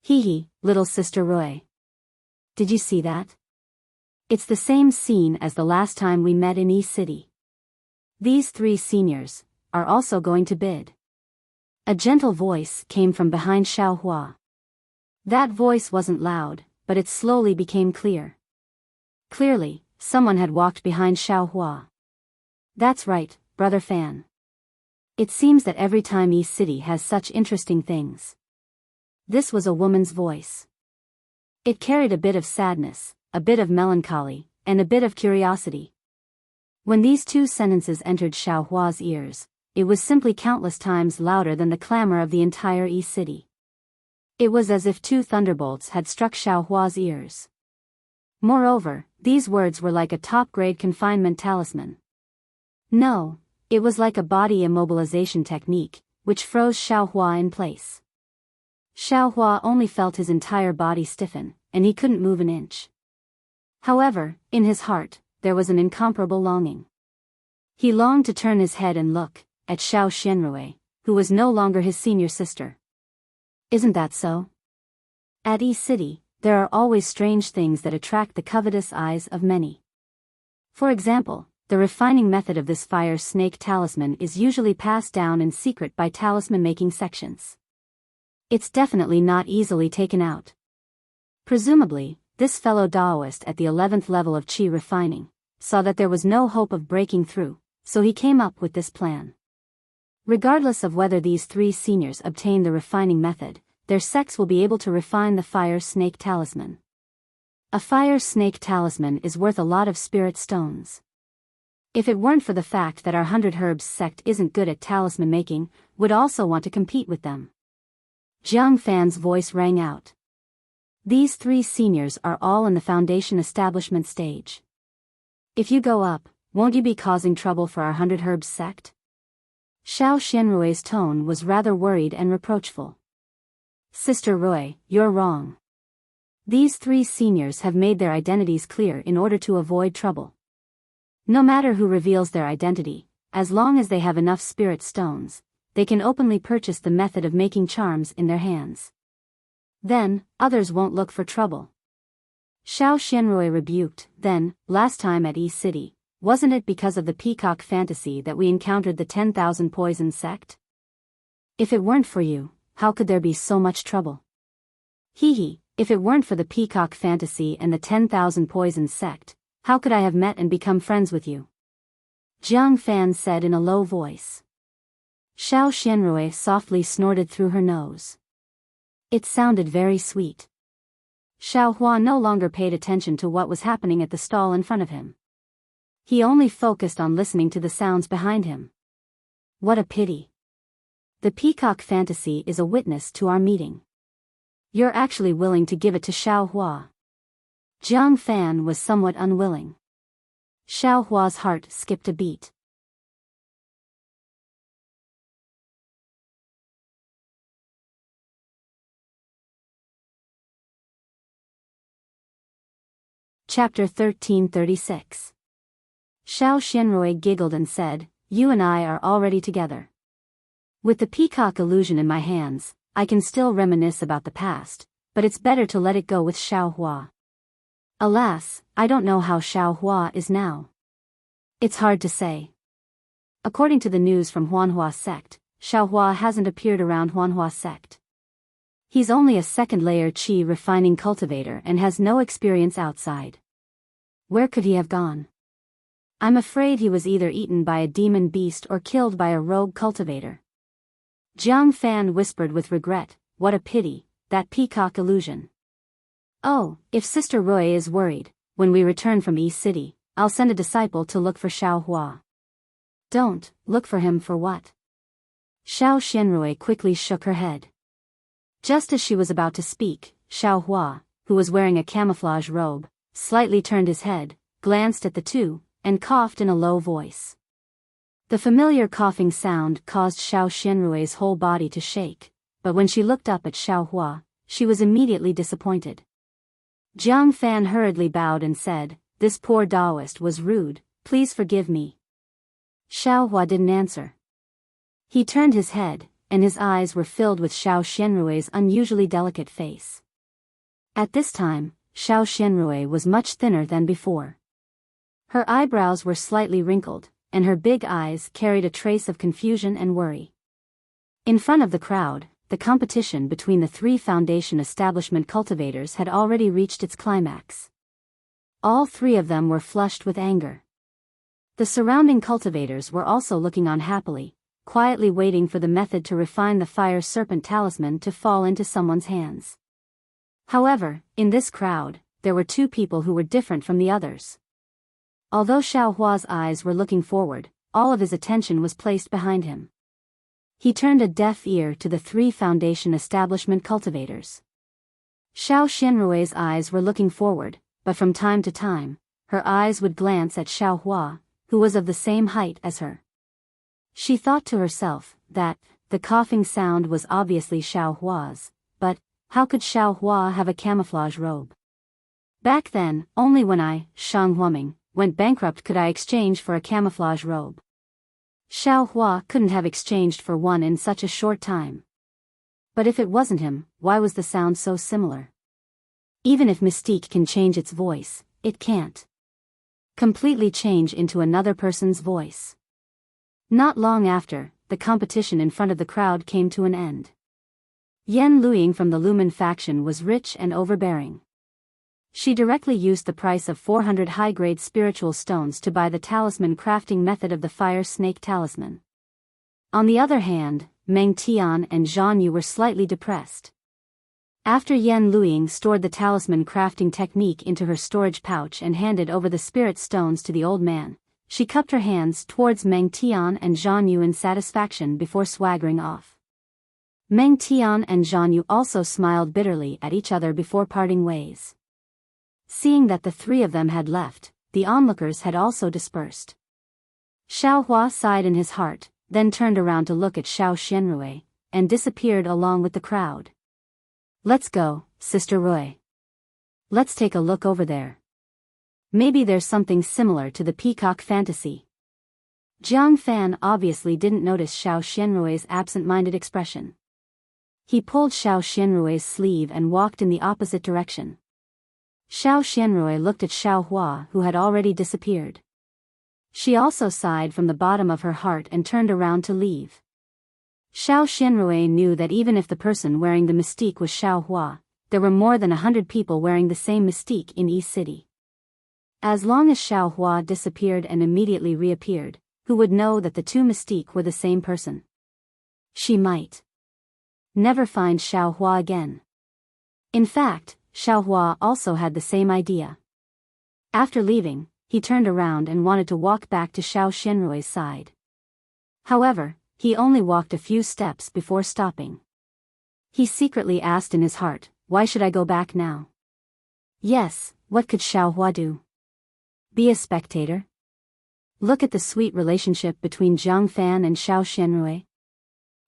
Hee, little sister Roy. Did you see that? It's the same scene as the last time we met in East City. These 3 seniors are also going to bid. A gentle voice came from behind Xiao Hua. That voice wasn't loud, but it slowly became clear. Clearly, someone had walked behind Xiao Hua. That's right, brother Fan. It seems that every time East City has such interesting things. This was a woman's voice. It carried a bit of sadness, a bit of melancholy, and a bit of curiosity. When these 2 sentences entered Xiao Hua's ears, it was simply countless times louder than the clamor of the entire East City. It was as if two thunderbolts had struck Xiaohua's ears. Moreover, these words were like a top-grade confinement talisman. No, it was like a body immobilization technique, which froze Xiaohua in place. Xiaohua only felt his entire body stiffen, and he couldn't move an inch. However, in his heart, there was an incomparable longing. He longed to turn his head and look at Xiao Xianrui, who was no longer his senior sister. Isn't that so? At East City, there are always strange things that attract the covetous eyes of many. For example, the refining method of this fire snake talisman is usually passed down in secret by talisman-making sections. It's definitely not easily taken out. Presumably, this fellow Daoist at the 11th level of Qi refining saw that there was no hope of breaking through, so he came up with this plan. Regardless of whether these three seniors obtain the refining method, their sects will be able to refine the fire snake talisman. A fire snake talisman is worth a lot of spirit stones. If it weren't for the fact that our 100 Herbs sect isn't good at talisman making, would also want to compete with them. Jiang Fan's voice rang out. These three seniors are all in the foundation establishment stage. If you go up, won't you be causing trouble for our 100 Herbs sect? Xiao Xianrui's tone was rather worried and reproachful. Sister Rui, you're wrong. These three seniors have made their identities clear in order to avoid trouble. No matter who reveals their identity, as long as they have enough spirit stones, they can openly purchase the method of making charms in their hands. Then, others won't look for trouble. Xiao Xianrui rebuked, then, last time at East City, wasn't it because of the peacock fantasy that we encountered the 10,000 poison sect? If it weren't for you, how could there be so much trouble? If it weren't for the peacock fantasy and the 10,000 poison sect, how could I have met and become friends with you? Jiang Fan said in a low voice. Xiao Xianrui softly snorted through her nose. It sounded very sweet. Xiaohua no longer paid attention to what was happening at the stall in front of him. He only focused on listening to the sounds behind him. What a pity. The peacock fantasy is a witness to our meeting. You're actually willing to give it to Xiaohua. Jiang Fan was somewhat unwilling. Xiaohua's heart skipped a beat. Chapter 1336. Xiao Xianrui giggled and said, "You and I are already together. With the peacock illusion in my hands, I can still reminisce about the past, but it's better to let it go with Xiaohua. Alas, I don't know how Xiaohua is now. It's hard to say. According to the news from Huanhua sect, Xiaohua hasn't appeared around Huanhua sect. He's only a second-layer Qi refining cultivator and has no experience outside. Where could he have gone? I'm afraid he was either eaten by a demon beast or killed by a rogue cultivator." Jiang Fan whispered with regret, "What a pity, that peacock illusion. Oh, if Sister Rui is worried, when we return from East City, I'll send a disciple to look for Xiaohua." "Don't, look for him for what?" Xiao Xianrui quickly shook her head. Just as she was about to speak, Xiaohua, who was wearing a camouflage robe, slightly turned his head, glanced at the two, and coughed in a low voice. The familiar coughing sound caused Xiao Xianrui's whole body to shake, but when she looked up at Xiaohua, she was immediately disappointed. Jiang Fan hurriedly bowed and said, "This poor Daoist was rude, please forgive me." Xiaohua didn't answer. He turned his head, and his eyes were filled with Xiao Xianrui's unusually delicate face. At this time, Xiao Xianrui was much thinner than before. Her eyebrows were slightly wrinkled, and her big eyes carried a trace of confusion and worry. In front of the crowd, the competition between the three foundation establishment cultivators had already reached its climax. All three of them were flushed with anger. The surrounding cultivators were also looking on happily, quietly waiting for the method to refine the fire serpent talisman to fall into someone's hands. However, in this crowd, there were two people who were different from the others. Although Xiaohua's eyes were looking forward, all of his attention was placed behind him. He turned a deaf ear to the 3 Foundation establishment cultivators. Xiao Xianrui's eyes were looking forward, but from time to time, her eyes would glance at Xiao Hua, who was of the same height as her. She thought to herself that the coughing sound was obviously Xiao Hua's, but how could Xiao Hua have a camouflage robe? Back then, only when I, Shang Huaming, went bankrupt could I exchange for a camouflage robe. Xiao Hua couldn't have exchanged for one in such a short time. But if it wasn't him, why was the sound so similar? Even if mystique can change its voice, it can't completely change into another person's voice. Not long after, the competition in front of the crowd came to an end. Yan Luiying from the Lumen faction was rich and overbearing. She directly used the price of 400 high-grade spiritual stones to buy the talisman crafting method of the Fire Snake Talisman. On the other hand, Meng Tian and Zhan Yu were slightly depressed. After Yan Luiying stored the talisman crafting technique into her storage pouch and handed over the spirit stones to the old man, she cupped her hands towards Meng Tian and Zhan Yu in satisfaction before swaggering off. Meng Tian and Zhan Yu also smiled bitterly at each other before parting ways. Seeing that the 3 of them had left, the onlookers had also dispersed. Xiao Hua sighed in his heart, then turned around to look at Xiao Xianrui, and disappeared along with the crowd. Let's go, Sister Rui. Let's take a look over there. Maybe there's something similar to the peacock fantasy. Jiang Fan obviously didn't notice Xiao Xianrui's absent-minded expression. He pulled Xiao Xianrui's sleeve and walked in the opposite direction. Xiao Xianrui looked at Xiao Hua, who had already disappeared. She also sighed from the bottom of her heart and turned around to leave. Xiao Xianrui knew that even if the person wearing the mystique was Xiao Hua, there were more than 100 people wearing the same mystique in East City. As long as Xiao Hua disappeared and immediately reappeared, who would know that the 2 mystique were the same person? She might never find Xiao Hua again. In fact, Xiao Hua also had the same idea. After leaving, he turned around and wanted to walk back to Xiao Xianrui's side. However, he only walked a few steps before stopping. He secretly asked in his heart, why should I go back now? Yes, what could Xiao Hua do? Be a spectator? Look at the sweet relationship between Jiang Fan and Xiao Xianrui.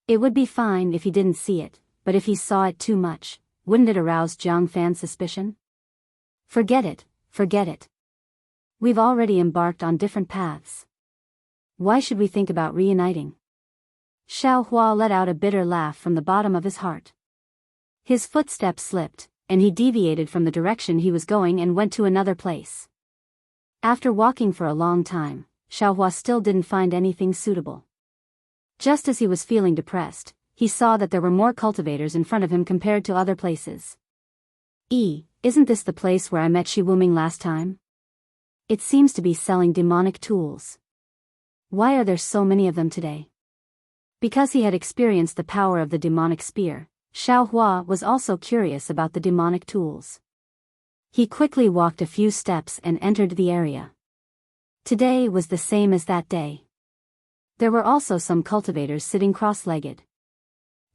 It would be fine if he didn't see it, but if he saw it too much, wouldn't it arouse Jiang Fan's suspicion? Forget it, forget it. We've already embarked on different paths. Why should we think about reuniting? Xiao Hua let out a bitter laugh from the bottom of his heart. His footsteps slipped, and he deviated from the direction he was going and went to another place. After walking for a long time, Xiao Hua still didn't find anything suitable. Just as he was feeling depressed, he saw that there were more cultivators in front of him compared to other places. Isn't this the place where I met Shi Wuming last time? It seems to be selling demonic tools. Why are there so many of them today? Because he had experienced the power of the demonic spear, Xiao Hua was also curious about the demonic tools. He quickly walked a few steps and entered the area. Today was the same as that day. There were also some cultivators sitting cross-legged.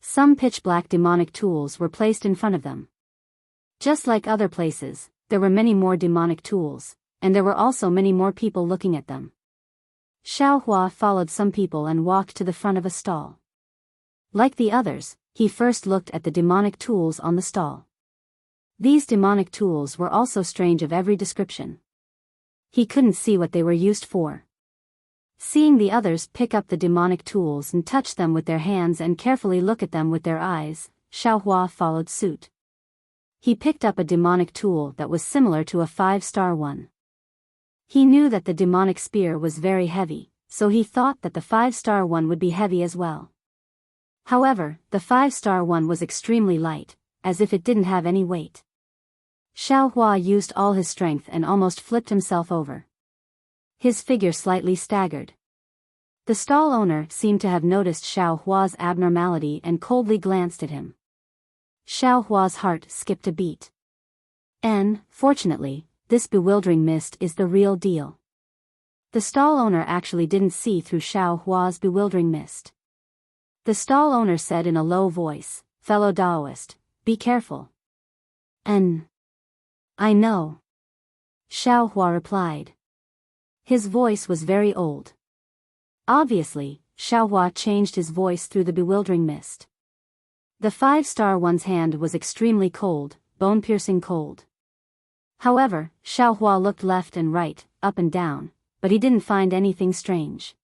Some pitch-black demonic tools were placed in front of them. Just like other places, there were many more demonic tools, and there were also many more people looking at them. Xiao Hua followed some people and walked to the front of a stall. Like the others, he first looked at the demonic tools on the stall. These demonic tools were also strange of every description. He couldn't see what they were used for. Seeing the others pick up the demonic tools and touch them with their hands and carefully look at them with their eyes, Xiao Hua followed suit. He picked up a demonic tool that was similar to a 5-star one. He knew that the demonic spear was very heavy, so he thought that the 5-star one would be heavy as well. However, the 5-star one was extremely light, as if it didn't have any weight. Xiao Hua used all his strength and almost flipped himself over. His figure slightly staggered. The stall owner seemed to have noticed Xiao Hua's abnormality and coldly glanced at him. Xiao Hua's heart skipped a beat. Fortunately, this bewildering mist is the real deal. The stall owner actually didn't see through Xiao Hua's bewildering mist. The stall owner said in a low voice, "Fellow Taoist, be careful." I know," Xiao Hua replied. His voice was very old. Obviously, Xiao Hua changed his voice through the bewildering mist. The 5-star one's hand was extremely cold, bone-piercing cold. However, Xiao Hua looked left and right, up and down, but he didn't find anything strange.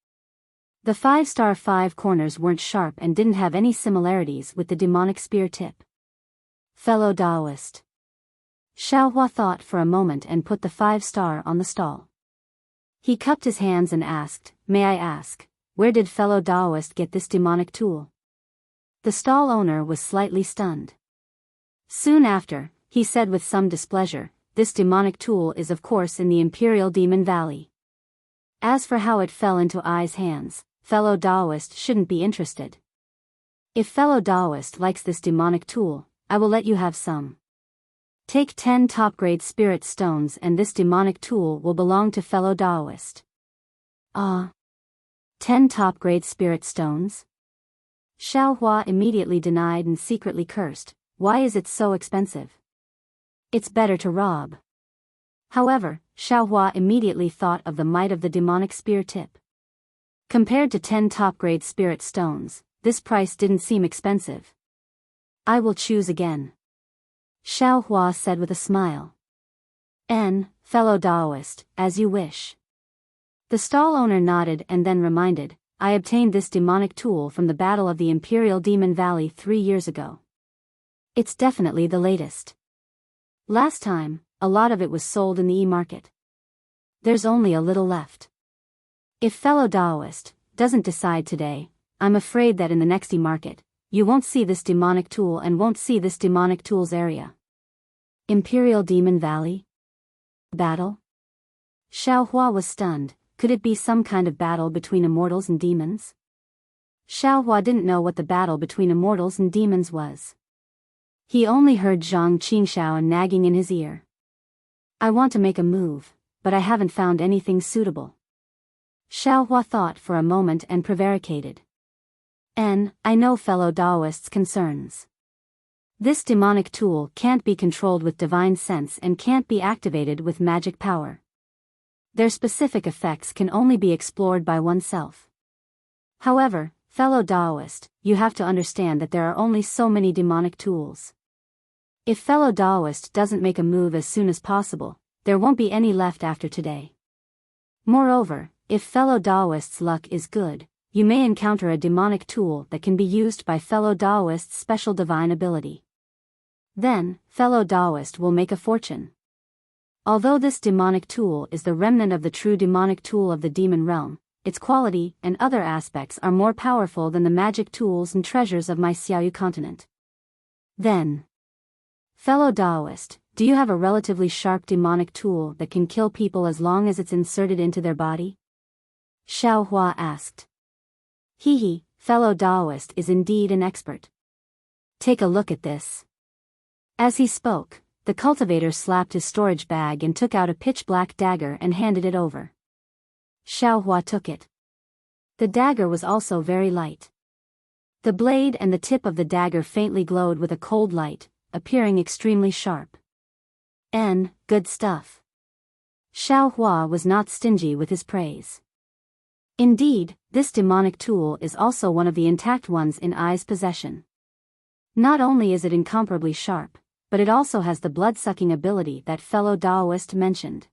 The 5-star 5 corners weren't sharp and didn't have any similarities with the demonic spear tip. Fellow Taoist. Xiao Hua thought for a moment and put the 5-star on the stall. He cupped his hands and asked, "May I ask, where did fellow Taoist get this demonic tool?" The stall owner was slightly stunned. Soon after, he said with some displeasure, "This demonic tool is of course in the Imperial Demon Valley. As for how it fell into Ai's hands, fellow Taoist shouldn't be interested. If fellow Taoist likes this demonic tool, I will let you have some. Take 10 top-grade spirit stones and this demonic tool will belong to fellow Taoist." 10 top-grade spirit stones? Xiao Hua immediately denied and secretly cursed, "Why is it so expensive? It's better to rob." However, Xiao Hua immediately thought of the might of the demonic spear tip. Compared to 10 top-grade spirit stones, this price didn't seem expensive. "I will choose again," Xiao Hua said with a smile. Fellow Taoist, as you wish." The stall owner nodded and then reminded, "I obtained this demonic tool from the Battle of the Imperial Demon Valley 3 years ago. It's definitely the latest. Last time, a lot of it was sold in the e-market. There's only a little left. If fellow Taoist doesn't decide today, I'm afraid that in the next e-market, you won't see this demonic tool and won't see this demonic tool's area." Imperial Demon Valley? Battle? Xiao Hua was stunned. Could it be some kind of battle between immortals and demons? Xiao Hua didn't know what the battle between immortals and demons was. He only heard Zhang Qingshao nagging in his ear. "I want to make a move, but I haven't found anything suitable." Xiao Hua thought for a moment and prevaricated. "I know fellow Taoist's concerns. This demonic tool can't be controlled with divine sense and can't be activated with magic power. Their specific effects can only be explored by oneself. However, fellow Taoist, you have to understand that there are only so many demonic tools. If fellow Taoist doesn't make a move as soon as possible, there won't be any left after today. Moreover, if fellow Taoist's luck is good, you may encounter a demonic tool that can be used by fellow Taoist's special divine ability. Then, fellow Taoist will make a fortune. Although this demonic tool is the remnant of the true demonic tool of the demon realm, its quality and other aspects are more powerful than the magic tools and treasures of my Xiaoyu continent. Then, fellow Taoist, do you have a relatively sharp demonic tool that can kill people as long as it's inserted into their body?" Xiao Hua asked. Fellow Taoist is indeed an expert. Take a look at this." As he spoke, the cultivator slapped his storage bag and took out a pitch-black dagger and handed it over. Xiao Hua took it. The dagger was also very light. The blade and the tip of the dagger faintly glowed with a cold light, appearing extremely sharp. Good stuff. Xiao Hua was not stingy with his praise. Indeed, this demonic tool is also one of the intact ones in Ai's possession. Not only is it incomparably sharp, but it also has the blood-sucking ability that fellow Taoist mentioned.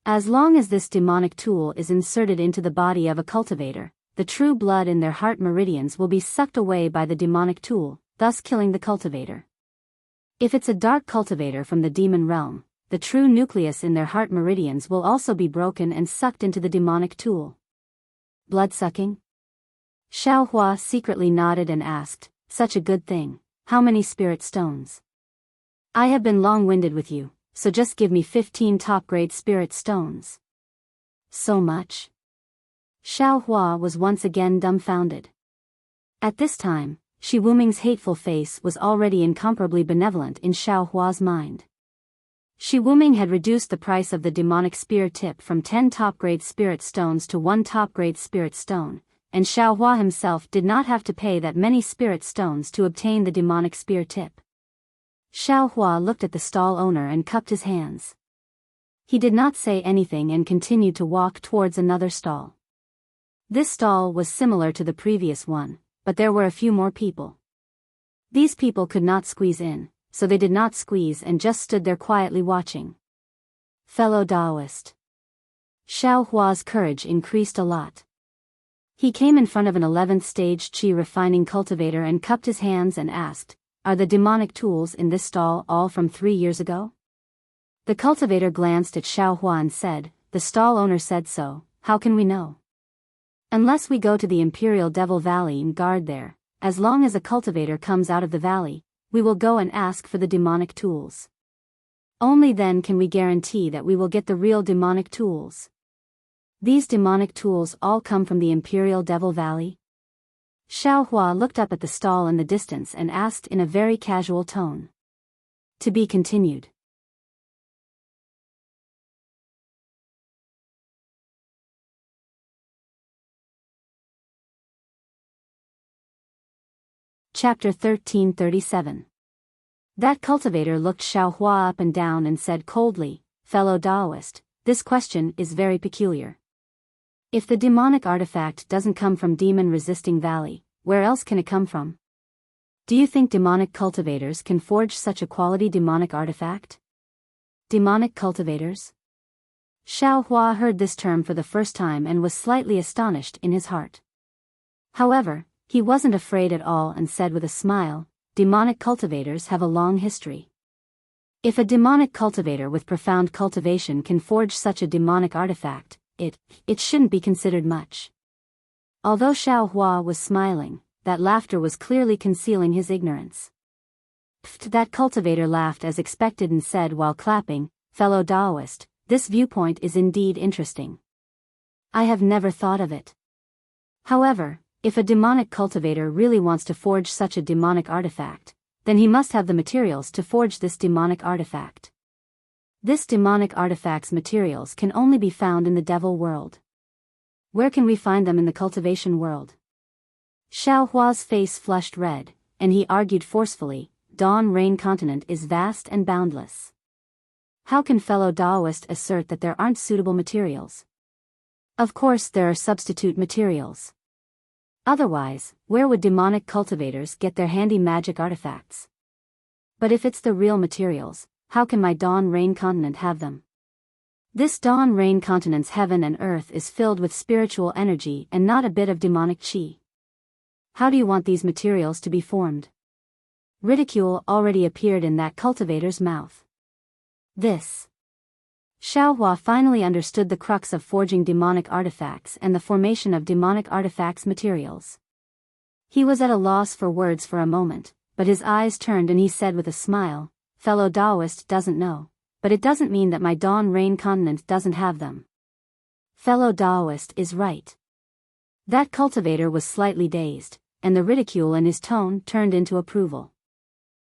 As long as this demonic tool is inserted into the body of a cultivator, the true blood in their heart meridians will be sucked away by the demonic tool, thus killing the cultivator. If it's a dark cultivator from the demon realm, the true nucleus in their heart meridians will also be broken and sucked into the demonic tool. Blood-sucking? Xiao Hua secretly nodded and asked, "Such a good thing. How many spirit stones?" "I have been long-winded with you, so just give me 15 top-grade spirit stones." "So much?" Xiao Hua was once again dumbfounded. At this time, Shi Wuming's hateful face was already incomparably benevolent in Xiao Hua's mind. Shi Wuming had reduced the price of the demonic spear tip from 10 top-grade spirit stones to 1 top-grade spirit stone, and Xiaohua himself did not have to pay that many spirit stones to obtain the demonic spear tip. Xiaohua looked at the stall owner and cupped his hands. He did not say anything and continued to walk towards another stall. This stall was similar to the previous one, but there were a few more people. These people could not squeeze in, so they did not squeeze and just stood there quietly watching. Fellow Taoist. Xiaohua's courage increased a lot. He came in front of an 11th stage qi refining cultivator and cupped his hands and asked, "Are the demonic tools in this stall all from 3 years ago?" The cultivator glanced at Xiaohua and said, "The stall owner said so, how can we know? Unless we go to the Imperial Devil Valley and guard there, as long as a cultivator comes out of the valley, we will go and ask for the demonic tools. Only then can we guarantee that we will get the real demonic tools." "These demonic tools all come from the Imperial Devil Valley?" Xiaohua looked up at the stall in the distance and asked in a very casual tone. To be continued. Chapter 1337. That cultivator looked Xiaohua up and down and said coldly, "Fellow Taoist, this question is very peculiar. If the demonic artifact doesn't come from demon-resisting valley, where else can it come from? Do you think demonic cultivators can forge such a quality demonic artifact?" Demonic cultivators? Xiaohua heard this term for the first time and was slightly astonished in his heart. However, he wasn't afraid at all and said with a smile, "Demonic cultivators have a long history. If a demonic cultivator with profound cultivation can forge such a demonic artifact, it shouldn't be considered much." Although Xiaohua was smiling, that laughter was clearly concealing his ignorance. That cultivator laughed as expected and said while clapping, "Fellow Taoist, this viewpoint is indeed interesting. I have never thought of it. However, if a demonic cultivator really wants to forge such a demonic artifact, then he must have the materials to forge this demonic artifact. This demonic artifact's materials can only be found in the devil world. Where can we find them in the cultivation world?" Xiaohua's face flushed red, and he argued forcefully, "Dawn Rain Continent is vast and boundless. How can fellow Taoist assert that there aren't suitable materials? Of course there are substitute materials. Otherwise, where would demonic cultivators get their handy magic artifacts? But if it's the real materials, how can my Dawn Rain Continent have them? This Dawn Rain Continent's heaven and earth is filled with spiritual energy and not a bit of demonic qi. How do you want these materials to be formed?" Ridicule already appeared in that cultivator's mouth. Xiaohua finally understood the crux of forging demonic artifacts and the formation of demonic artifacts materials. He was at a loss for words for a moment, but his eyes turned and he said with a smile, "Fellow Taoist doesn't know, but it doesn't mean that my Dawn Rain Continent doesn't have them. Fellow Taoist is right." That cultivator was slightly dazed, and the ridicule in his tone turned into approval.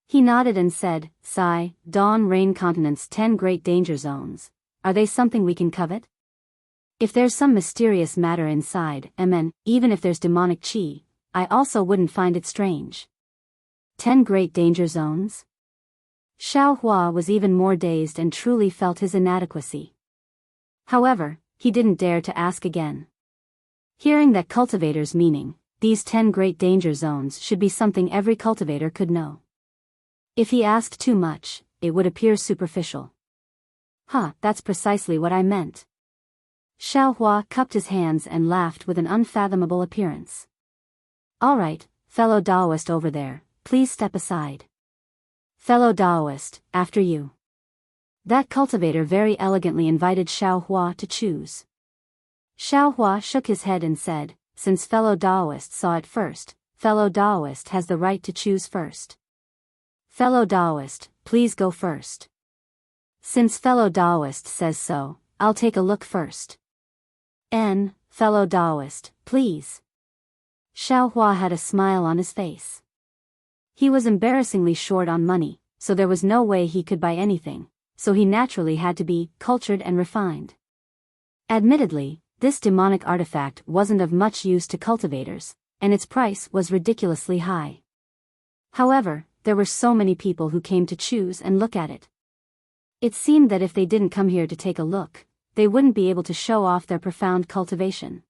He nodded and said, "Sigh, Dawn Rain Continent's 10 great danger zones, are they something we can covet? If there's some mysterious matter inside, even if there's demonic qi, I also wouldn't find it strange." 10 great danger zones? Xiaohua was even more dazed and truly felt his inadequacy. However, he didn't dare to ask again. Hearing that cultivator's meaning, these 10 great danger zones should be something every cultivator could know. If he asked too much, it would appear superficial. That's precisely what I meant." Xiaohua cupped his hands and laughed with an unfathomable appearance. "All right, fellow Taoist over there, please step aside. Fellow Taoist, after you." That cultivator very elegantly invited Xiaohua to choose. Xiaohua shook his head and said, "Since fellow Taoist saw it first, fellow Taoist has the right to choose first. Fellow Taoist, please go first." "Since fellow Taoist says so, I'll take a look first." Fellow Taoist, please." Xiaohua had a smile on his face. He was embarrassingly short on money, so there was no way he could buy anything, so he naturally had to be cultured and refined. Admittedly, this demonic artifact wasn't of much use to cultivators, and its price was ridiculously high. However, there were so many people who came to choose and look at it. It seemed that if they didn't come here to take a look, they wouldn't be able to show off their profound cultivation.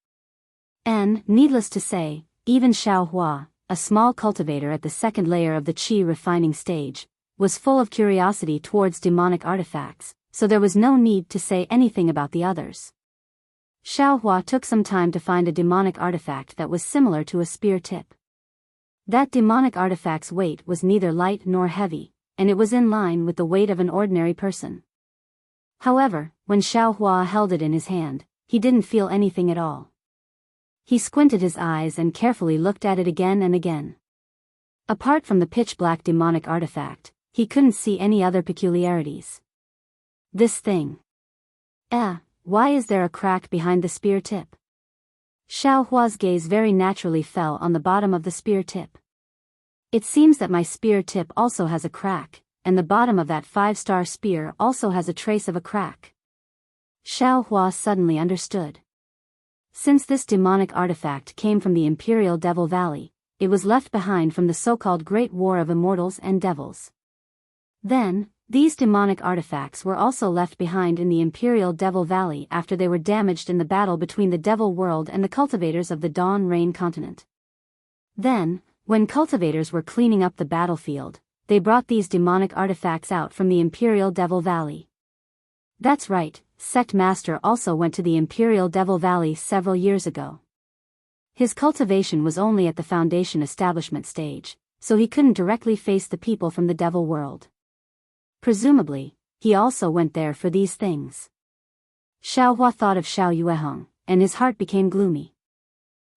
And, needless to say, even Xiao Hua, a small cultivator at the second layer of the qi refining stage, was full of curiosity towards demonic artifacts, so there was no need to say anything about the others. Xiao Hua took some time to find a demonic artifact that was similar to a spear tip. That demonic artifact's weight was neither light nor heavy, and it was in line with the weight of an ordinary person. However, when Xiao Hua held it in his hand, he didn't feel anything at all. He squinted his eyes and carefully looked at it again and again. Apart from the pitch-black demonic artifact, he couldn't see any other peculiarities. This thing. Why is there a crack behind the spear tip? Xiao Hua's gaze very naturally fell on the bottom of the spear tip. It seems that my spear tip also has a crack, and the bottom of that 5-star spear also has a trace of a crack. Xiao Hua suddenly understood. Since this demonic artifact came from the Imperial Devil Valley, it was left behind from the so-called Great War of Immortals and Devils. Then, these demonic artifacts were also left behind in the Imperial Devil Valley after they were damaged in the battle between the Devil World and the cultivators of the Dawn Rain continent. Then, when cultivators were cleaning up the battlefield, they brought these demonic artifacts out from the Imperial Devil Valley. That's right, Sect Master also went to the Imperial Devil Valley several years ago. His cultivation was only at the Foundation establishment stage, so he couldn't directly face the people from the Devil World. Presumably, he also went there for these things. Xiao Hua thought of Xiao Yuehong, and his heart became gloomy.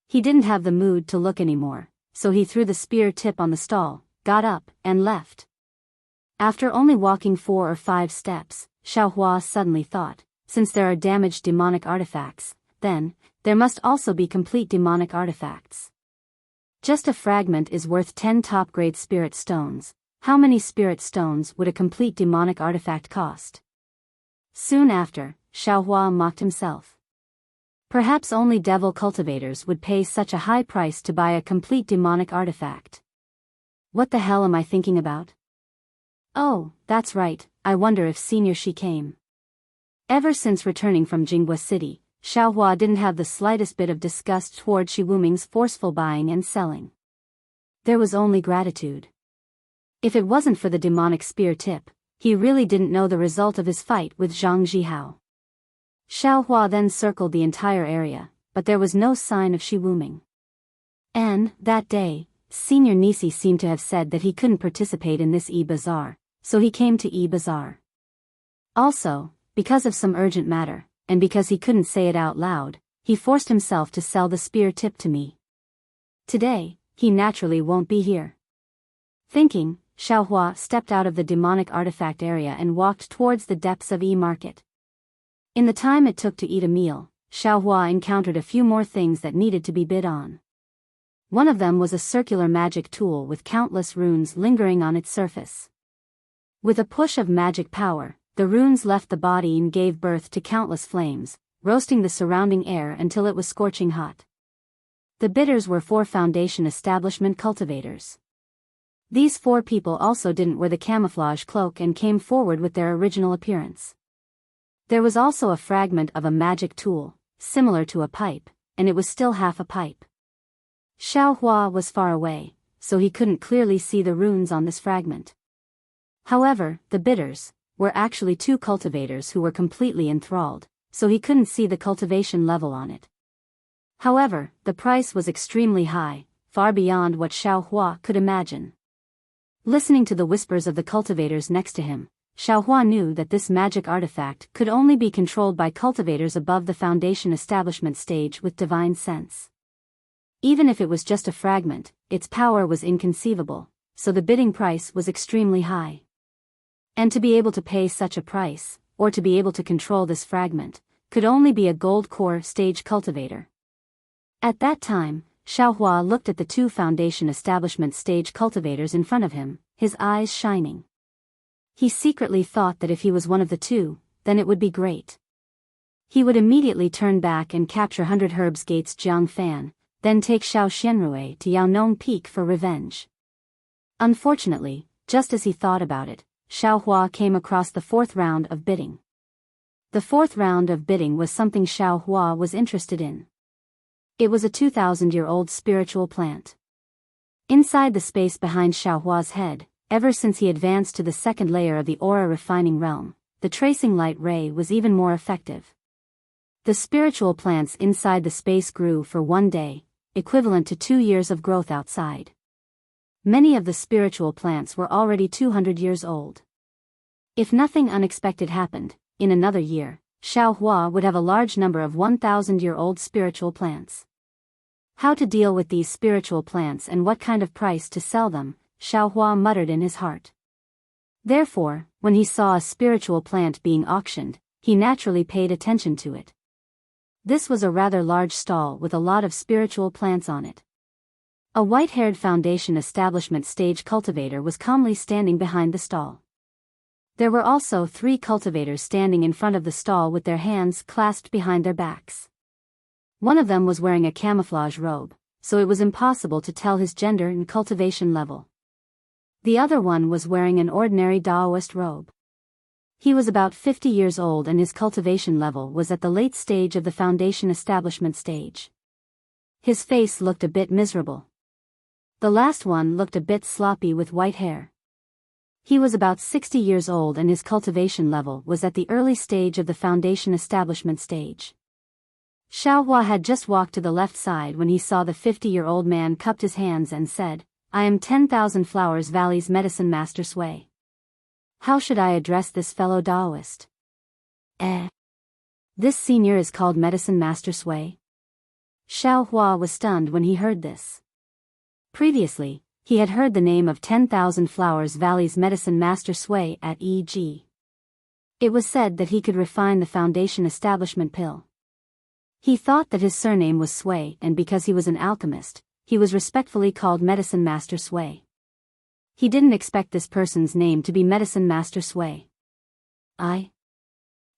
He didn't have the mood to look anymore, so he threw the spear tip on the stall, got up, and left. After only walking 4 or 5 steps, Xiao Hua suddenly thought, since there are damaged demonic artifacts, then, there must also be complete demonic artifacts. Just a fragment is worth 10 top-grade spirit stones. How many spirit stones would a complete demonic artifact cost? Soon after, Xiao Hua mocked himself. Perhaps only devil cultivators would pay such a high price to buy a complete demonic artifact. What the hell am I thinking about? Oh, that's right, I wonder if Senior Shi came. Ever since returning from Jinghua City, Xiao Hua didn't have the slightest bit of disgust toward Shi Wuming's forceful buying and selling. There was only gratitude. If it wasn't for the demonic spear tip, he really didn't know the result of his fight with Zhang Zhihao. Xiao Hua then circled the entire area, but there was no sign of Shi Wuming. And, that day, Senior Nisi seemed to have said that he couldn't participate in this E-Bazaar, so he came to E-Bazaar. Also, because of some urgent matter, and because he couldn't say it out loud, he forced himself to sell the spear tip to me. Today, he naturally won't be here. Thinking, Xiao Hua stepped out of the demonic artifact area and walked towards the depths of E-Market. In the time it took to eat a meal, Xiao Hua encountered a few more things that needed to be bid on. One of them was a circular magic tool with countless runes lingering on its surface. With a push of magic power, the runes left the body and gave birth to countless flames, roasting the surrounding air until it was scorching hot. The bidders were 4 Foundation establishment cultivators. These 4 people also didn't wear the camouflage cloak and came forward with their original appearance. There was also a fragment of a magic tool, similar to a pipe, and it was still half a pipe. Xiao Hua was far away, so he couldn't clearly see the runes on this fragment. However, the bidders were actually 2 cultivators who were completely enthralled, so he couldn't see the cultivation level on it. However, the price was extremely high, far beyond what Xiao Hua could imagine. Listening to the whispers of the cultivators next to him, Xiao Hua knew that this magic artifact could only be controlled by cultivators above the Foundation establishment stage with divine sense. Even if it was just a fragment, its power was inconceivable, so the bidding price was extremely high. And to be able to pay such a price, or to be able to control this fragment, could only be a gold core stage cultivator. At that time, Xiao Hua looked at the 2 Foundation establishment stage cultivators in front of him, his eyes shining. He secretly thought that if he was one of the two, then it would be great. He would immediately turn back and capture 100 Herbs Gates Jiangfan, then take Xiao Xianrui to Yaonong Peak for revenge. Unfortunately, just as he thought about it, Xiao Hua came across the fourth round of bidding. The fourth round of bidding was something Xiao Hua was interested in. It was a 2,000-year-old spiritual plant. Inside the space behind Xiao Hua's head, ever since he advanced to the second layer of the aura refining realm, the tracing light ray was even more effective. The spiritual plants inside the space grew for one day, equivalent to 2 years of growth outside. Many of the spiritual plants were already 200 years old. If nothing unexpected happened, in another year, Xiao Hua would have a large number of 1,000-year-old spiritual plants. How to deal with these spiritual plants and what kind of price to sell them, Xiao Hua muttered in his heart. Therefore, when he saw a spiritual plant being auctioned, he naturally paid attention to it. This was a rather large stall with a lot of spiritual plants on it. A white-haired Foundation establishment stage cultivator was calmly standing behind the stall. There were also 3 cultivators standing in front of the stall with their hands clasped behind their backs. One of them was wearing a camouflage robe, so it was impossible to tell his gender and cultivation level. The other one was wearing an ordinary Daoist robe. He was about 50 years old and his cultivation level was at the late stage of the Foundation establishment stage. His face looked a bit miserable. The last one looked a bit sloppy with white hair. He was about 60 years old and his cultivation level was at the early stage of the Foundation establishment stage. Xiao Hua had just walked to the left side when he saw the 50-year-old man cupped his hands and said, "I am 10,000 Flowers Valley's medicine master Sui. How should I address this fellow Daoist?" This senior is called medicine master Sui? Xiao Hua was stunned when he heard this. Previously, he had heard the name of 10,000 Flowers Valley's medicine master Sui at E.G. It was said that he could refine the Foundation establishment pill. He thought that his surname was Sui and because he was an alchemist, he was respectfully called Medicine Master Sui. He didn't expect this person's name to be Medicine Master Sui.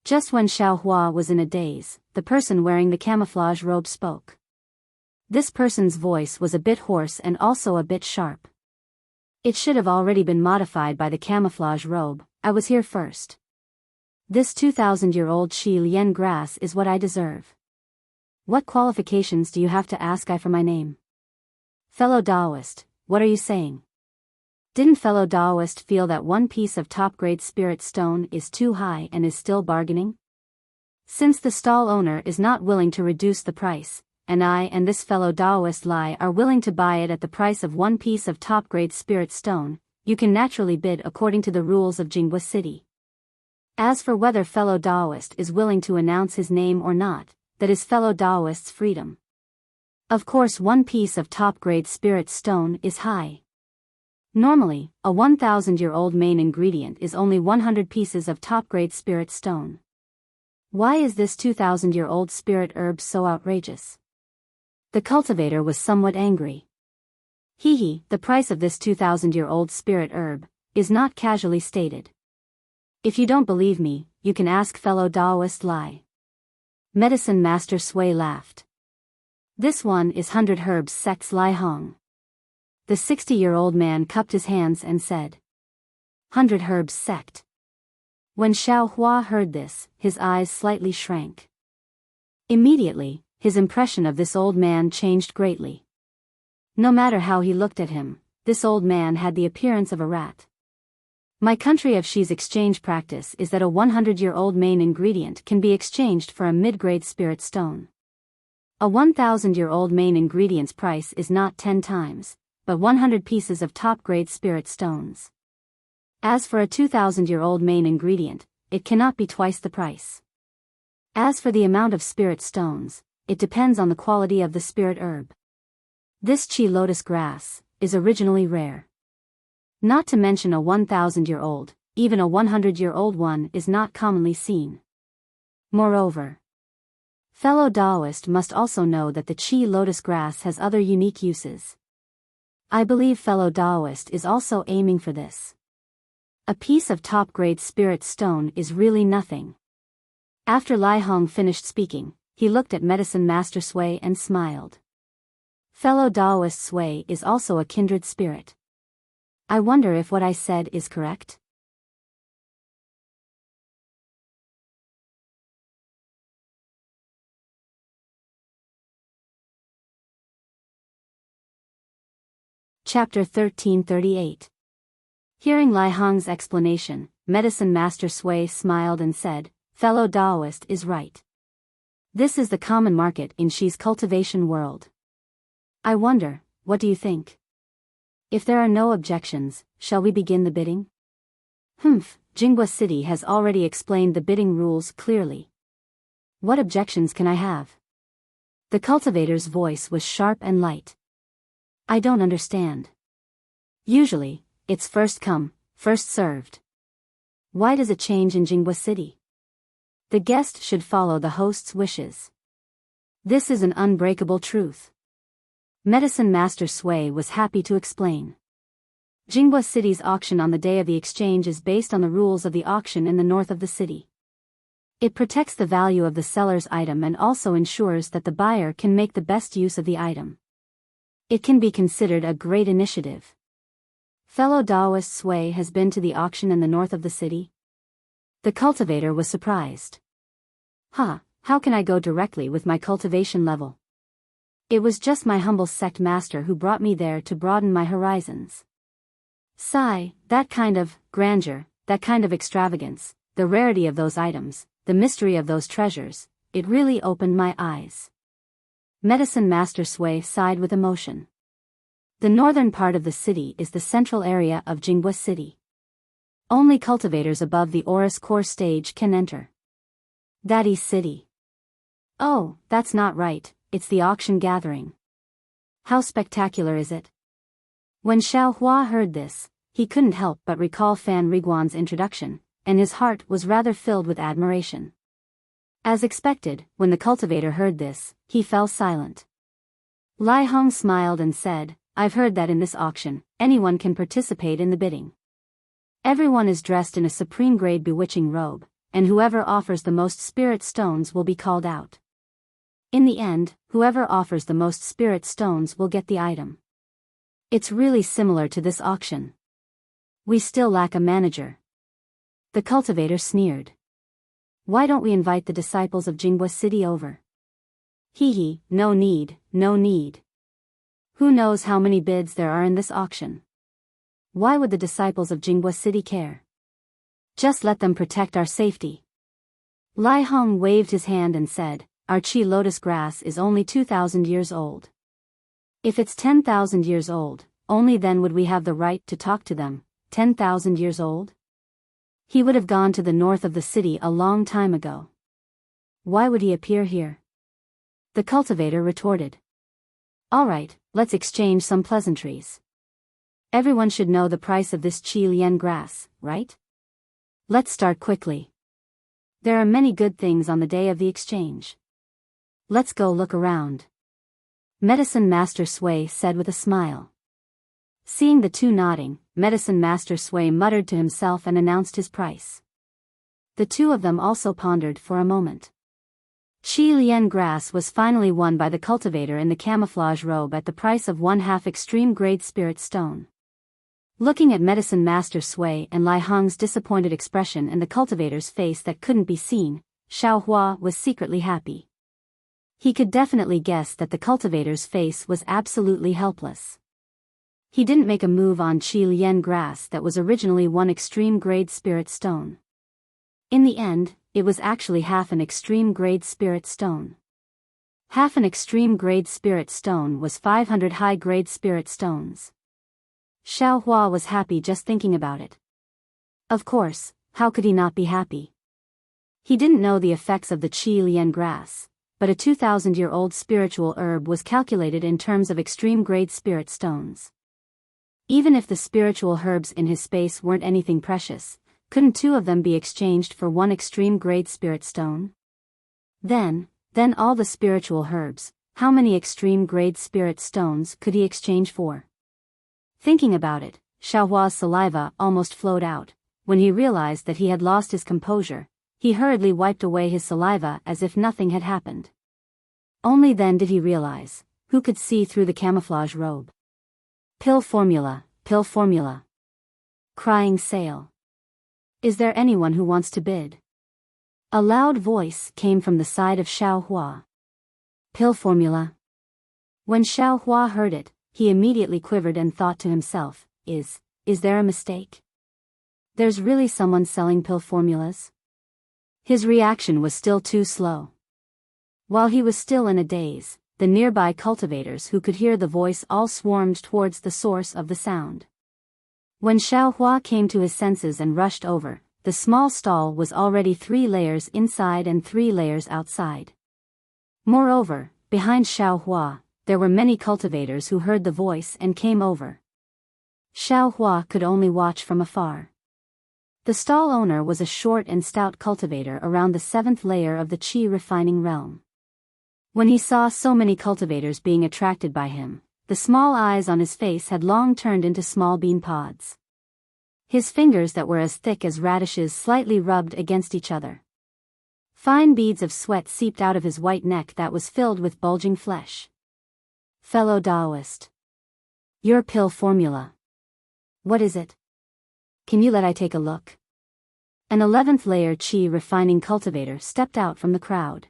Just when Xiao Hua was in a daze, the person wearing the camouflage robe spoke. This person's voice was a bit hoarse and also a bit sharp. It should have already been modified by the camouflage robe. I was here first. This 2,000-year-old Shi Lian grass is what I deserve. What qualifications do you have to ask I for my name? Fellow Daoist, what are you saying? Didn't fellow Daoist feel that one piece of top-grade spirit stone is too high and is still bargaining? Since the stall owner is not willing to reduce the price, and I and this fellow Daoist Lai are willing to buy it at the price of one piece of top-grade spirit stone, you can naturally bid according to the rules of Jinghua City. As for whether fellow Daoist is willing to announce his name or not, that is fellow Daoist's freedom. Of course, one piece of top-grade spirit stone is high. Normally, a 1,000-year-old main ingredient is only 100 pieces of top-grade spirit stone. Why is this 2,000-year-old spirit herb so outrageous? The cultivator was somewhat angry. The price of this 2,000-year-old spirit herb is not casually stated. If you don't believe me, you can ask fellow Daoist Lai. Medicine Master Sui laughed. This one is 100 Herbs Sect's Lai Hong. The 60-year-old man cupped his hands and said, 100 Herbs Sect. When Xiao Hua heard this, his eyes slightly shrank. Immediately, his impression of this old man changed greatly. No matter how he looked at him, this old man had the appearance of a rat. My country of Shi's exchange practice is that a 100-year-old main ingredient can be exchanged for a mid-grade spirit stone. A 1,000-year-old main ingredient's price is not 10 times, but 100 pieces of top-grade spirit stones. As for a 2,000-year-old main ingredient, it cannot be twice the price. As for the amount of spirit stones, it depends on the quality of the spirit herb. This Qi lotus grass is originally rare. Not to mention a 1,000-year-old, even a 100-year-old one is not commonly seen. Moreover, fellow Daoist must also know that the Qi lotus grass has other unique uses. I believe fellow Daoist is also aiming for this. A piece of top-grade spirit stone is really nothing. After Lai Hong finished speaking, he looked at Medicine Master Sui and smiled. Fellow Taoist Sui is also a kindred spirit. I wonder if what I said is correct? Chapter 1338. Hearing Lai Hong's explanation, Medicine Master Sui smiled and said, Fellow Taoist is right. This is the common market in Shi's cultivation world. I wonder, what do you think? If there are no objections, shall we begin the bidding? Jinghua City has already explained the bidding rules clearly. What objections can I have? The cultivator's voice was sharp and light. I don't understand. Usually, it's first come, first served. Why does it change in Jinghua City? The guest should follow the host's wishes. This is an unbreakable truth. Medicine Master Sui was happy to explain. Jinghua City's auction on the day of the exchange is based on the rules of the auction in the north of the city. It protects the value of the seller's item and also ensures that the buyer can make the best use of the item. It can be considered a great initiative. Fellow Taoist Sui has been to the auction in the north of the city? The cultivator was surprised. How can I go directly with my cultivation level? It was just my humble sect master who brought me there to broaden my horizons. That kind of grandeur, that kind of extravagance, the rarity of those items, the mystery of those treasures, it really opened my eyes. Medicine Master Sui sighed with emotion. The northern part of the city is the central area of Jinghua City. Only cultivators above the Oris core stage can enter. That is city. Oh, that's not right, it's the auction gathering. How spectacular is it? When Xiao Hua heard this, he couldn't help but recall Fan Riguan's introduction, and his heart was rather filled with admiration. As expected, when the cultivator heard this, he fell silent. Lai Hong smiled and said, I've heard that in this auction, anyone can participate in the bidding. Everyone is dressed in a supreme-grade bewitching robe, and whoever offers the most spirit stones will be called out. In the end, whoever offers the most spirit stones will get the item. It's really similar to this auction. We still lack a manager. The cultivator sneered. Why don't we invite the disciples of Jinghua City over? No need, no need. Who knows how many bids there are in this auction? Why would the disciples of Jinghua City care? Just let them protect our safety. Lai Hong waved his hand and said, Our Qi lotus grass is only 2,000 years old. If it's 10,000 years old, only then would we have the right to talk to them. 10,000 years old? He would have gone to the north of the city a long time ago. Why would he appear here? The cultivator retorted. All right, let's exchange some pleasantries. Everyone should know the price of this Qi Lian grass, right? Let's start quickly. There are many good things on the day of the exchange. Let's go look around. Medicine Master Sui said with a smile. Seeing the two nodding, Medicine Master Sui muttered to himself and announced his price. The two of them also pondered for a moment. Qi Lian grass was finally won by the cultivator in the camouflage robe at the price of 1/2 extreme grade spirit stone. Looking at Medicine Master Sui and Lai Hong's disappointed expression and the cultivator's face that couldn't be seen, Xiao Hua was secretly happy. He could definitely guess that the cultivator's face was absolutely helpless. He didn't make a move on Qi Lian grass that was originally 1 extreme grade spirit stone. In the end, it was actually 1/2 an extreme grade spirit stone. 1/2 an extreme grade spirit stone was 500 high grade spirit stones. Xiao Hua was happy just thinking about it. Of course, how could he not be happy? He didn't know the effects of the Qi Lian grass, but a 2,000-year-old spiritual herb was calculated in terms of extreme grade spirit stones. Even if the spiritual herbs in his space weren't anything precious, couldn't 2 of them be exchanged for 1 extreme grade spirit stone? Then all the spiritual herbs, how many extreme grade spirit stones could he exchange for? Thinking about it, Xiao Hua's saliva almost flowed out, when he realized that he had lost his composure, he hurriedly wiped away his saliva as if nothing had happened. Only then did he realize, who could see through the camouflage robe? Pill formula, pill formula. Crying sale. Is there anyone who wants to bid? A loud voice came from the side of Xiao Hua. Pill formula. When Xiao Hua heard it, he immediately quivered and thought to himself, Is there a mistake? There's really someone selling pill formulas? His reaction was still too slow. While he was still in a daze, the nearby cultivators who could hear the voice all swarmed towards the source of the sound. When Xiao Hua came to his senses and rushed over, the small stall was already 3 layers inside and 3 layers outside. Moreover, behind Xiao Hua, there were many cultivators who heard the voice and came over. Xiao Hua could only watch from afar. The stall owner was a short and stout cultivator around the 7th layer of the qi refining realm. When he saw so many cultivators being attracted by him, the small eyes on his face had long turned into small bean pods. His fingers that were as thick as radishes slightly rubbed against each other. Fine beads of sweat seeped out of his white neck that was filled with bulging flesh. Fellow Taoist. Your pill formula. What is it? Can you let I take a look? An 11th layer qi refining cultivator stepped out from the crowd.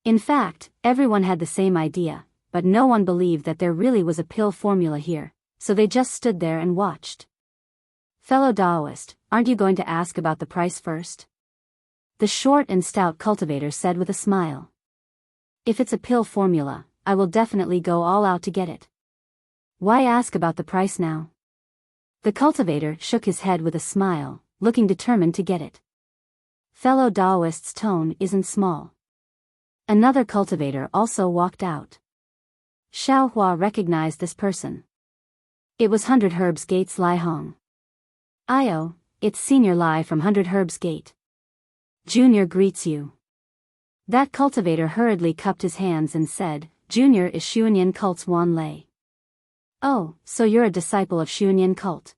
In fact, everyone had the same idea, but no one believed that there really was a pill formula here, so they just stood there and watched. Fellow Taoist, aren't you going to ask about the price first? The short and stout cultivator said with a smile. If it's a pill formula, I will definitely go all out to get it. Why ask about the price now? The cultivator shook his head with a smile, looking determined to get it. Fellow Taoist's tone isn't small. Another cultivator also walked out. Xiao Hua recognized this person. It was 100 Herbs Gate's Lai Hong. Io, it's Senior Lai from 100 Herbs Gate. Junior greets you. That cultivator hurriedly cupped his hands and said, Junior is Xuanyan Cult's Wan Lei. Oh, so you're a disciple of Xuanyan Cult.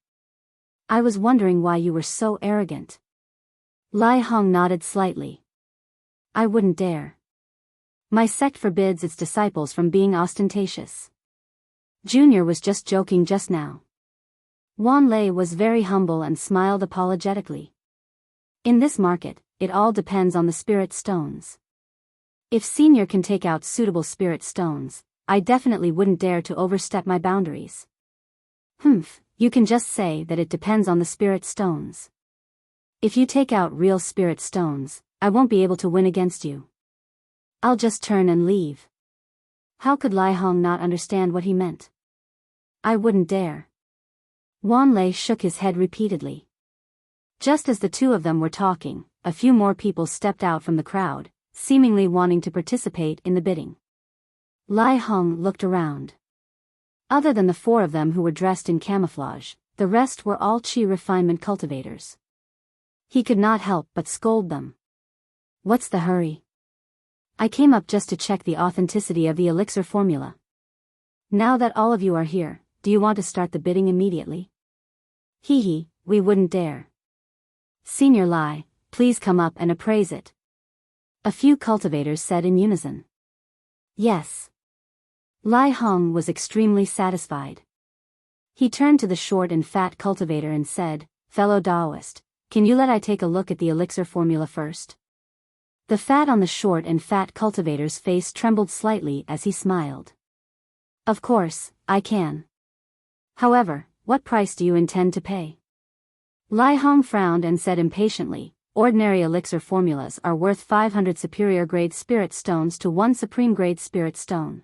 I was wondering why you were so arrogant. Lai Hong nodded slightly. I wouldn't dare. My sect forbids its disciples from being ostentatious. Junior was just joking just now. Wan Lei was very humble and smiled apologetically. In this market, it all depends on the spirit stones. If Senior can take out suitable spirit stones, I definitely wouldn't dare to overstep my boundaries. You can just say that it depends on the spirit stones. If you take out real spirit stones, I won't be able to win against you. I'll just turn and leave. How could Lai Hong not understand what he meant? I wouldn't dare. Wan Lei shook his head repeatedly. Just as the two of them were talking, a few more people stepped out from the crowd, seemingly wanting to participate in the bidding. Lai Hong looked around. Other than the 4 of them who were dressed in camouflage, the rest were all qi refinement cultivators. He could not help but scold them. What's the hurry? I came up just to check the authenticity of the elixir formula. Now that all of you are here, do you want to start the bidding immediately? We wouldn't dare. Senior Lai, please come up and appraise it. A few cultivators said in unison. Yes. Lai Hong was extremely satisfied. He turned to the short and fat cultivator and said, Fellow Taoist, can you let I take a look at the elixir formula first? The fat on the short and fat cultivator's face trembled slightly as he smiled. Of course, I can. However, what price do you intend to pay? Lai Hong frowned and said impatiently, ordinary elixir formulas are worth 500 superior grade spirit stones to 1 supreme grade spirit stone.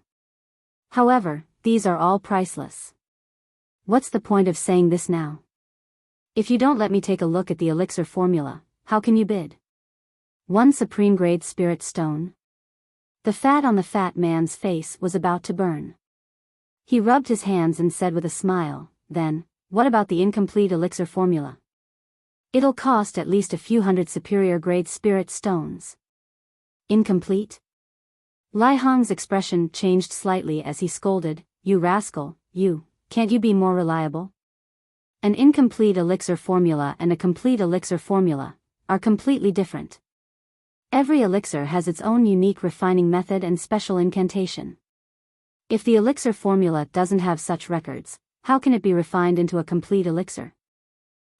However, these are all priceless. What's the point of saying this now? If you don't let me take a look at the elixir formula, how can you bid? 1 supreme grade spirit stone? The fat on the fat man's face was about to burn. He rubbed his hands and said with a smile, then, what about the incomplete elixir formula? It'll cost at least a few hundred superior grade spirit stones. Incomplete? Lai Hong's expression changed slightly as he scolded, You rascal, you, can't you be more reliable? An incomplete elixir formula and a complete elixir formula are completely different. Every elixir has its own unique refining method and special incantation. If the elixir formula doesn't have such records, how can it be refined into a complete elixir?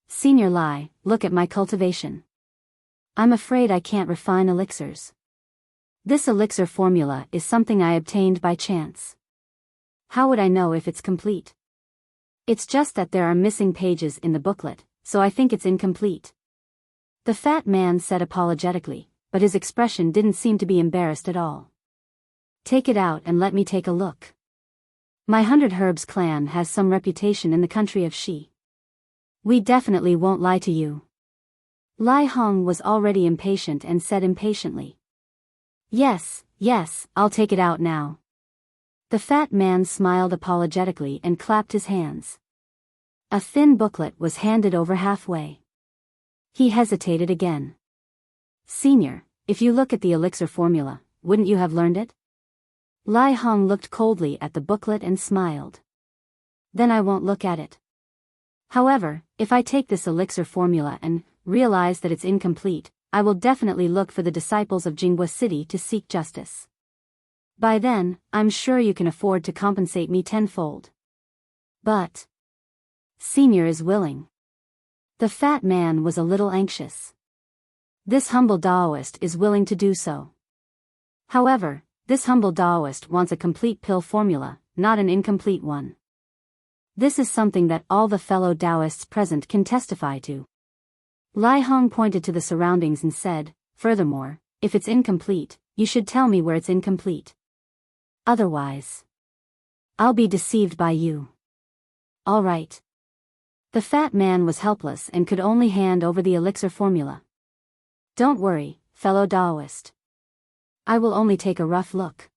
Senior Lai, look at my cultivation. I'm afraid I can't refine elixirs. This elixir formula is something I obtained by chance. How would I know if it's complete? It's just that there are missing pages in the booklet, so I think it's incomplete. The fat man said apologetically, but his expression didn't seem to be embarrassed at all. Take it out and let me take a look. My 100 Herbs clan has some reputation in the country of Shi. We definitely won't lie to you. Lai Hong was already impatient and said impatiently. Yes, I'll take it out now. The fat man smiled apologetically and clapped his hands. A thin booklet was handed over halfway. He hesitated again. Senior, if you look at the elixir formula, wouldn't you have learned it? Lai Hong looked coldly at the booklet and smiled. Then I won't look at it. However, if I take this elixir formula and realize that it's incomplete, I will definitely look for the disciples of Jinghua City to seek justice. By then, I'm sure you can afford to compensate me tenfold. But Senior is willing. The fat man was a little anxious. This humble Taoist is willing to do so. However, this humble Taoist wants a complete pill formula, not an incomplete one. This is something that all the fellow Taoists present can testify to. Lai Hong pointed to the surroundings and said, furthermore, if it's incomplete, you should tell me where it's incomplete. Otherwise, I'll be deceived by you. All right. The fat man was helpless and could only hand over the elixir formula. Don't worry, fellow Taoist. I will only take a rough look.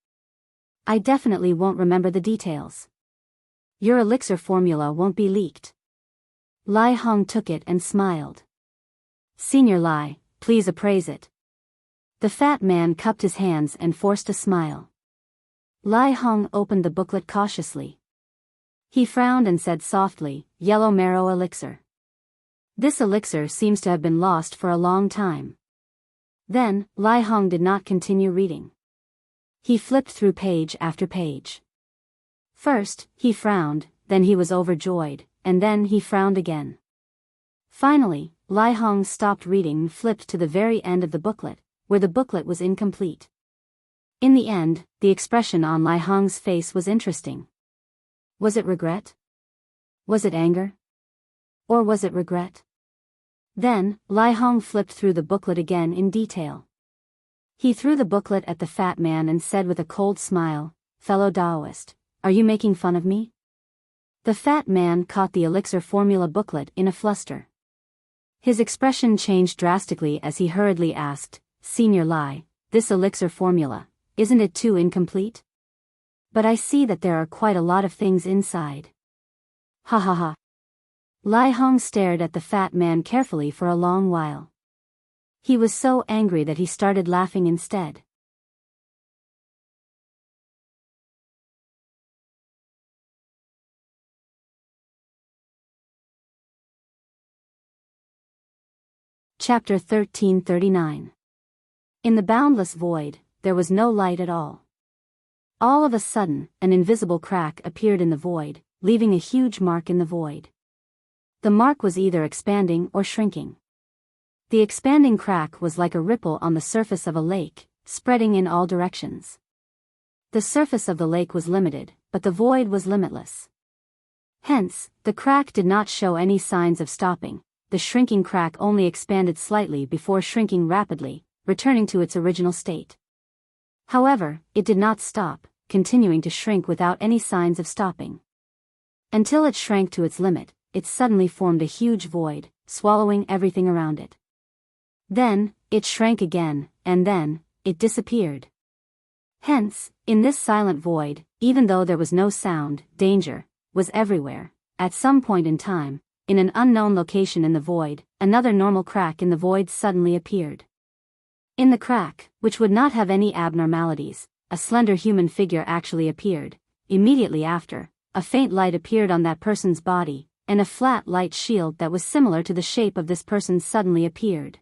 I definitely won't remember the details. Your elixir formula won't be leaked. Lai Hong took it and smiled. Senior Lai, please appraise it. The fat man cupped his hands and forced a smile. Lai Hong opened the booklet cautiously. He frowned and said softly, Yellow Marrow Elixir. This elixir seems to have been lost for a long time. Then, Lai Hong did not continue reading. He flipped through page after page. First, he frowned, then he was overjoyed, and then he frowned again. Finally, Lai Hong stopped reading and flipped to the very end of the booklet, where the booklet was incomplete. In the end, the expression on Lai Hong's face was interesting. Was it regret? Was it anger? Or was it regret? Then, Lai Hong flipped through the booklet again in detail. He threw the booklet at the fat man and said with a cold smile, Fellow Taoist, are you making fun of me? The fat man caught the elixir formula booklet in a fluster. His expression changed drastically as he hurriedly asked, Senior Lai, this elixir formula, isn't it too incomplete? But I see that there are quite a lot of things inside. Ha ha ha. Lai Hong stared at the fat man carefully for a long while. He was so angry that he started laughing instead. Chapter 1339. In the boundless void, there was no light at all. All of a sudden, an invisible crack appeared in the void, leaving a huge mark in the void. The mark was either expanding or shrinking. The expanding crack was like a ripple on the surface of a lake, spreading in all directions. The surface of the lake was limited, but the void was limitless. Hence, the crack did not show any signs of stopping. The shrinking crack only expanded slightly before shrinking rapidly, returning to its original state. However, it did not stop, continuing to shrink without any signs of stopping. Until it shrank to its limit, it suddenly formed a huge void, swallowing everything around it. Then, it shrank again, and then, it disappeared. Hence, in this silent void, even though there was no sound, danger was everywhere. At some point in time, in an unknown location in the void, another normal crack in the void suddenly appeared. In the crack, which would not have any abnormalities, a slender human figure actually appeared. Immediately after, a faint light appeared on that person's body, and a flat light shield that was similar to the shape of this person suddenly appeared.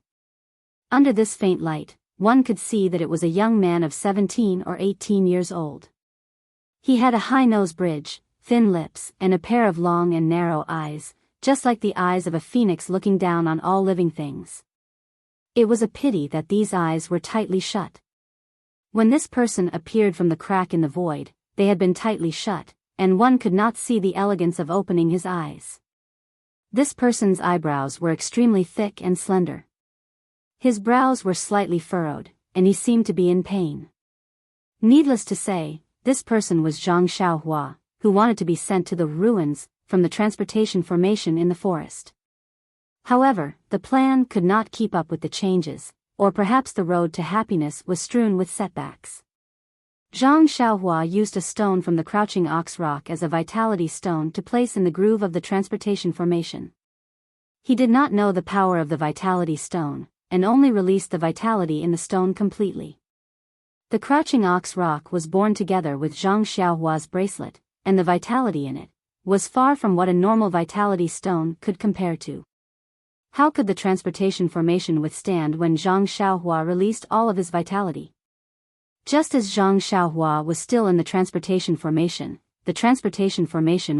Under this faint light, one could see that it was a young man of 17 or 18 years old. He had a high nose bridge, thin lips, and a pair of long and narrow eyes, just like the eyes of a phoenix looking down on all living things. It was a pity that these eyes were tightly shut. When this person appeared from the crack in the void, they had been tightly shut, and one could not see the elegance of opening his eyes. This person's eyebrows were extremely thick and slender. His brows were slightly furrowed, and he seemed to be in pain. Needless to say, this person was Zhang Xiaohua, who wanted to be sent to the ruins from the transportation formation in the forest. However, the plan could not keep up with the changes, or perhaps the road to happiness was strewn with setbacks. Zhang Xiaohua used a stone from the Crouching Ox Rock as a vitality stone to place in the groove of the transportation formation. He did not know the power of the vitality stone, and only released the vitality in the stone completely. The Crouching Ox Rock was born together with Zhang Xiaohua's bracelet, and the vitality in it was far from what a normal vitality stone could compare to. How could the transportation formation withstand when Zhang Xiaohua released all of his vitality? Just as Zhang Xiaohua was still in the transportation formation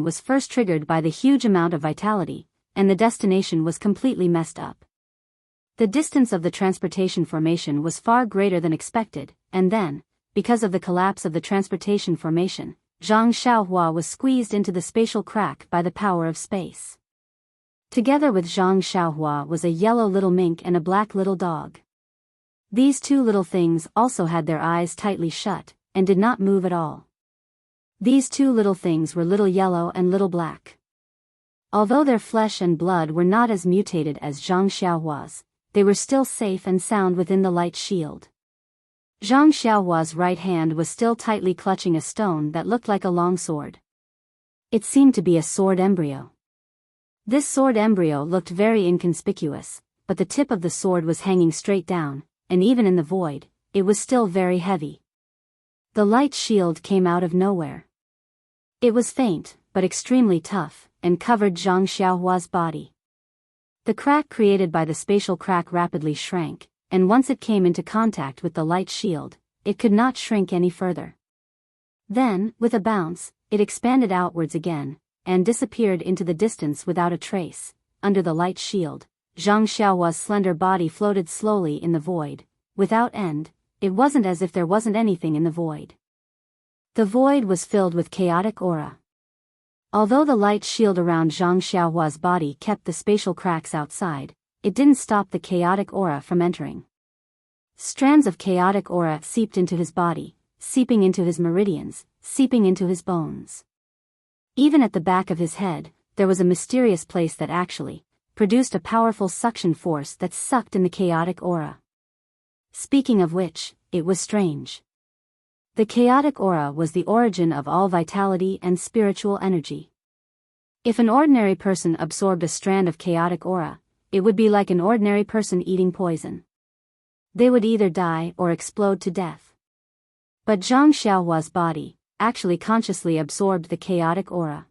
was first triggered by the huge amount of vitality, and the destination was completely messed up. The distance of the transportation formation was far greater than expected, and then, because of the collapse of the transportation formation, Zhang Xiaohua was squeezed into the spatial crack by the power of space. Together with Zhang Xiaohua was a yellow little mink and a black little dog. These two little things also had their eyes tightly shut, and did not move at all. These two little things were Little Yellow and Little Black. Although their flesh and blood were not as mutated as Zhang Xiaohua's, they were still safe and sound within the light shield. Zhang Xiaohua's right hand was still tightly clutching a stone that looked like a long sword. It seemed to be a sword embryo. This sword embryo looked very inconspicuous, but the tip of the sword was hanging straight down, and even in the void, it was still very heavy. The light shield came out of nowhere. It was faint, but extremely tough, and covered Zhang Xiaohua's body. The crack created by the spatial crack rapidly shrank, and once it came into contact with the light shield, it could not shrink any further. Then, with a bounce, it expanded outwards again, and disappeared into the distance without a trace. Under the light shield, Zhang Xiaohua's slender body floated slowly in the void, without end. It wasn't as if there wasn't anything in the void. The void was filled with chaotic aura. Although the light shield around Zhang Xiaohua's body kept the spatial cracks outside, it didn't stop the chaotic aura from entering. Strands of chaotic aura seeped into his body, seeping into his meridians, seeping into his bones. Even at the back of his head, there was a mysterious place that actually produced a powerful suction force that sucked in the chaotic aura. Speaking of which, it was strange. The chaotic aura was the origin of all vitality and spiritual energy. If an ordinary person absorbed a strand of chaotic aura, it would be like an ordinary person eating poison. They would either die or explode to death. But Zhang Xiaohua's body actually consciously absorbed the chaotic aura.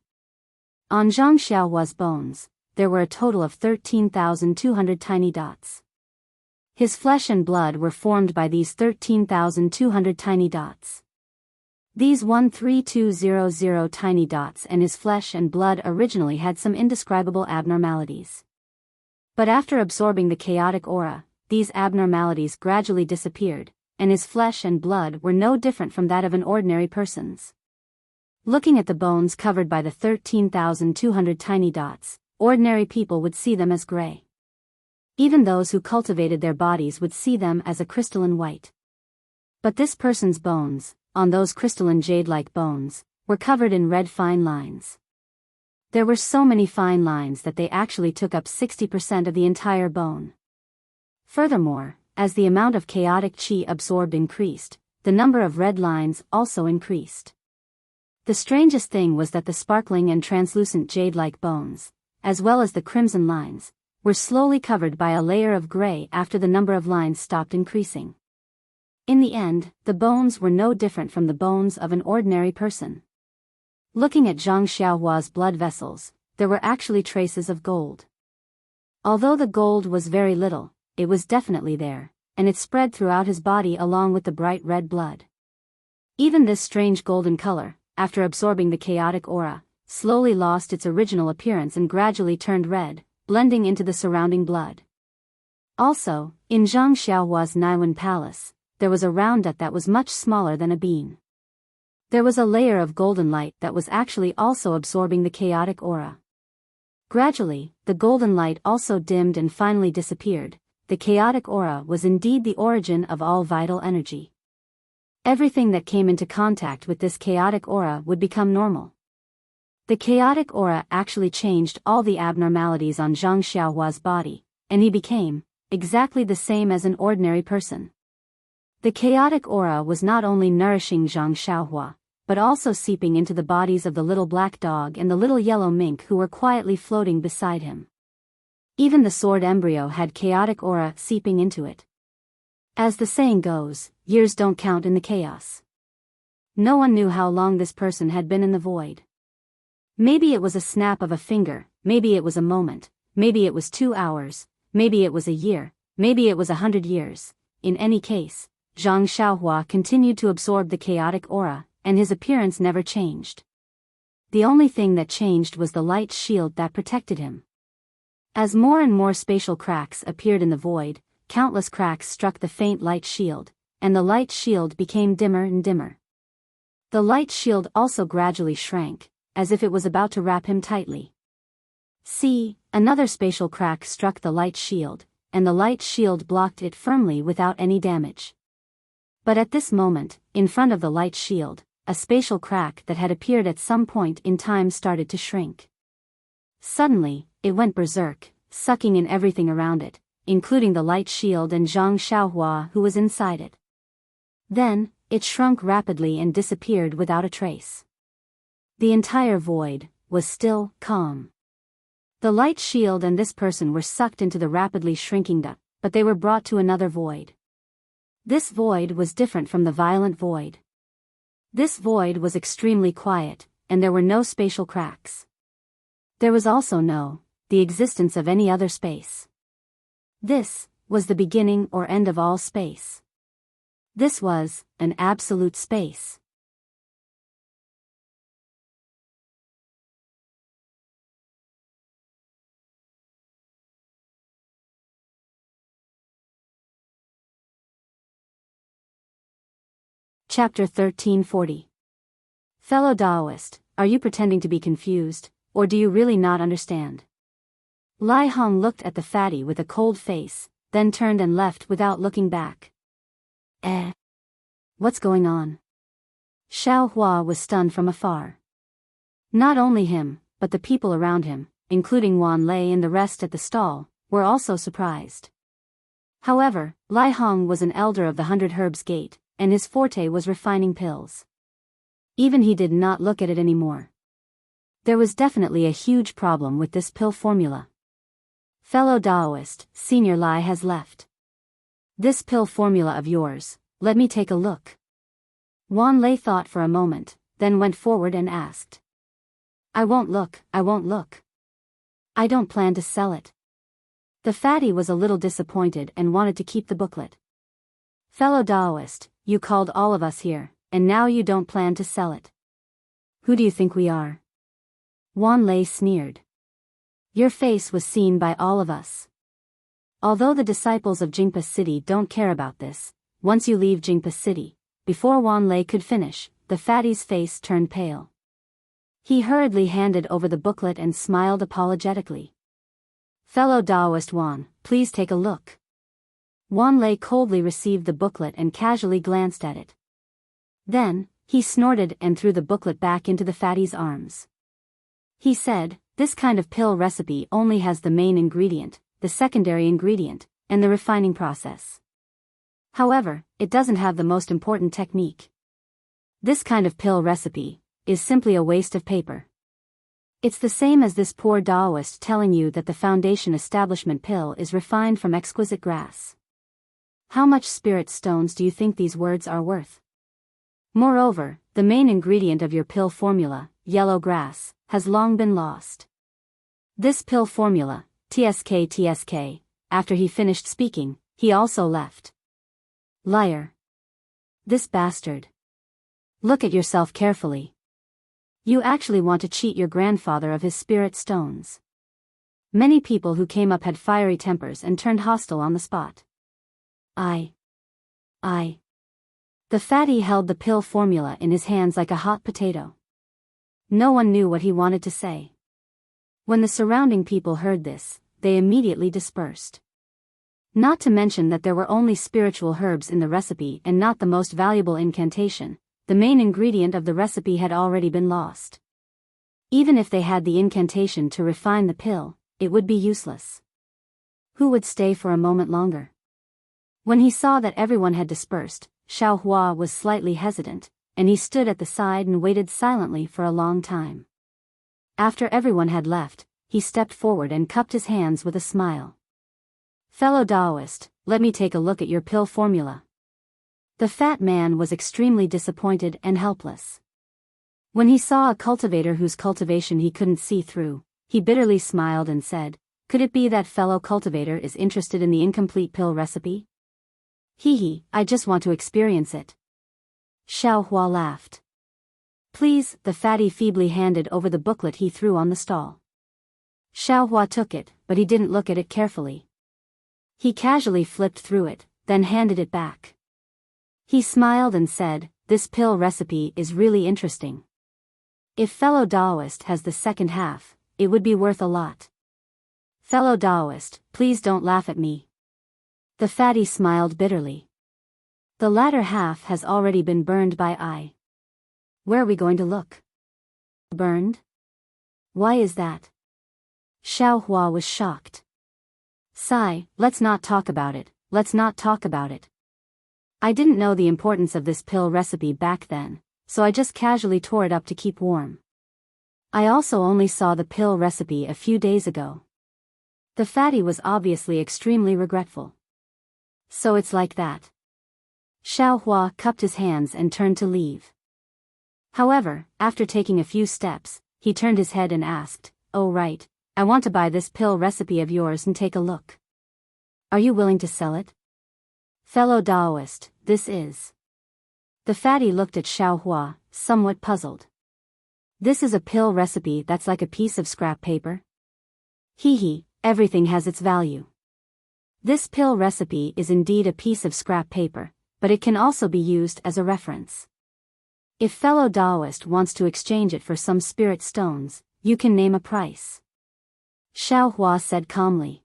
On Zhang Xiaohua's bones, there were a total of 13,200 tiny dots. His flesh and blood were formed by these 13,200 tiny dots. These 13200 tiny dots and his flesh and blood originally had some indescribable abnormalities. But after absorbing the chaotic aura, these abnormalities gradually disappeared, and his flesh and blood were no different from that of an ordinary person's. Looking at the bones covered by the 13,200 tiny dots, ordinary people would see them as gray. Even those who cultivated their bodies would see them as a crystalline white. But this person's bones, on those crystalline jade-like bones, were covered in red fine lines. There were so many fine lines that they actually took up 60% of the entire bone. Furthermore, as the amount of chaotic chi absorbed increased, the number of red lines also increased. The strangest thing was that the sparkling and translucent jade-like bones, as well as the crimson lines, were slowly covered by a layer of gray after the number of lines stopped increasing. In the end, the bones were no different from the bones of an ordinary person. Looking at Zhang Xiaohua's blood vessels, there were actually traces of gold. Although the gold was very little, it was definitely there, and it spread throughout his body along with the bright red blood. Even this strange golden color, after absorbing the chaotic aura, slowly lost its original appearance and gradually turned red, blending into the surrounding blood. Also, in Zhang Xiaohua's Naiwen Palace, there was a round dot that was much smaller than a bean. There was a layer of golden light that was actually also absorbing the chaotic aura. Gradually, the golden light also dimmed and finally disappeared. The chaotic aura was indeed the origin of all vital energy. Everything that came into contact with this chaotic aura would become normal. The chaotic aura actually changed all the abnormalities on Zhang Xiaohua's body, and he became exactly the same as an ordinary person. The chaotic aura was not only nourishing Zhang Xiaohua, but also seeping into the bodies of the little black dog and the little yellow mink who were quietly floating beside him. Even the sword embryo had chaotic aura seeping into it. As the saying goes, years don't count in the chaos. No one knew how long this person had been in the void. Maybe it was a snap of a finger, maybe it was a moment, maybe it was 2 hours, maybe it was a year, maybe it was 100 years. In any case, Zhang Xiaohua continued to absorb the chaotic aura, and his appearance never changed. The only thing that changed was the light shield that protected him. As more and more spatial cracks appeared in the void, countless cracks struck the faint light shield, and the light shield became dimmer and dimmer. The light shield also gradually shrank, as if it was about to wrap him tightly. See, another spatial crack struck the light shield, and the light shield blocked it firmly without any damage. But at this moment, in front of the light shield, a spatial crack that had appeared at some point in time started to shrink. Suddenly, it went berserk, sucking in everything around it, including the light shield and Zhang Xiaohua who was inside it. Then, it shrunk rapidly and disappeared without a trace. The entire void was still calm. The light shield and this person were sucked into the rapidly shrinking dot, but they were brought to another void. This void was different from the violent void. This void was extremely quiet, and there were no spatial cracks. There was also the existence of any other space. This was the beginning or end of all space. This was an absolute space. Chapter 1340. Fellow Taoist, are you pretending to be confused, or do you really not understand? Lai Hong looked at the fatty with a cold face, then turned and left without looking back. What's going on? Xiao Hua was stunned from afar. Not only him, but the people around him, including Wan Lei and the rest at the stall, were also surprised. However, Lai Hong was an elder of the 100 Herbs Gate, and his forte was refining pills. Even he did not look at it anymore. There was definitely a huge problem with this pill formula. Fellow Taoist, Senior Lai has left. This pill formula of yours, let me take a look. Wan Lei thought for a moment, then went forward and asked. I won't look. I don't plan to sell it. The fatty was a little disappointed and wanted to keep the booklet. Fellow Taoist, you called all of us here, and now you don't plan to sell it. Who do you think we are? Wan Lei sneered. Your face was seen by all of us. Although the disciples of Jingpa City don't care about this, once you leave Jingpa City, before Wan Lei could finish, the fatty's face turned pale. He hurriedly handed over the booklet and smiled apologetically. Fellow Taoist Wan, please take a look. Wan Lei coldly received the booklet and casually glanced at it. Then, he snorted and threw the booklet back into the fatty's arms. He said, this kind of pill recipe only has the main ingredient, the secondary ingredient, and the refining process. However, it doesn't have the most important technique. This kind of pill recipe is simply a waste of paper. It's the same as this poor Taoist telling you that the foundation establishment pill is refined from exquisite grass. How much spirit stones do you think these words are worth? Moreover, the main ingredient of your pill formula, yellow grass, has long been lost. This pill formula, TSK. After he finished speaking, he also left. Liar. This bastard. Look at yourself carefully. You actually want to cheat your grandfather of his spirit stones. Many people who came up had fiery tempers and turned hostile on the spot. I. The fatty held the pill formula in his hands like a hot potato. No one knew what he wanted to say. When the surrounding people heard this, they immediately dispersed. Not to mention that there were only spiritual herbs in the recipe and not the most valuable incantation. The main ingredient of the recipe had already been lost. Even if they had the incantation to refine the pill, it would be useless. Who would stay for a moment longer? When he saw that everyone had dispersed, Xiao Hua was slightly hesitant, and he stood at the side and waited silently for a long time. After everyone had left, he stepped forward and cupped his hands with a smile. Fellow Taoist, let me take a look at your pill formula. The fat man was extremely disappointed and helpless. When he saw a cultivator whose cultivation he couldn't see through, he bitterly smiled and said, "Could it be that fellow cultivator is interested in the incomplete pill recipe?" "Hee, I just want to experience it." Xiao Hua laughed. "Please," the fatty feebly handed over the booklet he threw on the stall. Xiao Hua took it, but he didn't look at it carefully. He casually flipped through it, then handed it back. He smiled and said, "This pill recipe is really interesting. If fellow Taoist has the second half, it would be worth a lot." "Fellow Taoist, please don't laugh at me." The fatty smiled bitterly. "The latter half has already been burned by I. Where are we going to look?" "Burned? Why is that?" Xiao Hua was shocked. "Sigh, let's not talk about it. I didn't know the importance of this pill recipe back then, so I just casually tore it up to keep warm. I also only saw the pill recipe a few days ago." The fatty was obviously extremely regretful. "So it's like that." Xiao Hua cupped his hands and turned to leave. However, after taking a few steps, he turned his head and asked, "Oh right, I want to buy this pill recipe of yours and take a look. Are you willing to sell it?" "Fellow Taoist, this is..." The fatty looked at Xiao Hua, somewhat puzzled. "This is a pill recipe that's like a piece of scrap paper?" "Hee, everything has its value. This pill recipe is indeed a piece of scrap paper, but it can also be used as a reference. If fellow Taoist wants to exchange it for some spirit stones, you can name a price." Xiao Hua said calmly.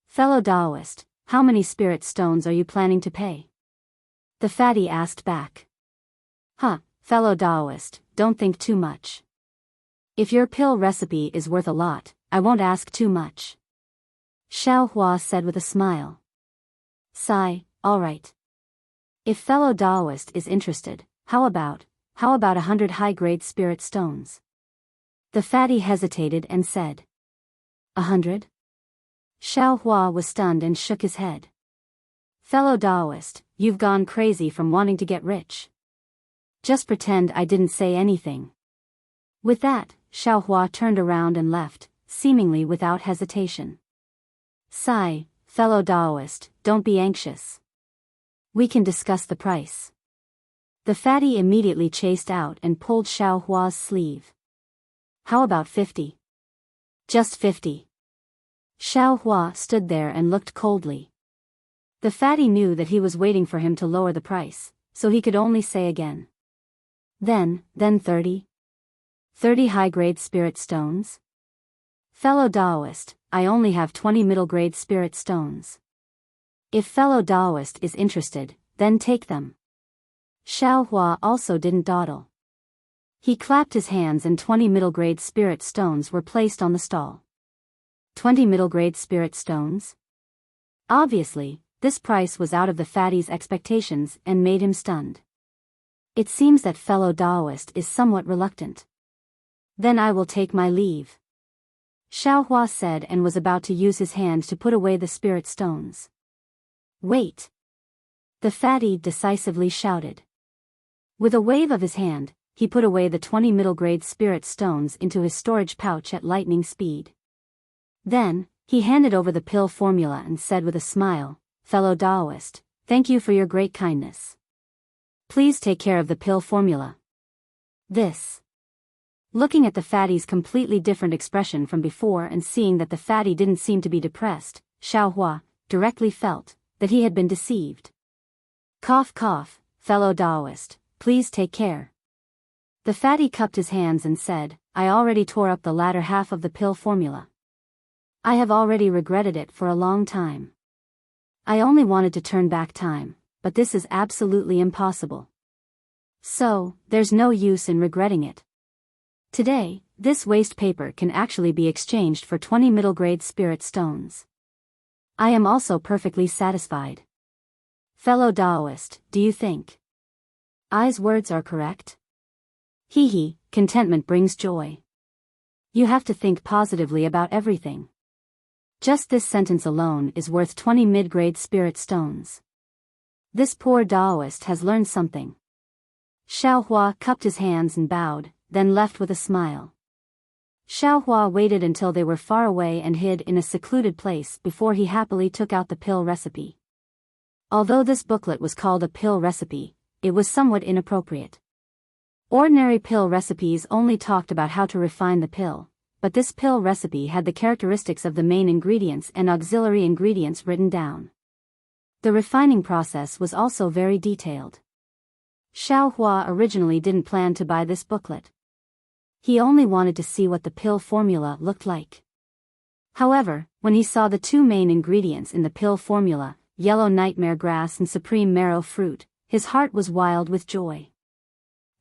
"Fellow Taoist, how many spirit stones are you planning to pay?" The fatty asked back. Fellow Taoist, don't think too much. If your pill recipe is worth a lot, I won't ask too much." Xiao Hua said with a smile. "Sigh, alright. If fellow Taoist is interested, how about 100 high-grade spirit stones?" The fatty hesitated and said, 100? Xiao Hua was stunned and shook his head. "Fellow Taoist, you've gone crazy from wanting to get rich. Just pretend I didn't say anything." With that, Xiao Hua turned around and left, seemingly without hesitation. "Sigh, fellow Taoist, don't be anxious. We can discuss the price." The fatty immediately chased out and pulled Xiao Hua's sleeve. "How about 50? Just 50. Xiao Hua stood there and looked coldly. The fatty knew that he was waiting for him to lower the price, so he could only say again. Then 30? 30 high-grade spirit stones? Fellow Taoist, I only have 20 middle-grade spirit stones. If fellow Taoist is interested, then take them." Xiao Hua also didn't dawdle. He clapped his hands and 20 middle-grade spirit stones were placed on the stall. 20 middle-grade spirit stones? Obviously, this price was out of the fatty's expectations and made him stunned. It seems that fellow Taoist is somewhat reluctant. "Then I will take my leave," Xiao Hua said and was about to use his hand to put away the spirit stones. "Wait!" the fatty decisively shouted. With a wave of his hand, he put away the 20 middle-grade spirit stones into his storage pouch at lightning speed. Then, he handed over the pill formula and said with a smile, "Fellow Daoist, thank you for your great kindness. Please take care of the pill formula." This. Looking at the fatty's completely different expression from before and seeing that the fatty didn't seem to be depressed, Xiaohua directly felt that he had been deceived. Cough cough, fellow Daoist, please take care. The fatty cupped his hands and said, "I already tore up the latter half of the pill formula. I have already regretted it for a long time. I only wanted to turn back time, but this is absolutely impossible. So, there's no use in regretting it. Today, this waste paper can actually be exchanged for 20 middle-grade spirit stones. I am also perfectly satisfied. Fellow Daoist, do you think I's words are correct? Hee, contentment brings joy. You have to think positively about everything. Just this sentence alone is worth 20 mid-grade spirit stones. This poor Daoist has learned something." Xiaohua cupped his hands and bowed, then left with a smile. Xiaohua waited until they were far away and hid in a secluded place before he happily took out the pill recipe. Although this booklet was called a pill recipe, it was somewhat inappropriate. Ordinary pill recipes only talked about how to refine the pill, but this pill recipe had the characteristics of the main ingredients and auxiliary ingredients written down. The refining process was also very detailed. Xiaohua originally didn't plan to buy this booklet. He only wanted to see what the pill formula looked like. However, when he saw the two main ingredients in the pill formula, yellow nightmare grass and supreme marrow fruit, his heart was wild with joy.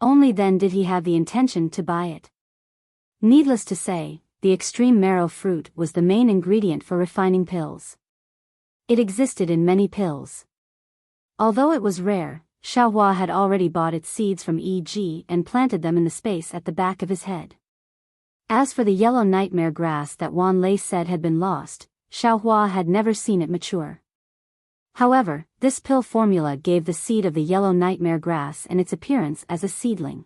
Only then did he have the intention to buy it. Needless to say, the extreme marrow fruit was the main ingredient for refining pills. It existed in many pills. Although it was rare, Xiaohua had already bought its seeds from E.G. and planted them in the space at the back of his head. As for the yellow nightmare grass that Wan Lei said had been lost, Xiaohua had never seen it mature. However, this pill formula gave the seed of the yellow nightmare grass and its appearance as a seedling.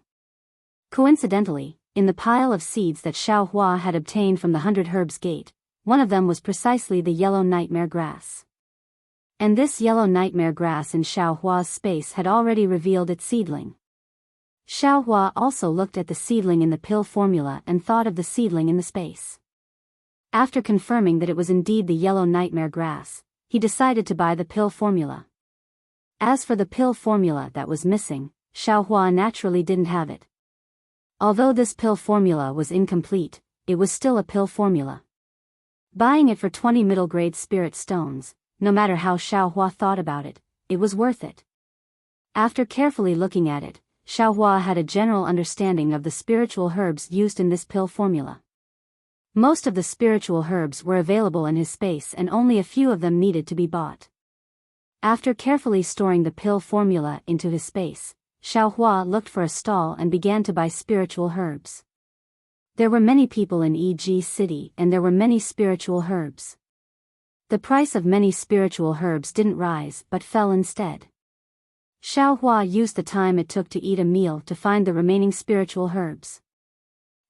Coincidentally, in the pile of seeds that Xiaohua had obtained from the 100 Herbs Gate, one of them was precisely the yellow nightmare grass. And this yellow nightmare grass in Xiaohua's space had already revealed its seedling. Xiaohua also looked at the seedling in the pill formula and thought of the seedling in the space. After confirming that it was indeed the yellow nightmare grass, he decided to buy the pill formula. As for the pill formula that was missing, Xiaohua naturally didn't have it. Although this pill formula was incomplete, it was still a pill formula. Buying it for 20 middle-grade spirit stones, no matter how Xiaohua thought about it, it was worth it. After carefully looking at it, Xiaohua had a general understanding of the spiritual herbs used in this pill formula. Most of the spiritual herbs were available in his space and only a few of them needed to be bought. After carefully storing the pill formula into his space, Xiaohua looked for a stall and began to buy spiritual herbs. There were many people in E.G. City and there were many spiritual herbs. The price of many spiritual herbs didn't rise but fell instead. Xiaohua used the time it took to eat a meal to find the remaining spiritual herbs.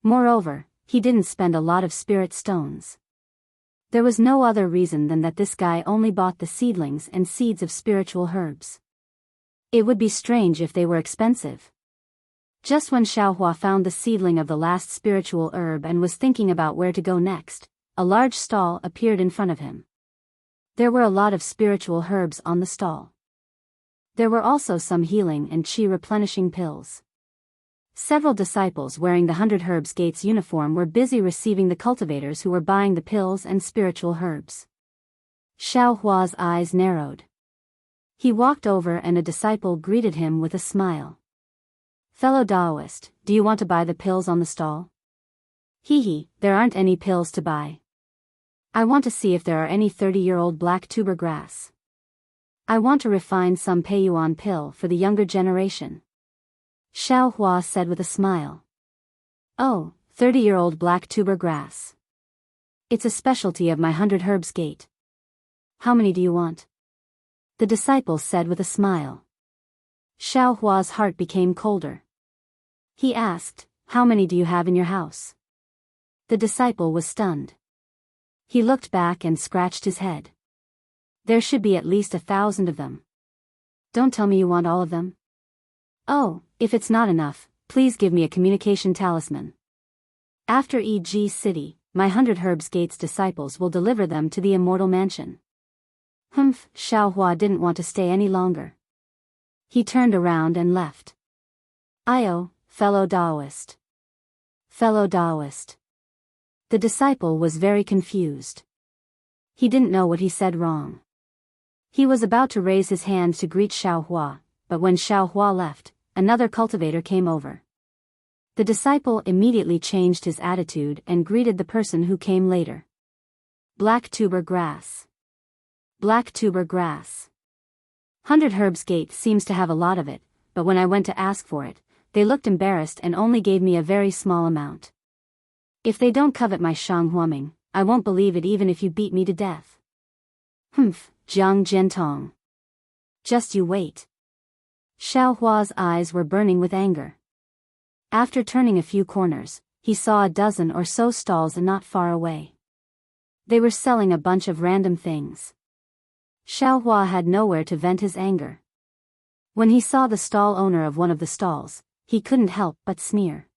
Moreover, he didn't spend a lot of spirit stones. There was no other reason than that this guy only bought the seedlings and seeds of spiritual herbs. It would be strange if they were expensive. Just when Xiaohua found the seedling of the last spiritual herb and was thinking about where to go next, a large stall appeared in front of him. There were a lot of spiritual herbs on the stall. There were also some healing and chi replenishing pills. Several disciples wearing the 100 Herbs Gates uniform were busy receiving the cultivators who were buying the pills and spiritual herbs. Xiaohua's eyes narrowed. He walked over and a disciple greeted him with a smile. "Fellow Daoist, do you want to buy the pills on the stall?" There aren't any pills to buy. I want to see if there are any 30-year-old black tuber grass. I want to refine some Peiyuan pill for the younger generation." Xiaohua said with a smile. "Oh, 30-year-old black tuber grass. It's a specialty of my 100 Herbs Gate. How many do you want?" The disciple said with a smile. Xiaohua's heart became colder. He asked, "How many do you have in your house?" The disciple was stunned. He looked back and scratched his head. There should be at least 1,000 of them. Don't tell me you want all of them. Oh, if it's not enough, please give me a communication talisman. After E.G. City, my 100 Herbs Gates disciples will deliver them to the Immortal Mansion. Humph, Xiaohua didn't want to stay any longer. He turned around and left. Io, fellow Taoist. Fellow Taoist. The disciple was very confused. He didn't know what he said wrong. He was about to raise his hand to greet Xiaohua, but when Xiaohua left, another cultivator came over. The disciple immediately changed his attitude and greeted the person who came later. Black tuber grass. Black tuber grass. 100 Herbs Gate seems to have a lot of it, but when I went to ask for it, they looked embarrassed and only gave me a very small amount. If they don't covet my Shang Huaming, I won't believe it even if you beat me to death. Humph, Jiang Jiantong. Just you wait. Xiaohua's eyes were burning with anger. After turning a few corners, he saw a dozen or so stalls not far away. They were selling a bunch of random things. Xiaohua had nowhere to vent his anger. When he saw the stall owner of one of the stalls, he couldn't help but sneer.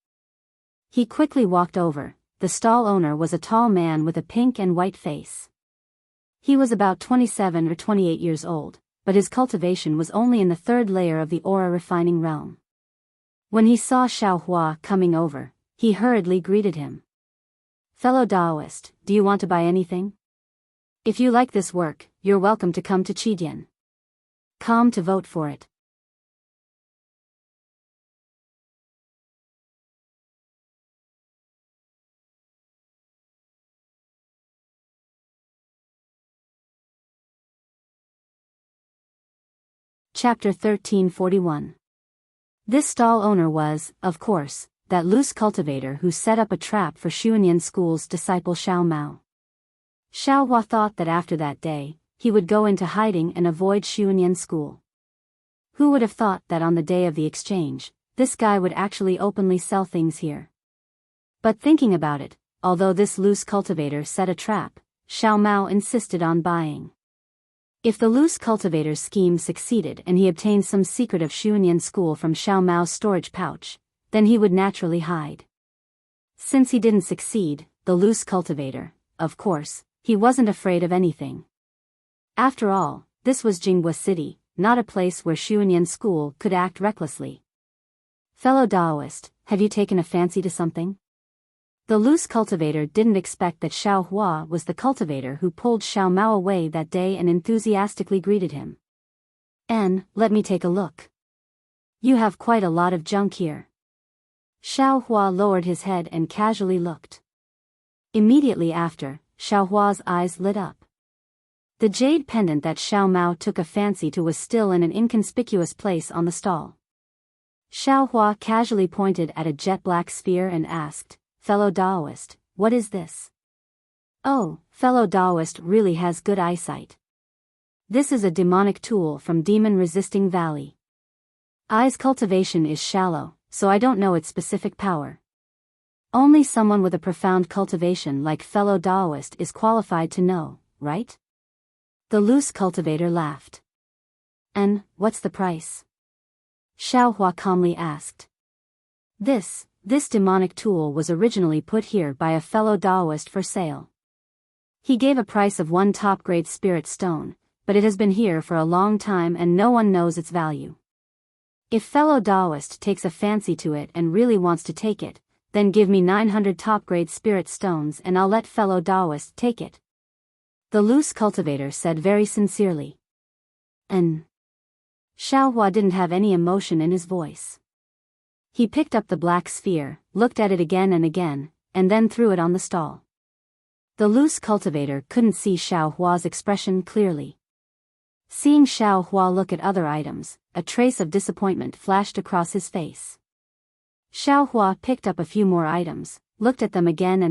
He quickly walked over. The stall owner was a tall man with a pink and white face. He was about 27 or 28 years old, but his cultivation was only in the 3rd layer of the aura refining realm. When he saw Xiaohua coming over, he hurriedly greeted him. Fellow Taoist, do you want to buy anything? If you like this work, you're welcome to come to Qidian. Come to vote for it. Chapter 1341. This stall owner was, of course, that loose cultivator who set up a trap for Xuanyan School's disciple Xiao Mao. Xiaohua thought that after that day, he would go into hiding and avoid Xuanyan School. Who would have thought that on the day of the exchange, this guy would actually openly sell things here? But thinking about it, although this loose cultivator set a trap, Xiao Mao insisted on buying. If the loose cultivator's scheme succeeded and he obtained some secret of Xuanyan School from Xiao Mao's storage pouch, then he would naturally hide. Since he didn't succeed, the loose cultivator, of course, he wasn't afraid of anything. After all, this was Jinghua City, not a place where Xuanyan School could act recklessly. Fellow Taoist, have you taken a fancy to something? The loose cultivator didn't expect that Xiaohua was the cultivator who pulled Xiao Mao away that day and enthusiastically greeted him. Let me take a look. You have quite a lot of junk here. Xiaohua lowered his head and casually looked. Immediately after, Xiaohua's eyes lit up. The jade pendant that Xiao Mao took a fancy to was still in an inconspicuous place on the stall. Xiaohua casually pointed at a jet-black sphere and asked, Fellow Taoist, what is this? Oh, fellow Taoist really has good eyesight. This is a demonic tool from demon-resisting valley. Eye's cultivation is shallow, so I don't know its specific power. Only someone with a profound cultivation like fellow Taoist is qualified to know, right? The loose cultivator laughed. And what's the price? Xiaohua calmly asked. This demonic tool was originally put here by a fellow Taoist for sale. He gave a price of 1 top-grade spirit stone, but it has been here for a long time and no one knows its value. If fellow Taoist takes a fancy to it and really wants to take it, then give me 900 top-grade spirit stones and I'll let fellow Taoist take it. The loose cultivator said very sincerely. Xiaohua didn't have any emotion in his voice. He picked up the black sphere, looked at it again and then threw it on the stall. The loose cultivator couldn't see Xiaohua's expression clearly. Seeing Xiaohua look at other items, a trace of disappointment flashed across his face. Xiaohua picked up a few more items, looked at them again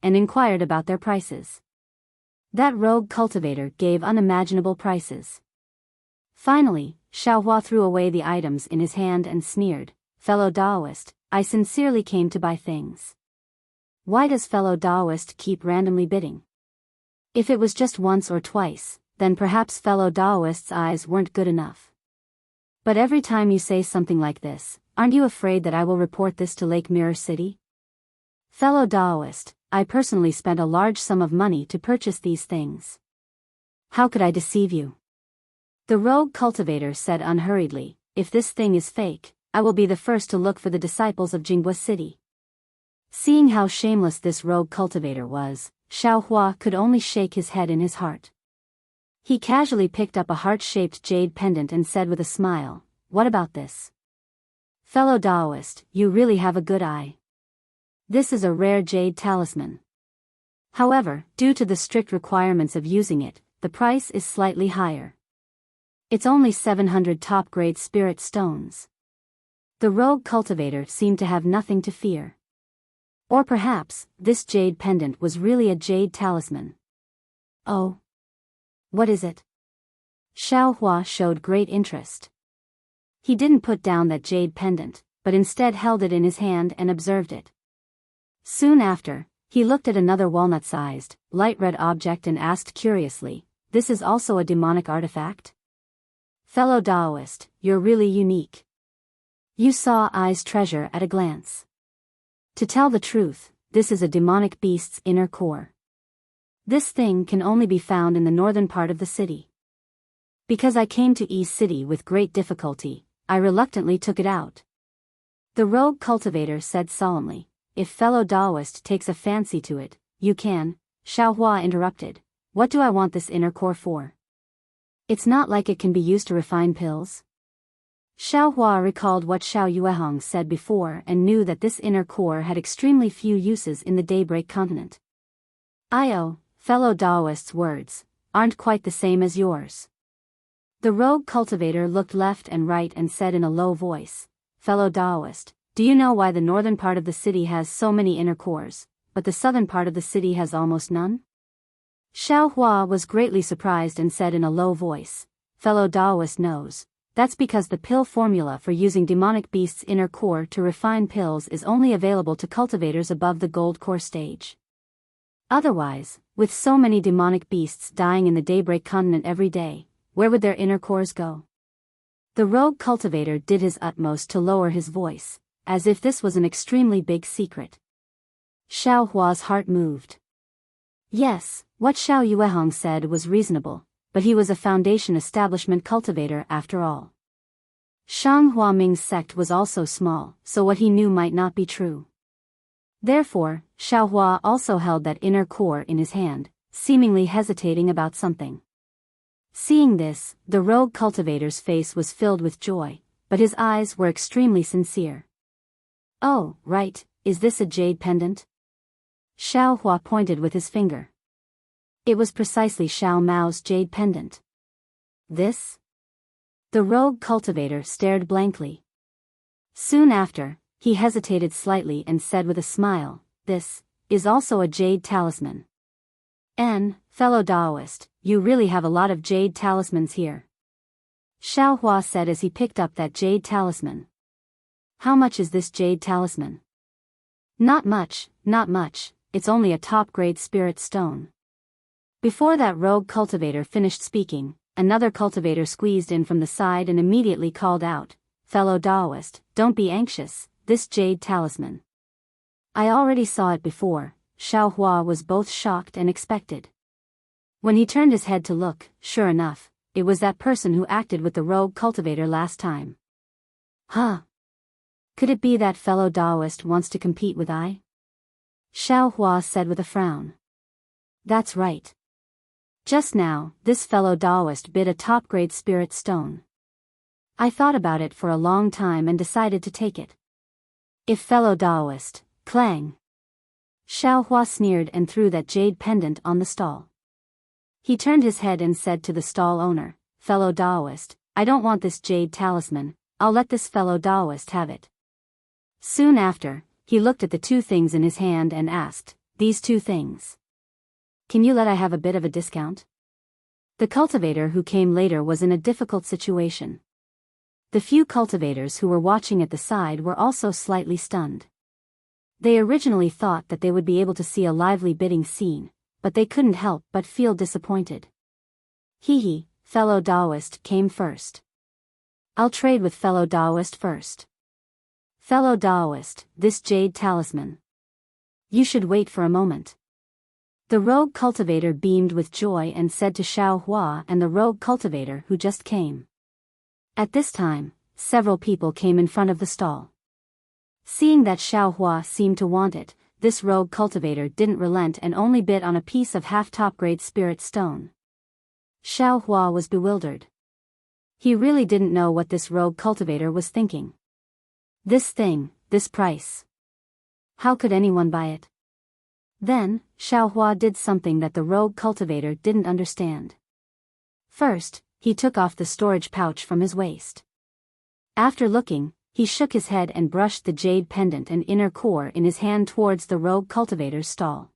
and inquired about their prices. That rogue cultivator gave unimaginable prices. Finally, Xiaohua threw away the items in his hand and sneered, Fellow Taoist, I sincerely came to buy things. Why does fellow Taoist keep randomly bidding? If it was just once or twice, then perhaps fellow Daoist's eyes weren't good enough. But every time you say something like this, aren't you afraid that I will report this to Lake Mirror City? Fellow Daoist, I personally spent a large sum of money to purchase these things. How could I deceive you? The rogue cultivator said unhurriedly, if this thing is fake, I will be the first to look for the disciples of Jinghua City. Seeing how shameless this rogue cultivator was, Xiaohua could only shake his head in his heart. He casually picked up a heart-shaped jade pendant and said with a smile, what about this? Fellow Daoist, you really have a good eye. This is a rare jade talisman. However, due to the strict requirements of using it, the price is slightly higher. It's only 700 top-grade spirit stones. The rogue cultivator seemed to have nothing to fear. Or perhaps, this jade pendant was really a jade talisman. Oh. What is it? Xiaohua showed great interest. He didn't put down that jade pendant, but instead held it in his hand and observed it. Soon after, he looked at another walnut-sized, light red object and asked curiously, this is also a demonic artifact? Fellow Daoist, you're really unique. You saw Ai's treasure at a glance. To tell the truth, this is a demonic beast's inner core. This thing can only be found in the northern part of the city. Because I came to East City with great difficulty, I reluctantly took it out. The rogue cultivator said solemnly, if fellow Daoist takes a fancy to it, you can. Xiaohua interrupted, what do I want this inner core for? It's not like it can be used to refine pills. Xiaohua recalled what Xiao Yuehong said before and knew that this inner core had extremely few uses in the Daybreak continent. Fellow Daoist's words aren't quite the same as yours. The rogue cultivator looked left and right and said in a low voice, fellow Daoist, do you know why the northern part of the city has so many inner cores, but the southern part of the city has almost none? Xiaohua was greatly surprised and said in a low voice, fellow Daoist knows. That's because the pill formula for using demonic beast's inner core to refine pills is only available to cultivators above the gold core stage. Otherwise, with so many demonic beasts dying in the Daybreak continent every day, where would their inner cores go? The rogue cultivator did his utmost to lower his voice, as if this was an extremely big secret. Xiaohua's heart moved. Yes, what Xiao Yuehong said was reasonable, but he was a foundation establishment cultivator after all. Shang Huaming's sect was also small, so what he knew might not be true. Therefore, Xiaohua also held that inner core in his hand, seemingly hesitating about something. Seeing this, the rogue cultivator's face was filled with joy, but his eyes were extremely sincere. Oh, right, is this a jade pendant? Xiaohua pointed with his finger. It was precisely Xiao Mao's jade pendant. This? The rogue cultivator stared blankly. Soon after, he hesitated slightly and said with a smile, this is also a jade talisman. Fellow Daoist, you really have a lot of jade talismans here. Xiaohua said as he picked up that jade talisman. How much is this jade talisman? Not much, it's only a top-grade spirit stone. Before that rogue cultivator finished speaking, another cultivator squeezed in from the side and immediately called out, fellow Daoist, don't be anxious, this jade talisman. I already saw it before. Xiaohua was both shocked and expected. When he turned his head to look, sure enough, it was that person who acted with the rogue cultivator last time. Huh? Could it be that fellow Daoist wants to compete with I? Xiaohua said with a frown. That's right. Just now, this fellow Daoist bid a top-grade spirit stone. I thought about it for a long time and decided to take it. If fellow Daoist, clang. Xiaohua sneered and threw that jade pendant on the stall. He turned his head and said to the stall owner, fellow Daoist, I don't want this jade talisman, I'll let this fellow Daoist have it. Soon after, he looked at the two things in his hand and asked, these two things. Can you let I have a bit of a discount? The cultivator who came later was in a difficult situation. The few cultivators who were watching at the side were also slightly stunned. They originally thought that they would be able to see a lively bidding scene, but they couldn't help but feel disappointed. Hee, fellow Taoist came first. I'll trade with fellow Taoist first. Fellow Taoist, this jade talisman. You should wait for a moment. The rogue cultivator beamed with joy and said to Xiao Hua and the rogue cultivator who just came. At this time, several people came in front of the stall. Seeing that Xiao Hua seemed to want it, this rogue cultivator didn't relent and only bit on a piece of half-top-grade spirit stone. Xiao Hua was bewildered. He really didn't know what this rogue cultivator was thinking. This thing, this price. How could anyone buy it? Then, Xiao Hua did something that the rogue cultivator didn't understand. First, he took off the storage pouch from his waist. After looking, he shook his head and brushed the jade pendant and inner core in his hand towards the rogue cultivator's stall.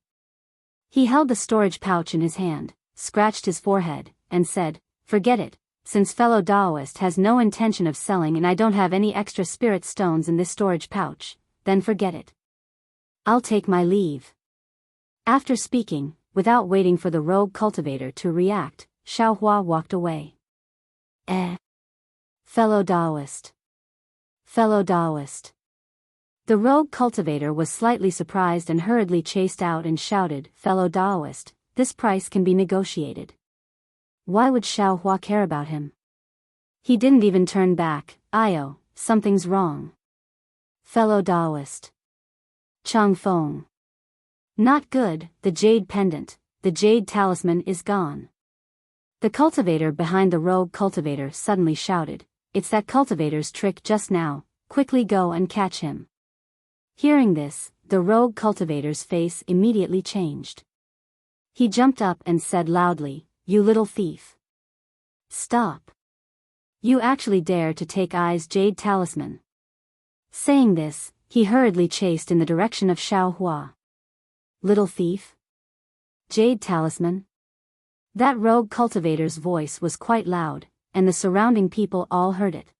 He held the storage pouch in his hand, scratched his forehead, and said, "Forget it, since fellow Taoist has no intention of selling and I don't have any extra spirit stones in this storage pouch, then forget it. I'll take my leave." After speaking, without waiting for the rogue cultivator to react, Xiao Hua walked away. Fellow Taoist. Fellow Taoist. The rogue cultivator was slightly surprised and hurriedly chased out and shouted, "Fellow Taoist, this price can be negotiated." Why would Xiao Hua care about him? He didn't even turn back. "Io, something's wrong." Fellow Taoist. Chang Feng. Not good, the jade pendant, the jade talisman is gone. The cultivator behind the rogue cultivator suddenly shouted, "It's that cultivator's trick just now, quickly go and catch him." Hearing this, the rogue cultivator's face immediately changed. He jumped up and said loudly, "You little thief. Stop. You actually dare to take I's jade talisman." Saying this, he hurriedly chased in the direction of Xiao Hua. Little thief? Jade talisman? That rogue cultivator's voice was quite loud, and the surrounding people all heard it.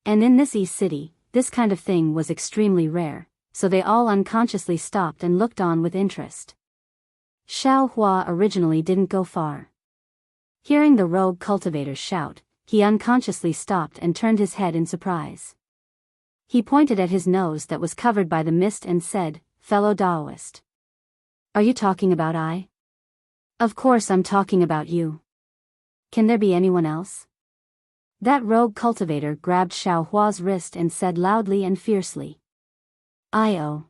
And in this East City, this kind of thing was extremely rare, so they all unconsciously stopped and looked on with interest. Xiao Hua originally didn't go far. Hearing the rogue cultivator's shout, he unconsciously stopped and turned his head in surprise. He pointed at his nose that was covered by the mist and said, "Fellow Taoist. Are you talking about I?" "Of course I'm talking about you. Can there be anyone else?" That rogue cultivator grabbed Xiao Hua's wrist and said loudly and fiercely, "Io."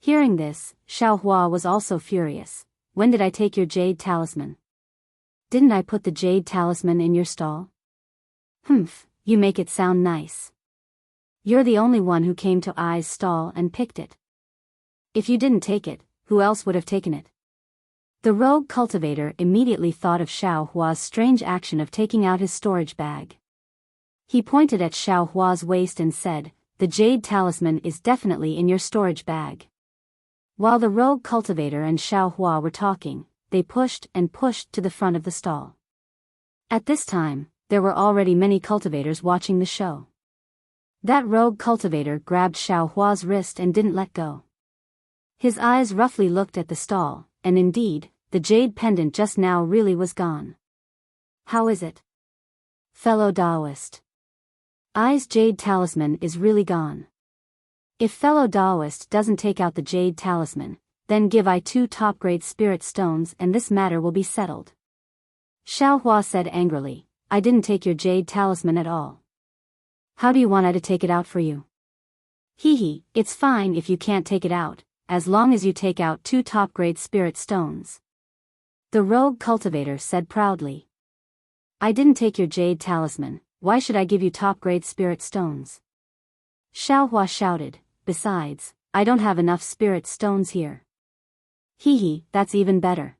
Hearing this, Xiao Hua was also furious. "When did I take your jade talisman? Didn't I put the jade talisman in your stall?" "Humph, you make it sound nice. You're the only one who came to I's stall and picked it. If you didn't take it, who else would have taken it?" The rogue cultivator immediately thought of Xiao Hua's strange action of taking out his storage bag. He pointed at Xiao Hua's waist and said, "The jade talisman is definitely in your storage bag." While the rogue cultivator and Xiao Hua were talking, they pushed and pushed to the front of the stall. At this time, there were already many cultivators watching the show. That rogue cultivator grabbed Xiao Hua's wrist and didn't let go. His eyes roughly looked at the stall, and indeed, the jade pendant just now really was gone. "How is it? Fellow Taoist. I's jade talisman is really gone. If fellow Taoist doesn't take out the jade talisman, then give I 2 top-grade spirit stones and this matter will be settled." Xiao Hua said angrily, "I didn't take your jade talisman at all. How do you want I to take it out for you?" "Hee, it's fine if you can't take it out, as long as you take out 2 top-grade spirit stones." The rogue cultivator said proudly. "I didn't take your jade talisman, why should I give you top-grade spirit stones?" Xiao Hua shouted, "Besides, I don't have enough spirit stones here." "Hee, that's even better.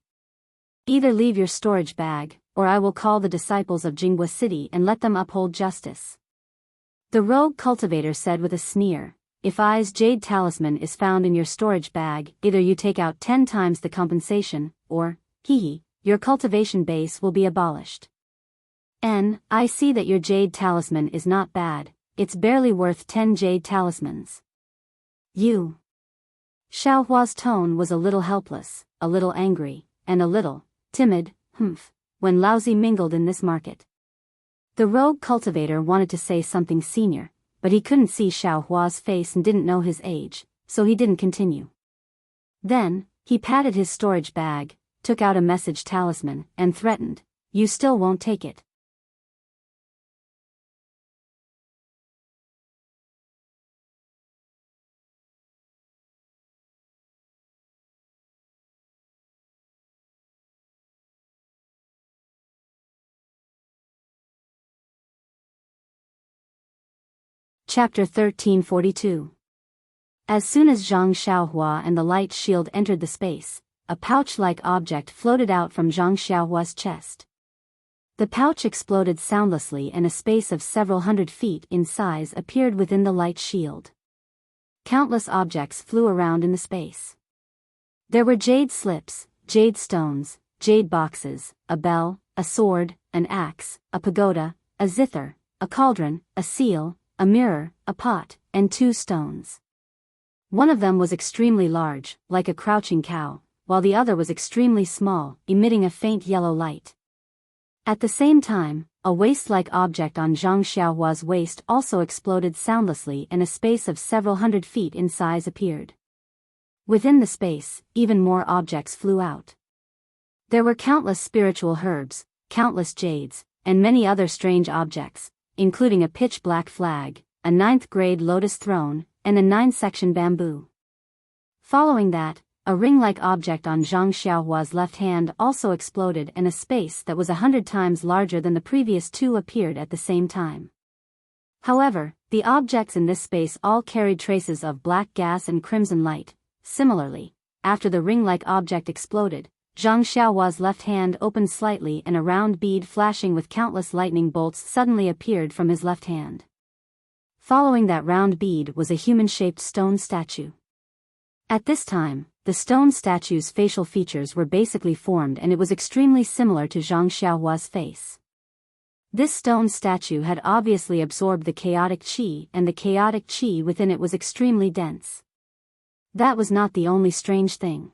Either leave your storage bag, or I will call the disciples of Jinghua City and let them uphold justice." The rogue cultivator said with a sneer, "If I's jade talisman is found in your storage bag, either you take out 10 times the compensation, or, your cultivation base will be abolished. I see that your jade talisman is not bad, it's barely worth 10 jade talismans. You." Xiao Hua's tone was a little helpless, a little angry, and a little timid, when Laozi mingled in this market. The rogue cultivator wanted to say something senior, but he couldn't see Xiao Hua's face and didn't know his age, so he didn't continue. Then, he patted his storage bag, took out a message talisman, and threatened, "You still won't take it." Chapter 1342. As soon as Zhang Xiaohua and the light shield entered the space, a pouch-like object floated out from Zhang Xiaohua's chest. The pouch exploded soundlessly and a space of several hundred feet in size appeared within the light shield. Countless objects flew around in the space. There were jade slips, jade stones, jade boxes, a bell, a sword, an axe, a pagoda, a zither, a cauldron, a seal, a mirror, a pot, and 2 stones. One of them was extremely large, like a crouching cow, while the other was extremely small, emitting a faint yellow light. At the same time, a waist-like object on Zhang Xiaohua's waist also exploded soundlessly and a space of several hundred feet in size appeared. Within the space, even more objects flew out. There were countless spiritual herbs, countless jades, and many other strange objects, including a pitch-black flag, a 9th-grade lotus throne, and a 9-section bamboo. Following that, a ring-like object on Zhang Xiaohua's left hand also exploded and a space that was 100 times larger than the previous 2 appeared at the same time. However, the objects in this space all carried traces of black gas and crimson light. Similarly, after the ring-like object exploded, Zhang Xiaohua's left hand opened slightly and a round bead flashing with countless lightning bolts suddenly appeared from his left hand. Following that round bead was a human-shaped stone statue. At this time, the stone statue's facial features were basically formed and it was extremely similar to Zhang Xiaohua's face. This stone statue had obviously absorbed the chaotic qi and the chaotic qi within it was extremely dense. That was not the only strange thing.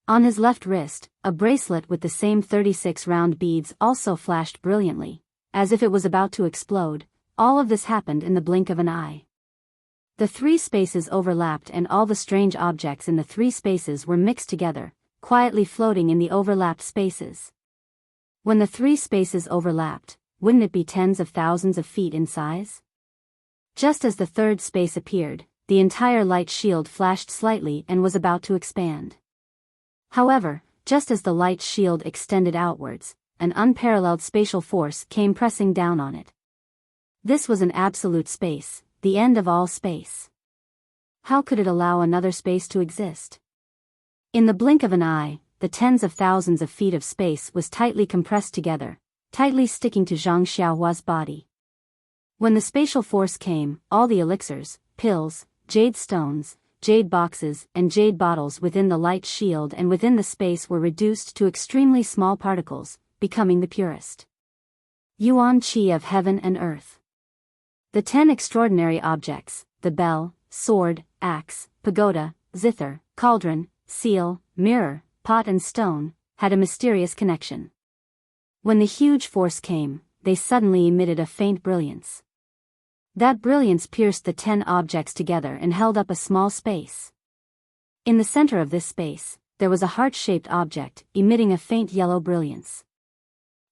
On his left wrist, a bracelet with the same 36 round beads also flashed brilliantly, as if it was about to explode. All of this happened in the blink of an eye. The 3 spaces overlapped and all the strange objects in the 3 spaces were mixed together, quietly floating in the overlapped spaces. When the 3 spaces overlapped, wouldn't it be tens of thousands of feet in size? Just as the 3rd space appeared, the entire light shield flashed slightly and was about to expand. However, just as the light shield extended outwards, an unparalleled spatial force came pressing down on it. This was an absolute space, the end of all space. How could it allow another space to exist? In the blink of an eye, the tens of thousands of feet of space was tightly compressed together, tightly sticking to Zhang Xiaohua's body. When the spatial force came, all the elixirs, pills, jade stones, jade boxes, and jade bottles within the light shield and within the space were reduced to extremely small particles, becoming the purest yuan qi of heaven and earth. The 10 extraordinary objects, the bell, sword, axe, pagoda, zither, cauldron, seal, mirror, pot and stone, had a mysterious connection. When the huge force came, they suddenly emitted a faint brilliance. That brilliance pierced the 10 objects together and held up a small space. In the center of this space, there was a heart-shaped object, emitting a faint yellow brilliance.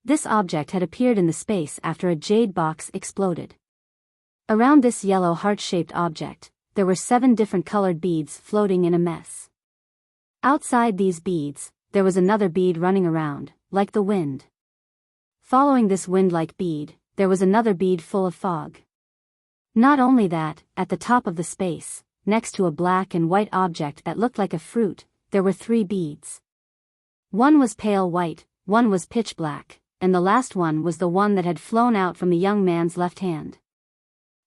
This object had appeared in the space after a jade box exploded. Around this yellow heart-shaped object, there were 7 different colored beads floating in a mess. Outside these beads, there was another bead running around, like the wind. Following this wind-like bead, there was another bead full of fog. Not only that, at the top of the space, next to a black and white object that looked like a fruit, there were 3 beads. One was pale white, one was pitch black, and the last one was the one that had flown out from the young man's left hand.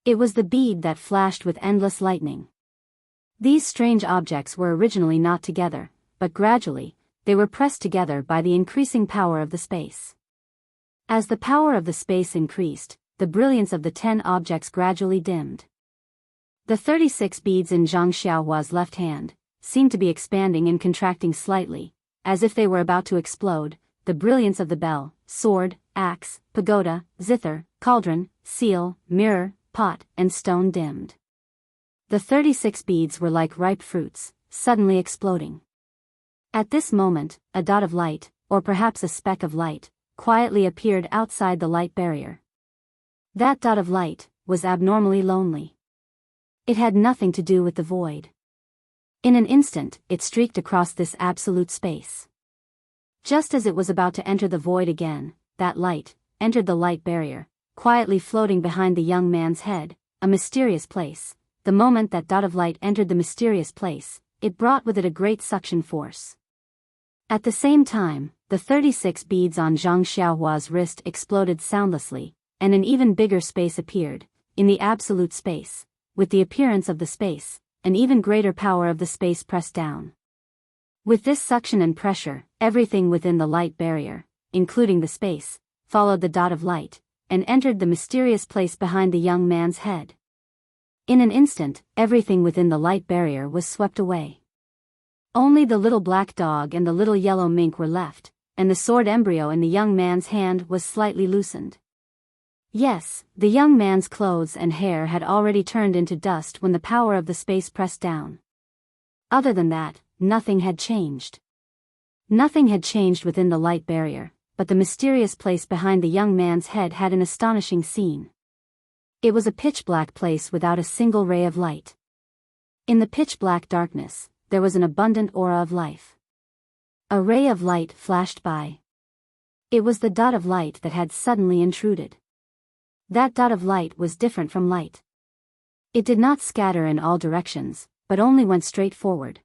It was the bead that flashed with endless lightning. These strange objects were originally not together, but gradually, they were pressed together by the increasing power of the space. As the power of the space increased, the brilliance of the 10 objects gradually dimmed. The 36 beads in Zhang Xiaohua's left hand, seemed to be expanding and contracting slightly, as if they were about to explode. The brilliance of the bell, sword, axe, pagoda, zither, cauldron, seal, mirror, pot, and stone dimmed. The 36 beads were like ripe fruits, suddenly exploding. At this moment, a dot of light, or perhaps a speck of light, quietly appeared outside the light barrier. That dot of light was abnormally lonely. It had nothing to do with the void. In an instant, it streaked across this absolute space. Just as it was about to enter the void again, that light entered the light barrier, quietly floating behind the young man's head, a mysterious place. The moment that dot of light entered the mysterious place, it brought with it a great suction force. At the same time, the 36 beads on Zhang Xiaohua's wrist exploded soundlessly, and an even bigger space appeared, in the absolute space. With the appearance of the space, an even greater power of the space pressed down. With this suction and pressure, everything within the light barrier, including the space, followed the dot of light, and entered the mysterious place behind the young man's head. In an instant, everything within the light barrier was swept away. Only the little black dog and the little yellow mink were left, and the sword embryo in the young man's hand was slightly loosened. Yes, the young man's clothes and hair had already turned into dust when the power of the space pressed down. Other than that, nothing had changed. Nothing had changed within the light barrier, but the mysterious place behind the young man's head had an astonishing scene. It was a pitch-black place without a single ray of light. In the pitch-black darkness, there was an abundant aura of life. A ray of light flashed by. It was the dot of light that had suddenly intruded. That dot of light was different from light. It did not scatter in all directions, but only went straight forward.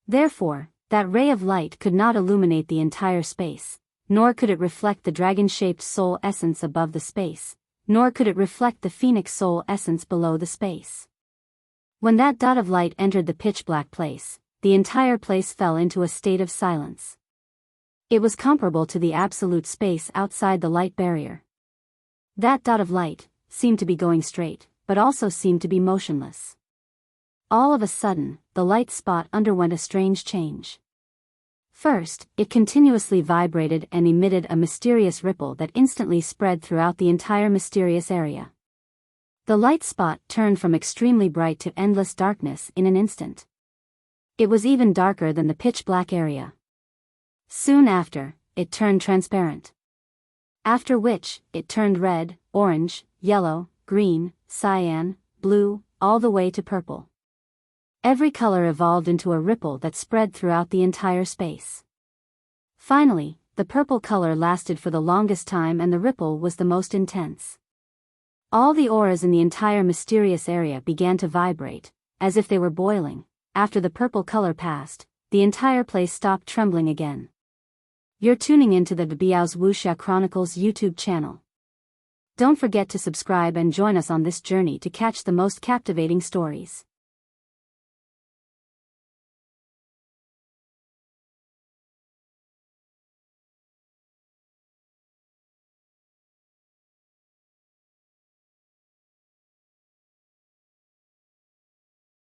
Therefore, that ray of light could not illuminate the entire space, nor could it reflect the dragon-shaped soul essence above the space, nor could it reflect the phoenix soul essence below the space. When that dot of light entered the pitch-black place, the entire place fell into a state of silence. It was comparable to the absolute space outside the light barrier. That dot of light seemed to be going straight, but also seemed to be motionless. All of a sudden, the light spot underwent a strange change. First, it continuously vibrated and emitted a mysterious ripple that instantly spread throughout the entire mysterious area. The light spot turned from extremely bright to endless darkness in an instant. It was even darker than the pitch-black area. Soon after, it turned transparent. After which, it turned red, orange, yellow, green, cyan, blue, all the way to purple. Every color evolved into a ripple that spread throughout the entire space. Finally, the purple color lasted for the longest time and the ripple was the most intense. All the auras in the entire mysterious area began to vibrate, as if they were boiling. After the purple color passed, the entire place stopped trembling again. You're tuning into the Biyao's Wuxia Chronicles YouTube channel. Don't forget to subscribe and join us on this journey to catch the most captivating stories.